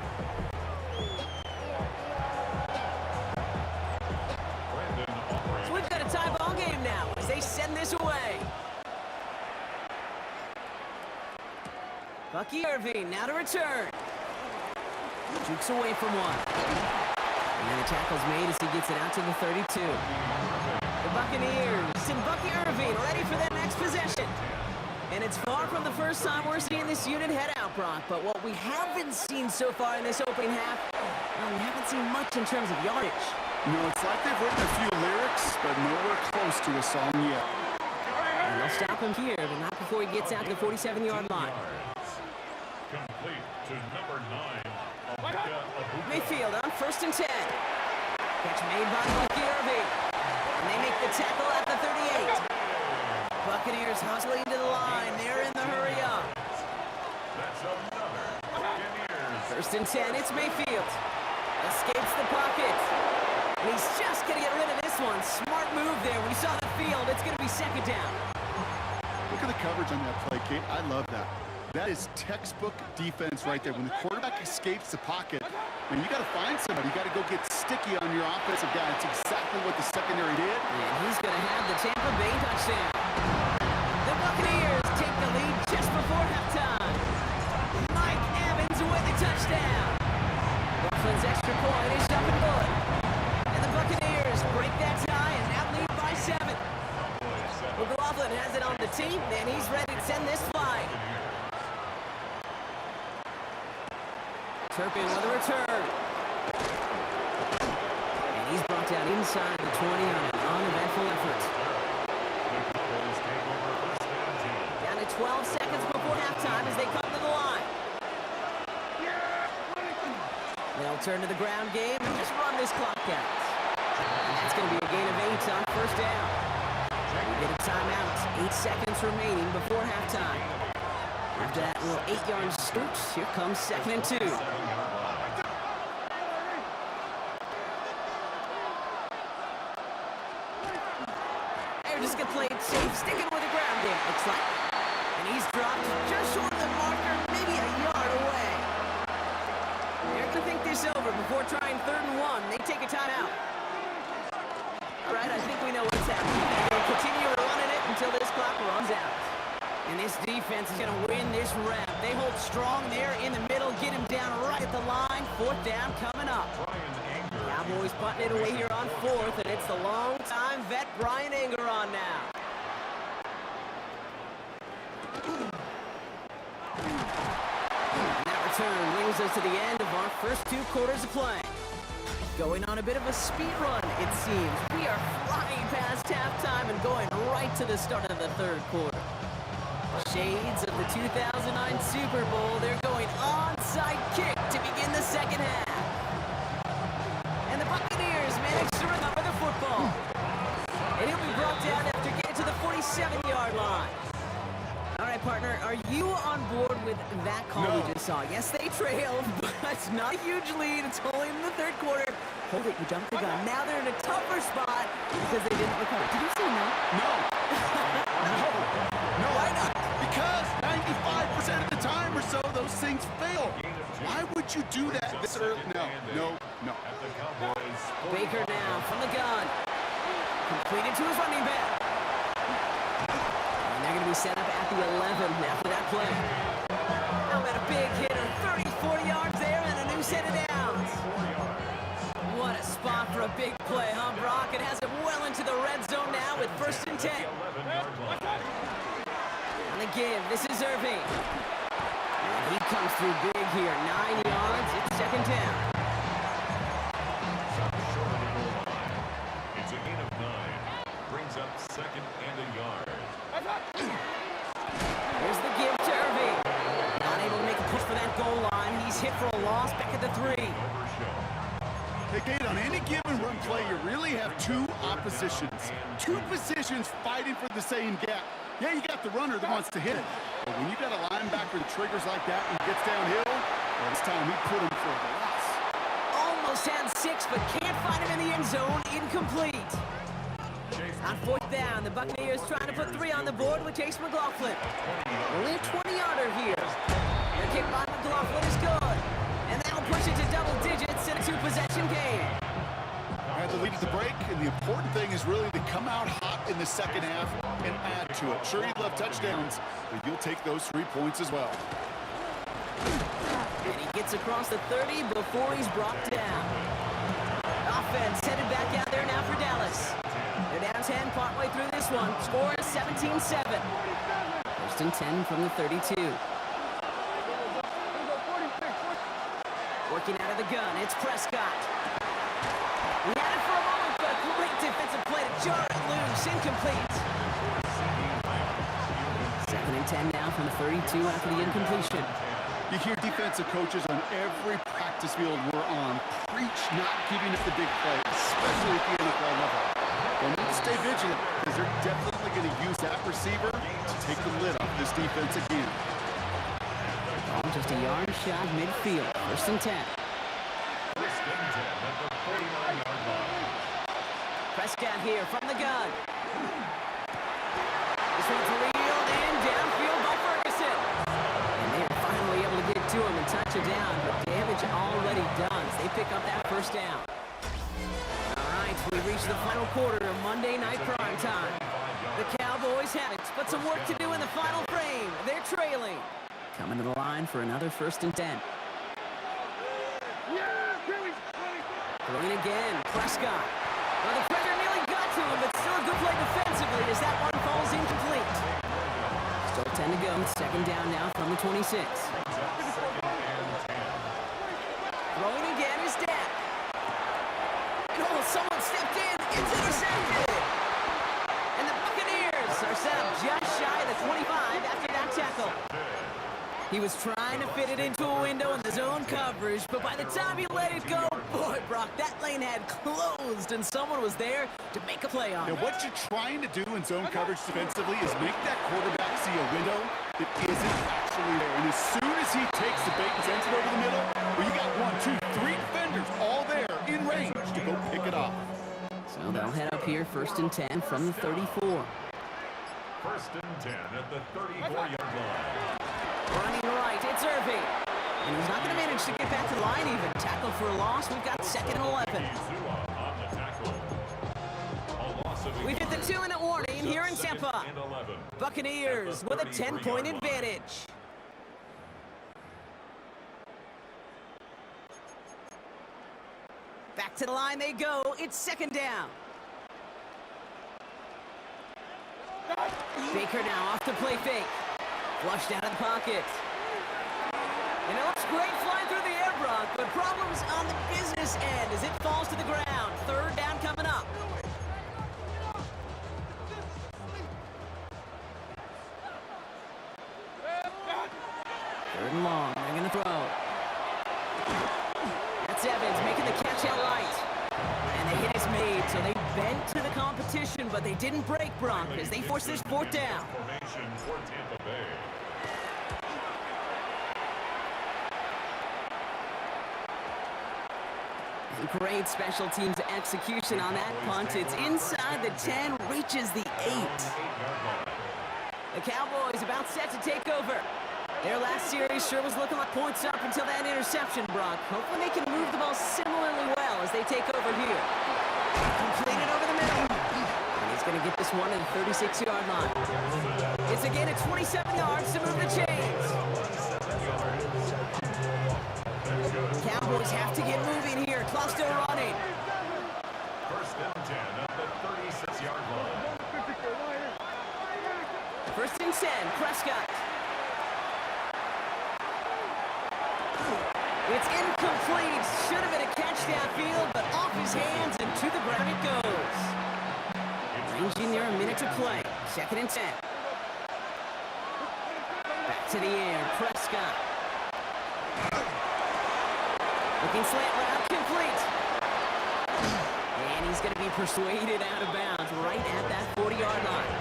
So we've got a tie ball game now as they send this away. Bucky Irving now to return. Jukes away from one. And the tackle's made as he gets it out to the 32. The Buccaneers and Bucky Irving ready for their next possession. And it's far from the first time we're seeing this unit head out, Brock. But what we haven't seen so far in this opening half, well, we haven't seen much in terms of yardage. No, it's like they've written a few lyrics, but nowhere close to a song yet. And they'll stop him here, but not before he gets out to the 47-yard line. Complete to number 9, Emeka Egbuka. Mayfield on 1st and 10. Catch made by Bucky Irving. And they make the tackle at the 38. Buccaneers hustling to the line. They're in the hurry up. That's another Buccaneers. 1st and 10, it's Mayfield. Escapes the pocket. And he's just going to get rid of this one. Smart move there. When he saw the field, it's going to be 2nd down. Look at the coverage on that play, Kate. I love that. That is textbook defense right there. When the quarterback escapes the pocket, and you got to find somebody. You got to go get sticky on your offensive guy. It's exactly what the secondary did. And he's going to have the Tampa Bay touchdown. The Buccaneers take the lead just before halftime. Mike Evans with the touchdown. Brooklyn's extra point is up and good. And the Buccaneers break that tie and now lead by 7. McLaughlin has it on the team, and he's ready to send this flying. Turpin with a return. And he's brought down inside the 20 on an uneventful effort. Down to 12 seconds before halftime as they cut to the line. They'll turn to the ground game and just run this clock out. And that's going to be a gain of 8 on 1st down. We get a timeout. 8 seconds remaining before halftime. After that little 8-yard scoot, here comes 2nd and 2. They're just going to play it safe, sticking with the ground game, looks like. And he's dropped just short of the marker, maybe a yard away. They're going to think this over before trying 3rd and 1. They take a timeout. All right, I think we know what's happening. They'll continue running it until this clock runs out. And this defense is going to to win this round. They hold strong there in the middle, get him down right at the line. 4th down coming up. Cowboys putting it away here on 4th, and it's the long-time vet Brian Anger on now. And that return brings us to the end of our first 2 quarters of play. Going on a bit of a speed run, it seems. We are flying past halftime and going right to the start of the 3rd quarter. Shades of the 2009 Super Bowl, they're going onside kick to begin the 2nd half. And the Buccaneers manage to recover the football. And he'll be brought down after getting to the 47-yard line. All right, partner, are you on board with that call we just saw? Yes, they trailed, but it's not a huge lead. It's only in the 3rd quarter. Hold it, you jumped the gun. Now they're in a tougher spot because they didn't recover. Did you say no? No. No. Why not? Because 95% of the time or so, those things fail. Why would you do that this early? No. Baker now from the gun. Completed to his running back. And they're going to be set up at the 11 after that play. Now got a big hitter, 30-40 yards there, and a new set of downs. What a spot for a big play, huh, Brock? It has it well into the red zone now with 1st and 10. On the give, this is Irving. And he comes through big here, 9 yards, it's 2nd down. It's a gain of 9. Brings up 2nd and a yard. Here's the give to Irving. Not able to make a push for that goal line. He's hit for a loss back at the 3. Hey, Kate, on any given run play, you really have 2 oppositions. 2 positions fighting for the same gap. Yeah, you got the runner that wants to hit it. But when you got a linebacker that triggers like that and gets downhill, well, this time he put him for the loss. Almost had 6, but can't find him in the end zone. Incomplete. On 4th down, the Buccaneers trying to put 3 on the board with Chase McLaughlin. Only a 20-yarder here. The kick by McLaughlin is good. And that'll push it to double digits in a 2-possession game. Had the lead at the break, and the important thing is really to come out hot in the 2nd half and add to it. Sure, you'd love touchdowns, but you'll take those 3 points as well. And he gets across the 30 before he's brought down. Offense headed back out there now for Dallas. They're down 10 partway through this one. Score is 17-7. 1st and 10 from the 32. Working out of the gun, it's Prescott. He had it for a moment, but a great defensive play to jar it loose. Incomplete. 2nd and 10 now from the 32 after the incompletion. You hear defensive coaches on every practice field we're on preach not giving up the big play, especially at the NFL level. They'll need to stay vigilant because they're definitely going to use that receiver to take the lid off this defense again. Ball just a yard shy of midfield. 1st and 10. Prescott here from the gun. This one's reeled in downfield by Ferguson. And they are finally able to get to him and touch it down, but damage already done as they pick up that 1st down. All right, we reach the final quarter of Monday Night Prime Time. The Cowboys have it, but some work to do in the final frame. They're trailing. Coming to the line for another 1st and 10. Throwing again, Prescott. Well, the pressure nearly got to him, but still a good play defensively as that one falls incomplete. Still 10 to go. 2nd down now from the 26. Throwing again is Dak. And oh, someone stepped in. It's intercepted. And the Buccaneers are set up just shy of the 25 after that tackle. He was trying to fit it into a window in the zone coverage, but by the time he let it go, boy, Brock, that lane had closed, and someone was there to make a play on it. Now, what you're trying to do in zone coverage defensively is make that quarterback see a window that isn't actually there. And as soon as he takes the bait and sends it over the middle, well, you got 1, 2, 3 defenders all there in range to go pick it off. So they'll head up here, 1st and 10 from the 34. 1st and 10 at the 34-yard line. Running right, it's Irving. And he's not going to manage to get back to the line even. Tackle for a loss. We've got 2nd and 11. We've hit the 2-minute warning. playing here in Tampa. Buccaneers with a 10-point advantage. Back to the line they go. It's second down. Baker now off the play fake. Flushed out of the pocket. And it looks great flying through the air, Brock, but problems on the business end as it falls to the ground. Third down coming up. Third and long. They're going to throw. That's Evans making the catch out light. And the hit is made, so they bent to the competition, but they didn't break, Brock, as they force this fourth down. Formation for Tampa Bay. Great special teams execution on that punt. It's inside the 10, reaches the 8. The Cowboys about set to take over. Their last series sure was looking like points up until that interception, Brock. Hopefully they can move the ball similarly well as they take over here. Completed over the middle. And he's going to get this one to the 36-yard line. It's a gain of 27 yards to move the chains. Cowboys have to get moving here. Clock still running. First and 10 at the 36-yard line. First and 10, Prescott. It's incomplete. Should have been a catch downfield, but off his hands and to the ground it goes. Ranging near a minute to play. Second and 10. Back to the air, Prescott. Looking slant route, complete. And he's going to be persuaded out of bounds right at that 40-yard line.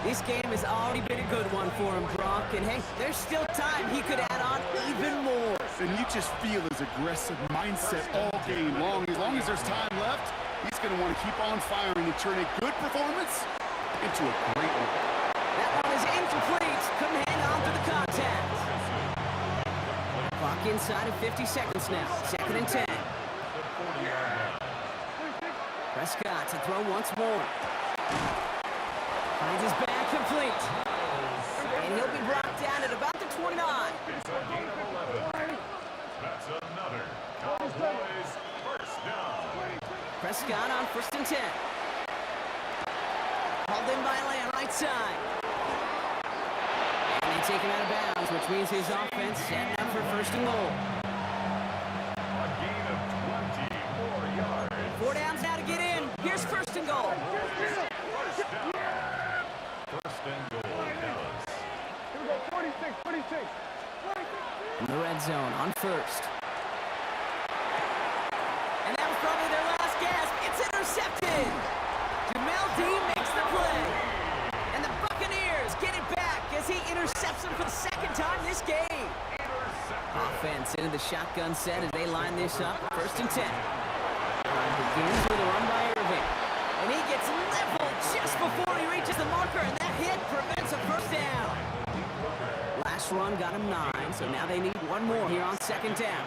This game has already been a good one for him, Brock. And hey, there's still time. He could add on even more. And you just feel his aggressive mindset all game long. As long as there's time left, he's going to want to keep on firing and turn a good performance into a great one. That one is incomplete. Couldn't hang on to the contact. Clock inside of 50 seconds now. Second and 10. Prescott to throw once more. Finds his back complete. And he'll be brought down at about the 29. It's a gain of 11. That's another Cowboys first down. Prescott on first and 10. Called in by Lamb, right side. And they take him out of bounds, which means his offense setting up for first and goal. A gain of 20 more yards. 4 downs now to get in. Here's first and goal. First down. First and goal, Dallas. Here we go, 46, 46. In the red zone on first. And that was probably their last gasp. It's intercepted. Jamel Dean makes the play. And the Buccaneers get it back as he intercepts him for the second time this game. Offense into the shotgun set as they line this up. First and 10. Begins with a run by Irving. And he gets leveled just before he reaches the marker, and that hit prevents a first down. Last run got him 9, so now they need one more here on second down.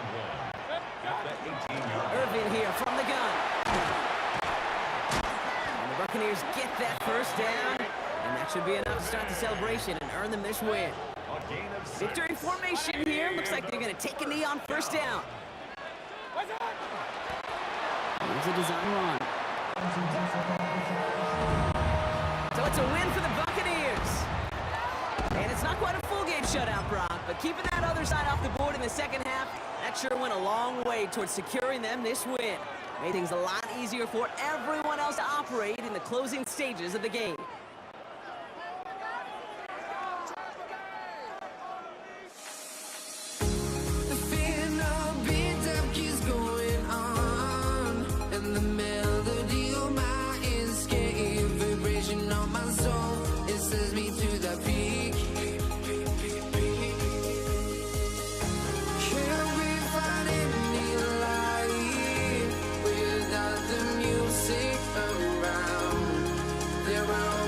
Irving here from the gun. And the Buccaneers get that first down, and that should be enough to start the celebration and earn them this win. Victory formation here. Looks like they're going to take a knee on first down. Here's a design run. So it's a win for the Buccaneers. And it's not quite a full game shutout, Brock, but keeping that other side off the board in the second half, that sure went a long way towards securing them this win. Made things a lot easier for everyone else to operate in the closing stages of the game. The feeling of being down keeps going on, and the melody of my escape, vibration on my soul, it sends me to the peak. Can't we find any light without the music around? There are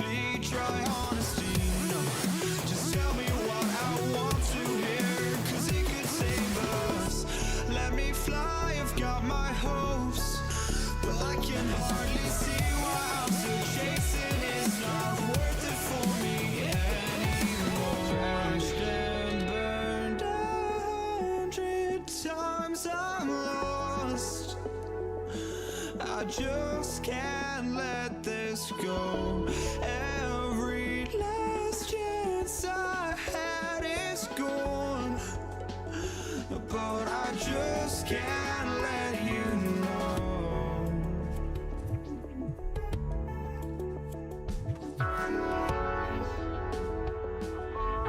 me try honesty. No, just tell me what I want to hear, 'cause it could save us. Let me fly, I've got my hopes, but I can hardly see why I'm still chasing. It's not worth it for me anymore. Crashed and burned 100 times, I'm lost. I just can't let this go. Every last chance I had is gone, but I just can't let you know.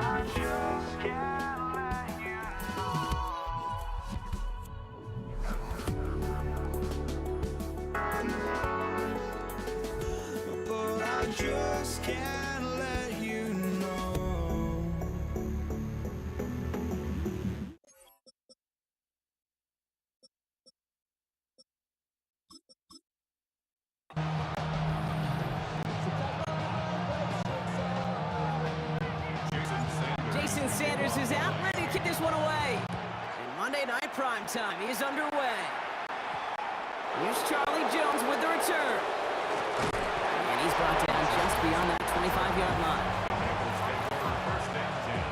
I just can't let you know. But I just can't let you know. Jason Sanders is out, ready to kick this one away. And Monday Night Primetime is underway. Here's Charlie Jones with the return. And he's brought down just beyond that 25-yard line. First and 10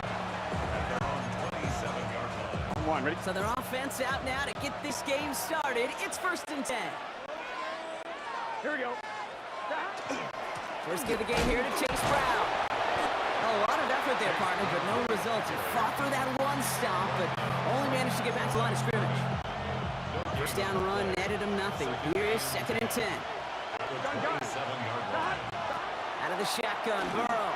at their own 27-yard line. One, ready? So their offense out now to get this game started. It's 1st and 10. Here we go. First give the game here to Chase Brown. A lot of effort there, partner, but no results. He fought for that one stop, but only managed to get back to the line of scrimmage. First down run netted him nothing. Here is 2nd and 10. Out of the shotgun, Burrow.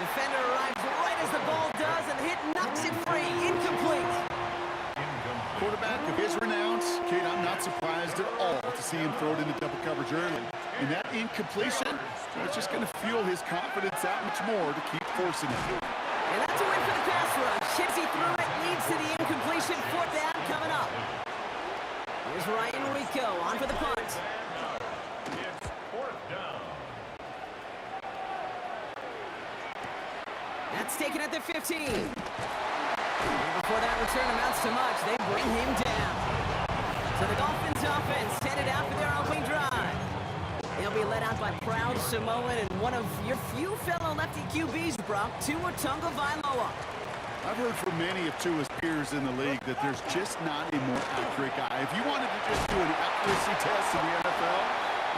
Defender arrives right as the ball does, and the hit knocks it free. Incomplete. Quarterback of his renown, Kate, I'm not surprised at all to see him throw it into double coverage early. And that incompletion, it's just going to fuel his confidence that much more to keep forcing it. And that's a win for the pass rush. Chipsy through it, leads to the incompletion. 4th down coming up. Here's Ryan Rico on for the punt. It's 4th down. That's taken at the 15. And before that return amounts to much, they bring him down. So the Dolphins offense headed out for their opening drive. They'll be led out by proud Samoan and one of your few fellow lefty QBs, Brock, Tua Tagovailoa. I've heard from many of Tua's peers in the league that there's just not a more accurate guy. If you wanted to just do an accuracy test in the NFL,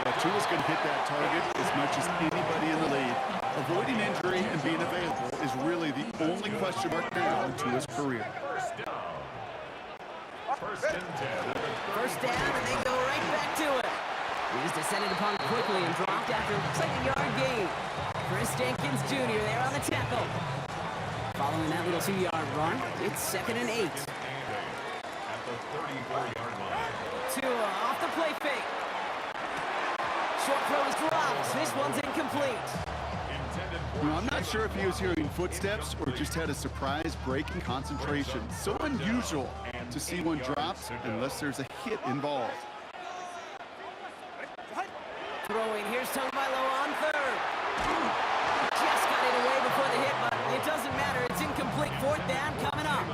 well, Tua's going to hit that target as much as anybody in the league. Avoiding injury and being available is really the only question mark now in Tua's career. First down. First and 10. First down, and they go right back to it. He's descended upon quickly and dropped after looks like a yard gain. Chris Jenkins Jr. there on the tackle. Following that little 2-yard run, it's 2nd and 8. At the 34-yard line. Tua off the play fake. Short throw is dropped. This one's incomplete. Intended You know, I'm not sure if he was hearing footsteps or just had a surprise break in concentration. So unusual to see one dropped unless there's a hit involved. Throwing, here's Tagovailoa on 3rd. Just got it away before the hit, but it doesn't matter. It's incomplete. 4th down coming up.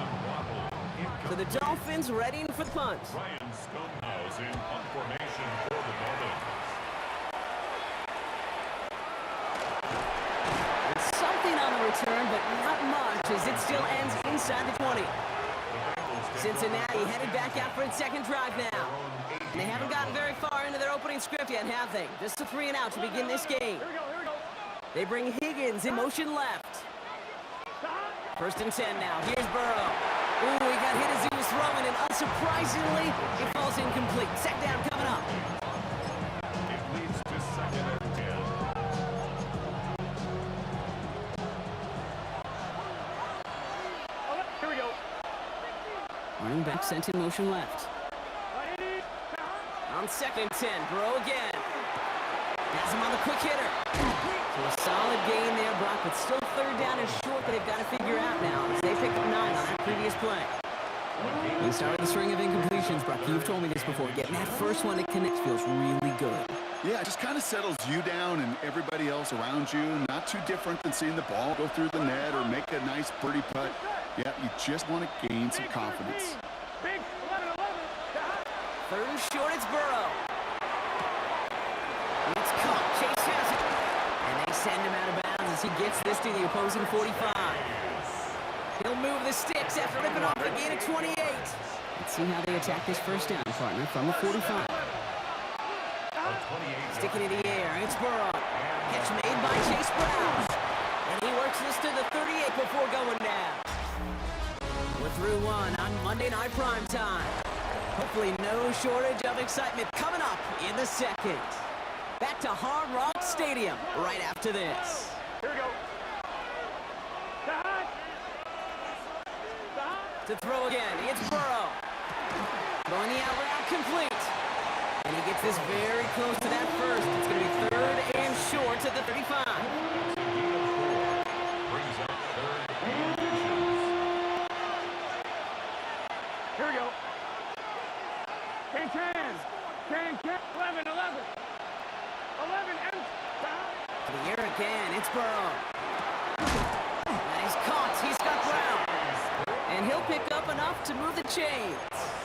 So the Dolphins ready for the punt. Ryan Stonehouse in punt formation for the Dolphins. It's something on the return, but not much as it still ends inside the 20. Cincinnati headed back out for its 2nd drive now. And they haven't gotten very far into their opening script yet, have they? Just a 3 and out to begin this game. They bring Higgins in motion left. 1st and 10 now. Here's Burrow. Ooh, he got hit as he was throwing, and unsurprisingly, it falls incomplete. Sack down coming up. It leads to 2nd and 10. Here we go. Running back sent in motion left. On 2nd and 10, Burrow again. Has him on the quick hitter. So a solid gain there, Brock, but still 3rd down is short that they've got to figure out now as they picked up 9 on that previous play. He started the string of incompletions, Brock. You've told me this before. Getting that first one to connect feels really good. Yeah, it just kind of settles you down and everybody else around you. Not too different than seeing the ball go through the net or make a nice birdie putt. Yeah, you just want to gain some confidence. Big 11-11. Third and short, it's Burrow. It's caught. Chase has it. And they send him out of bounds as he gets this to the opposing 45. He'll move the sticks after ripping off a gain of 28. Let's see how they attack this first down, partner, from the 45. Sticking in the air, it's Burrow. Catch made by Chase Brown. And he works this to the 38 before going down. We're through one on Monday Night Primetime. Hopefully no shortage of excitement coming up in the second. Back to Hard Rock Stadium right after this. Here we go. To throw again, it's Burrow. Throwing the out route complete. And he gets this very close to that first. It's going to be third and short to the 35. Brings up third and inches. Here we go. Can. 11-11. 11 and To the air again, it's Burrow. And he's caught. He's got Brown. And he'll pick up enough to move the chains.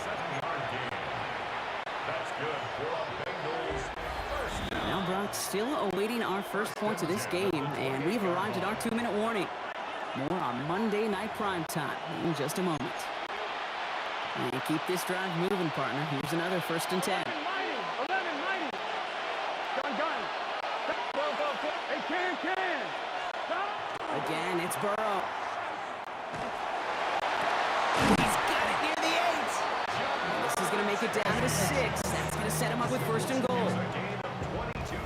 7-yard gain. That's good for the Bengals. First down. Now Brock still awaiting our first points of this game, and we've arrived at our 2-minute warning. More on Monday Night Primetime in just a moment. And keep this drive moving, partner. Here's another 1st and 10. 11-90. Gun. Hey, can. Again, it's Burrow. He's got it near the 8. This is going to make it down to 6. That's going to set him up with 1st and goal.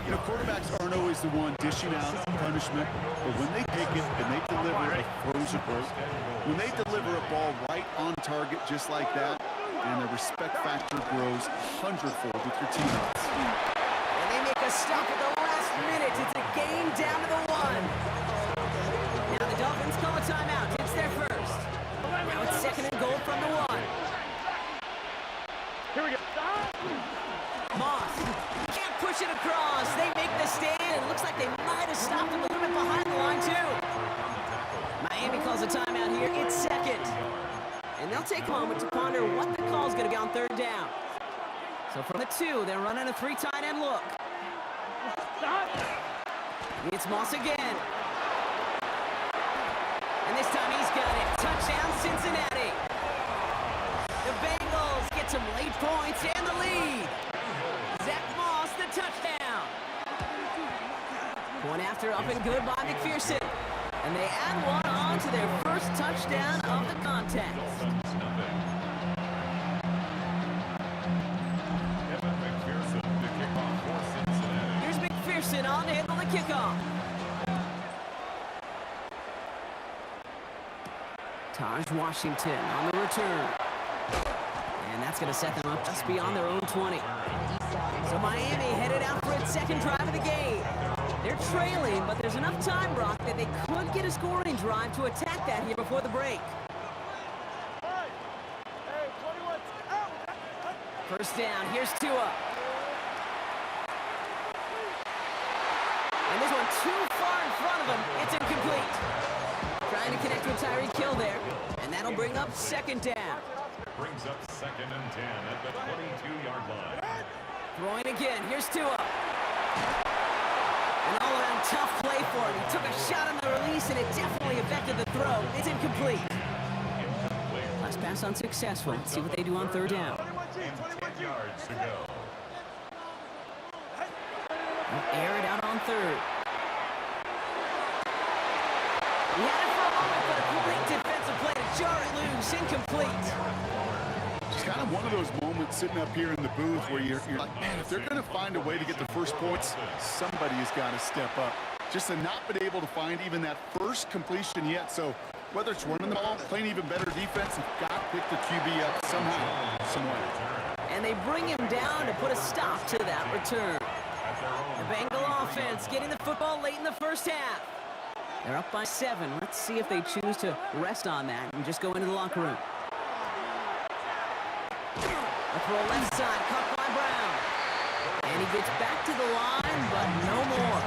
You know, quarterbacks aren't always the one dishing out punishment, but when they take it and they deliver a frozen ball, when they deliver a ball right on target just like that, and the respect factor grows 100-fold with your teammates. And they make a stop at the last minute. It's a gain down to the 1. Now the Dolphins call a timeout. It's their first. Now it's 2nd and goal from the 1. Here we go. Moss can't push it across. They make the stand. It looks like they might have stopped him a little bit behind the line, too. Miami calls a timeout here. It's 2nd. And they'll take a moment to ponder what the call is going to be on 3rd down. So from the 2, they're running a 3 tight end look. It's Moss again. And this time he's got it. Touchdown, Cincinnati. The Bengals get some late points and the lead. Zach Moss, the touchdown. Point after up and good by McPherson. And they add one on to their first touchdown of the contest. Evan McPherson, the kickoff for Cincinnati. Here's McPherson on to handle the kickoff. Taj Washington on the return. And that's going to set them up just beyond their own 20. So Miami headed out for its 2nd drive of the game. They're trailing, but there's enough time, Brock, that they could get a scoring drive to attack that here before the break. First down, here's Tua. And this one too far in front of him. It's incomplete. Trying to connect with Tyreek Hill there. And that'll bring up 2nd down. Brings up 2nd and 10 at the 22-yard line. Throwing again, here's Tua. An all-around tough play for him. He took a shot on the release, and it definitely affected the throw. It's incomplete. Last pass unsuccessful. Let's see what they do on 3rd down. And 10 yards to go. They'll air it out on 3rd. He had it for a moment, but a great defensive play to jar it loose. Incomplete. It's kind of one of those moments sitting up here in the booth where you're like, man, if they're going to find a way to get the first points, somebody has got to step up. Just to not been able to find even that first completion yet. So whether it's running the ball, playing even better defense, you've got to pick the QB up somehow, somewhere. And they bring him down to put a stop to that return. The Bengal offense getting the football late in the first half. They're up by 7. Let's see if they choose to rest on that and just go into the locker room. A throw left side, caught by Brown. And And he gets back to the line, but no more.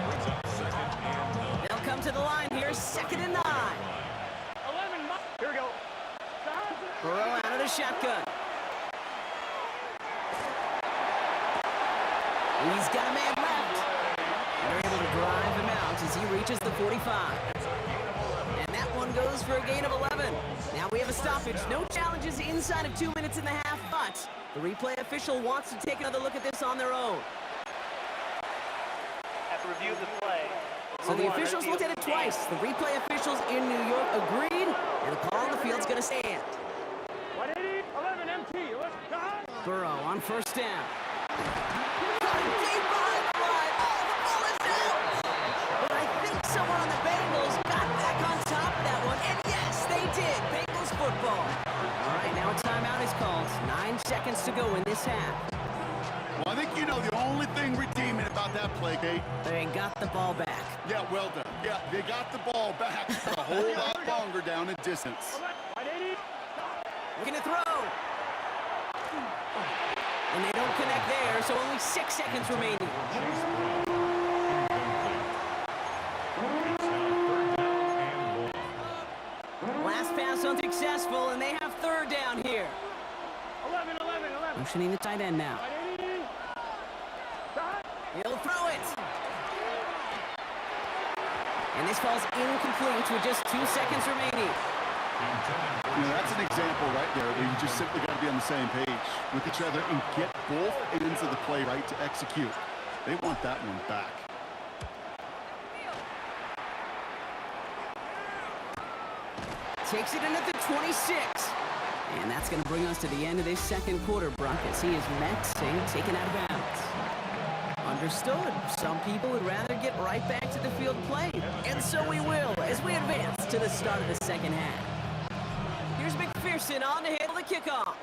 Brings up second and 9. They'll come to the line here, 2nd and 9. 11. Here we go. Burrow out of the shotgun. He's got a man left. They're able to drive him out as he reaches the 45. And that one goes for a gain of 11. Now we have a stoppage. No challenges inside of 2 minutes and a half, but the replay official wants to take another look at this on their own. After review of the play. So the officials looked at it twice. The replay officials in New York agreed, and the call on the field's going to stand. 11 MT. Burrow on 1st down. Deep behind the line. Oh, the ball is out! But I think someone on the Bengals got back on top of that one, and yes, they did. Bengals football. All right, now a timeout is called. 9 seconds to go in this half. Well, I think you know the only thing redeeming about that play, Kate. They got the ball back. Yeah, well done. Yeah, they got the ball back a whole lot longer down in distance. Looking to throw. And they don't connect there, so only 6 seconds remaining. It's now 3rd down and 1. Last pass unsuccessful, and they have 3rd down here. 11. Motioning the tight end now. He'll throw it. And this falls incomplete with just 2 seconds remaining. You know, that's an example right there where you just simply got to be on the same page with each other and get both ends of the play right to execute. They want that one back. Takes it in at the 26. And that's going to bring us to the end of this 2nd quarter, Brock, as he is met and taken out of bounds. Understood. Some people would rather get right back to the field played. And so we will as we advance to the start of the 2nd half. Here's McPherson on to handle the kickoff.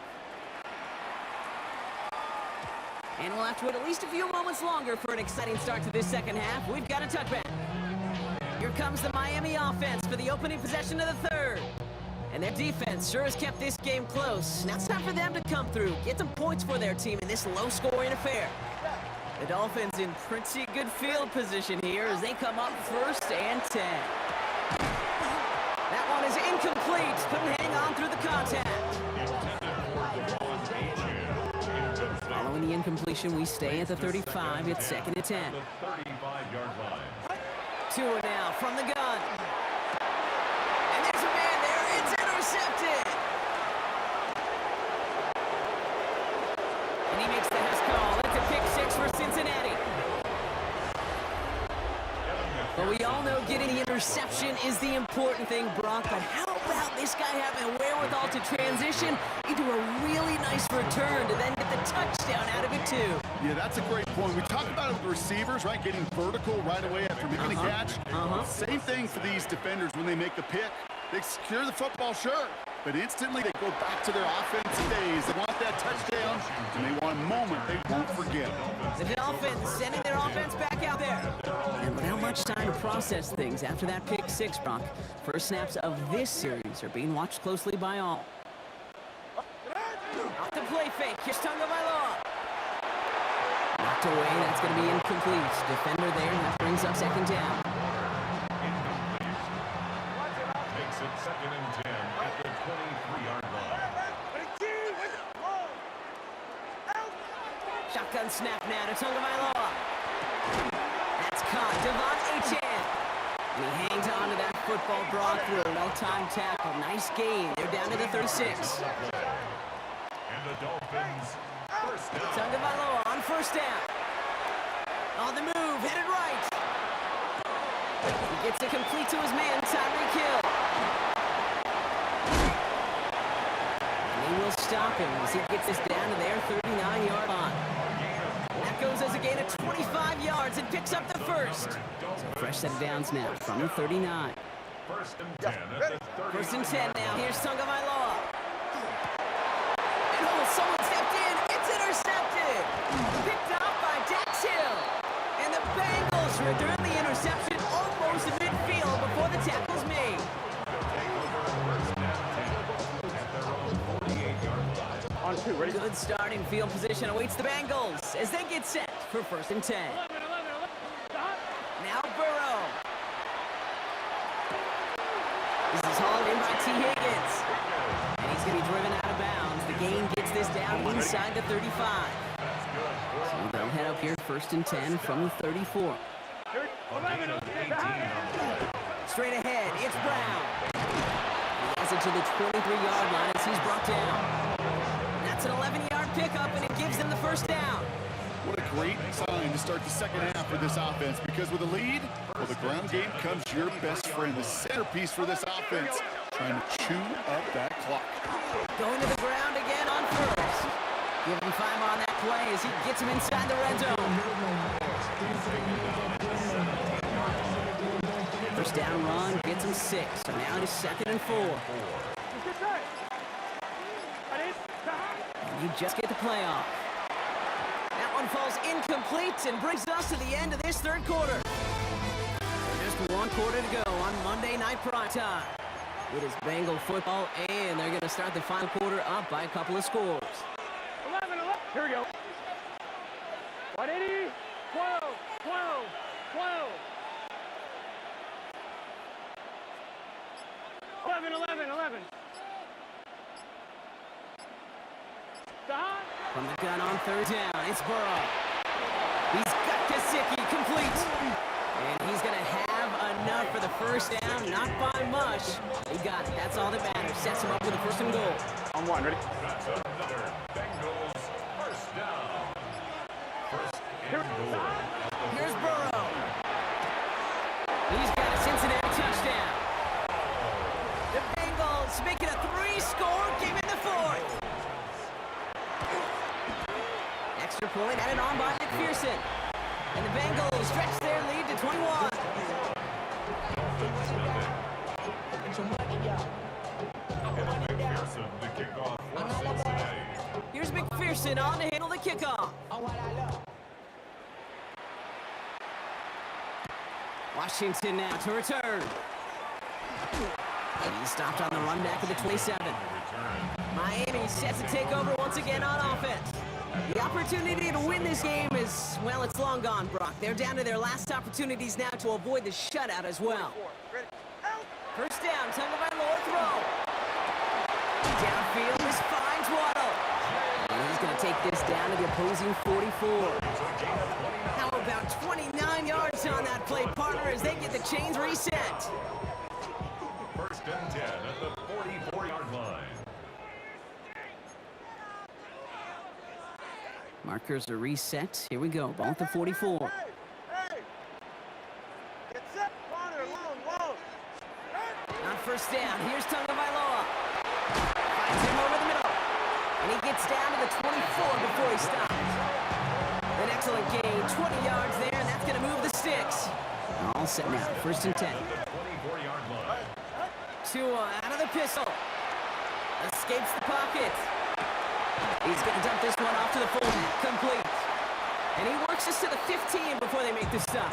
And we'll have to wait at least a few moments longer for an exciting start to this 2nd half. We've got a touchback. Here comes the Miami offense for the opening possession of the 3rd. And their defense sure has kept this game close. Now it's time for them to come through, get some points for their team in this low-scoring affair. The Dolphins in pretty good field position here as they come up 1st and 10. That one is incomplete. Couldn't hang on through the contact. Following the incompletion, we stay at the 35. It's 2nd and 10. The 35-yard line. Tua now from the gun. And there's a man there. It's intercepted. And he makes the pass call. It's a pick 6 for Cincinnati. But we all know getting the interception is the important thing, Brock. But how about this guy having wherewithal to transition into a really nice return to then get the touchdown out of it, too? Yeah, that's a great point. We talk about it with the receivers, right? Getting vertical right away after making a catch. Same thing for these defenders when they make the pick. They secure the football, sure, but instantly they go back to their offensive days. They want that touchdown, and they want a moment they won't forget. The Dolphins sending their offense back out there. And without much time to process things after that pick 6, Brock, first snaps of this series are being watched closely by all. Off the play fake. Here's Tagovailoa. Knocked away. That's going to be incomplete. Defender there. That brings up 2nd down. Makes it 2nd and 10 at the 23-yard line. Shotgun snap now to Tagovailoa. That's caught. Devon Achane. And he hangs on to that football, Brock, through a well-timed tackle. Nice gain. They're down to the 36. And the Dolphins, 1st down. Tagovailoa on 1st down. On the move, headed right. He gets it complete to his man, Tyreek Hill. And he will stop him as he gets this down to their 39-yard line. That goes as a gain of 25 yards and picks up the 1st. So fresh set of downs now from the 39. 1st and 10 at the 30. 1st and 10 now. Here's Tagovailoa. And oh, someone stepped in. It's intercepted. Picked up by Dax Hill. And the Bengals return the interception almost to midfield before the tackle's made. Take over 1st and 10 at their own 48-yard line. On On two, ready? Good starting field position awaits the Bengals as they get set for 1st and 10. 11, 11, 11. Stop. Now Burrow. This is hauled in by T. Higgins. And he's going to be driven out of bounds. The gain gets this down inside the 35. So they'll head up here 1st and 10 from the 34. 11, 11. Straight ahead, it's Brown. He has it to the 23-yard line as he's brought down. That's an 11-yard pickup, and it gives them the 1st down. What a great sign to start the second half for this offense, because with a lead, well, the ground game comes your best friend, the centerpiece for this offense, trying to chew up that clock. Going to the ground again on 1st. Give him 5 on that play as he gets him inside the red zone. 1st down run gets him 6. So now it is 2nd and 4. And you just get the play off. That one falls incomplete and brings us to the end of this 3rd quarter. Just 1 quarter to go on Monday Night Primetime. It is Bengal football, and they're going to start the final quarter up by a couple of scores. 11, 11. Here we go. 180, 12, 12, 12. 11, 11, 11. Stop. From the gun on 3rd down, it's Burrow. He's got Gesicki complete. And he's going to have enough for the 1st down, not by much. He got it. That's all that matters. Sets him up with a 1st and goal. On 1, ready? That's another Bengals 1st down. 1st and goal. Here's Burrow. He's got a Cincinnati touchdown. The Bengals make it a 3-score game in the 4th. Extra point added on by McPherson. And the Bengals stretch their lead to 21. And McPherson to kick off for Cincinnati. Here's McPherson on to handle the kickoff. Washington now to return. He's stopped on the run back at the 27. Miami set to take over once again on offense. The opportunity to win this game is, well, it's long gone, Brock. They're down to their last opportunities now to avoid the shutout as well. 1st down, Tagovailoa throw. Downfield, this finds Waddle. And he's going to take this down to the opposing 44. How about 29 yards on that play, partner, as they get the chains reset? 1st and 10 at the 44-yard line. Markers are reset. Here we go. Ball at the 44. Hey! Get set, corner, long. On 1st down, here's Tagovailoa. Finds him over the middle. And he gets down to the 24 before he stops. An excellent gain, 20 yards there, and that's going to move the sticks. All set now, 1st and 10. 24-yard line. Tua out of the pistol. Escapes the pocket. He's going to dump this one off to the fullback. Complete. And he works this to the 15 before they make the stop.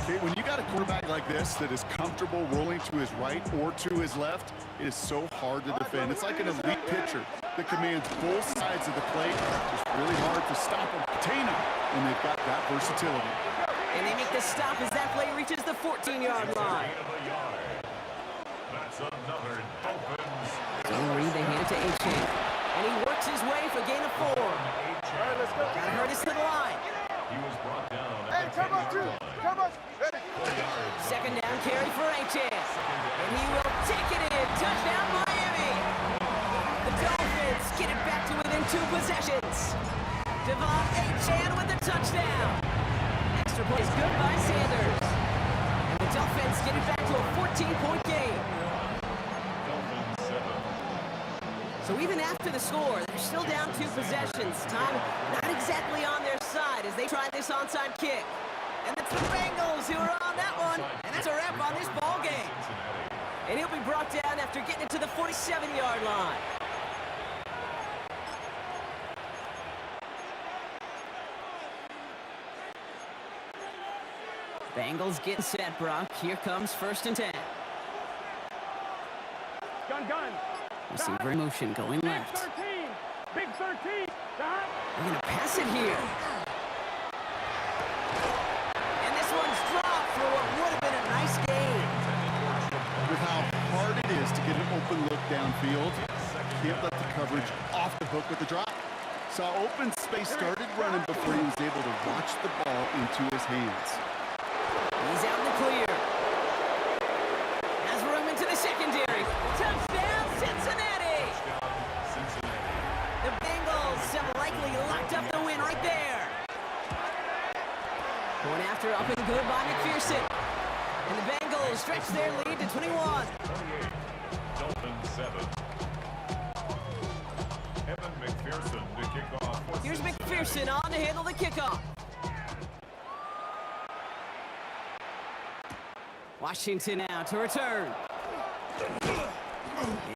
Okay, when you got a quarterback like this that is comfortable rolling to his right or to his left, it is so hard to defend. It's like an elite pitcher that commands both sides of the plate. It's really hard to stop him, contain him, and they've got that versatility. And they make the stop as that play reaches the 14-yard line. That's another Dolphins. Don't read, they hand it to Achane. And he works his way for gain of 4. Gotta hurt us to the line. He was brought down Hey, at the come on, 10-yard two. line. Come on. Ready? 4 yards. 2nd down carry for Achane. And he will take it in. Touchdown, Miami. The Dolphins get it back to within 2 possessions. Devon Achane with the touchdown. Extra plays good by Sanders. And the Dolphins get it back to a 14-point game. Dolphins 7. So even after the score, they're still down 2 possessions. Time not exactly on their side as they try this onside kick. And it's the Bengals who are on that one. And that's a wrap on this ball game. And he'll be brought down after getting it to the 47-yard line. Bengals getting set, Brock. Here comes 1st and 10. Gun. Receiver in motion going left. 13. Big 13. The hot. They're going to pass it here. And this one's dropped for what would have been a nice gain. With how hard it is to get an open look downfield, can't let the coverage off the hook with the drop. Saw open space, started running before he was able to watch the ball into his hands. He's out in the clear. Has room into the secondary. Touchdown, Cincinnati! The Bengals have likely locked up the win right there. Going after up and good by McPherson. And the Bengals stretch their lead to 21. 28. Dolphins 7. Evan McPherson to kick off. for Here's Cincinnati. McPherson on to handle the kickoff. Washington now to return.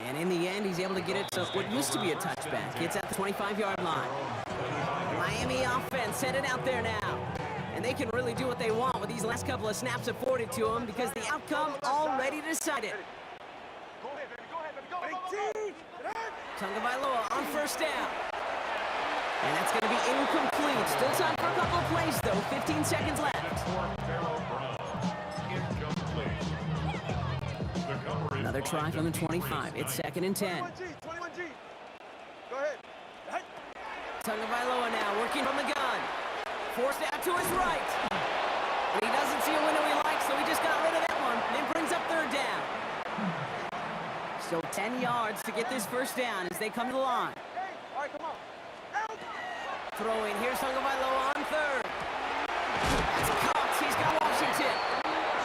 And in the end, he's able to get it to what used to be a touchback. It's at the 25-yard line. Miami offense headed out there now. And they can really do what they want with these last couple of snaps afforded to them because the outcome already decided. Go ahead, baby. Go ahead, baby. Go. Tagovailoa on first down. And that's going to be incomplete. Still time for a couple of plays, though. 15 seconds left. Pharaoh Brown. Incomplete. The cover is Another try lined from the up 25. It's 2nd and 10. 21G. Go ahead. Tagovailoa now working from the gun. Forced out to his right. And he doesn't see a window he likes, so he just got rid of that one. And then brings up 3rd down. Still 10 yards to get this first down as they come to the line. Hey, all right, come on. Out. Throwing, here's Tagovailoa on 3rd. That's caught, he's got Washington.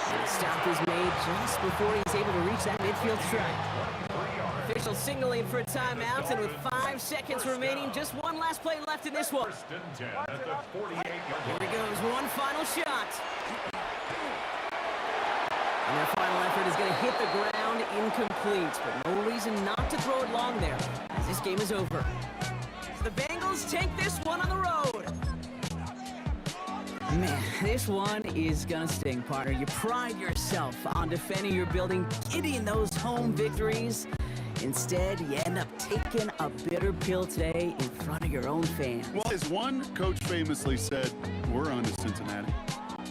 And the stop is made just before he's able to reach that midfield strike. Official signaling for a timeout, and with 5 seconds remaining, just one last play left in this one. First and 10 at the 48-yard Here line. he goes, one final shot. And their final effort is going to hit the ground incomplete, but no reason not to throw it long there, as this game is over. The Bengals take this one on the road. Man, this one is gonna sting, partner. You pride yourself on defending your building, getting those home victories. Instead, you end up taking a bitter pill today in front of your own fans. Well, as one coach famously said, we're on to Cincinnati.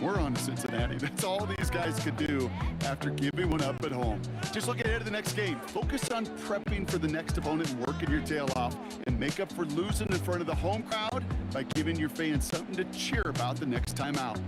We're on to Cincinnati. That's all these guys could do after giving one up at home. Just look ahead to the next game. Focus on prepping for the next opponent and working your tail off, and make up for losing in front of the home crowd by giving your fans something to cheer about the next time out.